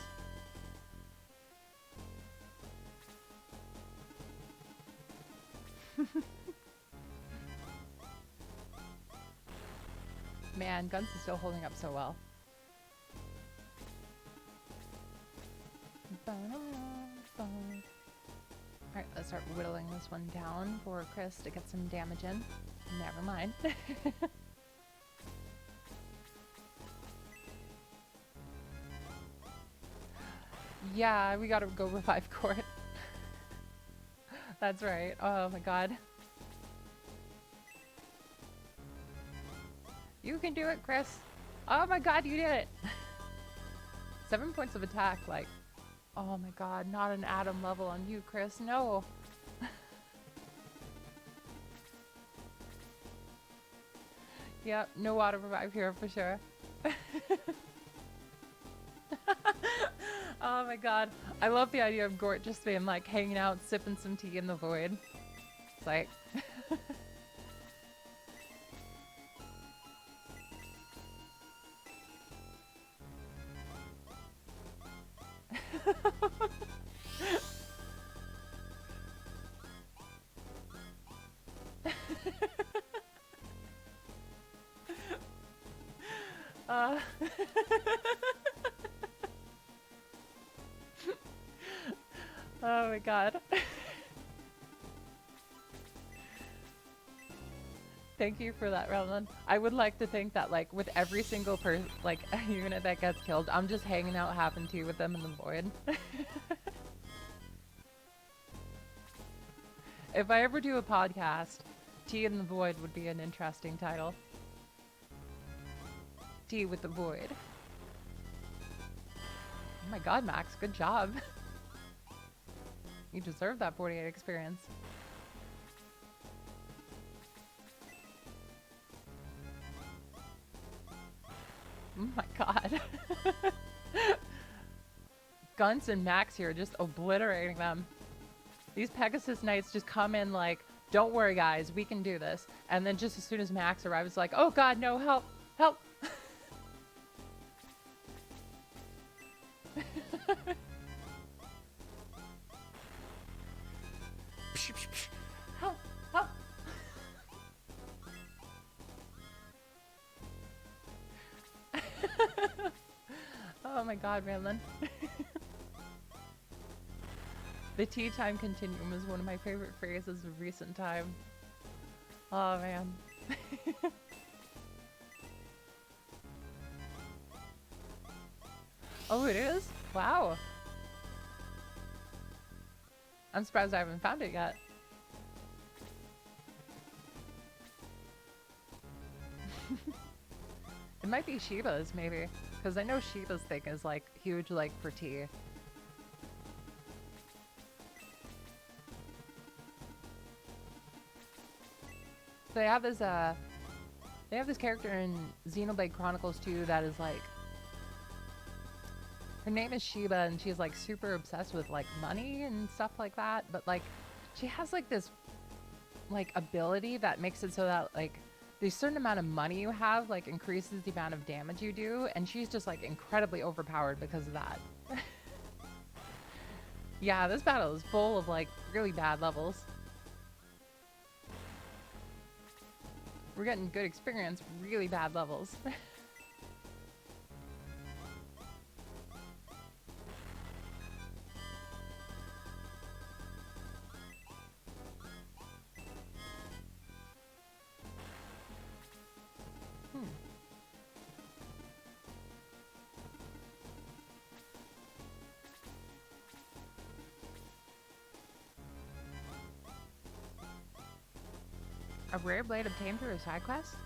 Man, Guns is still holding up so well. Alright, let's start whittling this one down for Chris to get some damage in. Never mind. Yeah, we gotta go revive Court. That's right. Oh my god. You can do it, Chris. Oh my god, you did it! 7 points of attack, like, Oh my god, not an Adam level on you, Chris. No. Yep, no water revive here for sure. Oh my god. I love the idea of Gort just being like hanging out, sipping some tea in the void. It's like... uh... Oh my god. Thank you for that, Roland. I would like to think that, like, with every single unit that gets killed, I'm just hanging out having tea with them in the void. If I ever do a podcast, Tea in the Void would be an interesting title. Tea with the Void. Oh my god, Max, good job. You deserve that 48 experience. Oh my god. Guns and Max here just obliterating them. These Pegasus Knights just come in like, don't worry guys, we can do this. And then just as soon as Max arrives, it's like, oh god, no, help, help. Help, help. Oh my god, Ranlin. The tea time continuum is one of my favorite phrases of recent time. Oh man. Oh, it is? Wow. I'm surprised I haven't found it yet. It might be Shiba's, maybe. Because I know Shiba's thing is, like, huge, like, for tea. They have this character in Xenoblade Chronicles 2 that is, like... Her name is Shiba, and she's, like, super obsessed with, like, money and stuff like that. But, like, she has, like, this, like, ability that makes it so that, like... The certain amount of money you have, like, increases the amount of damage you do, and she's just, like, incredibly overpowered because of that. Yeah, this battle is full of, like, really bad levels. We're getting good experience, really bad levels. A rare blade obtained through a side quest?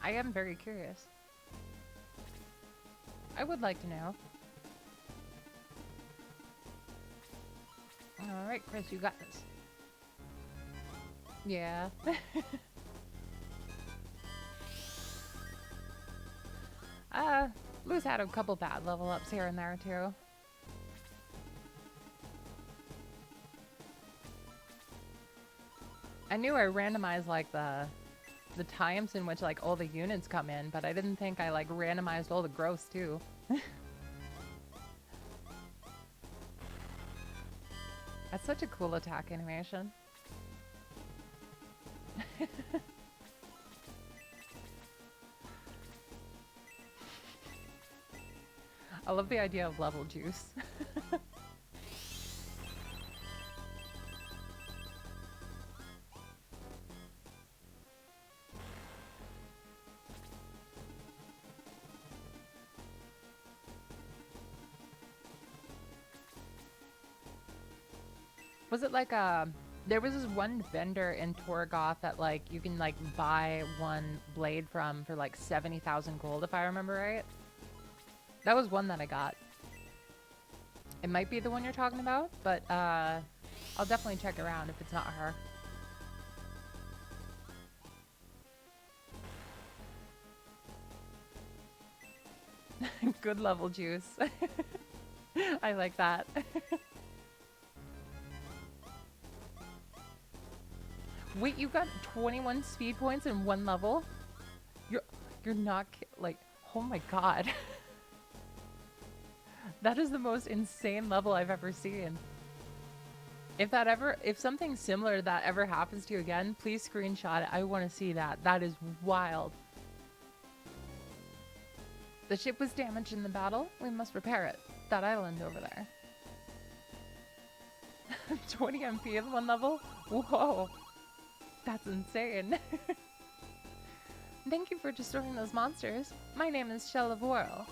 I am very curious. I would like to know. Alright, Chris, you got this. Yeah. Lou's had a couple bad level ups here and there, too. I knew I randomized, like, the times in which, like, all the units come in, but I didn't think I, like, randomized all the growths, too. That's such a cool attack animation. I love the idea of level juice. Was it like there was this one vendor in Torgoth that like you can like buy one blade from for like 70,000 gold if I remember right? That was one that I got. It might be the one you're talking about, but I'll definitely check around if it's not her. Good level juice. I like that. Wait, you got 21 speed points in one level? You're not like, oh my god. That is the most insane level I've ever seen. If something similar to that ever happens to you again, please screenshot it. I want to see that. That is wild. The ship was damaged in the battle. We must repair it. That island over there. 20 MP in one level? Whoa. That's insane. Thank you for destroying those monsters. My name is Shell of Whirl.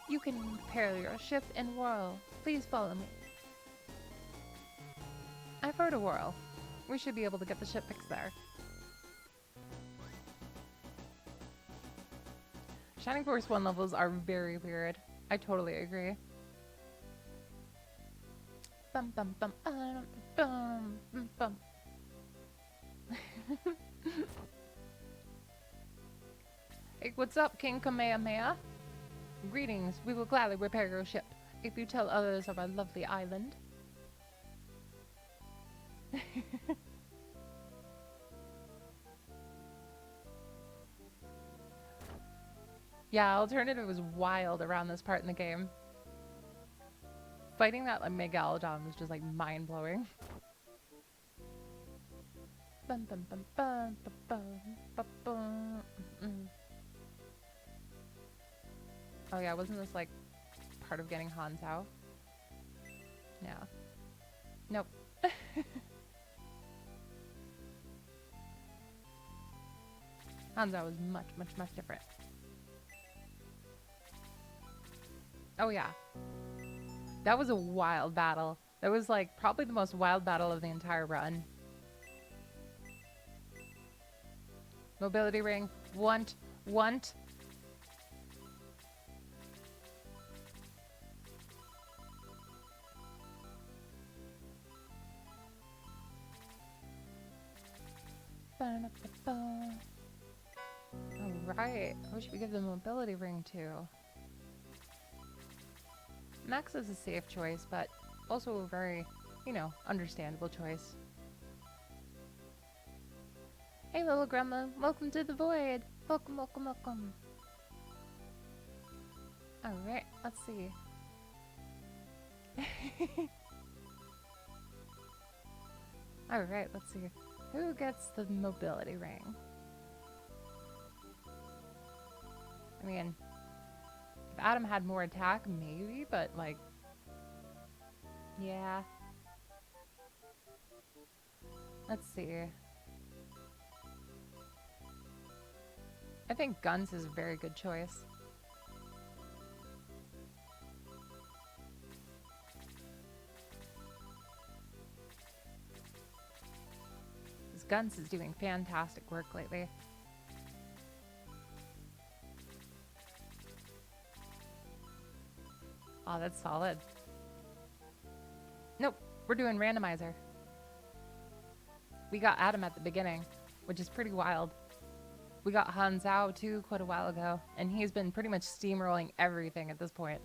You can repair your ship and whirl. Please follow me. I've heard of Whirl. We should be able to get the ship fixed there. Shining Force 1 levels are very weird. I totally agree. Bum bum bum bum bum bum. Hey, what's up, King Kamehameha? Greetings. We will gladly repair your ship if you tell others of our lovely island. Yeah, Alternative was wild around this part in the game. Fighting that like Megalodon was just like mind-blowing. Bum, bum, bum, bum, bum, bum, bum, Oh yeah, wasn't this like part of getting Hanzhao? Yeah. Nope. Hanzhao was much, much, much different. Oh yeah. That was a wild battle. That was like probably the most wild battle of the entire run. Mobility ring. Want. Alright. Who should we give the mobility ring to? Max is a safe choice, but also a very, you know, understandable choice. Hey, little grandma. Welcome to the void. Welcome, welcome, welcome. Alright, let's see. Alright, let's see. Who gets the mobility ring? I mean, if Adam had more attack, maybe, but like, yeah. Let's see. I think Guns is a very good choice. Guns is doing fantastic work lately. Oh, that's solid. Nope, we're doing Randomizer. We got Adam at the beginning, which is pretty wild. We got Hanzhao too quite a while ago, and he's been pretty much steamrolling everything at this point.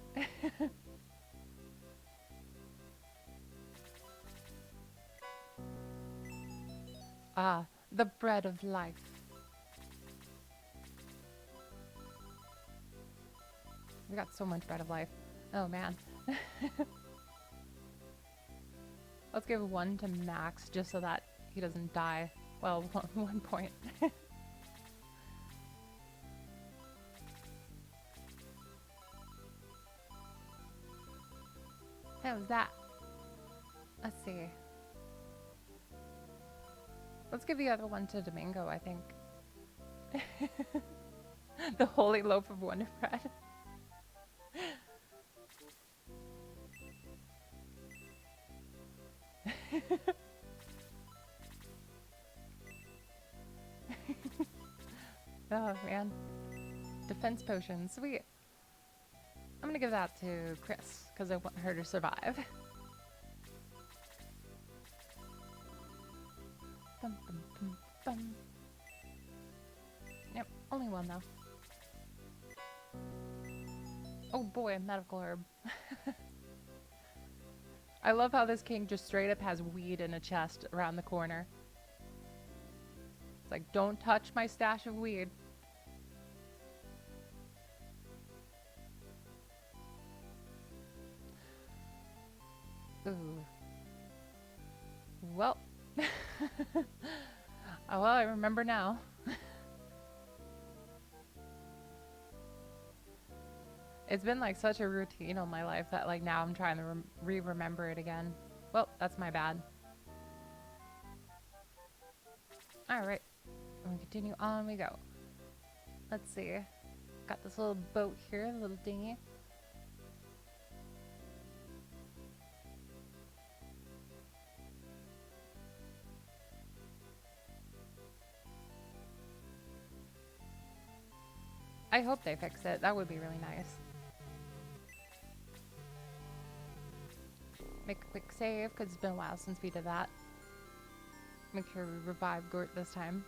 Ah, the bread of life. We got so much bread of life. Oh man. Let's give one to Max just so that he doesn't die. Well, 1 point. How's that? Let's see. Let's give the other one to Domingo, I think. The holy loaf of Wonder Bread. Oh man. Defense potion, sweet. I'm gonna give that to Chris because I want her to survive. Bum, bum, bum, bum. Yep, only one though. Oh boy, medical herb. I love how this king just straight up has weed in a chest around the corner. It's like, don't touch my stash of weed. Ooh. Well. Oh, well, I remember now. It's been like such a routine in my life that like now I'm trying to remember it again. Well, that's my bad. Alright. And we continue on we go. Let's see. Got this little boat here, a little dinghy. I hope they fix it. That would be really nice. Make a quick save, because it's been a while since we did that. Make sure we revive Gort this time.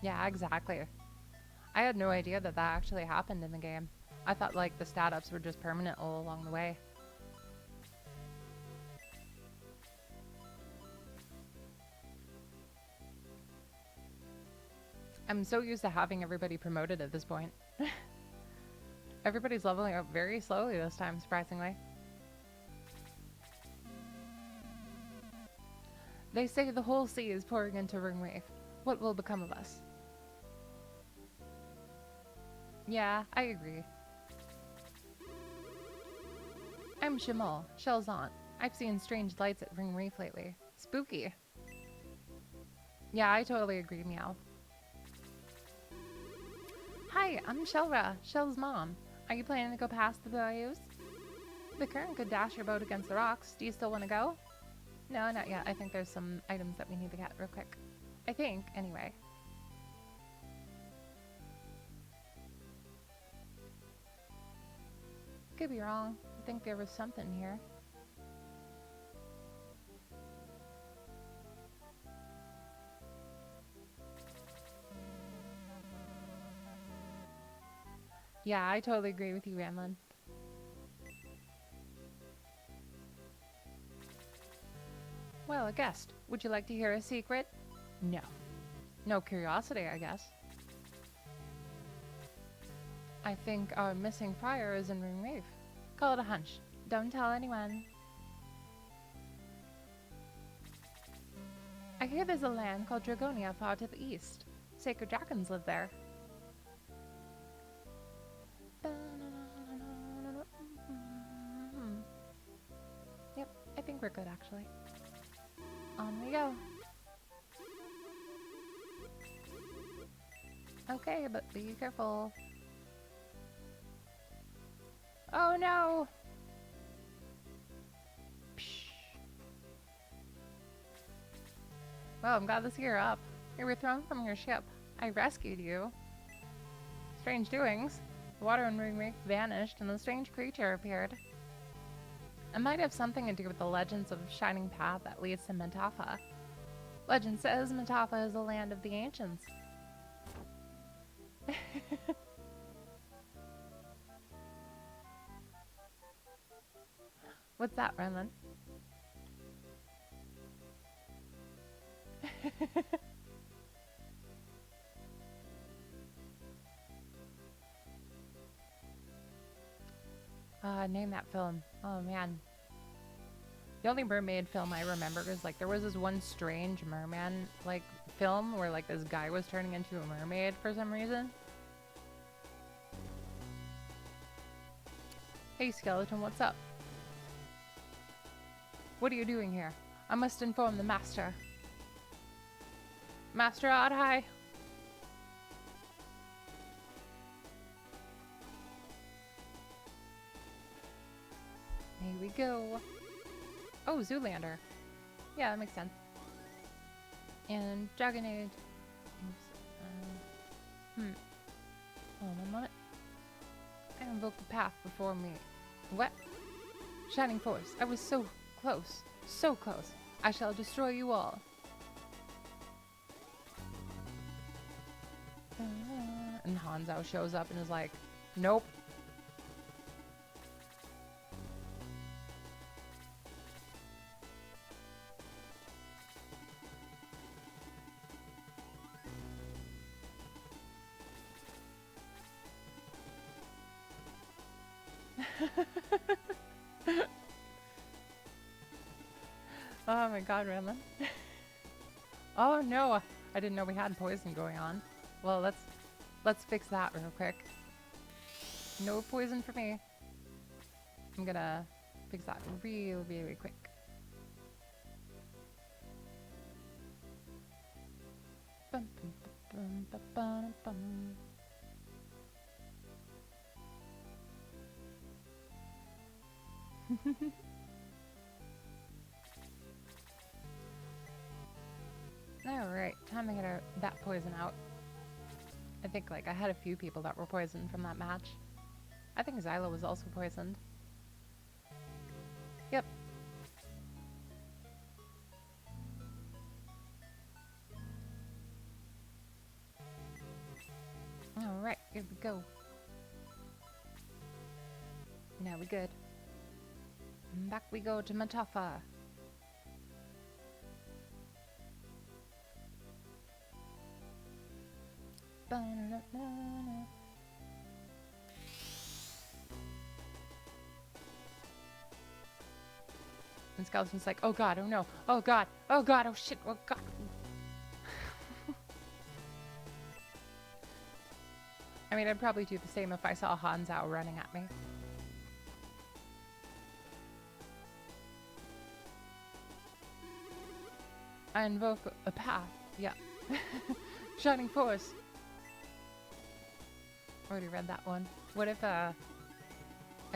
Yeah, exactly. I had no idea that that actually happened in the game. I thought like the stat ups were just permanent all along the way. I'm so used to having everybody promoted at this point. Everybody's leveling up very slowly this time, surprisingly. They say the whole sea is pouring into Ringreef. What will become of us? Yeah, I agree. I'm Shamal, Shell's aunt. I've seen strange lights at Ringreef lately. Spooky. Yeah, I totally agree, Meow. Hi, I'm Shelra, Shell's mom. Are you planning to go past the bayous? The current could dash your boat against the rocks. Do you still want to go? No, not yet. I think there's some items that we need to get real quick. I think, anyway. Could be wrong. I think there was something here. Yeah, I totally agree with you, Ramlin. Well, a guest. Would you like to hear a secret? No. No curiosity, I guess. I think our missing friar is in Ringreef. Call it a hunch. Don't tell anyone. I hear there's a land called Dragonia far to the east. Sacred dragons live there. Yep, I think we're good actually. On we go. Okay, but be careful. Oh no! Psh. Well, I'm glad this gear up. You were thrown from your ship. I rescued you. Strange doings. The water in Ringreef vanished and a strange creature appeared. It might have something to do with the legends of Shining Path that leads to Matafa. Legend says Matafa is the land of the ancients. What's that, Renlin? Name that film. Oh man. The only mermaid film I remember is like there was this one strange merman like film where like this guy was turning into a mermaid for some reason. Hey skeleton, what's up? What are you doing here? I must inform the master. Master Oddhigh. Here we go. Oh, Zoolander. Yeah, that makes sense. And Dragonade. Hold on a moment. I invoked the path before me. What? Shining Force. I was so close. So close. I shall destroy you all. And Hanzo shows up and is like, nope. Oh my god, Renlin. Oh no, I didn't know we had poison going on. Well, let's fix that real quick. No poison for me. I'm gonna fix that real, really quick. Bum, bum, bum, bum, bum, bum. Alright, time to get that poison out. I think like I had a few people that were poisoned from that match. I think Zyla was also poisoned. Yep. Alright, here we go. Now we good. Back we go to Matafa. And Skeleton's like, oh god, oh no, oh god, oh god, oh shit, oh god. I mean, I'd probably do the same if I saw Hanzo running at me. I invoke a path, yeah. Shining Force. Already read that one. What if, I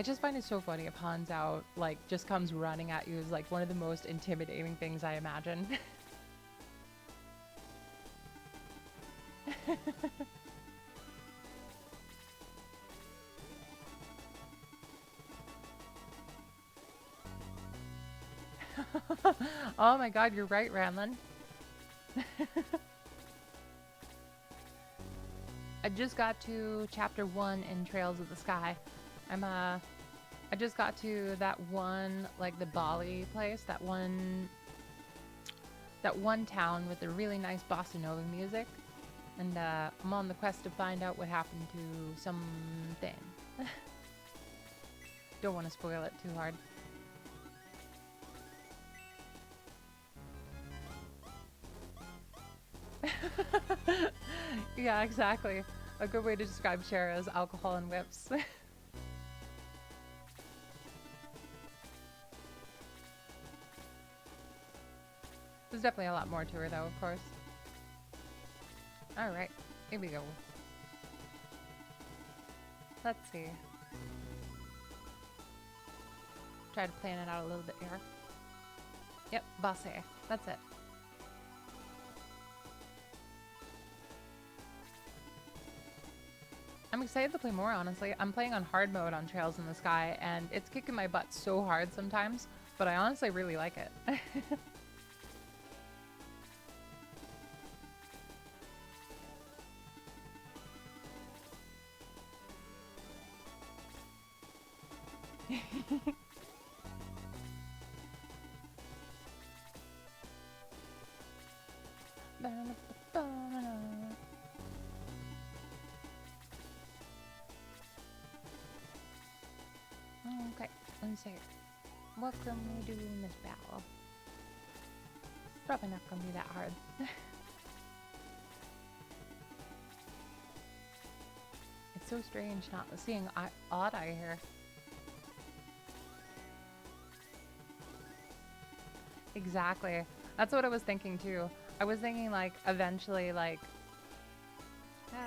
just find it so funny if Hanzo, like, just comes running at you is, like, one of the most intimidating things I imagine. Oh my god, you're right, Ranlin. I just got to chapter 1 in Trails of the Sky. I just got to that one, like the Bali place, that one town with the really nice bossa nova music. And I'm on the quest to find out what happened to something. Don't want to spoil it too hard. Yeah, exactly. A good way to describe Shara is alcohol and whips. There's definitely a lot more to her though, of course. Alright, here we go. Let's see. Try to plan it out a little bit here. Yep, bosse. That's it. I'm excited to play more, honestly. I'm playing on hard mode on Trails in the Sky, and it's kicking my butt so hard sometimes, but I honestly really like it. Okay, let's see. What can we do in this battle? Probably not gonna be that hard. It's so strange not seeing Odd Eye here. Exactly. That's what I was thinking too. I was thinking like eventually like,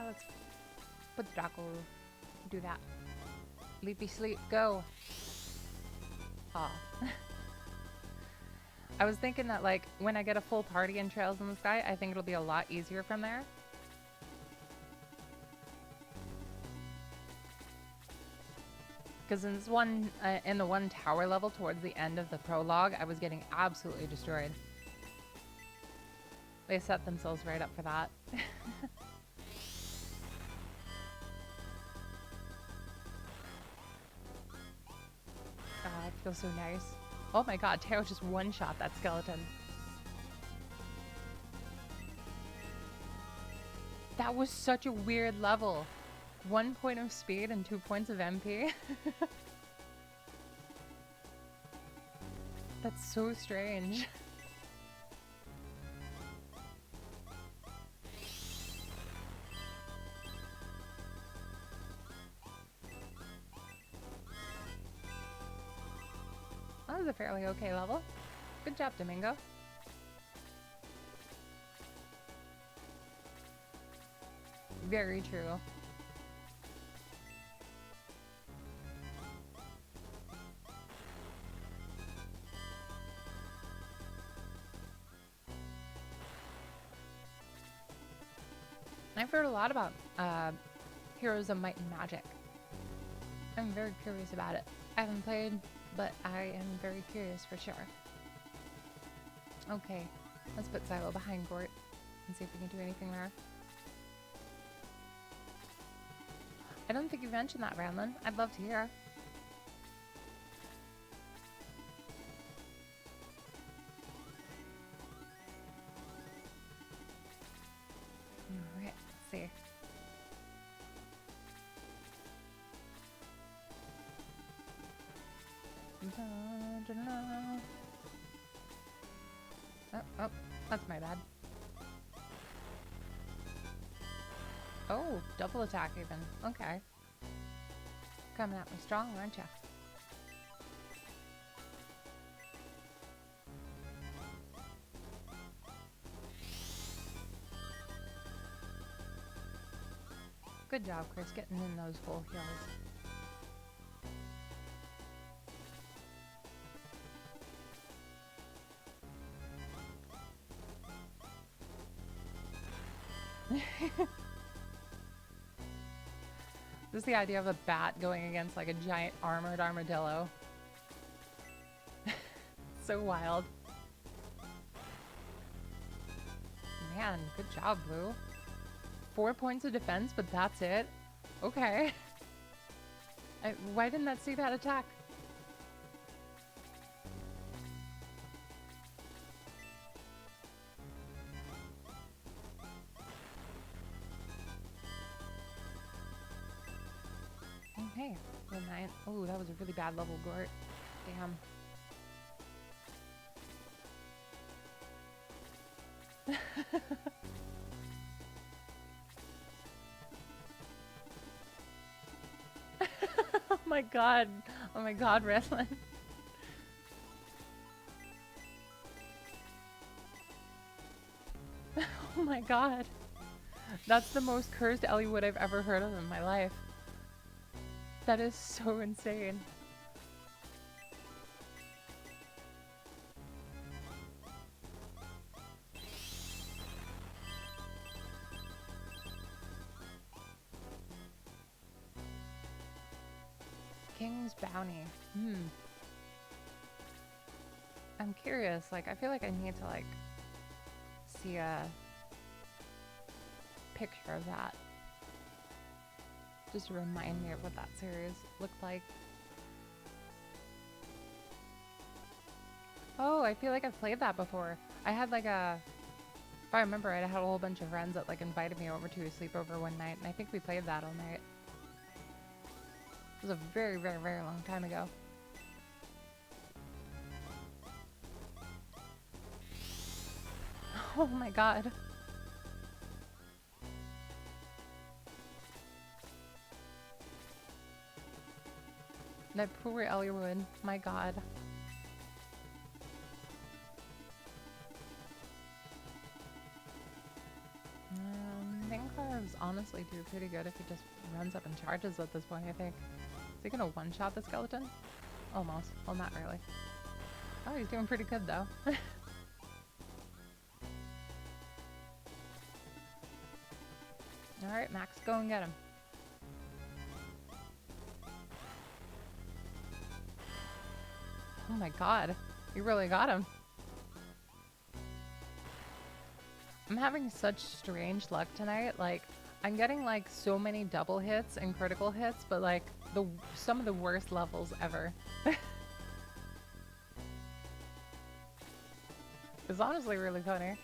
let's put the Draco, do that. Leafy sleep, go. Aw. I was thinking that like when I get a full party in Trails in the Sky, I think it'll be a lot easier from there. Because in this one, in the one tower level towards the end of the prologue, I was getting absolutely destroyed. They set themselves right up for that. It feels so nice. Oh my god, Teo just one-shot that skeleton. That was such a weird level. 1 point of speed and 2 points of MP. That's so strange. That was a fairly okay level. Good job, Domingo. Very true. I've heard a lot about Heroes of Might and Magic. I'm very curious about it. I haven't played, but I am very curious for sure. Okay, let's put Silo behind Gort and see if we can do anything there. I don't think you mentioned that, Ranlin. I'd love to hear. Alright, let's see. Oh, that's my bad. Oh, double attack even. Okay. Coming at me strong, aren't ya? Good job, Chris, getting in those full heals. Just the idea of a bat going against like a giant armored armadillo. So wild. Man, good job, Blue. 4 points of defense, but that's it? Okay. Why didn't that see that attack? Okay, the 9. Oh, that was a really bad level, Gort. Damn. Oh my god. Oh my god, Wrestling. Oh my god. That's the most cursed Elliewood I've ever heard of in my life. That is so insane. King's Bounty. I'm curious, like, I feel like I need to, like, see a picture of that. Just to remind me of what that series looked like. Oh, I feel like I've played that before. I had, like, if I remember right, I had a whole bunch of friends that, like, invited me over to a sleepover one night, and I think we played that all night. It was a very, very, very long time ago. Oh my god. That poor Elliewood. My god. I think Carves honestly do pretty good if he just runs up and charges at this point, I think. Is he gonna one-shot the skeleton? Almost. Well, not really. Oh, he's doing pretty good though. Alright, Max, go and get him. Oh my god, you really got him. I'm having such strange luck tonight. Like, I'm getting like so many double hits and critical hits, but like some of the worst levels ever. It's honestly really funny.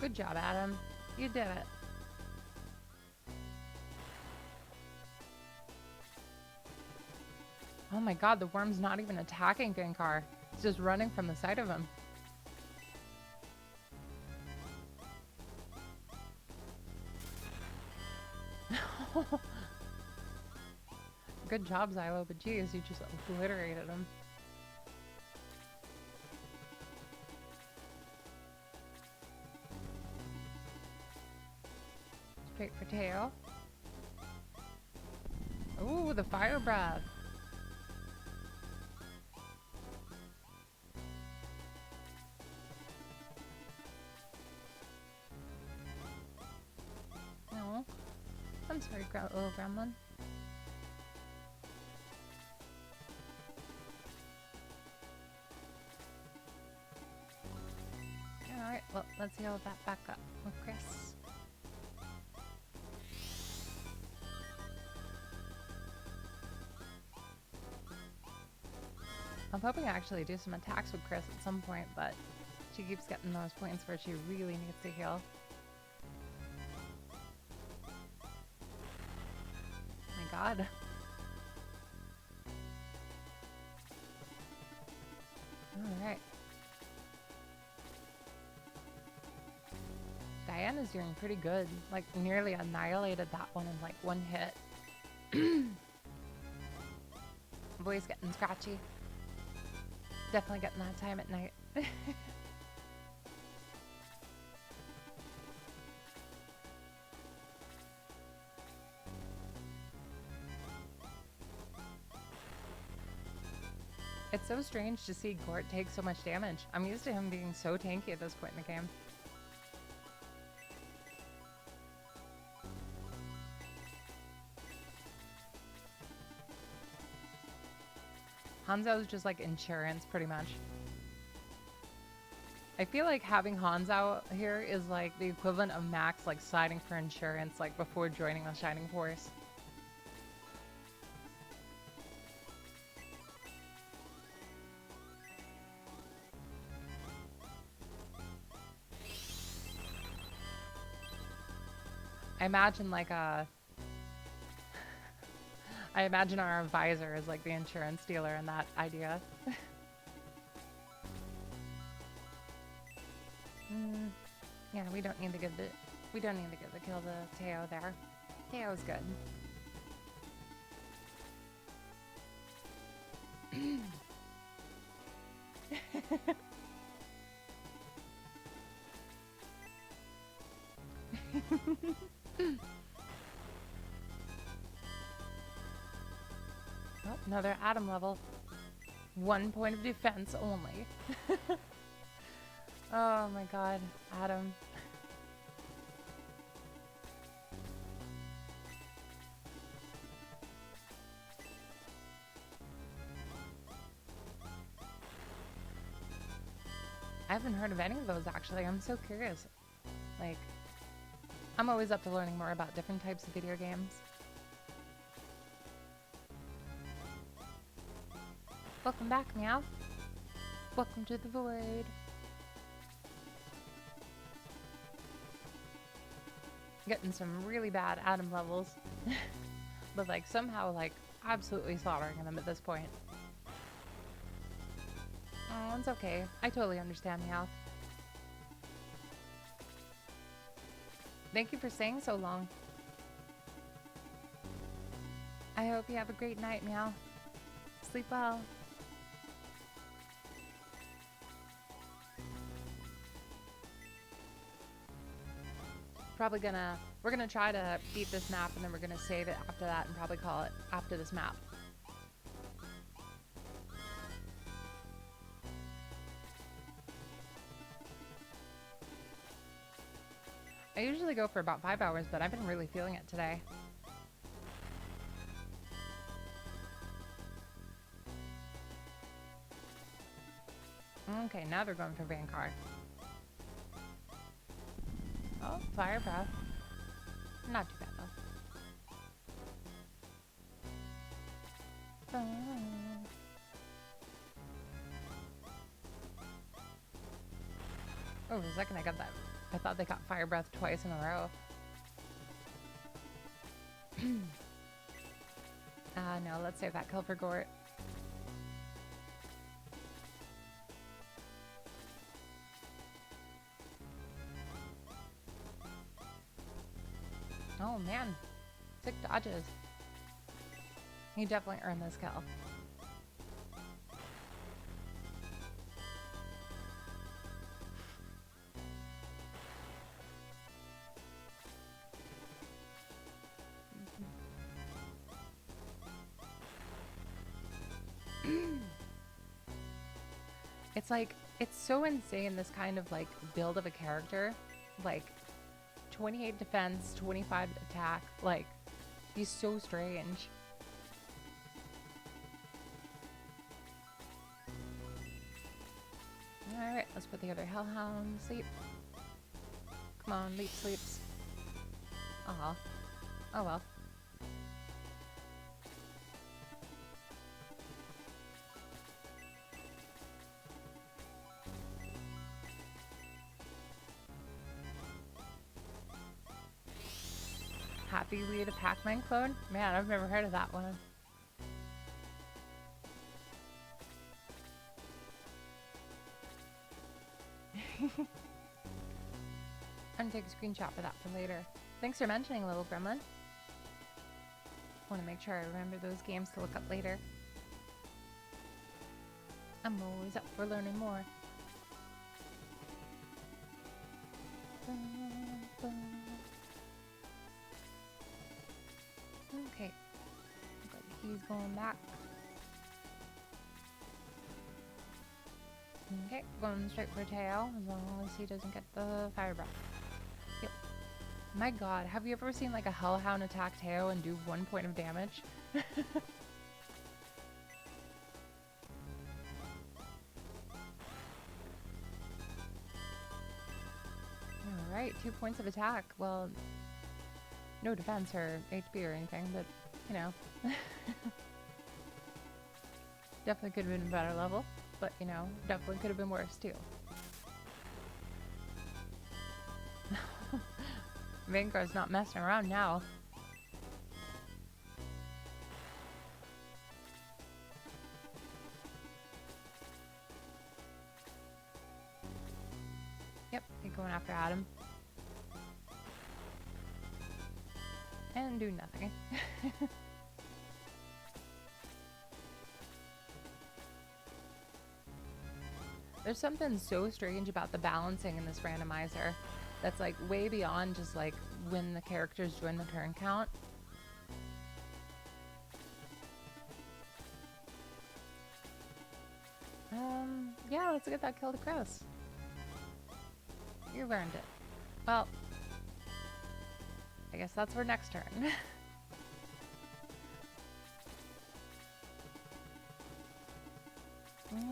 Good job, Adam. You did it. Oh my god, the worm's not even attacking Gengar. It's just running from the side of him. Good job, Xylo, but geez, you just obliterated him. Straight for tail. Ooh, the fire breath. No. I'm sorry, little gremlin. Alright, well, let's heal that back up with Chris. I'm hoping to actually do some attacks with Chris at some point, but she keeps getting those points where she really needs to heal. Oh my god. Alright. Diana's doing pretty good. Like, nearly annihilated that one in like one hit. Boy's getting scratchy. Definitely getting that time at night. It's so strange to see Gort take so much damage. I'm used to him being so tanky at this point in the game. Hanzo's just like insurance, pretty much. I feel like having Hanzo here is like the equivalent of Max like siding for insurance like before joining the Shining Force. I imagine like a... I imagine our advisor is like the insurance dealer in that idea. Yeah, we don't need to give the kill to Teo there. Teo's good. Oh, another Adam level. 1 point of defense only. Oh my god, Adam. I haven't heard of any of those actually. I'm so curious. Like, I'm always up to learning more about different types of video games. Welcome back, Meow. Welcome to the void. Getting some really bad Adam levels. But like somehow like absolutely slaughtering them at this point. Oh, it's okay. I totally understand, Meow. Thank you for staying so long. I hope you have a great night, Meow. Sleep well. We're gonna try to beat this map and then we're gonna save it after that and probably call it after this map. I usually go for about 5 hours, but I've been really feeling it today. Okay, now they're going for Vanguard. Oh, Fire Breath. Not too bad, though. Oh, for a second I got that. I thought they got Fire Breath twice in a row. No, let's save that kill for Gort. Oh man, 6 dodges. He definitely earned this kill. It's like, it's so insane, this kind of like build of a character. Like 28 defense, 25 attack. Like, he's so strange. Alright, let's put the other Hellhound to sleep. Come on, Leap sleeps. Aw. Oh well. Happy we had a Pac-Man clone? Man, I've never heard of that one. I'm gonna take a screenshot for that for later. Thanks for mentioning, Little Gremlin. Want to make sure I remember those games to look up later. I'm always up for learning more. Okay. Looks like he's going back. Okay, going straight for tail, as long as he doesn't get the Fire Breath. Yep. My god, have you ever seen like a Hellhound attack Teo and do 1 point of damage? Alright, 2 points of attack. Well, no defense or HP or anything, but, you know. Definitely could have been a better level, but, you know, definitely could have been worse, too. Vanguard's not messing around now. Yep, you're going after Adam. And do nothing. There's something so strange about the balancing in this randomizer that's like way beyond just like when the characters join the turn count. Yeah, let's get that kill to Chris. You've earned it. Well, I guess that's for next turn.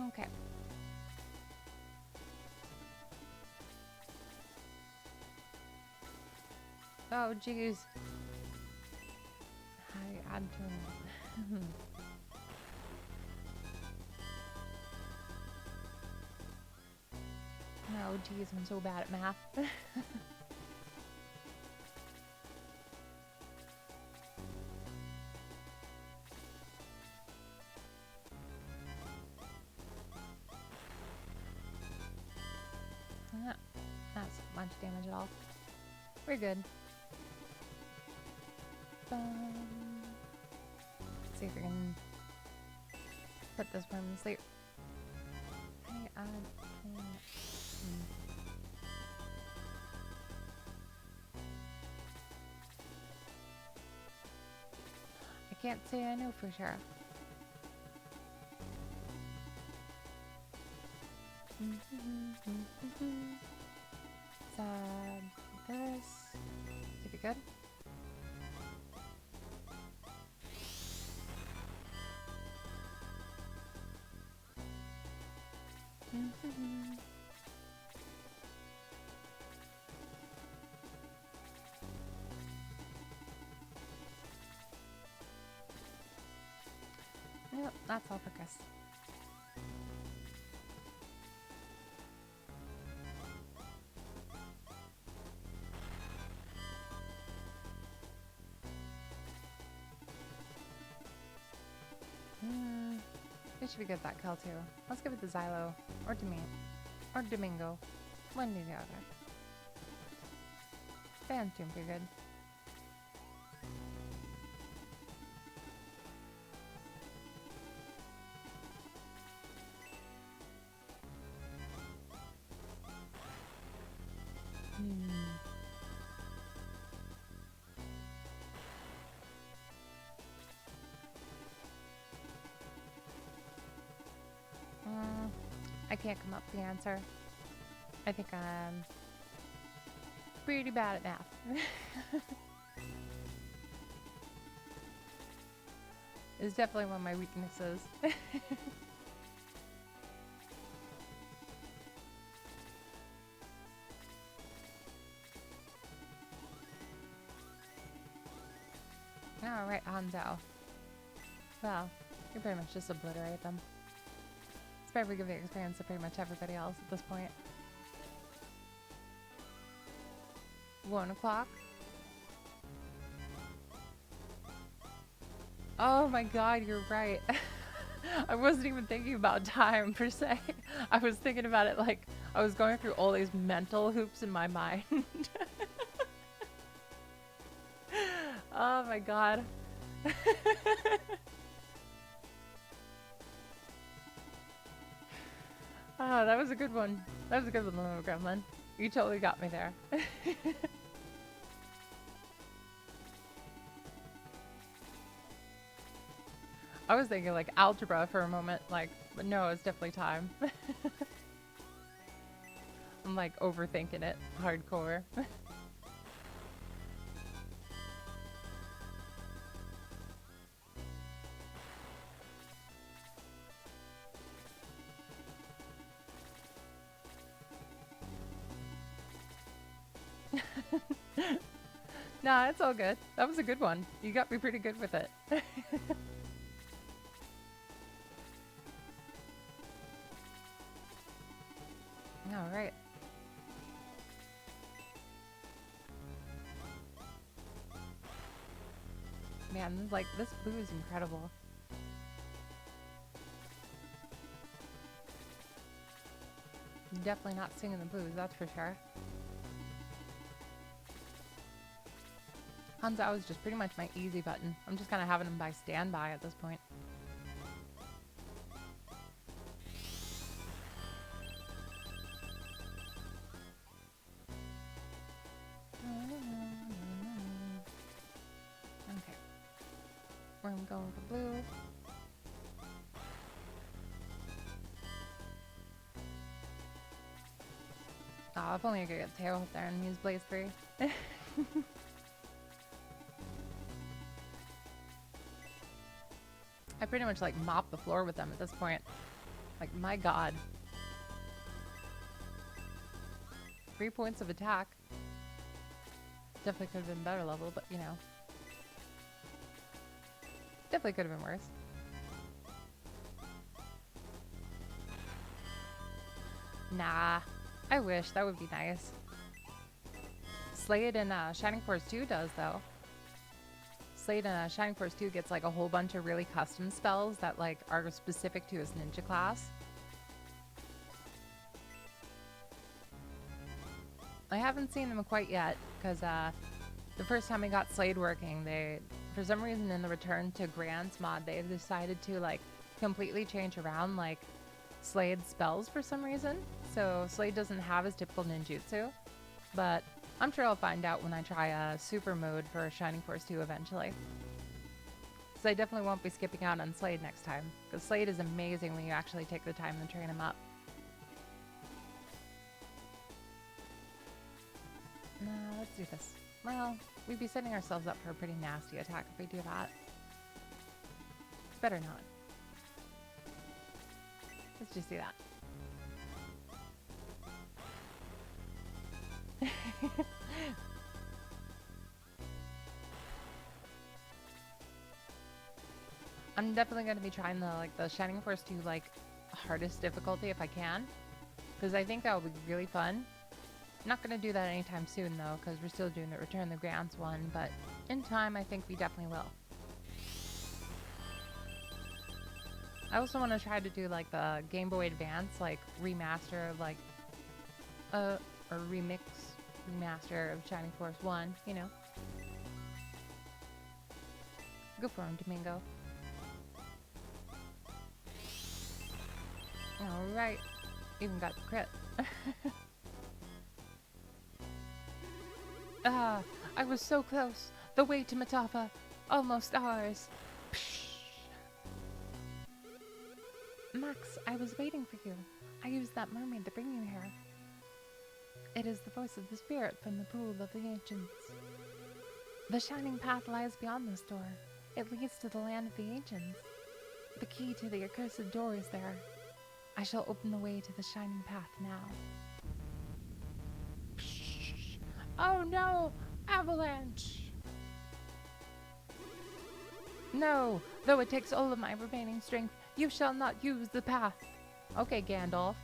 Okay. Oh, jeez. I add to Oh, jeez, I'm so bad at math. Not so much damage at all. We're good. Let's see if we can put this worm to sleep. Hey, I can't say I know for sure. Sad. this. Did be good? Yep, that's all focus. It should be good that kill too. Let's give it to Xylo or Domingo. One or the other. Dan's doing pretty good. I can't come up with the answer. I think I'm pretty bad at math. It's definitely one of my weaknesses. Alright, Hanzo. Well, you pretty much just obliterate them. It's probably give the experience to pretty much everybody else at this point. 1 o'clock. Oh my god, you're right. I wasn't even thinking about time per se. I was thinking about it like I was going through all these mental hoops in my mind. Oh my god. Oh, that was a good one. That was a good one, little gremlin. You totally got me there. I was thinking like algebra for a moment, like, but no, it's definitely time. I'm like overthinking it hardcore. Nah, it's all good. That was a good one. You got me pretty good with it. All right. Man, like, this blue is incredible. Definitely not singing the blues, that's for sure. Hanzo is just pretty much my easy button. I'm just kind of having him by standby at this point. Okay. We're going for blue. Oh, if only I could get Tail up there and use Blaze 3. I pretty much like mop the floor with them at this point. Like, my god. 3 points of attack. Definitely could have been better level, but you know. Definitely could have been worse. Nah. I wish. That would be nice. Slade in Shining Force 2 does, though. Slade in Shining Force 2 gets like a whole bunch of really custom spells that like are specific to his ninja class. I haven't seen them quite yet because the first time I got Slade working, they, for some reason in the Return to Grants mod, they decided to like completely change around like Slade's spells for some reason. So Slade doesn't have his typical ninjutsu, but I'm sure I'll find out when I try a super mode for Shining Force 2 eventually. So I definitely won't be skipping out on Slade next time, because Slade is amazing when you actually take the time to train him up. Nah, Let's do this. Well, we'd be setting ourselves up for a pretty nasty attack if we do that. Better not. Let's just do that. I'm definitely going to be trying the Shining Force 2 hardest difficulty if I can, because I think that would be really fun. Not going to do that anytime soon though, because we're still doing the Return the Grants one, but in time I think we definitely will. I also want to try to do the Game Boy Advance remaster of or remaster of Shining Force 1, you know. Go for him, Domingo. Alright. Even got the crit. Ah, I was so close. The way to Matafa. Almost ours. Psh. Max, I was waiting for you. I used that mermaid to bring you here. It is the voice of the spirit from the pool of the ancients. The shining path lies beyond this door. It leads to the land of the ancients. The key to the accursed door is there. I shall open the way to the shining path now. Psh. Oh no! Avalanche! No! Though it takes all of my remaining strength, you shall not use the path. Okay, Gandalf.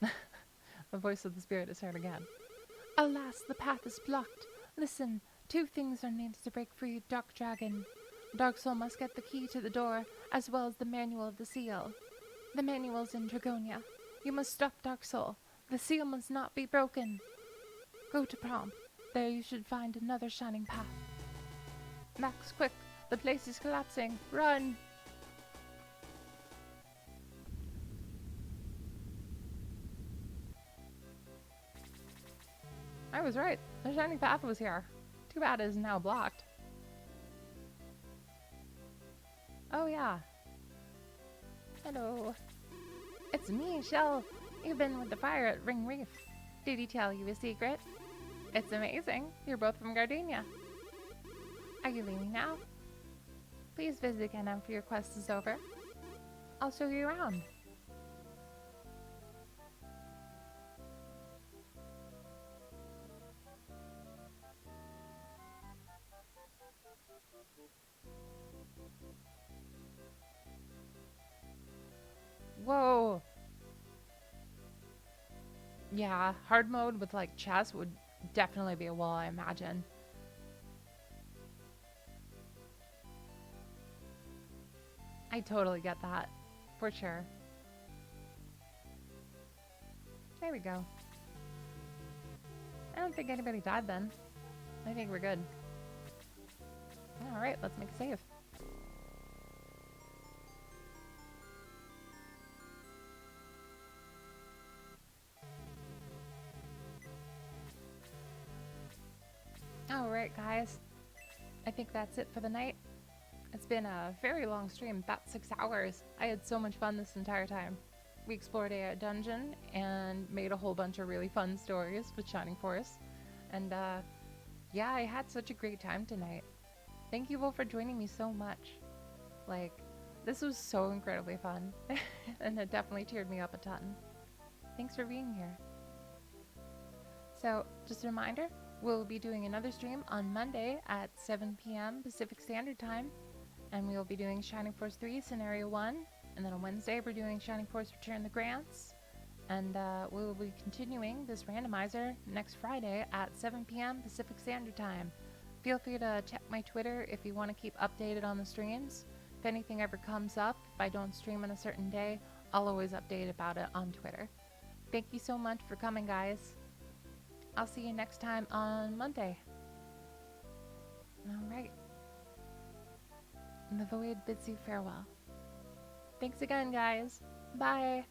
The voice of the spirit is heard again. Alas, the path is blocked. Listen, 2 things are needed to break free Dark Dragon. Dark Soul must get the key to the door, as well as the manual of the seal. The manual's in Dragonia. You must stop Dark Soul. The seal must not be broken. Go to Prom. There you should find another shining path. Max, quick! The place is collapsing. Run! I was right. The shining path was here. Too bad it is now blocked. Oh yeah. Hello. It's me, Shell. You've been with the fire at Ring Reef. Did he tell you a secret? It's amazing. You're both from Gardenia. Are you leaving now? Please visit again after your quest is over. I'll show you around. Whoa. Yeah, hard mode with chess would definitely be a wall, I imagine. I totally get that. For sure. There we go. I don't think anybody died then. I think we're good. Alright, let's make a save. Alright guys, I think that's it for the night. It's been a very long stream, about 6 hours. I had so much fun this entire time. We explored a dungeon and made a whole bunch of really fun stories with Shining Force. And yeah, I had such a great time tonight. Thank you all for joining me so much. This was so incredibly fun. And it definitely cheered me up a ton. Thanks for being here. So, just a reminder, we'll be doing another stream on Monday at 7 p.m. Pacific Standard Time. And we'll be doing Shining Force 3 Scenario 1. And then on Wednesday, we're doing Shining Force Return the Grants. And we will be continuing this randomizer next Friday at 7 p.m. Pacific Standard Time. Feel free to check my Twitter if you want to keep updated on the streams. If anything ever comes up, if I don't stream on a certain day, I'll always update about it on Twitter. Thank you so much for coming, guys. I'll see you next time on Monday. Alright. The Void bids you farewell. Thanks again, guys. Bye.